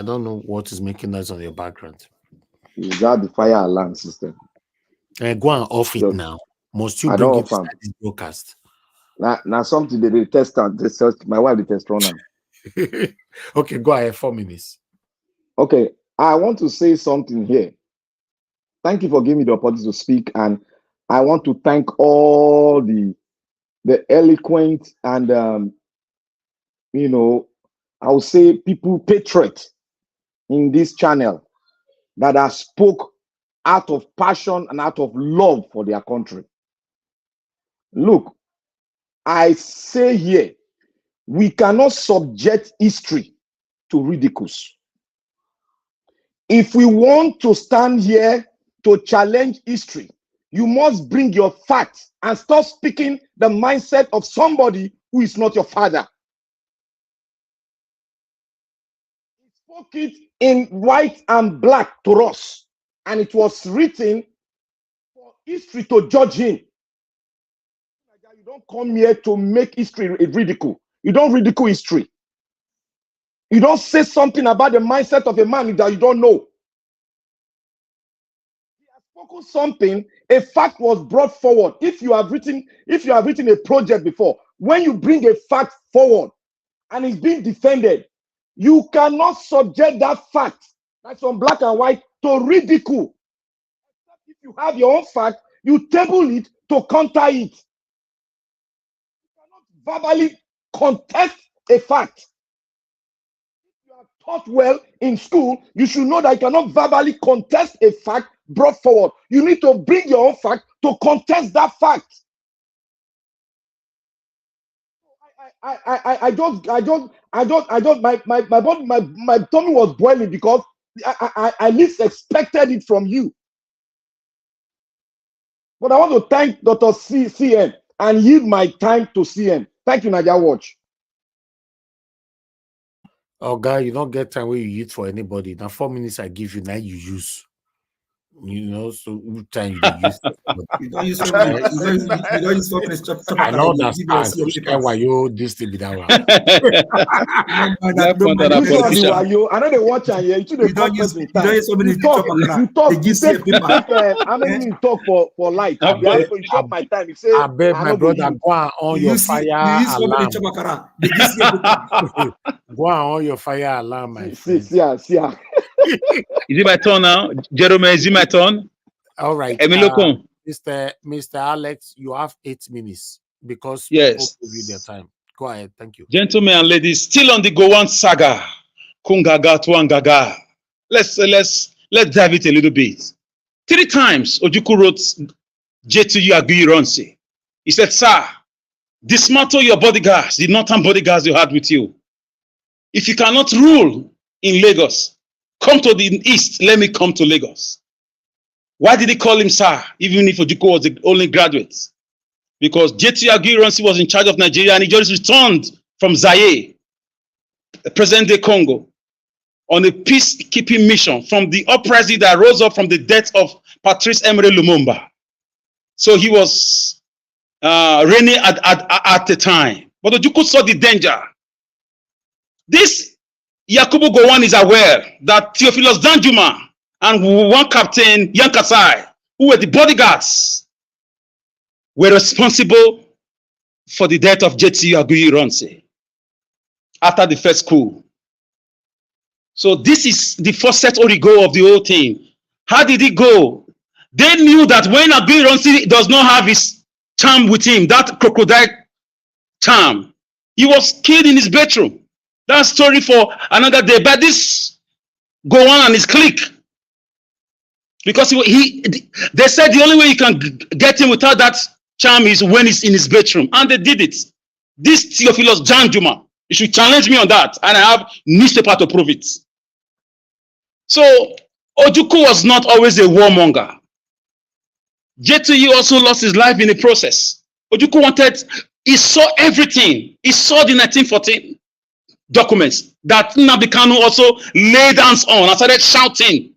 don't know what is making noise on your background. Is that the fire alarm system? Go and off it now. Must you I bring don't it off to this broadcast? Now something they test on. My wife they test on. Okay, go ahead. 4 minutes. Okay, I want to say something here. Thank you for giving me the opportunity to speak, and I want to thank all the eloquent and I would say people patriot in this channel that have spoke out of passion and out of love for their country. Look, I say here, we cannot subject history to ridicules. If we want to stand here to challenge history, you must bring your facts and stop speaking the mindset of somebody who is not your father. He spoke it in white and black to us, and it was written for history to judge him. You don't come here to make history a ridicule. You don't ridicule history. You don't say something about the mindset of a man that you don't know. He has spoken something, a fact was brought forward. If you have written a project before, when you bring a fact forward and it's being defended, you cannot subject that fact, that's on black and white, to ridicule. If you have your own fact, you table it to counter it. Verbally contest a fact. If you are taught well in school, you should know that you cannot verbally contest a fact brought forward. You need to bring your own fact to contest that fact. My tummy was boiling because I least expected it from you. But I want to thank Dr. CM and yield my time to CM. Thank you, Naija Watch. Oh, guy, you don't get time where you eat for anybody. Now 4 minutes I give you, now you use. You know, so times they use. You don't use something I know that's why you this to be that one. Which one you are you? I know they watch and yeah, you the don't use you talk, you take how many minutes talk for light. I be for you chop my time. You say I bet my brother go on your fire alarm. Go on your fire alarm, my friend. See. Is it my turn now? Jerome, is it my turn? All right. Emiloko. Mr. Alex, you have 8 minutes because yes, people give you their time. Go ahead. Thank you. Gentlemen and ladies, still on the Gowon saga. Kungaga Twangaga. Let's dive it a little bit. 3 times Ojukwu wrote J2 Yakubu. He said, sir, dismantle your bodyguards, the northern bodyguards you had with you. If you cannot rule in Lagos, come to the east, let me come to Lagos. Why did he call him sir, even if Ojukwu was the only graduate? Because J2 Yakubu was in charge of Nigeria and he just returned from Zaire, the present-day Congo, on a peacekeeping mission from the uprising that rose up from the death of Patrice Emery Lumumba. So he was reigning at the time. But Ojukwu saw the danger. This Yakubu Gowon is aware that Theophilus Danjuma and one captain, Yankasai, who were the bodyguards, were responsible for the death of J2 Yakubu after the first coup. So this is the first set or go of the whole thing. How did it go? They knew that when Yakubu does not have his charm with him, that crocodile charm, he was killed in his bedroom. That story for another day. But this Gowon and his clique, because they said the only way you can get him without that charm is when he's in his bedroom, and they did it. This Theophilus Danjuma, you should challenge me on that, and I have newspaper to prove it. So Ojukwu was not always a warmonger. J2 also lost his life in the process. Ojukwu he saw everything. He saw the 1914 documents that Nnamdi Kanu also laid hands on and started shouting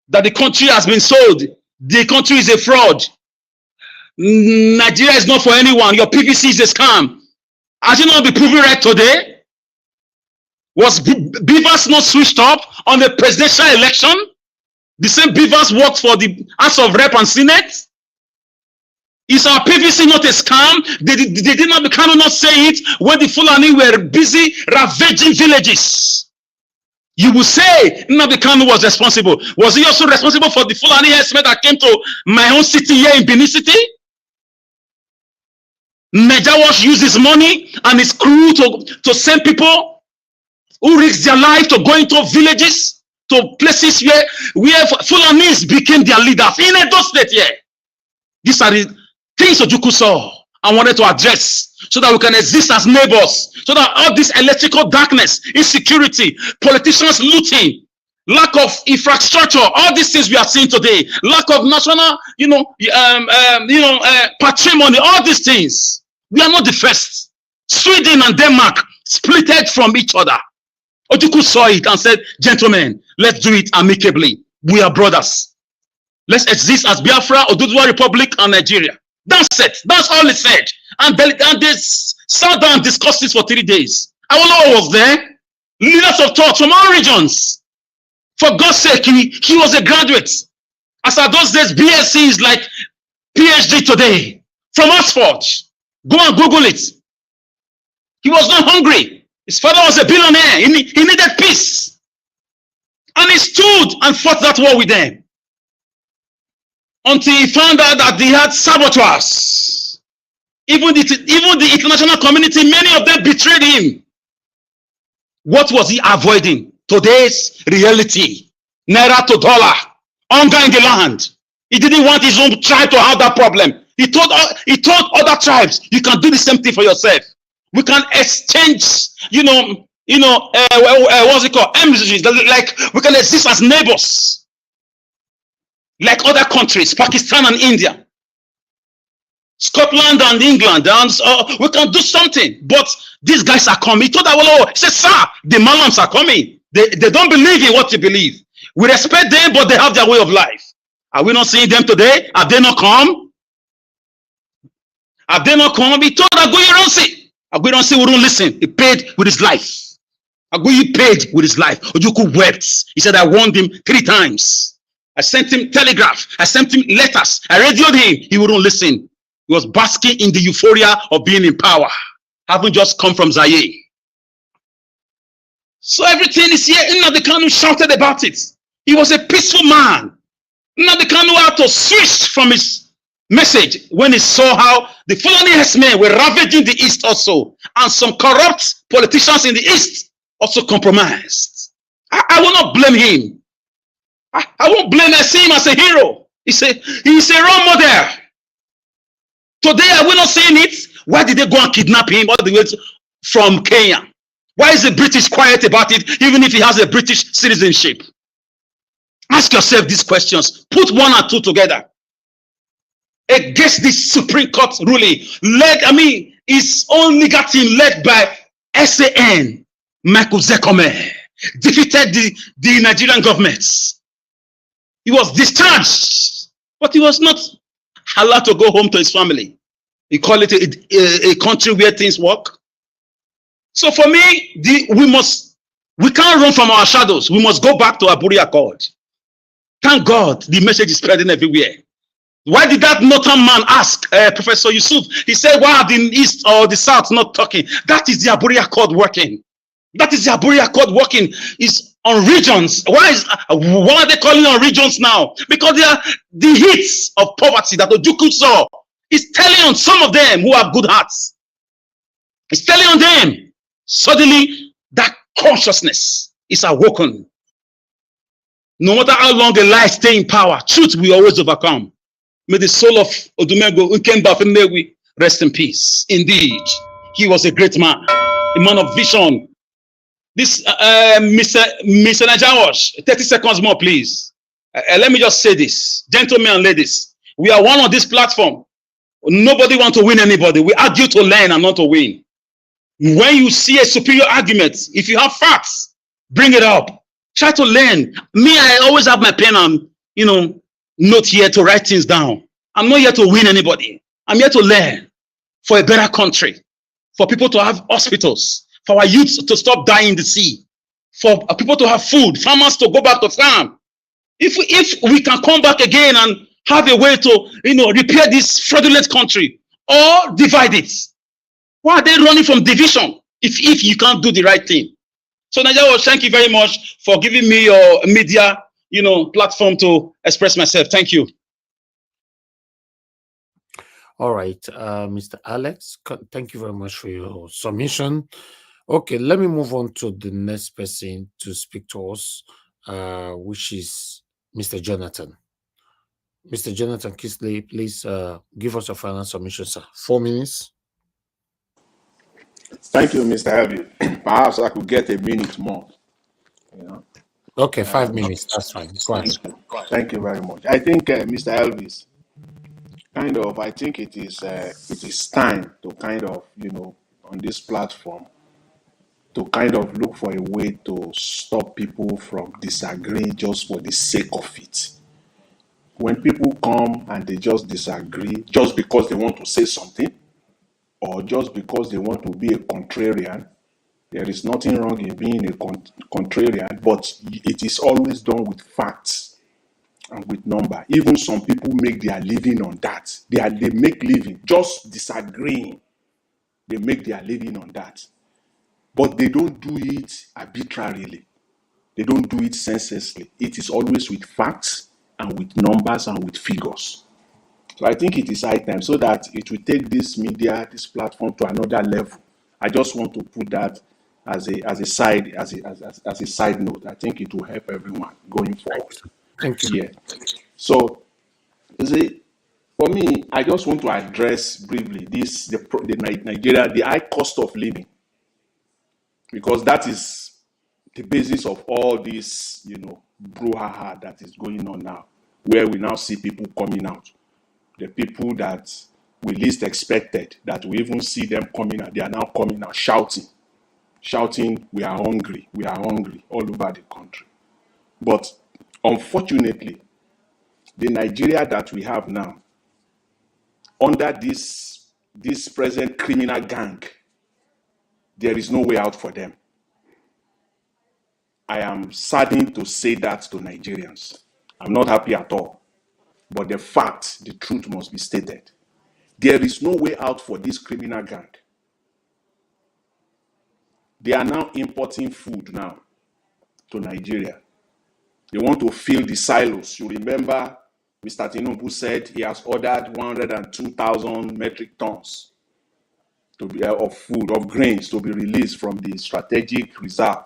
that the country has been sold. The country is a fraud. Nigeria is not for anyone. Your PVC is a scam. Has it not been proven right today? Was Beavers not switched up on the presidential election? The same Beavers worked for the House of Rep and Senate? Is our PVC not a scam? Did not cannot say it when the Fulani were busy ravaging villages? You will say Nnamdi Kanu was responsible. Was he also responsible for the Fulani herdsmen that came to my own city here in Benin City? Najawash used his money and his crew to send people who risked their life to go into villages, to places where Fulanis became their leaders in Edo State here. These are the things Ojukwu saw and wanted to address so that we can exist as neighbors, so that all this electrical darkness, insecurity, politicians looting, lack of infrastructure, all these things we are seeing today, lack of national, patrimony, all these things. We are not the first. Sweden and Denmark splitted from each other. Ojukwu saw it and said, gentlemen, let's do it amicably. We are brothers. Let's exist as Biafra, Oduduwa Republic, and Nigeria. That's it. That's all he said. And they sat down and discussed this for 3 days. Awolowo was there. Leaders of thought from all regions. For God's sake, he was a graduate. As at those days, BSc is like PhD today. From Oxford. Go and Google it. He was not hungry. His father was a billionaire. He needed peace. And he stood and fought that war with them. Until he found out that they had saboteurs. Even the international community, many of them betrayed him. What was he avoiding? Today's reality. Naira to dollar. Hunger in the land. He didn't want his own tribe to have that problem. He told other tribes, you can do the same thing for yourself. We can exchange, what's it called? Like we can exist as neighbors. Like other countries, Pakistan and India. Scotland and England. And we can do something. But these guys are coming. He told Awolowo, he said, sir, the Malams are coming. They don't believe in what you believe. We respect them, but they have their way of life. Are we not seeing them today? Have they not come? Have they not come? He told Aguiyi Aguiyi wouldn't listen. He paid with his life. Aguiyi paid with his life. Ojukwu wept. He said, I warned him 3 times. I sent him telegraph. I sent him letters. I radioed him. He wouldn't listen. He was basking in the euphoria of being in power. Haven't just come from Zaire. So everything is here. Nnamdi Kanu shouted about it. He was a peaceful man. Nnamdi Kanu had to switch from his message when he saw how the Fulani herdsmen were ravaging the east also, and some corrupt politicians in the east also compromised. I will not blame him. I won't blame. I see him as a hero. He's a role model. Today, are we not saying it? Why did they go and kidnap him all the way from Kenya? Why is the British quiet about it, even if he has a British citizenship? Ask yourself these questions. Put 1 and 2 together. Against this Supreme Court ruling, his own legal team led by SAN, Michael Zekome, defeated the Nigerian government. He was discharged, but he was not allowed to go home to his family. He called it a country where things work. So for me, we can't run from our shadows. We must go back to Aburi Accord. Thank God the message is spreading everywhere. Why did that northern man ask Professor Yusuf? He said, why are the east or the south not talking? That is the Aburi Accord working. That is the Aburi Accord working. It's on regions. Why are they calling on regions now? Because they are the hits of poverty that Ojukwu saw. It's telling on some of them who have good hearts. It's telling on them. Suddenly, that consciousness is awoken. No matter how long a lie stay in power, truth will always overcome. May the soul of Odumego Ukemba rest in peace. Indeed, he was a great man, a man of vision. This, Mr. Najawash, 30 seconds more, please. Let me just say this. Gentlemen and ladies, we are one on this platform. Nobody wants to win anybody. We argue to learn and not to win. When you see a superior argument, if you have facts, bring it up. Try to learn. Me, I always have my pen and, note here to write things down. I'm not here to win anybody. I'm here to learn for a better country, for people to have hospitals, for our youth to stop dying in the sea, for people to have food, farmers to go back to farm. If we can come back again and have a way to, repair this fraudulent country or divide it, why are they running from division if you can't do the right thing? So Nigeria, thank you very much for giving me your media, platform to express myself. Thank you. All right, Mr. Alex, thank you very much for your submission. Okay, let me move on to the next person to speak to us, which is Mr. Jonathan. Mr. Jonathan Kisley, please give us a final submission, sir. 4 minutes. Thank you, Mr. Harvey. Perhaps I could get a minute more. Okay, 5 minutes. That's fine. Go ahead. Thank you very much. I think, Mr. Elvis, I think it is time to on this platform, to look for a way to stop people from disagreeing just for the sake of it. When people come and they just disagree just because they want to say something, or just because they want to be a contrarian, there is nothing wrong in being a contrarian, but it is always done with facts and with number. Even some people make their living on that. They make living just disagreeing. They make their living on that. But they don't do it arbitrarily. They don't do it senselessly. It is always with facts and with numbers and with figures. So I think it is high time so that it will take this media, this platform to another level. I just want to put that as a side note. I think it will help everyone going forward. Thank you. Yeah. So, for me, I just want to address briefly the high cost of living, because that is the basis of all this, brouhaha that is going on now, where we now see people coming out. The people that we least expected, that we even see them coming out, they are now coming out shouting, we are hungry all over the country. But unfortunately, the Nigeria that we have now, under this present criminal gang, there is no way out for them. I am saddened to say that to Nigerians. I'm not happy at all. But the fact, the truth must be stated. There is no way out for this criminal gang. They are now importing food now to Nigeria. They want to fill the silos. You remember Mr. Tinubu said he has ordered 102,000 metric tons to be, of food, of grains to be released from the strategic reserve.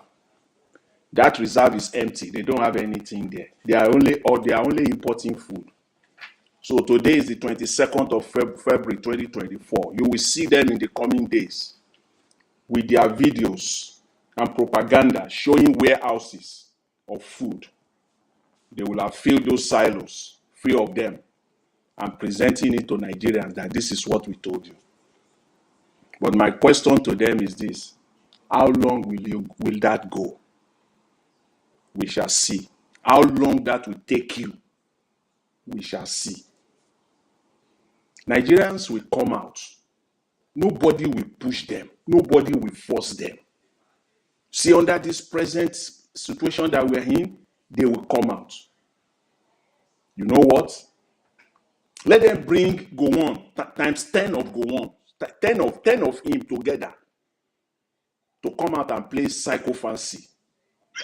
That reserve is empty. They don't have anything there. They are only importing food. So today is the 22nd of February 2024. You will see them in the coming days with their videos and propaganda showing warehouses of food. They will have filled those silos, free of them, and presenting it to Nigerians that this is what we told you. But my question to them is this: how long will that go? We shall see. How long that will take you? We shall see. Nigerians will come out. Nobody will push them. Nobody will force them. See, under this present situation that we're in, they will come out. You know what? Let them bring Gowon times 10 of Gowon, 10 of him together to come out and play psychophancy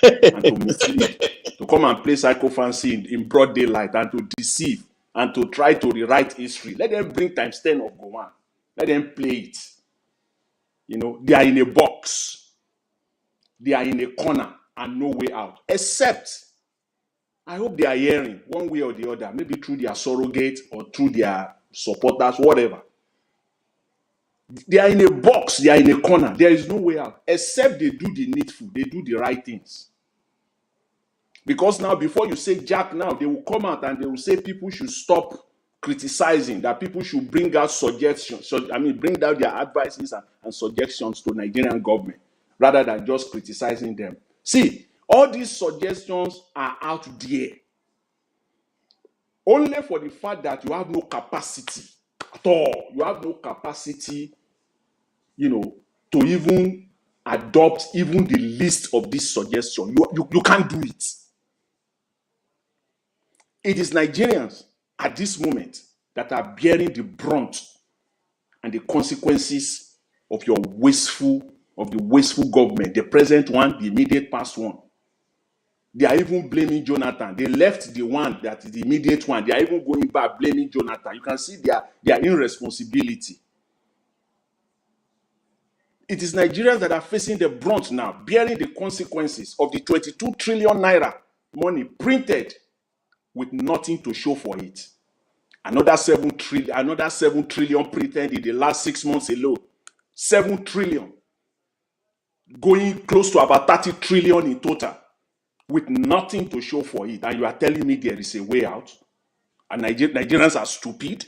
and to mislead, to come and play psychophancy in broad daylight and to deceive and to try to rewrite history. Let them bring times 10 of Gowon. Let them play it. You know, they are in a box. They are in a corner and no way out. Except, I hope they are hearing one way or the other, maybe through their surrogate or through their supporters, whatever. They are in a box. They are in a corner. There is no way out. Except they do the needful. They do the right things. Because now, before you say Jack now, they will come out and they will say people should stop criticizing, that people should bring out suggestions. So, bring out their advices and suggestions to Nigerian government rather than just criticizing them. See, all these suggestions are out there only for the fact that you have no capacity at all. You have no capacity, to even adopt even the least of these suggestions. You can't do it. It is Nigerians at this moment that are bearing the brunt and the consequences of the wasteful government, the present one, the immediate past one. They are even blaming Jonathan. They left the one that is the immediate one. They are even going back blaming Jonathan. You can see their irresponsibility. It is Nigerians that are facing the brunt now, bearing the consequences of the 22 trillion naira money printed with nothing to show for it. Another 7 trillion printed in the last 6 months alone. 7 trillion. Going close to about 30 trillion in total with nothing to show for it. And you are telling me there is a way out? And Nigerians are stupid?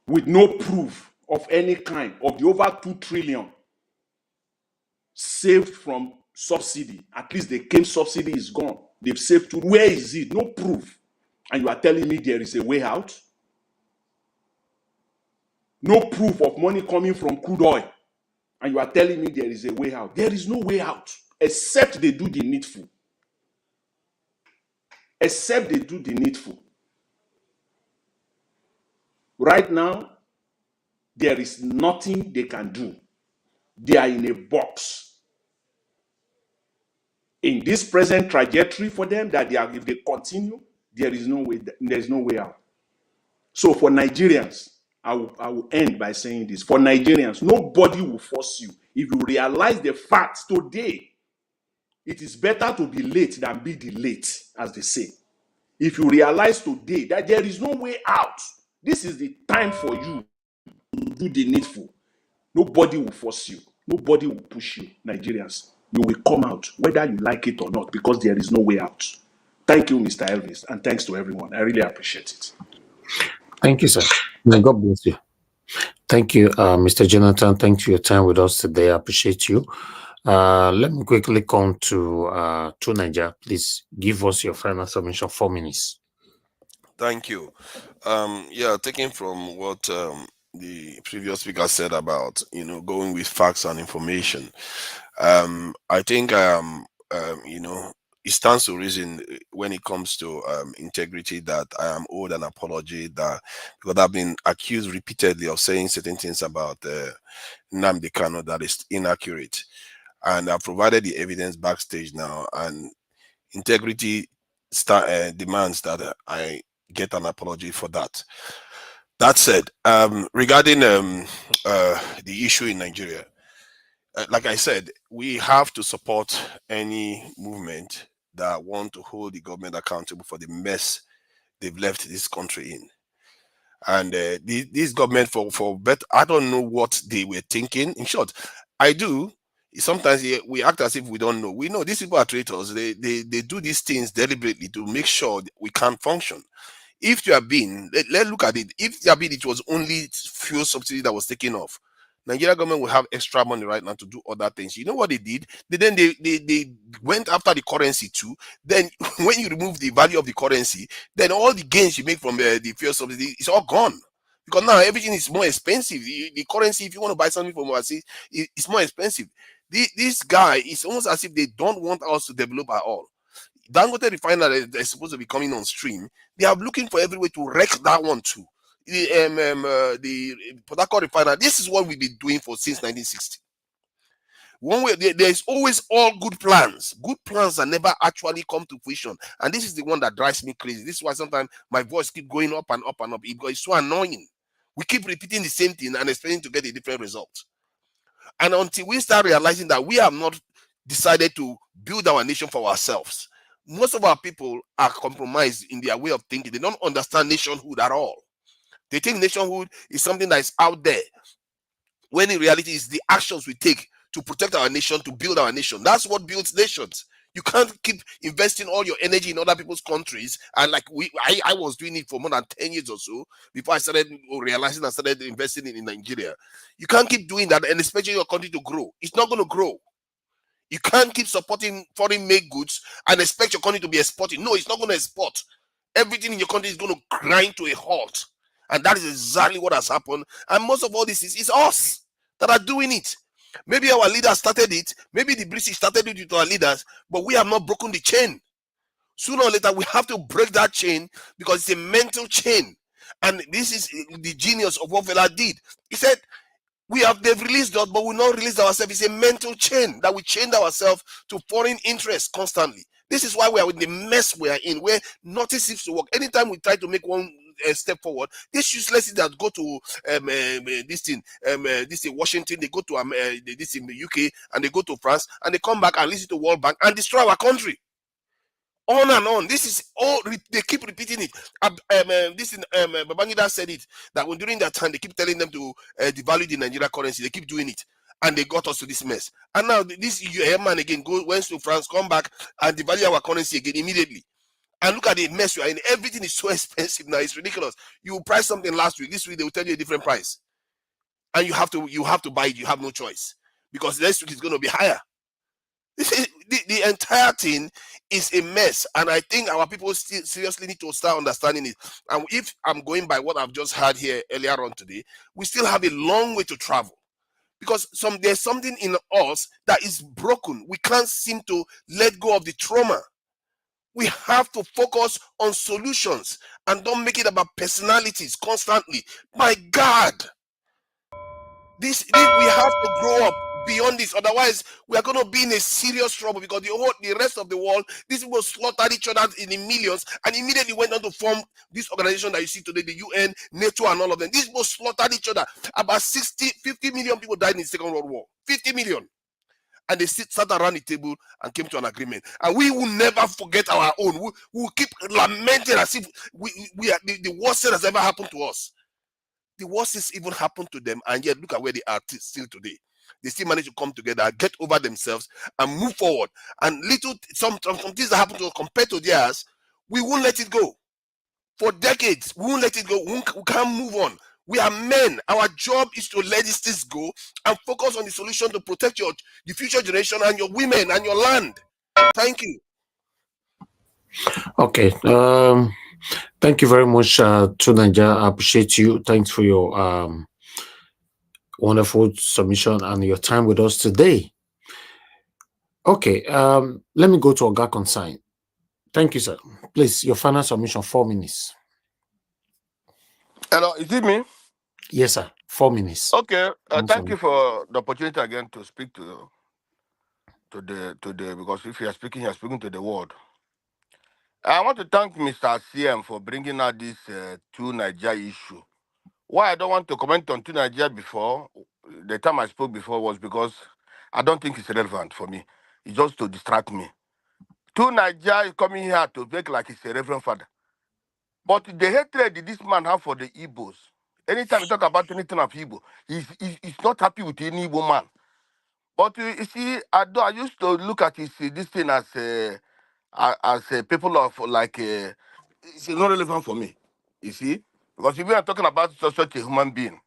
With no proof of any kind of the over 2 trillion saved from subsidy. At least the cane subsidy is gone. They've saved to, where is it? No proof. And you are telling me there is a way out? No proof of money coming from crude oil. And you are telling me there is a way out. There is no way out except they do the needful. Except they do the needful. Right now, there is nothing they can do. They are in a box. In this present trajectory for them, that if they continue, there is no way out. So for Nigerians, I will end by saying this. For Nigerians, nobody will force you. If you realize the facts today, it is better to be late than be delayed, as they say. If you realize today that there is no way out, this is the time for you to do the needful. Nobody will force you. Nobody will push you, Nigerians. You will come out, whether you like it or not, because there is no way out. Thank you, Mr. Elvis, and thanks to everyone. I really appreciate it. Thank you, sir. May God bless you. Thank you, Mr. Jonathan. Thanks for your time with us today. I appreciate you. Let me quickly come to Niger. Please give us your final submission. 4 minutes. Thank you. Yeah, taking from what the previous speaker said about going with facts and information, I think it stands to reason when it comes to integrity that I am owed an apology, that because I've been accused repeatedly of saying certain things about Nnamdi Kanu that is inaccurate, and I've provided the evidence backstage now, and integrity demands that I get an apology for that. That said, regarding the issue in Nigeria, like I said, we have to support any movement that want to hold the government accountable for the mess they've left this country in. And this government, for better, I don't know what they were thinking. In short, I do. Sometimes we act as if we don't know. We know these people are traitors. They do these things deliberately to make sure we can't function. If you have been, let's look at it. If you have been, it was only fuel subsidy that was taken off, Nigeria government will have extra money right now to do other things. You know what they did? They went after the currency too. Then when you remove the value of the currency, then all the gains you make from the fuel subsidy is all gone. Because now everything is more expensive. The currency, if you want to buy something from overseas, it's more expensive. This guy is almost as if they don't want us to develop at all. Dangote refinery is supposed to be coming on stream. They are looking for every way to wreck that one too. The Port Harcourt refinery. This is what we've been doing since 1960. One way there's always all good plans. Good plans that never actually come to fruition, and this is the one that drives me crazy. This is why sometimes my voice keep going up and up and up because it's so annoying. We keep repeating the same thing and expecting to get a different result. And until we start realizing that we have not decided to build our nation for ourselves, most of our people are compromised in their way of thinking. They don't understand nationhood at all. They think nationhood is something that is out there, when in reality it's the actions we take to protect our nation, to build our nation. That's what builds nations. You can't keep investing all your energy in other people's countries. And like I was doing it for more than 10 years or so before I started realizing I started investing in Nigeria. You can't keep doing that and expect your country to grow. It's not going to grow. You can't keep supporting foreign made goods and expect your country to be exporting. No, it's not going to export. Everything in your country is going to grind to a halt. And that is exactly what has happened. And most of all this is us that are doing it. Maybe our leaders started it. Maybe the British started it with our leaders, but we have not broken the chain. Sooner or later, we have to break that chain because it's a mental chain. And this is the genius of what Fela did. He said, they've released us, but we'll not release ourselves. It's a mental chain that we chained ourselves to foreign interests constantly. This is why we are in the mess we are in, where nothing seems to work. Anytime we try to make one step forward, this useless that go to this in Washington, they go to this in the UK, and they go to France, and they come back and listen to World Bank and destroy our country. On and on. This is all they keep repeating it. Babangida said it that when during that time they keep telling them to devalue the Nigeria currency. They keep doing it, and they got us to this mess. And now this man again went to France, come back and devalue our currency again immediately. And look at the mess we are in. Everything is so expensive now. It's ridiculous. You price something last week. This week they will tell you a different price, and you have to buy it. You have no choice because next week is going to be higher. The entire thing is a mess, and I think our people still seriously need to start understanding it. And if I'm going by what I've just heard here earlier on today, we still have a long way to travel because there's something in us that is broken. We can't seem to let go of the trauma. We have to focus on solutions and don't make it about personalities constantly. My God, this we have to grow up beyond this. Otherwise, we are going to be in a serious trouble because the rest of the world, these people slaughtered each other in the millions and immediately went on to form this organization that you see today, the UN, NATO, and all of them. These people slaughtered each other. About 50 million people died in the Second World War. 50 million. And they sat around the table and came to an agreement. And we will never forget our own. We will keep lamenting as if we are the worst thing has ever happened to us. The worst things even happened to them, and yet look at where they are still today. They still manage to come together, get over themselves, and move forward. And some things that happen to us compared to theirs, we won't let it go. For decades, we won't let it go. We can't move on. We are men. Our job is to let these things go and focus on the solution to protect the future generation and your women and your land. Thank you. Okay. Thank you very much, Tunanja. I appreciate you. Thanks for your wonderful submission and your time with us today. Okay. Let me go to Oga Consign. Thank you, sir. Please, your final submission, 4 minutes. Hello, is it me? Yes, sir. 4 minutes. Okay. Thank you for the opportunity again to speak to the because if you are speaking to the world. I want to thank Mr. CM for bringing out this two Nigeria issue. Why I don't want to comment on two Nigeria before, the time I spoke before was because I don't think it's relevant for me. It's just to distract me. Two Nigeria is coming here to make like he's a reverend father. But the hatred that this man have for the Igbos, anytime you talk about anything of Igbo, he's not happy with any Igbo man. But you see, I used to look at this thing as a people of like it's not relevant for me. You see, because if we are talking about such a human being,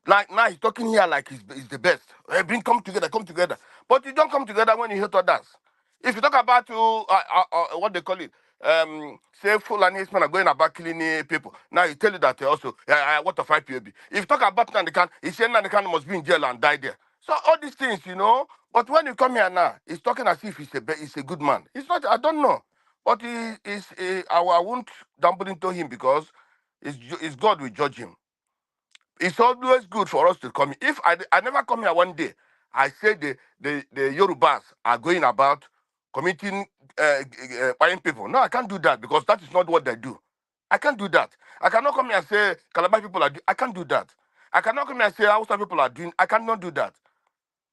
like now he's talking here like he's the best. Hey, come together. But you don't come together when you hate others. If you talk about what they call it, say Fulani men are going about killing people. Now he tell you that also what of IPOB. If you talk about Nandekan, he said Nandekan must be in jail and die there. So all these things, But when you come here now, he's talking as if he's a good man. He's not. I don't know, but I won't dump into him because it's God will judge him. It's always good for us to come. If I never come here one day, I say the Yorubas are going about committing buying people. No, I can't do that because that is not what they do. I can't do that. I cannot come here and say Calabar people are doing. I can't do that. I cannot come here and say Hausa people are doing. I cannot do that.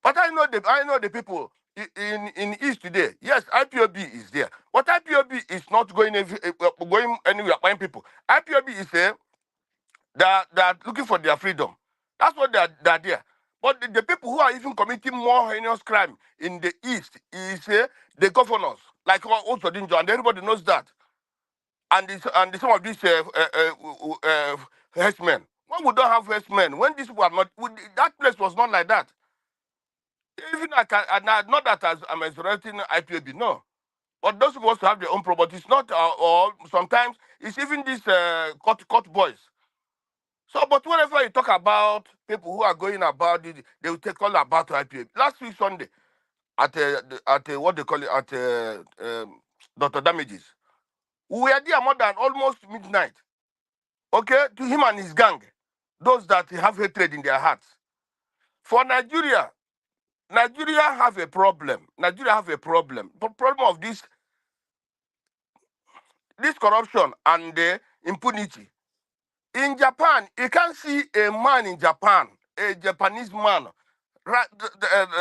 But I know the people in East today. Yes, IPOB is there, but IPOB is not going anywhere buying people. IPOB is there. They're looking for their freedom. That's what they're there. But the people who are even committing more heinous crime in the East is the governors, like also Dinjo, and everybody knows that. And some of these herdsmen. When we don't have herdsmen, when these people are not, that place was not like that. Even not that I'm exaggerating IPOB, no. But those supposed to have their own property. It's not, or sometimes it's even these court boys. So, but whenever you talk about people who are going about it, they will take all about IPA. Last week Sunday, at what they call it, at Dr. Damages, we were there more than almost midnight. Okay, to him and his gang, those that have hatred in their hearts. For Nigeria have a problem. Nigeria have a problem. The problem of this corruption and the impunity. In Japan, you can see a man in Japan, a Japanese man,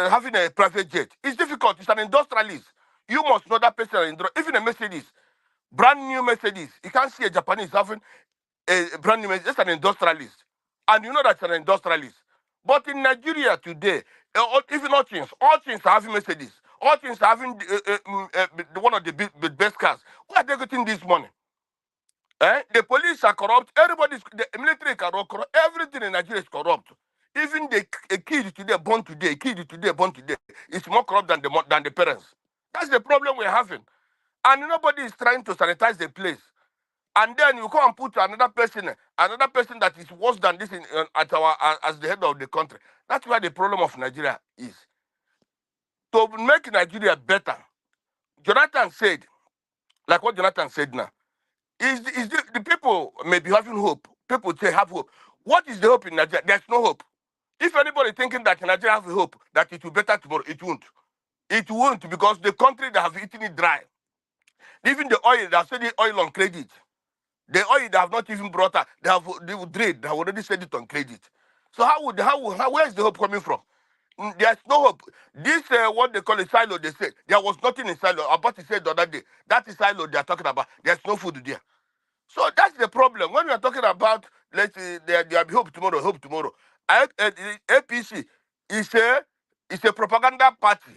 having a private jet. It's difficult. It's an industrialist. You must know that person. Even a Mercedes, brand new Mercedes. You can't see a Japanese having a brand new Mercedes. It's an industrialist. And you know that's an industrialist. But in Nigeria today, even all things are having Mercedes. All things are having one of the best cars. Where are they getting this money? The police are corrupt. The military is corrupt. Everything in Nigeria is corrupt. Even a kid today born today, is more corrupt than the parents. That's the problem we're having. And nobody is trying to sanitize the place. And then you come and put another person that is worse than this as the head of the country. That's why the problem of Nigeria is. To make Nigeria better, Jonathan said, like what Jonathan said now, the people may be having hope. People say have hope. What is the hope in Nigeria? There's no hope. If anybody thinking that Nigeria has hope that it will be better tomorrow, it won't. It won't because the country that have eaten it dry. Even the oil, they have said the oil on credit. The oil they have not even brought out. They will trade. They have already said it on credit. So where is the hope coming from? There's no hope. This what they call a silo. They say there was nothing in silo. About to say the other day that is silo they are talking about. There's no food there. So that's the problem. When we are talking about, let's say, there be hope tomorrow. APC is a propaganda party.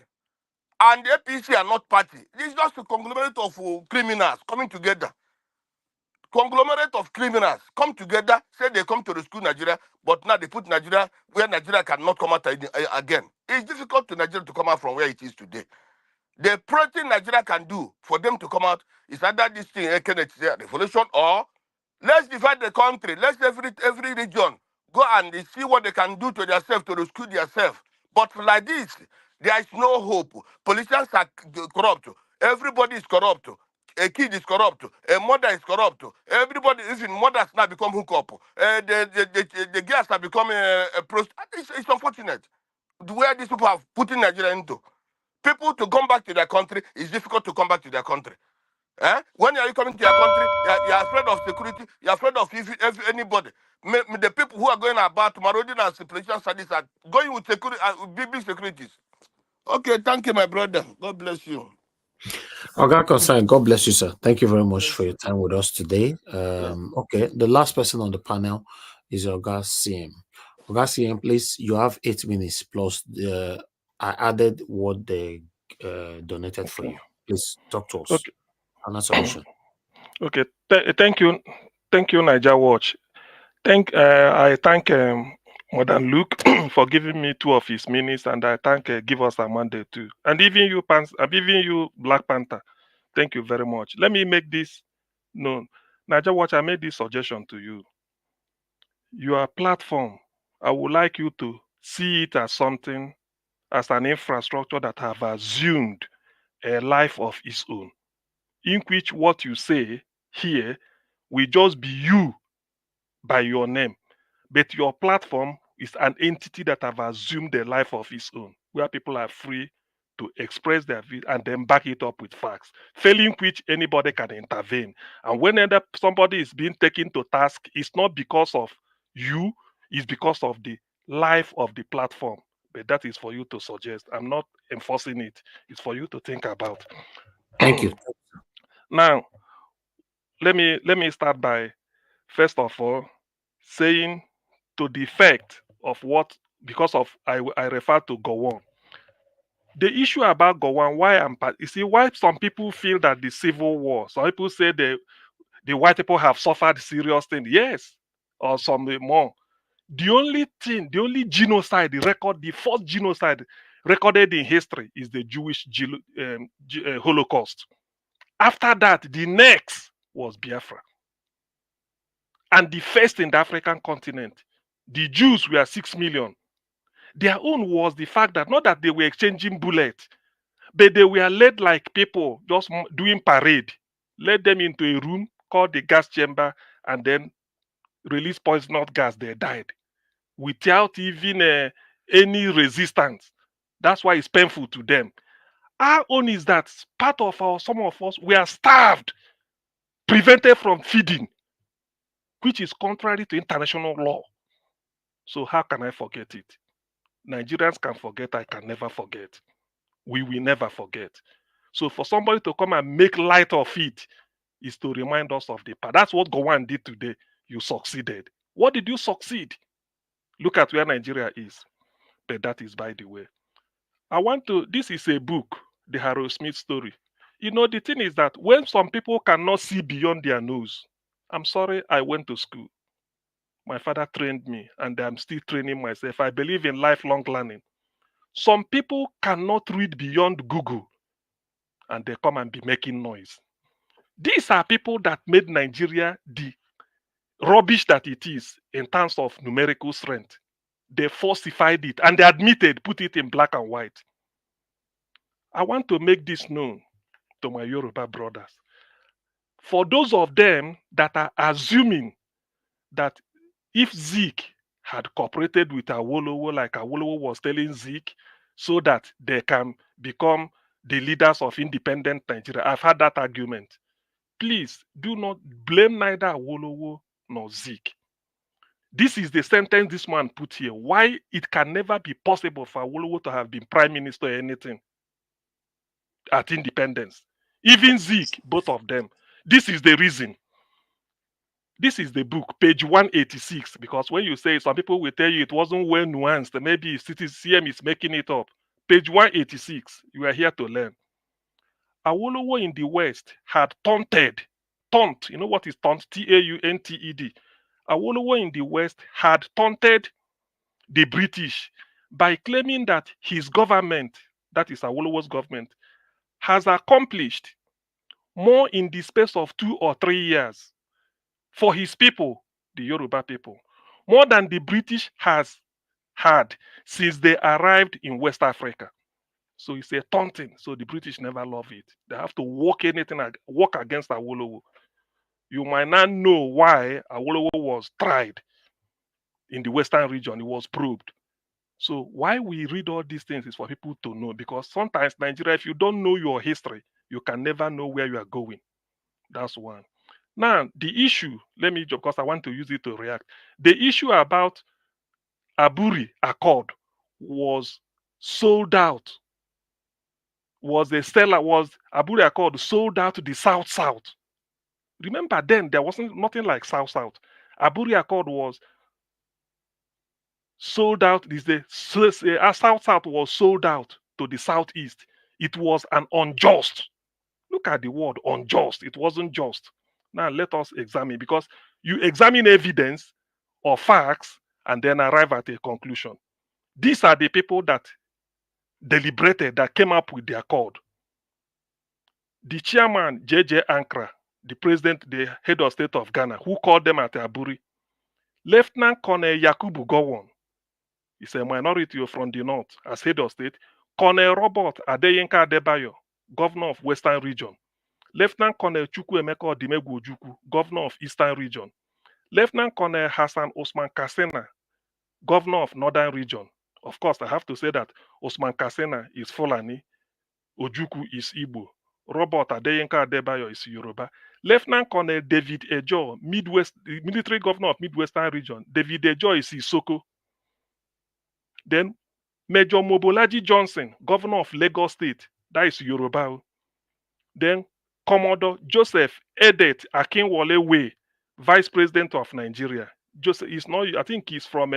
And the APC are not party. It's just a conglomerate of criminals coming together. conglomerate of criminals come together, say they come to rescue Nigeria, but now they put Nigeria where Nigeria cannot come out again. It's difficult to Nigeria to come out from where it is today. The first thing Nigeria can do for them to come out is either this thing, revolution, or let's divide the country. Let's every region go and see what they can do to themselves to rescue themselves. But like this, there is no hope. Politicians are corrupt. Everybody is corrupt. A kid is corrupt. A mother is corrupt. Everybody, even mothers now become hook up. The girls have become a prostitute. It's unfortunate where these people have put in Nigeria into. People to come back to their country, it's difficult to come back to their country. When are you coming to your country? You're afraid of security. You're afraid of if anybody. The people who are going about marauding and political studies are going with security, big securities. Okay, thank you, my brother. God bless you. Okay, concern. God bless you, sir. Thank you very much for your time with us today. Okay, the last person on the panel is Oga CM. Oga CM, please, you have 8 minutes plus I added what they donated for you. Please talk to us. Okay. Another solution. Okay. Thank you, Niger Watch. I thank Madam Luke for giving me 2 of his minutes, and I thank Give Us a Monday too, and even you, Black Panther. Thank you very much. Let me make this known. Niger Watch, I made this suggestion to you. Your platform, I would like you to see it as something, as an infrastructure that have assumed a life of its own, in which what you say here will just be you by your name. But your platform is an entity that have assumed a life of its own, where people are free to express their view and then back it up with facts, failing which anybody can intervene. And whenever somebody is being taken to task, it's not because of you, it's because of the life of the platform. But that is for you to suggest. I'm not enforcing it. It's for you to think about. Thank you. Now, let me start by, first of all, saying to the effect of what, because of I refer to Gowon. The issue about Gowon, you see why some people feel that the civil war, some people say the white people have suffered serious things, yes, or some more. The only genocide record, the first genocide recorded in history is the Jewish Holocaust. After that, the next was Biafra. And the first in the African continent. The Jews were 6 million. Their own was the fact that not that they were exchanging bullets, but they were led like people just doing parade. Led them into a room called the gas chamber and then release poisonous gas. They died without even any resistance. That's why it's painful to them. Our own is that some of us were starved, prevented from feeding, which is contrary to international law. So how can I forget it? Nigerians can forget, I can never forget. We will never forget. So for somebody to come and make light of it is to remind us of the past. That's what Gowon did today. You succeeded. What did you succeed? Look at where Nigeria is. But that is by the way. This is a book, the Harold Smith story. You know, the thing is that when some people cannot see beyond their nose, I'm sorry, I went to school. My father trained me, and I'm still training myself. I believe in lifelong learning. Some people cannot read beyond Google, and they come and be making noise. These are people that made Nigeria the rubbish that it is in terms of numerical strength. They falsified it, and they admitted, put it in black and white. I want to make this known to my Yoruba brothers. For those of them that are assuming that if Zeke had cooperated with Awolowo like Awolowo was telling Zeke, so that they can become the leaders of independent Nigeria. I've had that argument. Please do not blame neither Awolowo nor Zeke. This is the sentence this man put here. Why it can never be possible for Awolowo to have been prime minister or anything at independence. Even Zeke, both of them. This is the reason. This is the book, page 186, because when you say, some people will tell you it wasn't well nuanced, maybe CM is making it up. Page 186, you are here to learn. Awolowo in the West had taunted taunt. You know what is taunt? Taunted. Awolowo in the West had taunted the British by claiming that his government, that is Awolowo's government, has accomplished more in the space of 2 or 3 years for his people, the Yoruba people, more than the British has had since they arrived in West Africa. So it's a taunting. So the British never love it. They have to work against Awolowo. You might not know why Awolowo was tried in the Western region. It was probed. So why we read all these things is for people to know, because sometimes Nigeria, if you don't know your history, you can never know where you are going. That's one. Now, the issue, let me, because I want to use it to react. The issue about Aburi Accord was sold out, was a seller, was Aburi Accord sold out to the South. Remember then, there wasn't nothing like South. Aburi Accord was sold out. South was sold out to the Southeast. It was an unjust. Look at the word unjust. It wasn't just. Now let us examine, because you examine evidence or facts and then arrive at a conclusion. These are the people that deliberated, that came up with the accord. The chairman, J.J. Ankara, the president, the head of state of Ghana, who called them at Aburi. Lieutenant Colonel Yakubu Gowon is a minority from the north as head of state. Colonel Robert Adeyinka Adebayo, governor of Western region. Lieutenant Colonel Chukwuemeka Odimegwu Ojukwu, governor of Eastern region. Lieutenant Colonel Hassan Osman Kassena, governor of Northern region. Of course, I have to say that Osman Kassena is Fulani, Ojukwu is Igbo, Robert Adeyinka Adebayo is Yoruba. Lieutenant Colonel David Ejo, the military governor of Midwestern region. David Ejo is Isoko. Then Major Mobolaji Johnson, governor of Lagos State, that is Yoruba. Then Commodore Joseph Edet Akinwole Way, vice president of Nigeria. Joseph is not, I think he's from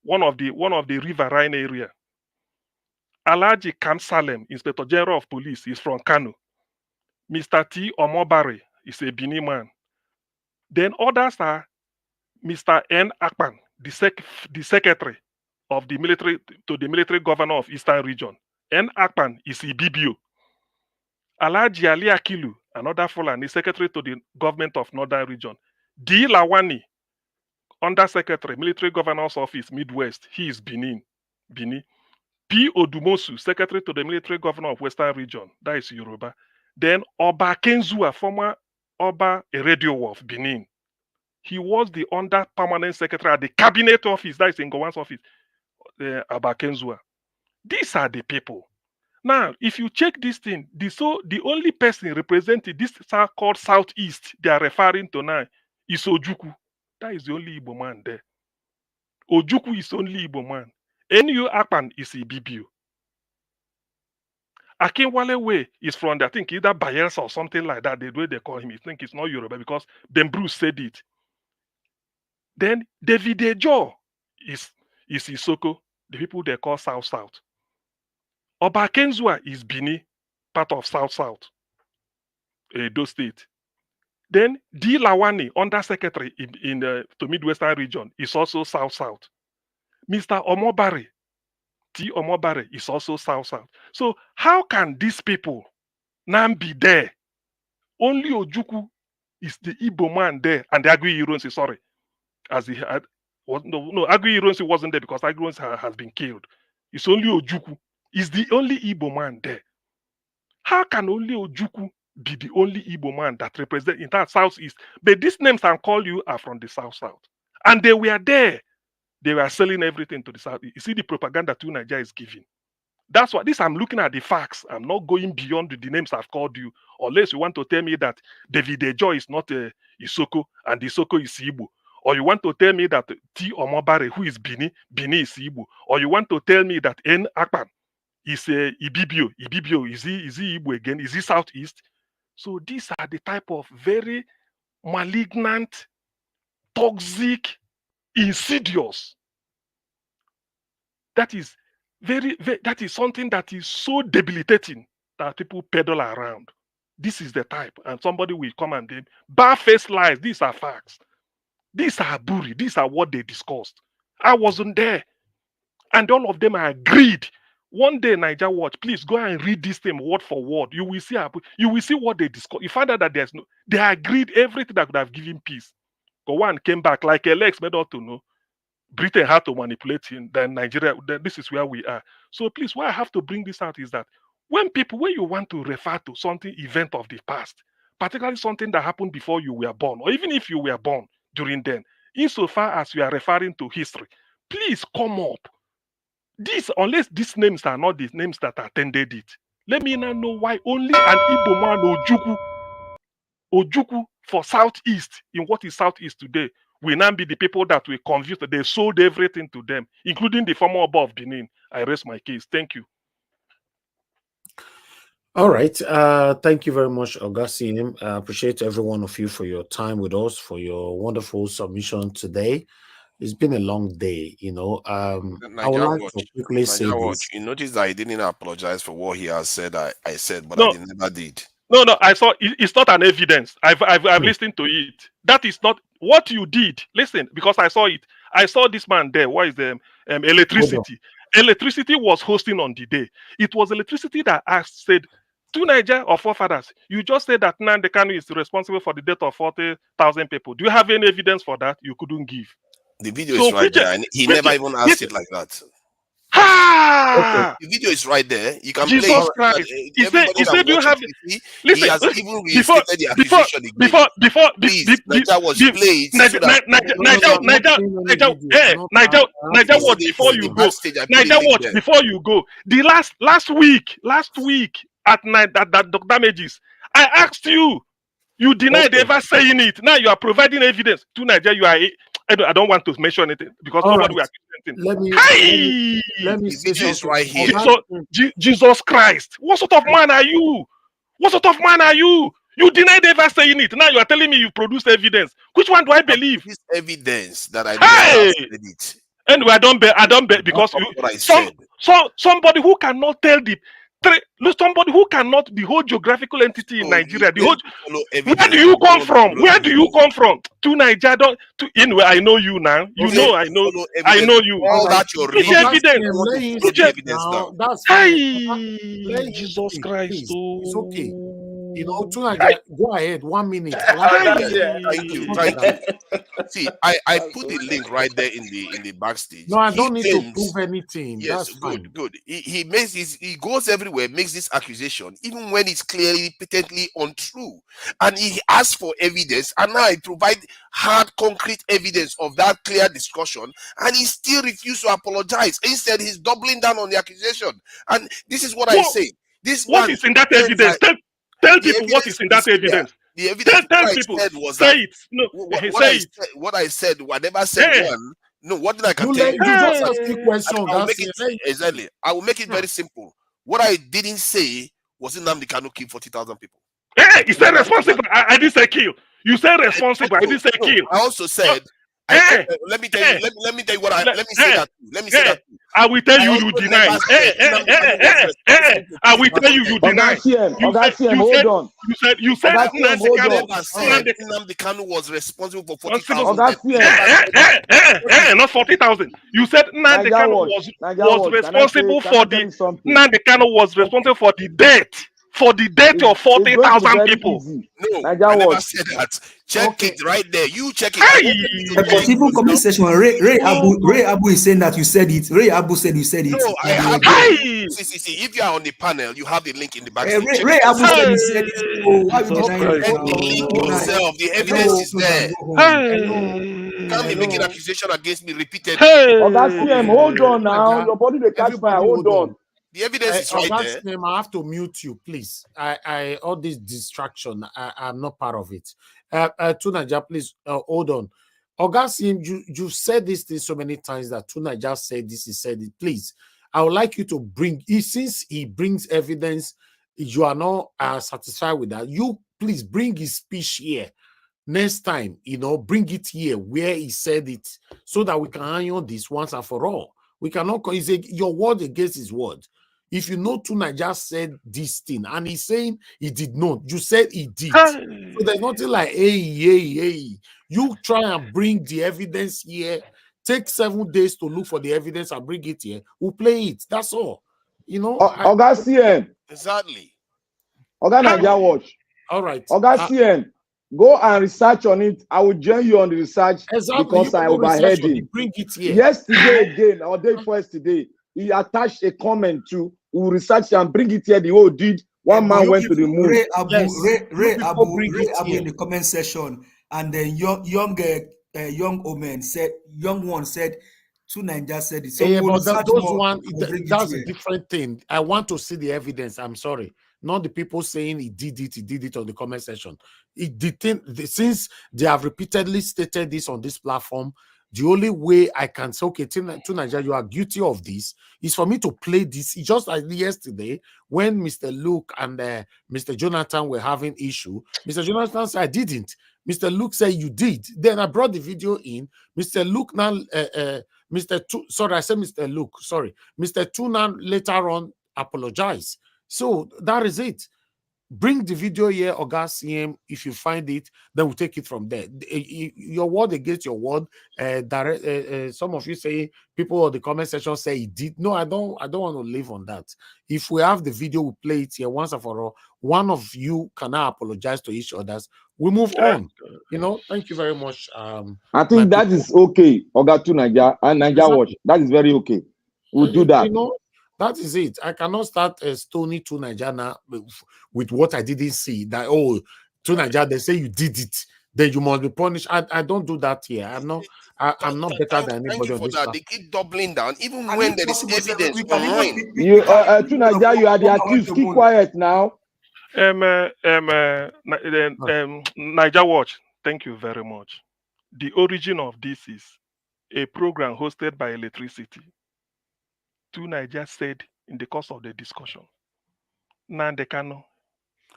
one of the riverine area. Alhaji Kam Salem, Inspector General of Police, is from Kano. Mr. T. Omobare is a Bini man. Then others are Mr. N. Akpan, the secretary of the military to the military governor of Eastern region. N. Akpan is Ibibio. Alhaji Ali Akilu, another Fulani, secretary to the government of Northern region. D. Lawani, under secretary, military governor's office, Midwest. He is Bini. P. Odumosu, secretary to the military governor of Western region. That is Yoruba. Then Oba Kenzua, former Oba Eredio of Benin. He was the under permanent secretary at the cabinet office. That is in Gowon's office. Oba Kenzua. These are the people. Now, if you check this thing, the only person representing this so-called Southeast they are referring to now is Ojukwu. That is the only Igbo man there. Ojukwu is only Igbo man. NU Akpan is Ibibio. Akinwale Way is from, I think, either Bayelsa or something like that, the way they call him. I think it's not Yoruba because Ben Bruce said it. Then David Ejo is Isoko, the people they call South. Oba Kenzua is Bini, part of South, Edo State. Then D. Lawani, under secretary in the Midwestern region, is also South. Mr. Omobare, T. Omobare, is also South. So how can these people now be there? Only Ojukwu is the Igbo man there, and the Agui Ironsi, sorry, as he had. No, Agui Ironsi wasn't there because Agui Ironsi has been killed. It's only Ojukwu. Is the only Igbo man there. How can only Ojukwu be the only Igbo man that represents in that Southeast? But these names I'm calling you are from the South. And they were there. They were selling everything to the South. You see the propaganda to Nigeria is giving. That's what I'm looking at the facts. I'm not going beyond the names I've called you. Unless you want to tell me that David Ejo is not Isoko and Isoko is Igbo. Or you want to tell me that T. Omobare, who is Bini is Igbo. Or you want to tell me that N. Akpan is Ibibio. Ibibio, is he Igbo again? Is he Southeast? So these are the type of very malignant, toxic, insidious. That is that is something that is so debilitating that people peddle around. this is the type, and somebody will come and then barefaced lies. These are facts. These are buri. These are what they discussed. I wasn't there, and all of them agreed. One day, Niger Watch, please go and read this thing word for word. You will see. You will see what they discussed. You find out that there's no. They agreed everything that could have given peace. Gowon came back like Alex made us to know. Britain had to manipulate him. Then Nigeria. Then this is where we are. So please, why I have to bring this out is that when you want to refer to something event of the past, particularly something that happened before you were born, or even if you were born during then, insofar as you are referring to history, please come up. Unless these names are not the names that attended it, let me now know why only an Igbo man Ojuku for Southeast, in what is Southeast today, will now be the people that were confused that they sold everything to them, including the former Oba of Benin. I raise my case. Thank you. All right. Thank you very much, Augustine. I appreciate every one of you for your time with us, for your wonderful submission today. It's been a long day, I would like to quickly say this. You notice that he didn't apologize for what he has said. I said, but I never did. No, I saw it's not an evidence. I've listened to it. That is not what you did. Listen, because I saw it. I saw this man there. What is the electricity? Electricity was hosting on the day. It was electricity that said to Niger or forefathers. You just said that Nnamdi Kanu is responsible for the death of 40,000 people. Do you have any evidence for that? You couldn't give. The video is right there. And he never even asked it like that. Okay. The video is right there. You can Jesus play it. Christ. He said you have he has even restated the accusation again. Niger was played. Niger Watch before you go. Niger Watch before you go. The last week at night that damages. I asked you. You denied ever saying it. Now you are providing evidence to Nigeria. You are. I don't want to mention anything because nobody will accuse anything. Let me say something right here. Jesus Christ! What sort of man are you? What sort of man are you? You denied ever saying it. Now you are telling me you produced evidence. Which one do I believe? This evidence that I never said it. Anyway, I don't bet because somebody who cannot tell somebody who cannot the whole geographical entity in Nigeria. Where do you come from? Where do you come from? To Nigeria? Anyway, I know you now. I know you. All that you're reading. That's Jesus Christ. It's okay. Go ahead. 1 minute. Thank you. See, I put the link right there in the backstage. No, I don't need to prove anything. Yes, that's fine. Good. He makes this. He goes everywhere, makes this accusation, even when it's clearly, patently untrue, and he asks for evidence. And now I provide hard, concrete evidence of that clear discussion, and he still refused to apologize. Instead, he's doubling down on the accusation. And this is what I say. What is in that evidence? Tell people what is in that evidence. The evidence tell people. Said was say that it. No, what I said, I never said one. No, what did I can tell you? Just ask a question. Exactly. I will make it very simple. What I didn't say was Nnamdi Kanu killed 40,000 people. Hey, you said responsible. I didn't say kill. You said responsible. I didn't say kill. I also said. Let me tell you. Let me tell you what I. Let me say that. Let me say that. I will tell you. You deny. I will tell you. You deny. Hold on. You said Nnamdi Kanu was responsible for 40,000. Not 40,000. You said Nnamdi Kanu was responsible for the. Nnamdi Kanu was responsible for the death. For the death of 40,000 people. No, I never said that. Check it right there. You check it. But even comment section, Ray Abu is saying that you said it. Ray Abu said you said it. No, I have. See. If you are on the panel, you have the link in the back. Ray Abu said he said it. Oh, why you denying it? The link yourself. The evidence is there. You can't be making accusation against me repeatedly. Hold on now. Your body will catch fire. Hold on. The evidence is right there. I have to mute you, please. I all this distraction, I'm not part of it. Tunaja, please hold on. Augustine, you said this thing so many times that Tunaja said this, he said it. Please, I would like you to bring, since he brings evidence, you are not satisfied with that. You please bring his speech here. Next time, bring it here where he said it so that we can iron this once and for all. We cannot, your word against his word. If you know Tunaja said this thing and he's saying he did not, you said he did. So there's nothing like, hey. You try and bring the evidence here. Take 7 days to look for the evidence and bring it here. We'll play it. That's all. You know, Oga CM. Exactly. Oga Naija Watch. All right. Oga CM, go and research on it. I will join you on the research because I overheard him. Bring it here. Yesterday again, or day before yesterday, he attached a comment to who research and bring it here. The whole did. One man went to the moon. Ray Abu in the comment section, and then young Omen said, young one said, Naija said it. So that's a different thing. I want to see the evidence. I'm sorry, not the people saying he did it on the comment section. Since they have repeatedly stated this on this platform, the only way I can say, okay, Naija, you are guilty of this, is for me to play this. It's just like yesterday when Mr. Luke and Mr. Jonathan were having issue. Mr. Jonathan said, I didn't. Mr. Luke said, you did. Then I brought the video in. Mr. Luke now, Mr. Tunan later on apologized. So that is it. Bring the video here, Oga CM. If you find it, then we'll take it from there. Your word against your word. Some of you say, people in the comment section say he did. No, I don't want to live on that. If we have the video, we'll play it here once and for all. One of you cannot apologize to each others. We move on. You know, thank you very much. I think that is okay, Oga Naija and Naija Watch. That is very okay. We'll do that. You know, that is it. I cannot start Stony Naija now with what I didn't see. That Naija, they say you did it, then you must be punished. I don't do that here. I'm not better than anybody. Thank you for that. They keep doubling down, even when there is evidence You Naija, you are the accused. Keep quiet now. Naija Watch, thank you very much. The origin of this is a program hosted by Electricity. Naija said in the course of the discussion, Nnamdi Kanu.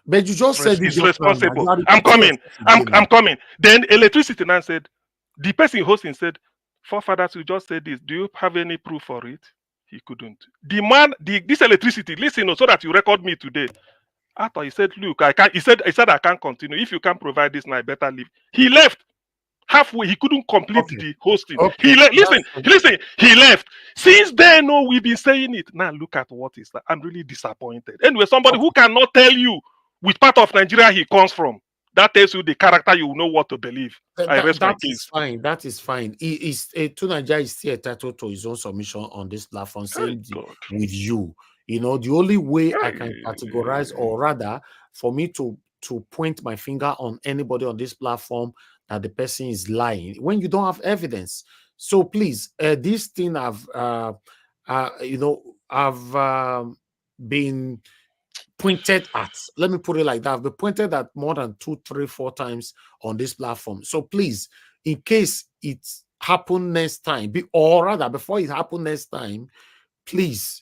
But you just said it's responsible. I'm coming. Then Electricity now said, the person hosting said, forefathers, you just said this. Do you have any proof for it? He couldn't. The man, this Electricity, listen, so that you record me today. After he said, look, I can't. He said I can't continue. If you can't provide this, now I better leave. He left. Halfway, he couldn't complete the hosting. He listen, he left. Since then, we've been saying it. Now look at what is that. I'm really disappointed. Anyway, somebody who cannot tell you which part of Nigeria he comes from, that tells you the character, you know what to believe. That is fine. That is fine. Naija is still entitled to his own submission on this platform. Same with you. You know, the only way I can categorize, or rather, for me to point my finger on anybody on this platform that the person is lying when you don't have evidence. So please, this thing I've been pointed at. Let me put it like that. I've been pointed at more than 2, 3, 4 times on this platform. So please, in case it happens next time, or rather before it happens next time, please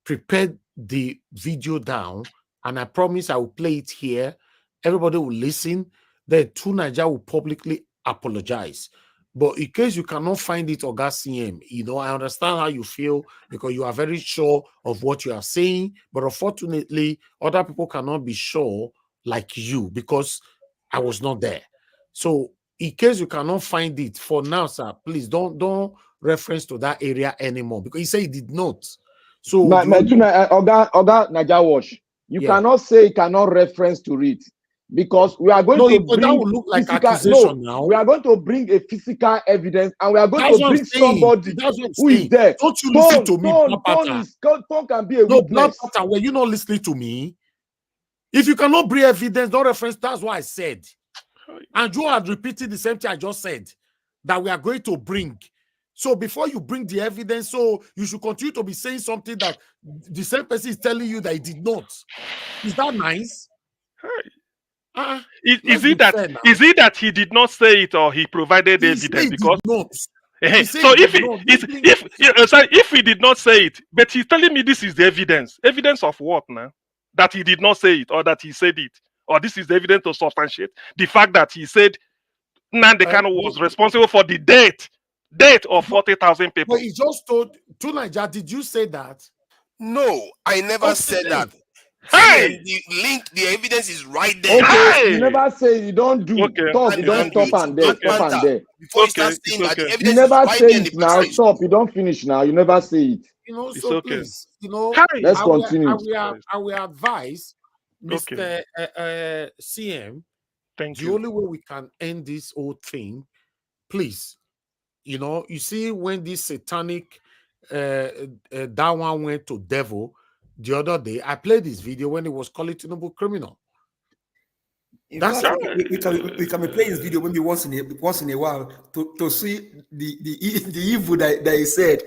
prepare the video down, and I promise I will play it here. Everybody will listen. Then Naija will publicly apologize. But in case you cannot find it, Oga CM, you know, I understand how you feel because you are very sure of what you are saying. But unfortunately, other people cannot be sure like you because I was not there. So in case you cannot find it for now, sir, please don't reference to that area anymore because he said he did not. So Oga Naija Watch, you cannot say you cannot reference to it. Because we are going to bring that will look like accusation now. We are going to bring a physical evidence, and we are going to bring somebody who is there. Don't you listen to me, Tone can be a witness. Were you not listening to me? If you cannot bring evidence, don't reference. That's what I said. And you had repeated the same thing I just said that we are going to bring. So before you bring the evidence, so you should continue to be saying something that the same person is telling you that he did not. Is that nice? Is it that he did not say it or he provided evidence? Because so if he did not say it, but he's telling me this is the evidence. Evidence of what now? That he did not say it or that he said it, or this is the evidence to substantiate the fact that he said Nnamdi Kanu was responsible for the death of 40,000 people. But he just told Naija, did you say that? No, I never said Okay. that. Hey! CM, the link, the evidence is right there. Okay, you Hey! never say you don't do. Okay, Talk, you And it's don't handle okay. stop it. and there. Black Okay, Stop and Panther, there. before you okay, start it's saying that, the okay. You evidence is never right say there in the it now. picture. Stop. You don't finish now. You never say it. It's So okay. please, Hey! Let's continue. I will advise Okay, Mr. CM, thank the you. only way we can end this whole thing, please, you see when this satanic that one went to devil the other day, I played this video when he was calling Tinubu criminal. In That's fact, it. we can be playing this video maybe once in a while to see the evil that he said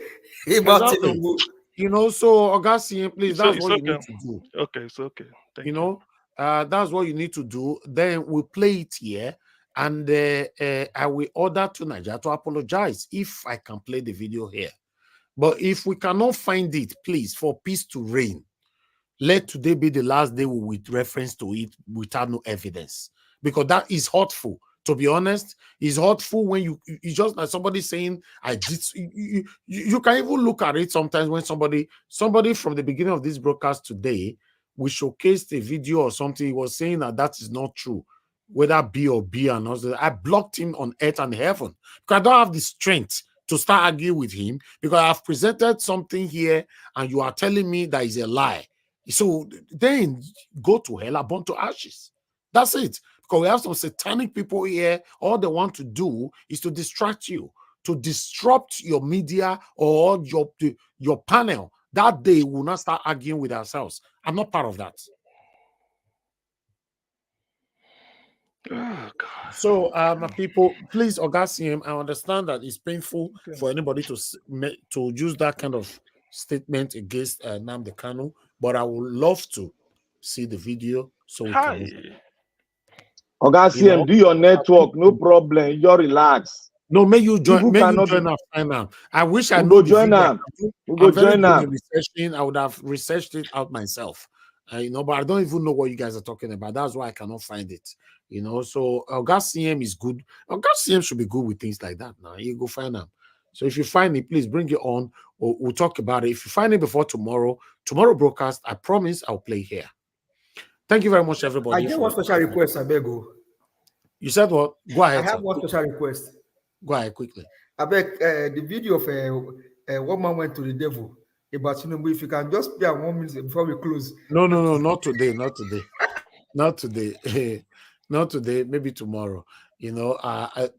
about Exactly. Tinubu. So Augustine, please, that's It's what you okay. need to do. Okay, it's okay. Thank you. That's what you need to do. Then we'll play it here, and I will order to Nigeria to apologize if I can play the video here. But if we cannot find it, please, for peace to reign, let today be the last day with reference to it without no evidence, because that is hurtful. To be honest, it's hurtful when it's just like somebody saying I did. You can even look at it sometimes when somebody from the beginning of this broadcast today, we showcased a video or something. He was saying that is not true, whether B or B and also I blocked him on earth and heaven because I don't have the strength to start arguing with him because I've presented something here and you are telling me that is a lie. So then go to hell and burn to ashes. That's it. Because we have some satanic people here. All they want to do is to distract you, to disrupt your media or your panel. That day we will not start arguing with ourselves. I'm not part of that. Oh, God. So, people, please, Augustine, I understand that it's painful for anybody to use that kind of statement against Nnamdi Kanu, but I would love to see the video so we can move on. Oga CM, do your network, no problem. You just relax. No, may you join People our final. I wish I We know go the join video. am. We go I'm very join good in am. researching. I would have researched it out myself. But I don't even know what you guys are talking about. That's why I cannot find it. So August CM is good. August CM should be good with things like that. Now you go find them. So if you find it, please bring it on. Or we'll talk about it. If you find it before tomorrow broadcast, I promise I'll play here. Thank you very much, everybody. I get one special request, I beg you. You said what? Go ahead. I have one special request. Go ahead quickly. I beg the video of one man went to the devil about Tinubu. If you can just play 1 minute before we close. No, not today. Not today. Not today. Not today. Maybe tomorrow. I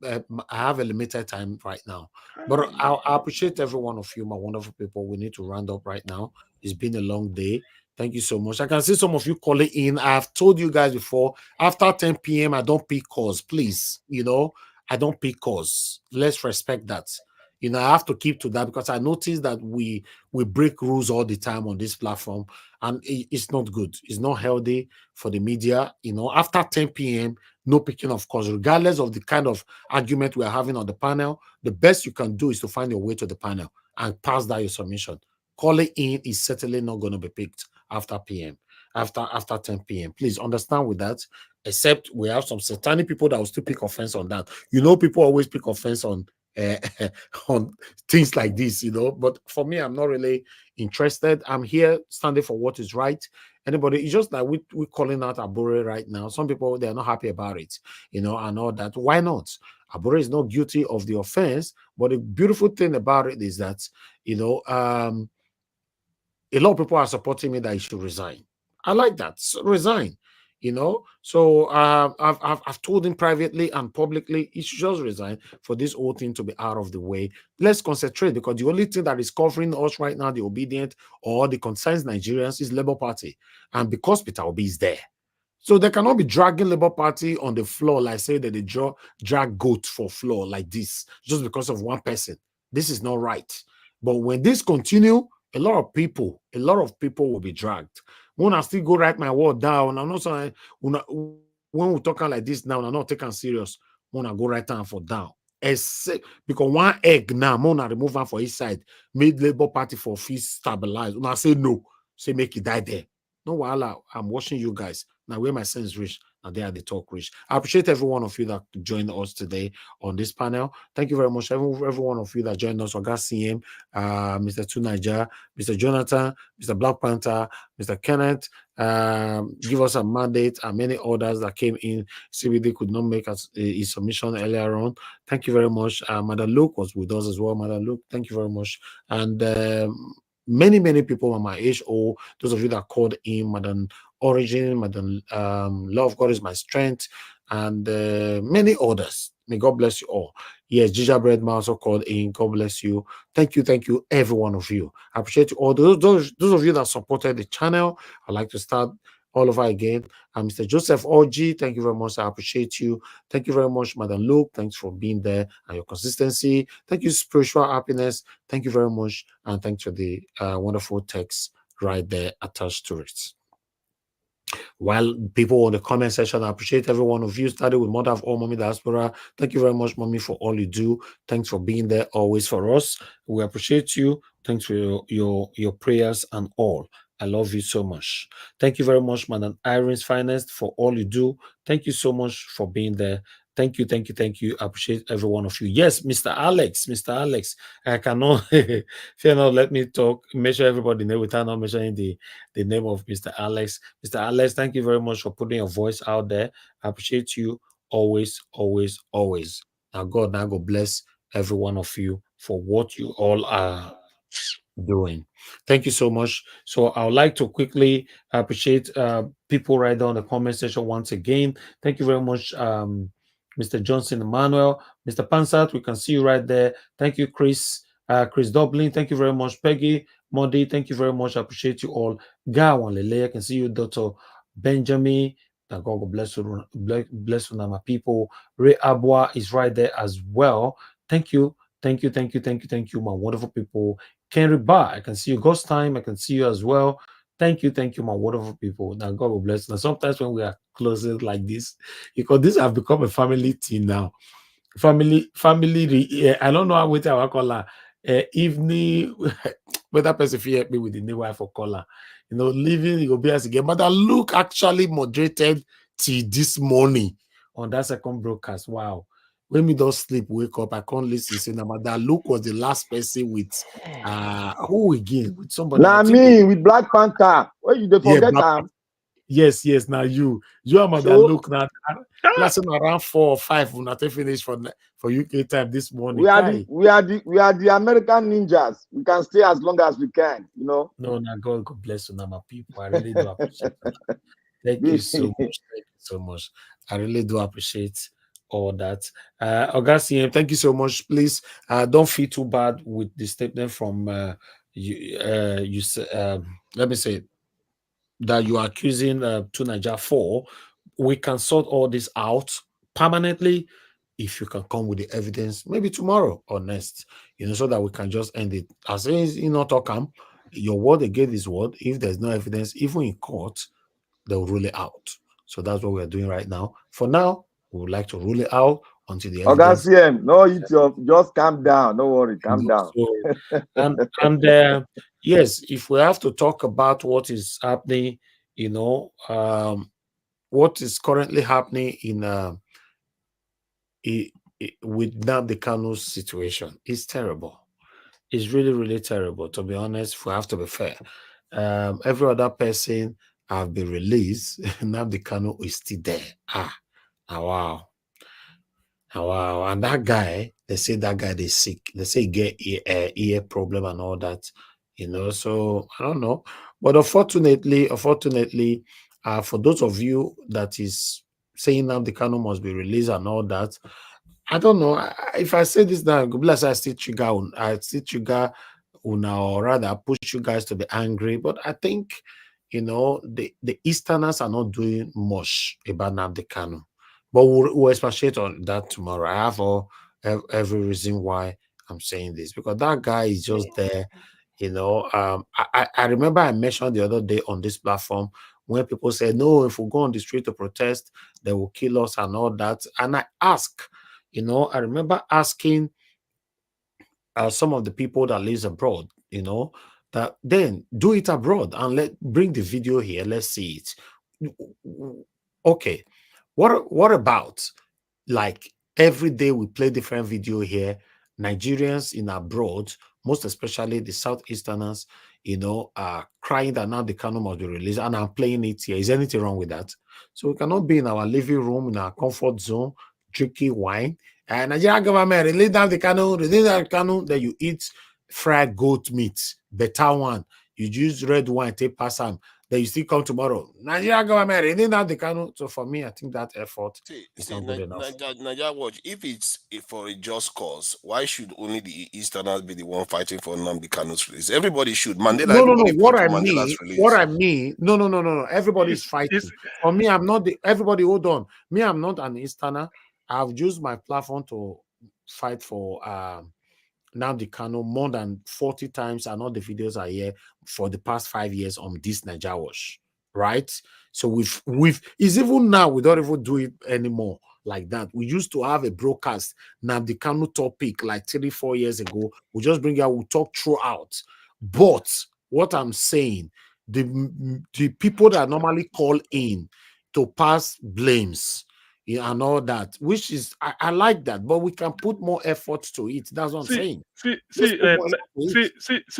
have a limited time right now, but I appreciate every one of you, my wonderful people. We need to round up right now. It's been a long day. Thank you so much. I can see some of you calling in. I've told you guys before, after 10 p.m., I don't pick calls. Please, I don't pick calls. Let's respect that. I have to keep to that because I noticed that we break rules all the time on this platform, and it's not good. It's not healthy for the media. After 10 p.m., no picking of calls, regardless of the kind of argument we are having on the panel. The best you can do is to find your way to the panel and pass that your submission. Calling in is certainly not going to be picked after 10 p.m. Please understand with that. Except we have some satanic people that will still pick offense on that. People always pick offense on on things like this, but for me, I'm not really interested. I'm here standing for what is right. Anybody, it's just like we're calling out Abure right now. Some people, they're not happy about it, and all that. Why not? Abure is not guilty of the offense, but the beautiful thing about it is that a lot of people are supporting me that he should resign. I like that. So resign. So I've told him privately and publicly he should just resign for this whole thing to be out of the way. Let's concentrate, because the only thing that is covering us right now, the obedient or the concerned Nigerians, is Labour Party, and because Peter Obi is there, so they cannot be dragging Labour Party on the floor like say that they drag goat for floor like this just because of one person. This is not right. But when this continue, a lot of people will be dragged. When I still go write my word down, I'm not saying when we're talking like this now, I'm not taking serious. When I go write down for down, except because one egg now, I'm gonna remove one for each side, made Labour Party for fees stabilize. When I say no, say make it die there. No wahala. I'm watching you guys. Now where my sense reach, and there the talk reach. I appreciate every one of you that joined us today on this panel. Thank you very much, every one of you that joined us. Oga CM, Mr. Tunaja, Mr. Jonathan, Mr. Black Panther, Mr. Kenneth. Give us a mandate and many others that came in. CBD could not make his submission earlier on. Thank you very much. Madam Luke was with us as well. Madam Luke, thank you very much. And many people on my age, or those of you that called in, Madam Origin, Madam Love God is my strength, and many others. May God bless you all. Yes, Ginger Bread also called in. God bless you. Thank you, every one of you. I appreciate you all. Those of you that supported the channel, I'd like to start all over again. Mr. Joseph OG, thank you very much. I appreciate you. Thank you very much, Madam Luke. Thanks for being there and your consistency. Thank you, Spiritual Happiness. Thank you very much. And thanks for the wonderful text right there attached to it. While people in the comment section, I appreciate every one of you. Started with Mother of All, Mommy Diaspora. Thank you very much, Mommy, for all you do. Thanks for being there always for us. We appreciate you. Thanks for your prayers and all. I love you so much. Thank you very much, Madam Irene's Finest, for all you do. Thank you so much for being there. Thank you. I appreciate every one of you. Yes, Mr. Alex, I cannot, fear not, let me talk. Make sure everybody know without not mentioning the name of Mr. Alex. Mr. Alex, thank you very much for putting your voice out there. I appreciate you always. Now God bless every one of you for what you all are doing. Thank you so much. So I would like to quickly appreciate people right down the comment section once again. Thank you very much, Mr. Johnson Emmanuel, Mr. Pansat. We can see you right there. Thank you, Chris. Chris Dublin, thank you very much. Peggy Modi, thank you very much. I appreciate you all. Gawan Lele, I can see you, Dr. Benjamin. That God will bless you, bless you, my people. Ray Abwa is right there as well. Thank you, my wonderful people. Kenry Bar, I can see you. Ghost Time, I can see you as well. Thank you, my wonderful people. Now God will bless you. Now sometimes when we are closing like this, because this have become a family team now. Family. I don't know how wait I call her. Evening, whether person if you help me with the new wife or caller, leaving you go be as again. But that Luke actually moderated till this morning on that second broadcast. Wow. When me don't sleep, wake up, I can't listen. Say now, but that Luke was the last person with who again? With somebody. Now me with Black Panther. Where you they forget them? Yes. Now you are Mother Luke now. Last around 4 or 5 will not finish for UK time this morning. We are the American ninjas. We can stay as long as we can, No, God bless you, now my people. I really do appreciate that. Thank you so much. I really do appreciate all that. Augustine, thank you so much. Please don't feel too bad with the statement from you. Let me say that you are accusing Tunaja for. We can sort all this out permanently if you can come with the evidence, maybe tomorrow or next, so that we can just end it. As soon as talk your word against his word. If there's no evidence, even in court, they'll rule it out. So that's what we're doing right now. For now, we would like to rule it out until the evidence. Just calm down. Don't worry, calm down. So, yes, if we have to talk about what is happening, what is currently happening with Nnamdi Kanu's situation is terrible. It's really, really terrible. To be honest, if we have to be fair, every other person have been released. Nnamdi Kanu is still there. Wow. And that guy, they say that guy is sick. They say he get ear problem and all that. So I don't know. But unfortunately, for those of you that is saying Nnamdi Kanu must be released and all that, I don't know. If I say this now, I still trigger una, or rather push you guys to be angry. But I think, the Easterners are not doing much about Nnamdi Kanu. But we'll expatiate on that tomorrow. I have every reason why I'm saying this, because that guy is just there. I remember I mentioned the other day on this platform when people say, no, if we go on the street to protest, they will kill us and all that. And I ask, I remember asking some of the people that lives abroad, that then do it abroad and bring the video here. Let's see it. Okay. What about like every day we play different video here? Nigerians in abroad, most especially the Southeasterners, are crying that now the canon must be released, and I'm playing it here. Is anything wrong with that? So we cannot be in our living room, in our comfort zone, drinking wine. And Nigerian government release down the canon, then you eat fried goat meat, better one. You use red wine, take pass them. Then you still come tomorrow. Nigerian government release down the canon. So for me, I think that effort is not good enough. Nigeria Watch, if it's for a just cause, why should only the Easterners be the one fighting for Nnamdi Kanu's release? Everybody should. Mandela. No. What I mean, no. Everybody is fighting. For me, I'm not everybody. Hold on. Me, I'm not an Easterner. I've used my platform to fight for Nnamdi Kanu more than 40 times, and all the videos are here for the past 5 years on this Nigeria Watch, right? So we've is even now we don't even do it anymore like that. We used to have a broadcast Nnamdi Kanu topic like 3-4 years ago. We just bring out, we talk throughout. But what I'm saying, the people that normally call in to pass blames, and all that, which is I like that, but we can put more effort to it. That's what I'm saying. See,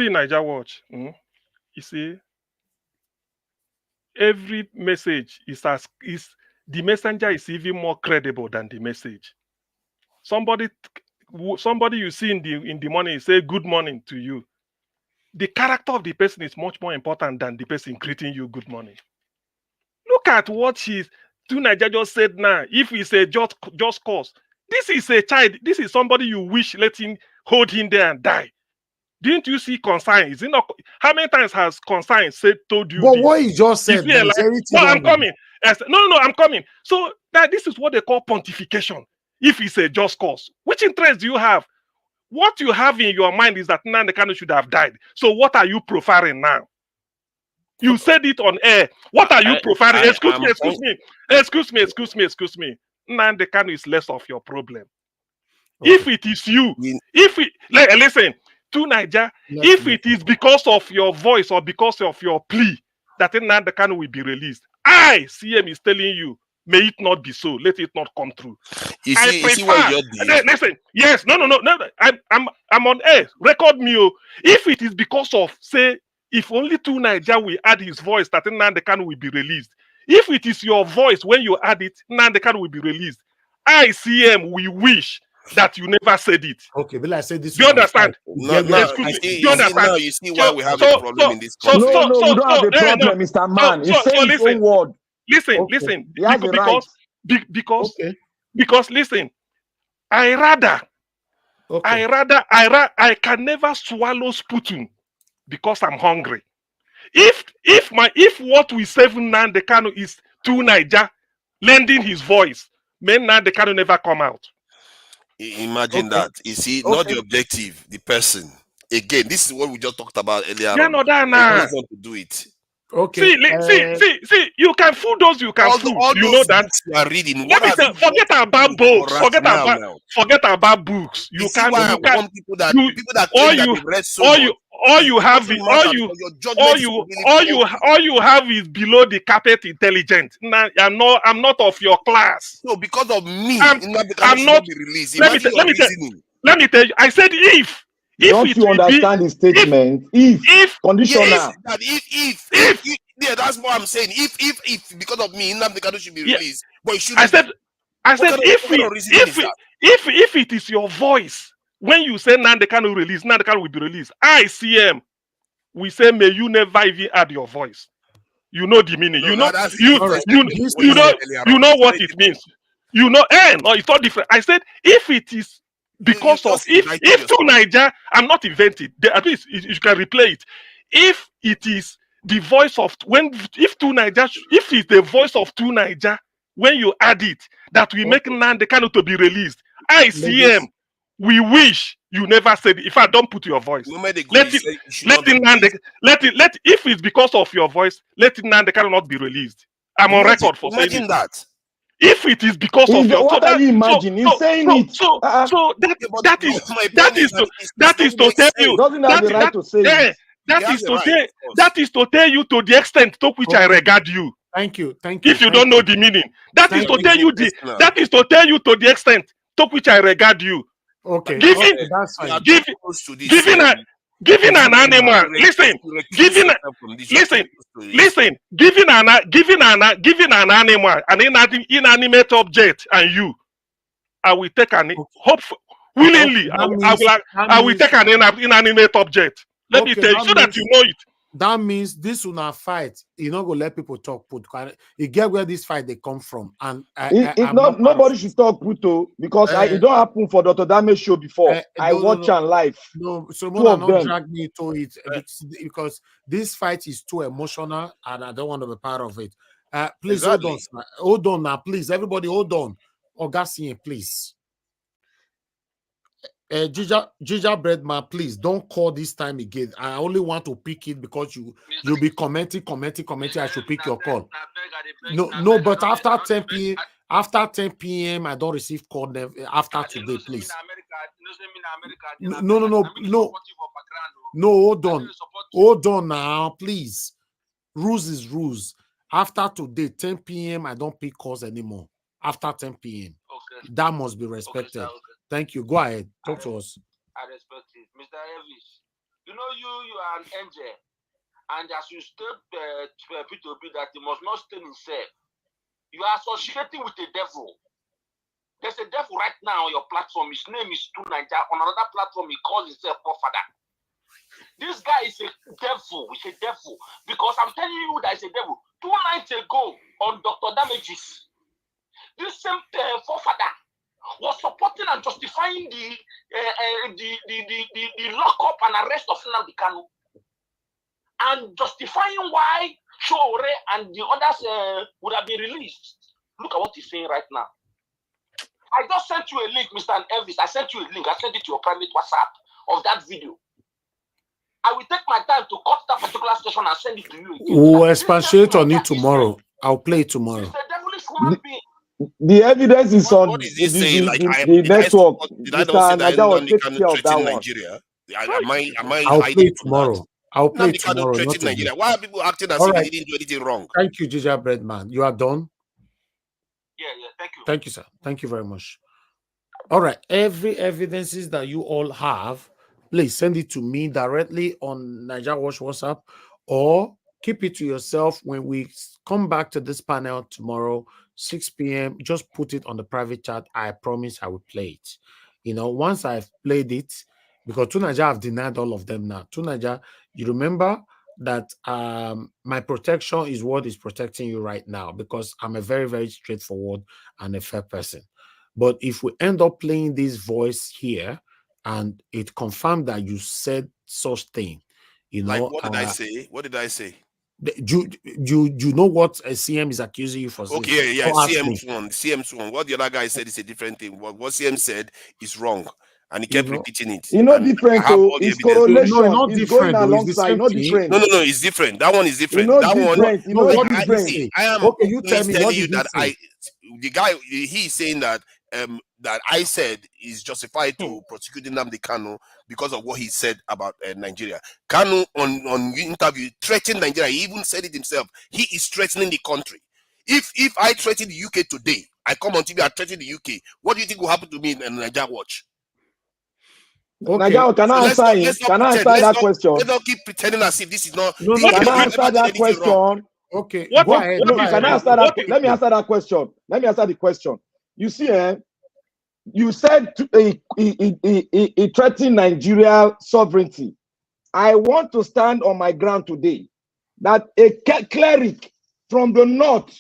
Nigeria Watch. You see, every message is the messenger is even more credible than the message. Somebody you see in the morning say good morning to you. The character of the person is much more important than the person greeting you good morning. Look at what Nigeria just said now. If we say just cause, this is a child. This is somebody you wish let him hold him there and die. Didn't you see concern? Is it not? How many times has concern told you? But this? what you just said, no, I'm coming. No, I'm coming. So that this is what they call pontification. If it's a just cause, which interest do you have? What you have in your mind is that Nnamdi Kanu should have died. So what are you profiling now? You said it on air. What are you profiling? Excuse me. Nnamdi Kanu is less of your problem. Okay. If it is you, listen to Nigeria, if it is because of your voice or because of your plea that Nnamdi Kanu will be released, CM is telling you, may it not be so. Let it not come true. You see what you're doing? Listen, yes, no. I'm on air. Record me. If it is because of, say, if only to Nigeria will add his voice, that Nnamdi Kanu will be released. If it is your voice, when you add it, Nnamdi Kanu will be released. CM, we wish that you never said it. Okay, but I said this. Do you understand? Do you understand? Now you see why we have a problem in this country. No, we don't have a problem, Mr. Man. He's saying his own word. Listen. Because listen, I can never swallow sputum because I'm hungry. If what we say Nnamdi Kanu is to Niger lending his voice, may Nnamdi Kanu never come out. Imagine that. You see, not the objective, the person. Again, this is what we just talked about earlier. Yeah, no, that want to do it. Okay. See. You can fool those you can fool. You know that you are reading. Forget about books. Forget about books. You can't. People that read so much. All you have is below the carpet intelligent. I'm not of your class. So because of me, I'm not. Be released. Let me tell you. I said if. Don't you understand the statement? If conditional. Yeah, that's what I'm saying. If because of me, Nnamdi Kanu should be released. But it I said if it is your voice when you say Nnamdi Kanu release, Nnamdi Kanu will be released. CM, we say may you never even add your voice. You know the meaning. You know what it means. You know, no, it's not different. I said if it is because of if to Niger, I'm not inventing. At least you can replay it. If it is the voice of if it's the voice of to Niger, when you add it, that we make Nnamdi Kanu to be released. CM, we wish you never said it. If I don't put your voice, if it's because of your voice, let Nnamdi Kanu not be released. I'm on record for saying that. If it is because of your what are you imagining? He's saying it. That is to tell you. Doesn't have the right to say it. That is to say, that is to tell you to the extent to which I regard you. Thank you. Thank you. If you don't know the meaning, that is to tell you that is to tell you to the extent to which I regard you. Okay. Giving, Okay, that's fine. Giving an animal. Listen. Giving an animal, an inanimate object, and you, I will take an hope willingly. I will take an inanimate object. Let me tell you so that you know it. That means this will not fight. You're not gonna let people talk. You get where this fight they come from, and nobody should talk Puto because it don't happen for Dr. Dame's show before. I watch and live. No, so more not drag me to it because this fight is too emotional, and I don't want to be part of it. Please hold on now, please. Everybody, hold on. Augustine, please. Ginger Breadman, please don't call this time again. I only want to pick it because you'll be commenting. I should pick your call. No, but after 10 p.m. After 10 p.m. I don't receive call after today, please. No. Hold on now, please. Rules is rules. After today, 10 p.m. I don't pick calls anymore. After 10 p.m. Okay. That must be respected. Okay. Thank you. Go ahead. Talk to us. I respect it. Mr. Elvis, you know you are an angel. And as you state P2B that he must not stay himself, you are associating with the devil. There's a devil right now on your platform. His name is Nigeria. On another platform, he calls himself Father. This guy is a devil. He's a devil. Because I'm telling you that he's a devil. 2 nights ago on Dr. Damages, this same forefather was supporting and justifying the lockup and arrest of Nnamdi Kanu, and justifying why Shore and the others would have been released. Look at what he's saying right now. I just sent you a link, Mr. Elvis. I sent you a link. I sent it to your private WhatsApp of that video. I will take my time to cut that particular station and send it to you again. We'll expatiate on it tomorrow. I'll play it tomorrow. He's a devilish human being. The evidence is on what is he saying? Like, the network. Did I not say that Nnamdi Kanu care of that one. Nigeria? Am I I'll hiding play it from tomorrow. that? I'll play it Nnamdi Kanu tomorrow. threatened Not Nigeria. Why are people acting as All if right. he didn't do anything wrong? Thank you, Ginger Breadman. You are done. Yeah, thank you. Thank you, sir. Thank you very much. All right. Every evidences that you all have, please send it to me directly on Niger Watch WhatsApp, or keep it to yourself. When we come back to this panel tomorrow, 6 p.m., just put it on the private chat. I promise I will play it. You know, once I've played it, because Tunaja have denied all of them now. Tunaja, you remember that my protection is what is protecting you right now, because I'm a very, very straightforward and a fair person. But if we end up playing this voice here and it confirmed that you said such thing, you know, like, what did I say? What did I say? You know what a CM is accusing you for? Okay, yeah, CM's one. What the other guy said is a different thing. What CM said is wrong, and he kept repeating it. You know, different. So it's correlation. No, it's going alongside. Not different. No, it's different. That one is different. You know, that different. one. You know, different. I am. Okay, you tell me. Telling you that the guy, he's saying that that I said is justified to prosecuting Nnamdi Kanu because of what he said about Nigeria. Kanu on interview threatened Nigeria. He even said it himself. He is threatening the country. If I threaten the UK today, I come on TV and threaten the UK. What do you think will happen to me in Niger Watch? Okay. Naja, can I answer him? Can I answer that question? Let's not keep pretending as if this is not. Can I answer that question? Okay. Go ahead. Can I answer that? Let me answer that question. Let me answer the question. You see, you said he threatened Nigeria sovereignty. I want to stand on my ground today that a cleric from the north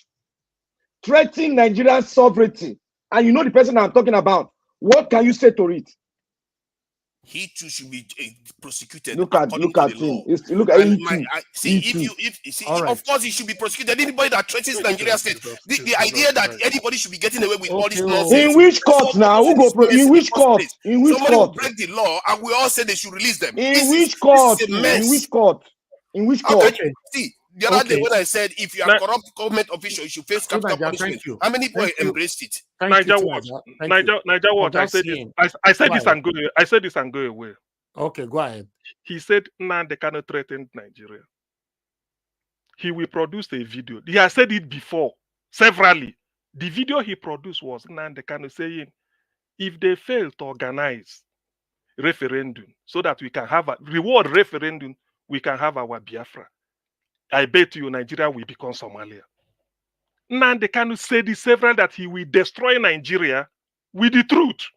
threatening Nigerian sovereignty, and you know the person I'm talking about. What can you say to it? He too should be prosecuted. Look at him. Look at him. Of course he should be prosecuted. Anybody that threatens Nigeria state, the idea that anybody should be getting away with all this nonsense. In which court now? Who go? In which court? In which somebody court? will break the law, and we all say they should release them. In which court? In which court? In which court? See, the other day when I said if you are corrupt government official, you should face capital punishment. How many people embraced it? Niger Watch. I said this and go away. Okay, go ahead. He said Nnamdi Kanu threatened Nigeria. He will produce a video. He has said it before, severally. The video he produced was Nnamdi Kanu saying, if they fail to organize referendum so that we can have a reward referendum, we can have our Biafra. I bet you Nigeria will become Somalia. Nnamdi Kanu said it several that he will destroy Nigeria with the truth,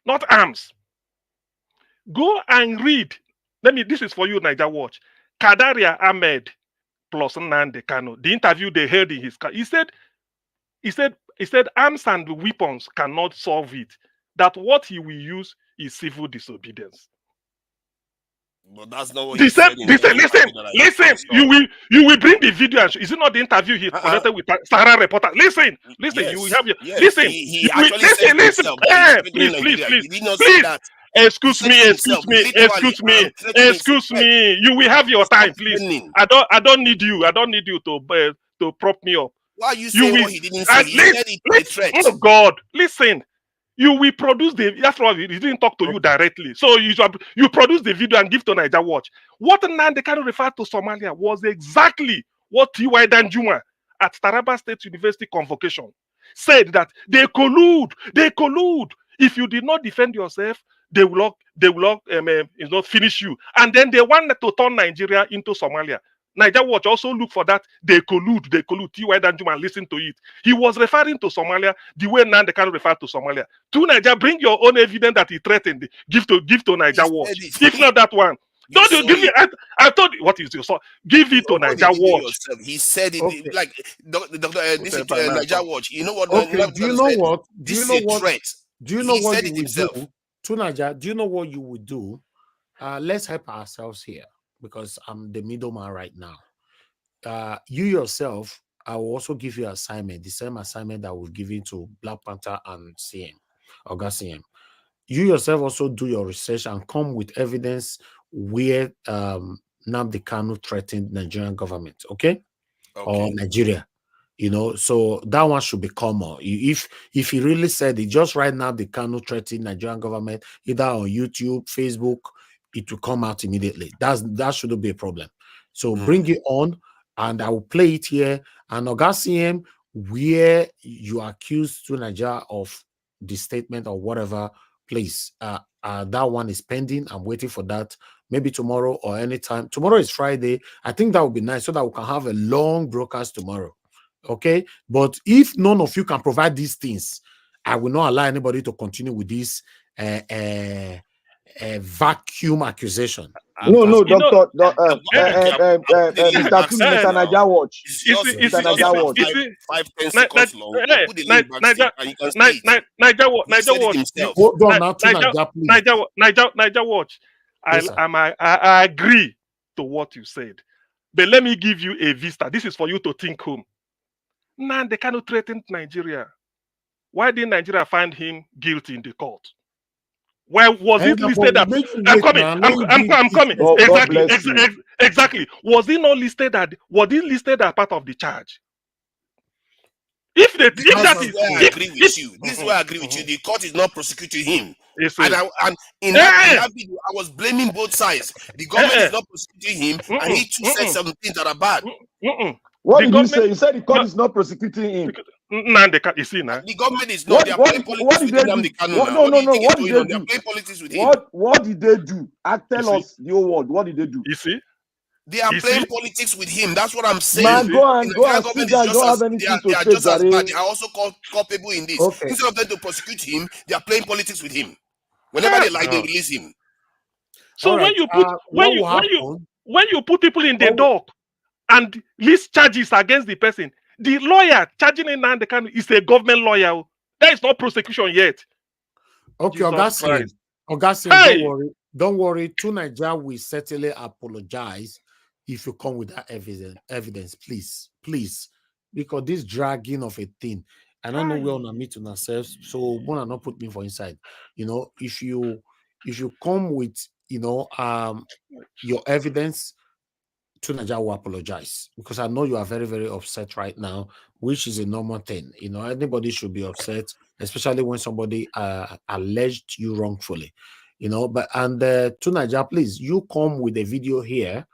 not arms. Go and read. This is for you, Niger Watch. Kadaria Ahmed plus Nnamdi Kanu. The interview they held in his car. He said arms and weapons cannot solve it. That what he will use is civil disobedience. But that's not what he said. Listen. You will bring the video. Is it not the interview he conducted with Sahara reporter? Listen. Yes, you will have your yes. listen. He actually said himself that he's Please. He did not say that. Excuse me. You will have your time, please. I don't need you. I don't need you to prop me up. Why are you saying what he didn't say? He said it a threat. Oh God, listen. You will produce that's why he didn't talk to you directly. So you produce the video and give to Niger Watch. What Nnamdi Kanu referred to Somalia was exactly what T.Y. Danjuma at Taraba State University convocation said, that they collude. If you did not defend yourself, they will not finish you. And then they wanted to turn Nigeria into Somalia. Niger Watch also look for that. They collude. T.Y. Danjuma, listen to it. He was referring to Somalia the way Nnamdi Kanu referred to Somalia. To Niger, bring your own evidence that he threatened. Give to Niger Watch. If not that one. Don't you give it? I told you, what is your song? Give it to Niger Watch. He said it like this is Niger Watch. You know what? Okay. Do you know what? Do you know what? Do you know what you would do? To Niger, do you know what you would do? Let's help ourselves here, because I'm the middleman right now. You yourself, I will also give you assignment, the same assignment that we've given to Black Panther and CM, Oga CM. You yourself also do your research and come with evidence where Nnamdi Kanu threatened Nigerian government, okay? Or Nigeria. So that one should be common. If he really said it, just right now, the Kanu threatened Nigerian government, either on YouTube, Facebook, it will come out immediately. That shouldn't be a problem. So bring it on, and I will play it here. And Oga CM, where you accuse to Nigeria of the statement or whatever, please. That one is pending. I'm waiting for that. Maybe tomorrow or anytime. Tomorrow is Friday. I think that would be nice so that we can have a long broadcast tomorrow. Okay, but if none of you can provide these things, I will not allow anybody to continue with this vacuum accusation. No, Doctor, Mr. Niger Watch. Mr. Niger Watch. 5-10 seconds long. Put the link back and you can see it. Niger Watch. Hold on now to Niger Watch. I agree to what you said, but let me give you a vista. This is for you to think home. Nnamdi Kanu threatened Nigeria. Why didn't Nigeria find him guilty in the court? Why was it listed that? I'm coming. Exactly. Was it not listed that? Was it listed as part of the charge? This is where I agree with you. The court is not prosecuting him. And in that video, I was blaming both sides. The government is not prosecuting him, and he too said some things that are bad. What did you say? You said the court is not prosecuting him. You see now. The government is not. They are playing politics with Nnamdi Kanu. No. What did they do? They are playing politics with him. What did they do? Tell us the whole world. What did they do? You see? They are playing politics with him. That's what I'm saying. Man, go and sit down. Don't have anything to say. They are just as bad. They are also culpable in this. Okay. Instead of them to prosecute him, they are playing politics with him. Whenever they like, they release him. So when you put people in the dock and list charges against the person, the lawyer charging Nnamdi Kanu is a government lawyer. There is no prosecution yet. Okay, Augustine, don't worry. To Nigeria, we certainly apologize if you come with that evidence, please, because this dragging of a thing, I don't know where on meet on ourselves, so wanna not put me for inside. If you come with your evidence, to Nigeria will apologize, because I know you are very, very upset right now, which is a normal thing. Anybody should be upset, especially when somebody alleged you wrongfully. you know. But and to Nigeria, please, you come with a video here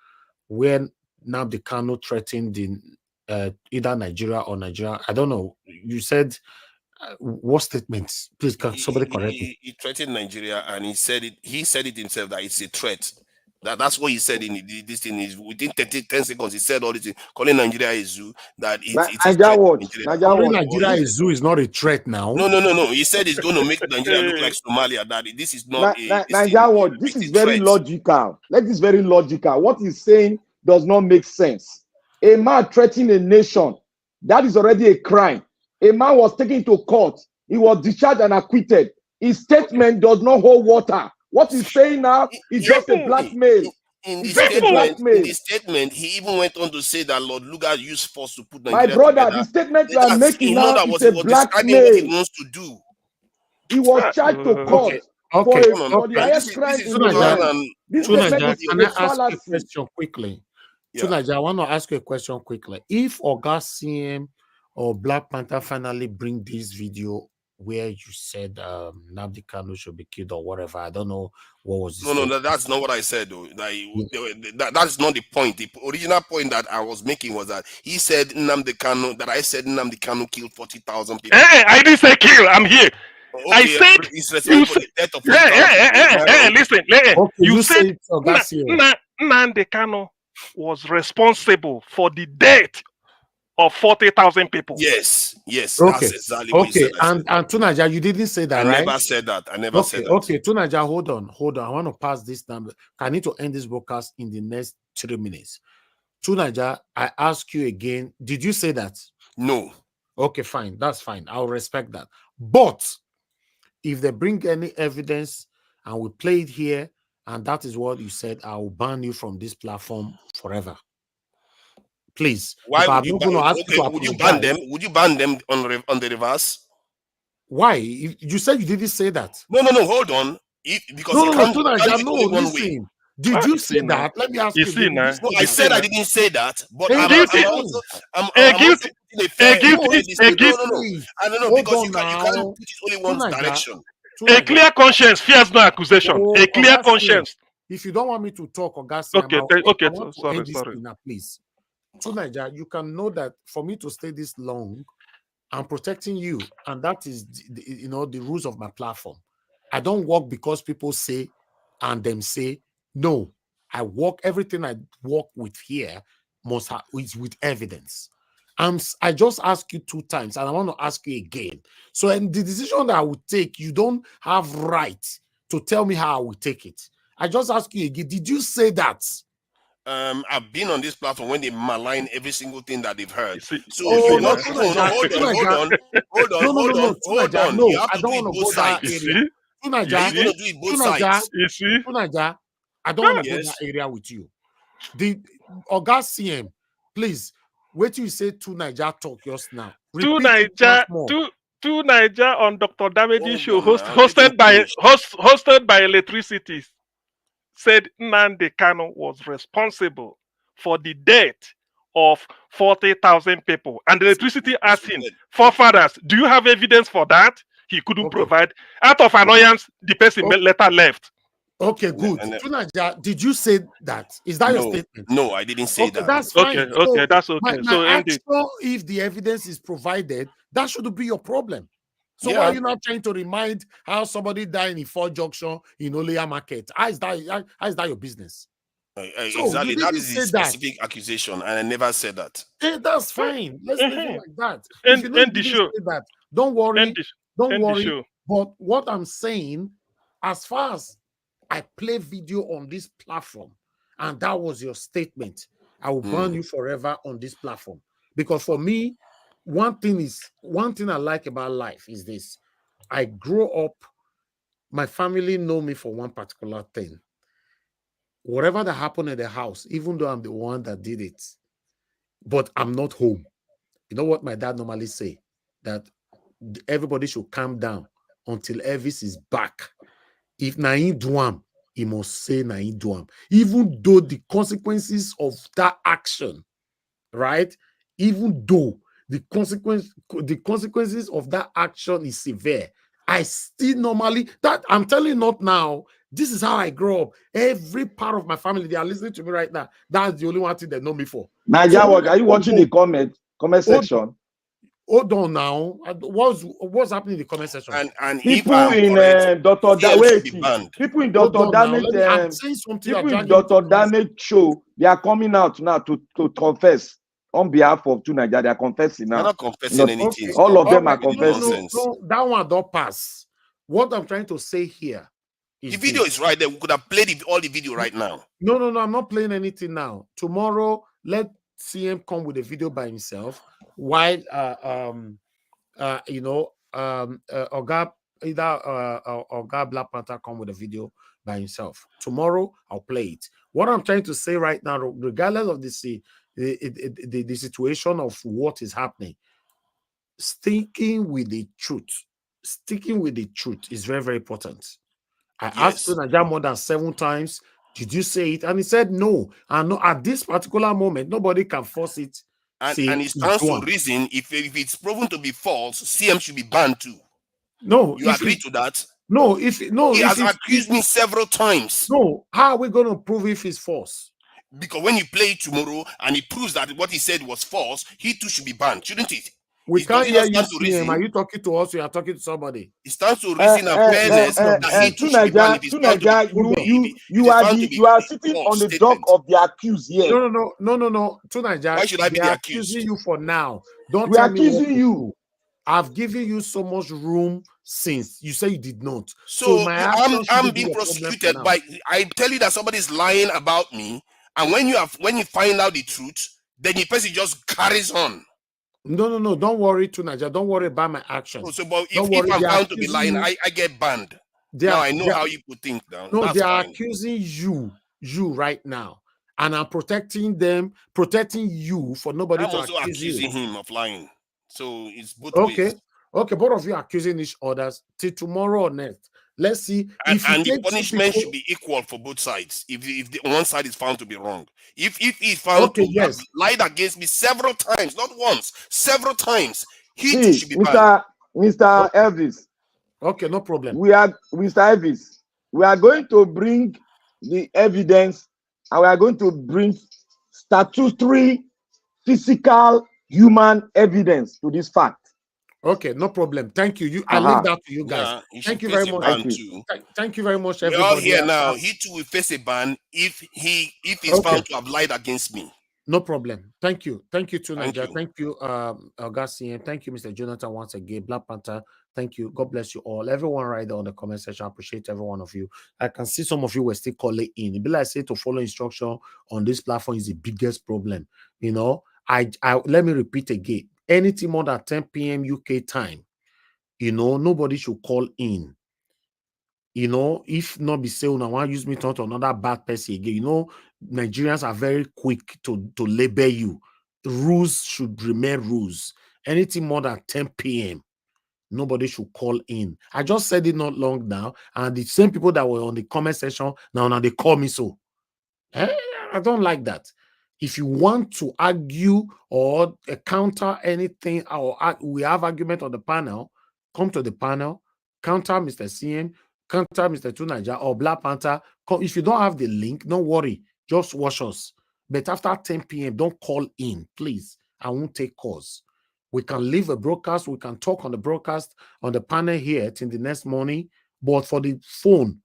where Nnamdi Kanu threatened in either Nigeria or Nigeria. I don't know. You said what statements? Please, can somebody correct me? He threatened Nigeria, and he said it. He said it himself that it's a threat. That's what he said in this thing. Is within 10 seconds he said all this, calling Nigeria a zoo. That it's a threat to Nigeria. Calling Nigeria a zoo is not a threat now. No. He said it's going to make Nigeria look like Somalia. That this is not Nigeria watch. This is very logical. Let this very logical. What he's saying does not make sense. A man threatening a nation, that is already a crime. A man was taken to court. He was discharged and acquitted. His statement does not hold water. What he's saying now is just a blackmail. In the statement, he even went on to say that Lord Lugard used force to put Nigeria My brother, together. the statement you are making now is a blackmail. What he wants to do. He was charged to court for the highest crime in the land. This statement can I ask you a question quickly? I want to ask you a question quickly. If Oga CM or Black Panther finally bring this video where you said Nnamdi Kanu should be killed or whatever, I don't know what was this. No, that's not what I said though. That's not the point. The original point that I was making was that he said Nnamdi Kanu, that I said Nnamdi Kanu killed 40,000 people. Hey, I didn't say kill. I'm here. Okay, I said he's responsible for the death of 40,000 listen. You said Nnamdi Kanu was responsible for the death of 40,000 people. Yes, Okay. That's exactly what you said. And Tunaja, you didn't say that, right? I never said that. I never said that. Okay, Tunaja, hold on. I want to pass this number. I need to end this broadcast in the next 3 minutes. Tunaja, I ask you again, did you say that? No. Okay, fine. That's fine. I'll respect that. But if they bring any evidence and we play it here, and that is what you said, I will ban you from this platform forever. Please. Why would you ban? Would you ban them? Would you ban them on the reverse? Why? You said you didn't say that. No. Hold on. Listen. Did you say that? Let me ask you. No, I said I didn't say that, but I'm also I don't know, because you can't put it only one direction. A clear conscience fears no accusation. A clear conscience. If you don't want me to talk, Augustine, sorry. Now, please. Tunaja, you can know that for me to stay this long, I'm protecting you, and that is the rules of my platform. I don't work because people say and them say no. I work, everything I work with here is with evidence. I just asked you 2 times, and I want to ask you again. So, in the decision that I will take, you don't have right to tell me how I will take it. I just ask you again. Did you say that? I've been on this platform when they malign every single thing that they've heard. Hold on. No, you have to do it both sides. Tunaja, you're going to do it both sides. Tunaja, I don't want to go that area with you. The Oga CM, please, wait till you say Tunaja talk just now. Tunaja on Dr. Damedi show, hosted by Electricity, said Nnamdi Kanu was responsible for the death of 40,000 people. And the Electricity asked him, forefathers, do you have evidence for that? He couldn't provide. Out of annoyance, the person later left. Okay, good. Tunaja, did you say that? Is that your statement? No, I didn't say that. That's fine. Okay, that's okay. If the evidence is provided, that should be your problem. So why are you not trying to remind how somebody died in Fort Junction in Oleya Market? How is that your business? Exactly. That is a specific accusation, and I never said that. That's fine. Let's leave it like that. If you didn't say that, don't worry. Don't worry. But what I'm saying, as far as I play video on this platform, and that was your statement, I will ban you forever on this platform. Because for me, one thing I like about life is this. I grew up, my family know me for one particular thing. Whatever that happened in the house, even though I'm the one that did it, but I'm not home. You know what my dad normally say? That everybody should calm down until Elvis is back. If Nain Duam, he must say Nain Duam. Even though the consequences of that action, right? Even though the consequences of that action is severe, I still normally, that I'm telling you not now, This is how I grew up. Every part of my family, they are listening to me right now. That's the only one thing they know me for. Naija, are you watching the comment section? Hold on now. What's happening in the comment section? And people if I'm in correct, Dr. CM should be banned. People in Hold Dr. on now. Damage, I'm saying something. people in Dr. Damage show, they are coming out now to confess on behalf of Nigeria. They are confessing They're now. not confessing anything. All Stop of them are with the confessing. nonsense. No, that one don't pass. What I'm trying to say here is the video this. is right there. We could have played all the video right now. No, I'm not playing anything now. Tomorrow, let CM come with a video by himself, while Oga Black Panther come with a video by himself. Tomorrow, I'll play it. What I'm trying to say right now, regardless of the situation of what is happening, sticking with the truth is very, very important. I asked Naija more than 7 times, did you say it? And he said no. And no, at this particular moment, nobody can force it. And it stands to reason, if it's proven to be false, CM should be banned too. No, you agree to that? No, he has accused me several times. No, how are we going to prove if it's false? Because when you play it tomorrow and it proves that what he said was false, he too should be banned, shouldn't it? We can't hear you, CM. Are you talking to us or you are talking to somebody? It stands to reason and fairness that he too should be banned if it's found to be you are sitting on the dock of the accused here. No. To Naija, why should I be the accused? Accusing you for now. Don't we tell are me accusing you. I've given you so much room since you say you did not. So my I'm being prosecuted by. I tell you that somebody's lying about me, and when you find out the truth, then the person just carries on. No. Don't worry, Naija. Don't worry about my actions. Oh, so, but if I'm found to be lying, I get banned. Now I know how you put things down. No, that's they are fine. accusing you right now, and I'm protecting you for nobody I'm to also accuse accusing you. him of lying. So it's both ways. Okay, both of you are accusing each other till tomorrow or next. Let's see and the punishment should be equal for both sides. If the one side is found to be wrong, if he's found to have lied against me several times, not once, several times, he too should be banned. Mr. Elvis. Okay, no problem. Mr. Elvis. We are going to bring the evidence, and we are going to bring statutory, physical, human evidence to this fact. Okay, no problem. Thank you. I leave that to you guys. Yeah, thank you very much. Thank you very much, everybody. We're all here now. He too will face a ban if he's found to have lied against me. No problem. Thank you. Thank you to Naija. Thank you, Garcia. Thank you, Mr. Jonathan, once again. Black Panther. Thank you. God bless you all. Everyone right there on the comment section. I appreciate every one of you. I can see some of you were still calling in. It be like I say to follow instruction on this platform is the biggest problem. You know, I let me repeat again. Anything more than 10 p.m. UK time, you know, nobody should call in. You know, if not be saying, I want to use me to another bad person again. You know, Nigerians are very quick to label you. Rules should remain rules. Anything more than 10 p.m., nobody should call in. I just said it not long now, and the same people that were on the comment section, now they call me so. I don't like that. If you want to argue or counter anything, or we have argument on the panel, come to the panel, counter Mr. CM, counter Mr. Naija or Black Panther. If you don't have the link, don't worry. Just watch us. But after 10 p.m., don't call in, please. I won't take calls. We can leave a broadcast. We can talk on the broadcast on the panel here till the next morning. But for the phone,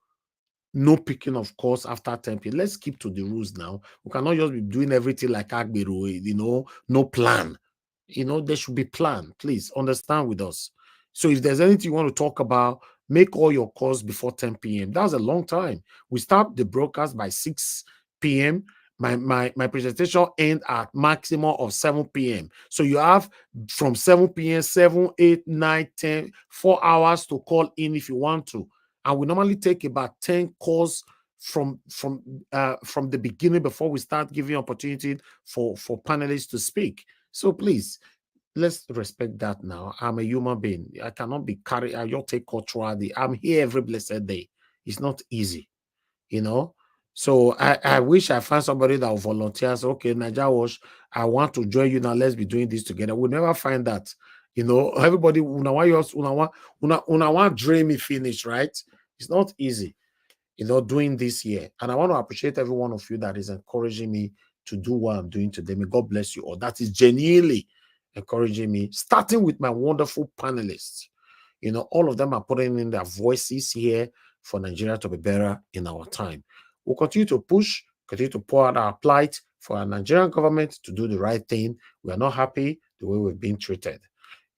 no picking of calls after 10 p.m. Let's keep to the rules now. We cannot just be doing everything like Agberu, you know, no plan. You know, there should be plan. Please understand with us. So if there's anything you want to talk about, make all your calls before 10 p.m. That's a long time. We start the broadcast by 6 p.m. My presentation ends at maximum of 7 p.m. So you have from 7 p.m., 7, 8, 9, 10, 4 hours to call in if you want to. And we normally take about 10 calls from the beginning before we start giving opportunity for panelists to speak. So please, let's respect that now. I'm a human being. I cannot be carried. I just take cultural. I'm here every blessed day. It's not easy, you know. So I wish I find somebody that will volunteer. So, okay, Naija Watch, I want to join you now. Let's be doing this together. We'll never find that. You know, everybody una want dream finish, right? It's not easy. doing this year. And I want to appreciate every one of you that is encouraging me to do what I'm doing today. May God bless you all. That is genuinely encouraging me, starting with my wonderful panelists. All of them are putting in their voices here for Nigeria to be better in our time. We'll continue to push, continue to pour out our plight for our Nigerian government to do the right thing. We are not happy the way we've been treated.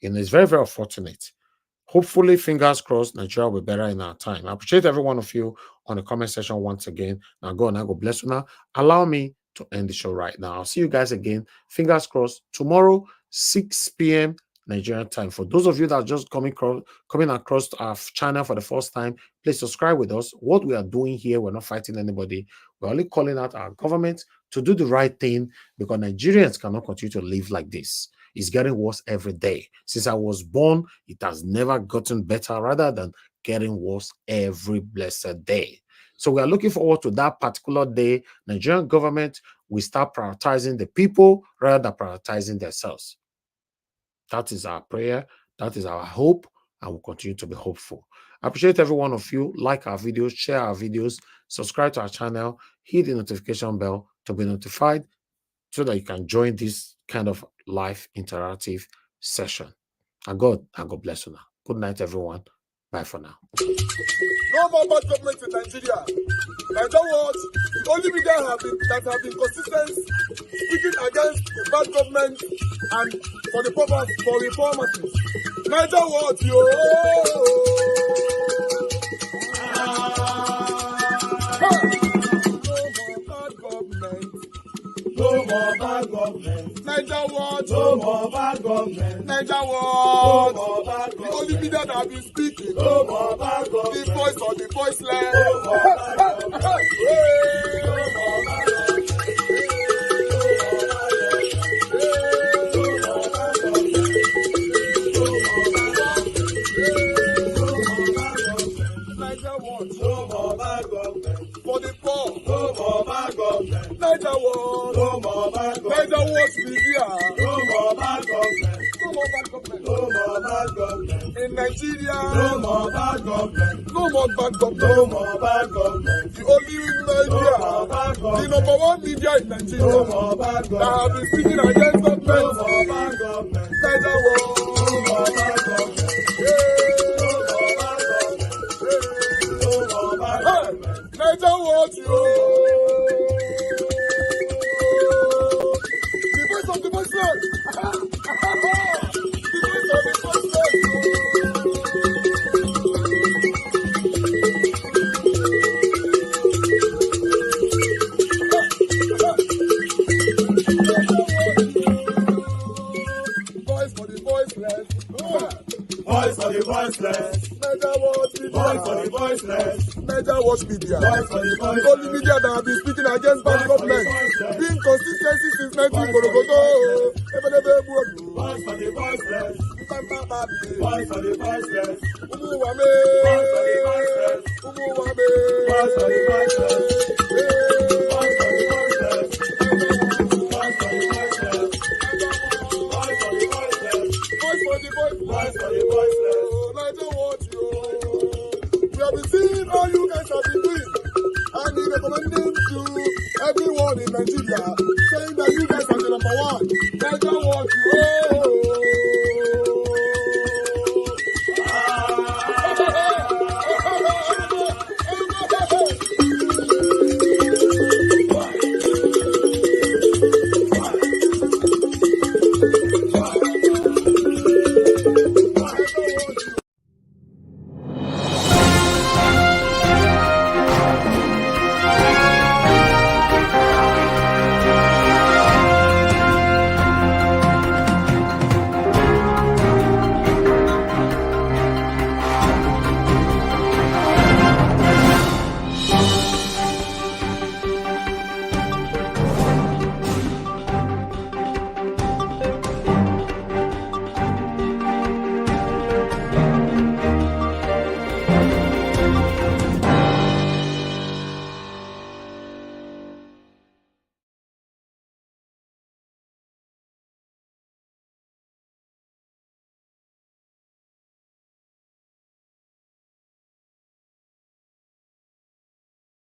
It's very, very unfortunate. Hopefully, fingers crossed, Nigeria will be better in our time. I appreciate every one of you on the comment section once again. Now go bless you now. Allow me to end the show right now. I'll see you guys again. Fingers crossed. Tomorrow, 6 p.m. Nigerian time. For those of you that are just coming across our channel for the first time, please subscribe with us. What we are doing here, we're not fighting anybody. We're only calling out our government to do the right thing, because Nigerians cannot continue to live like this. It's getting worse every day. Since I was born, it has never gotten better, rather than getting worse every blessed day. So we are looking forward to that particular day. Nigerian government will start prioritizing the people rather than prioritizing themselves. That is our prayer. That is our hope, and we'll continue to be hopeful. I appreciate every one of you. Like our videos, share our videos, subscribe to our channel, hit the notification bell to be notified, so that you can join this kind of live interactive session. And God bless you now. Good night, everyone. Bye for now. No more bad government in Nigeria. Nigeria what? The only media that have been consistent speaking against the bad government and for the purpose for reformers. Nigeria what? Yo! No more bad government. Nigeria what? No more bad government. Nigeria what? No more bad government. The only media that have been speaking. No more bad government. The voice of the voiceless. No more bad government. No more bad government. No more bad government. For the poor. No more bad government. Nigeria what? No more bad government. Nigeria what media? No more bad government. No more bad government. No more bad government. In Nigeria. No more bad government. No more bad government. No more bad government. The only media. No more bad government. The number one media in Nigeria. No more bad government. That have been speaking against government. No more bad government. Nigeria what? No more bad government. Nigeria what you? The voice of the voiceless. The voice of the voiceless. Voice for the voiceless. Voice for the voiceless. Nigeria what media? Voice for the voiceless. Nigeria what media? Voice for the voiceless. The only media that have been speaking against bad government. Being consistency since 1944. Voice for the voiceless. Voice for the voiceless. Voice for the voiceless. Voice for the voiceless.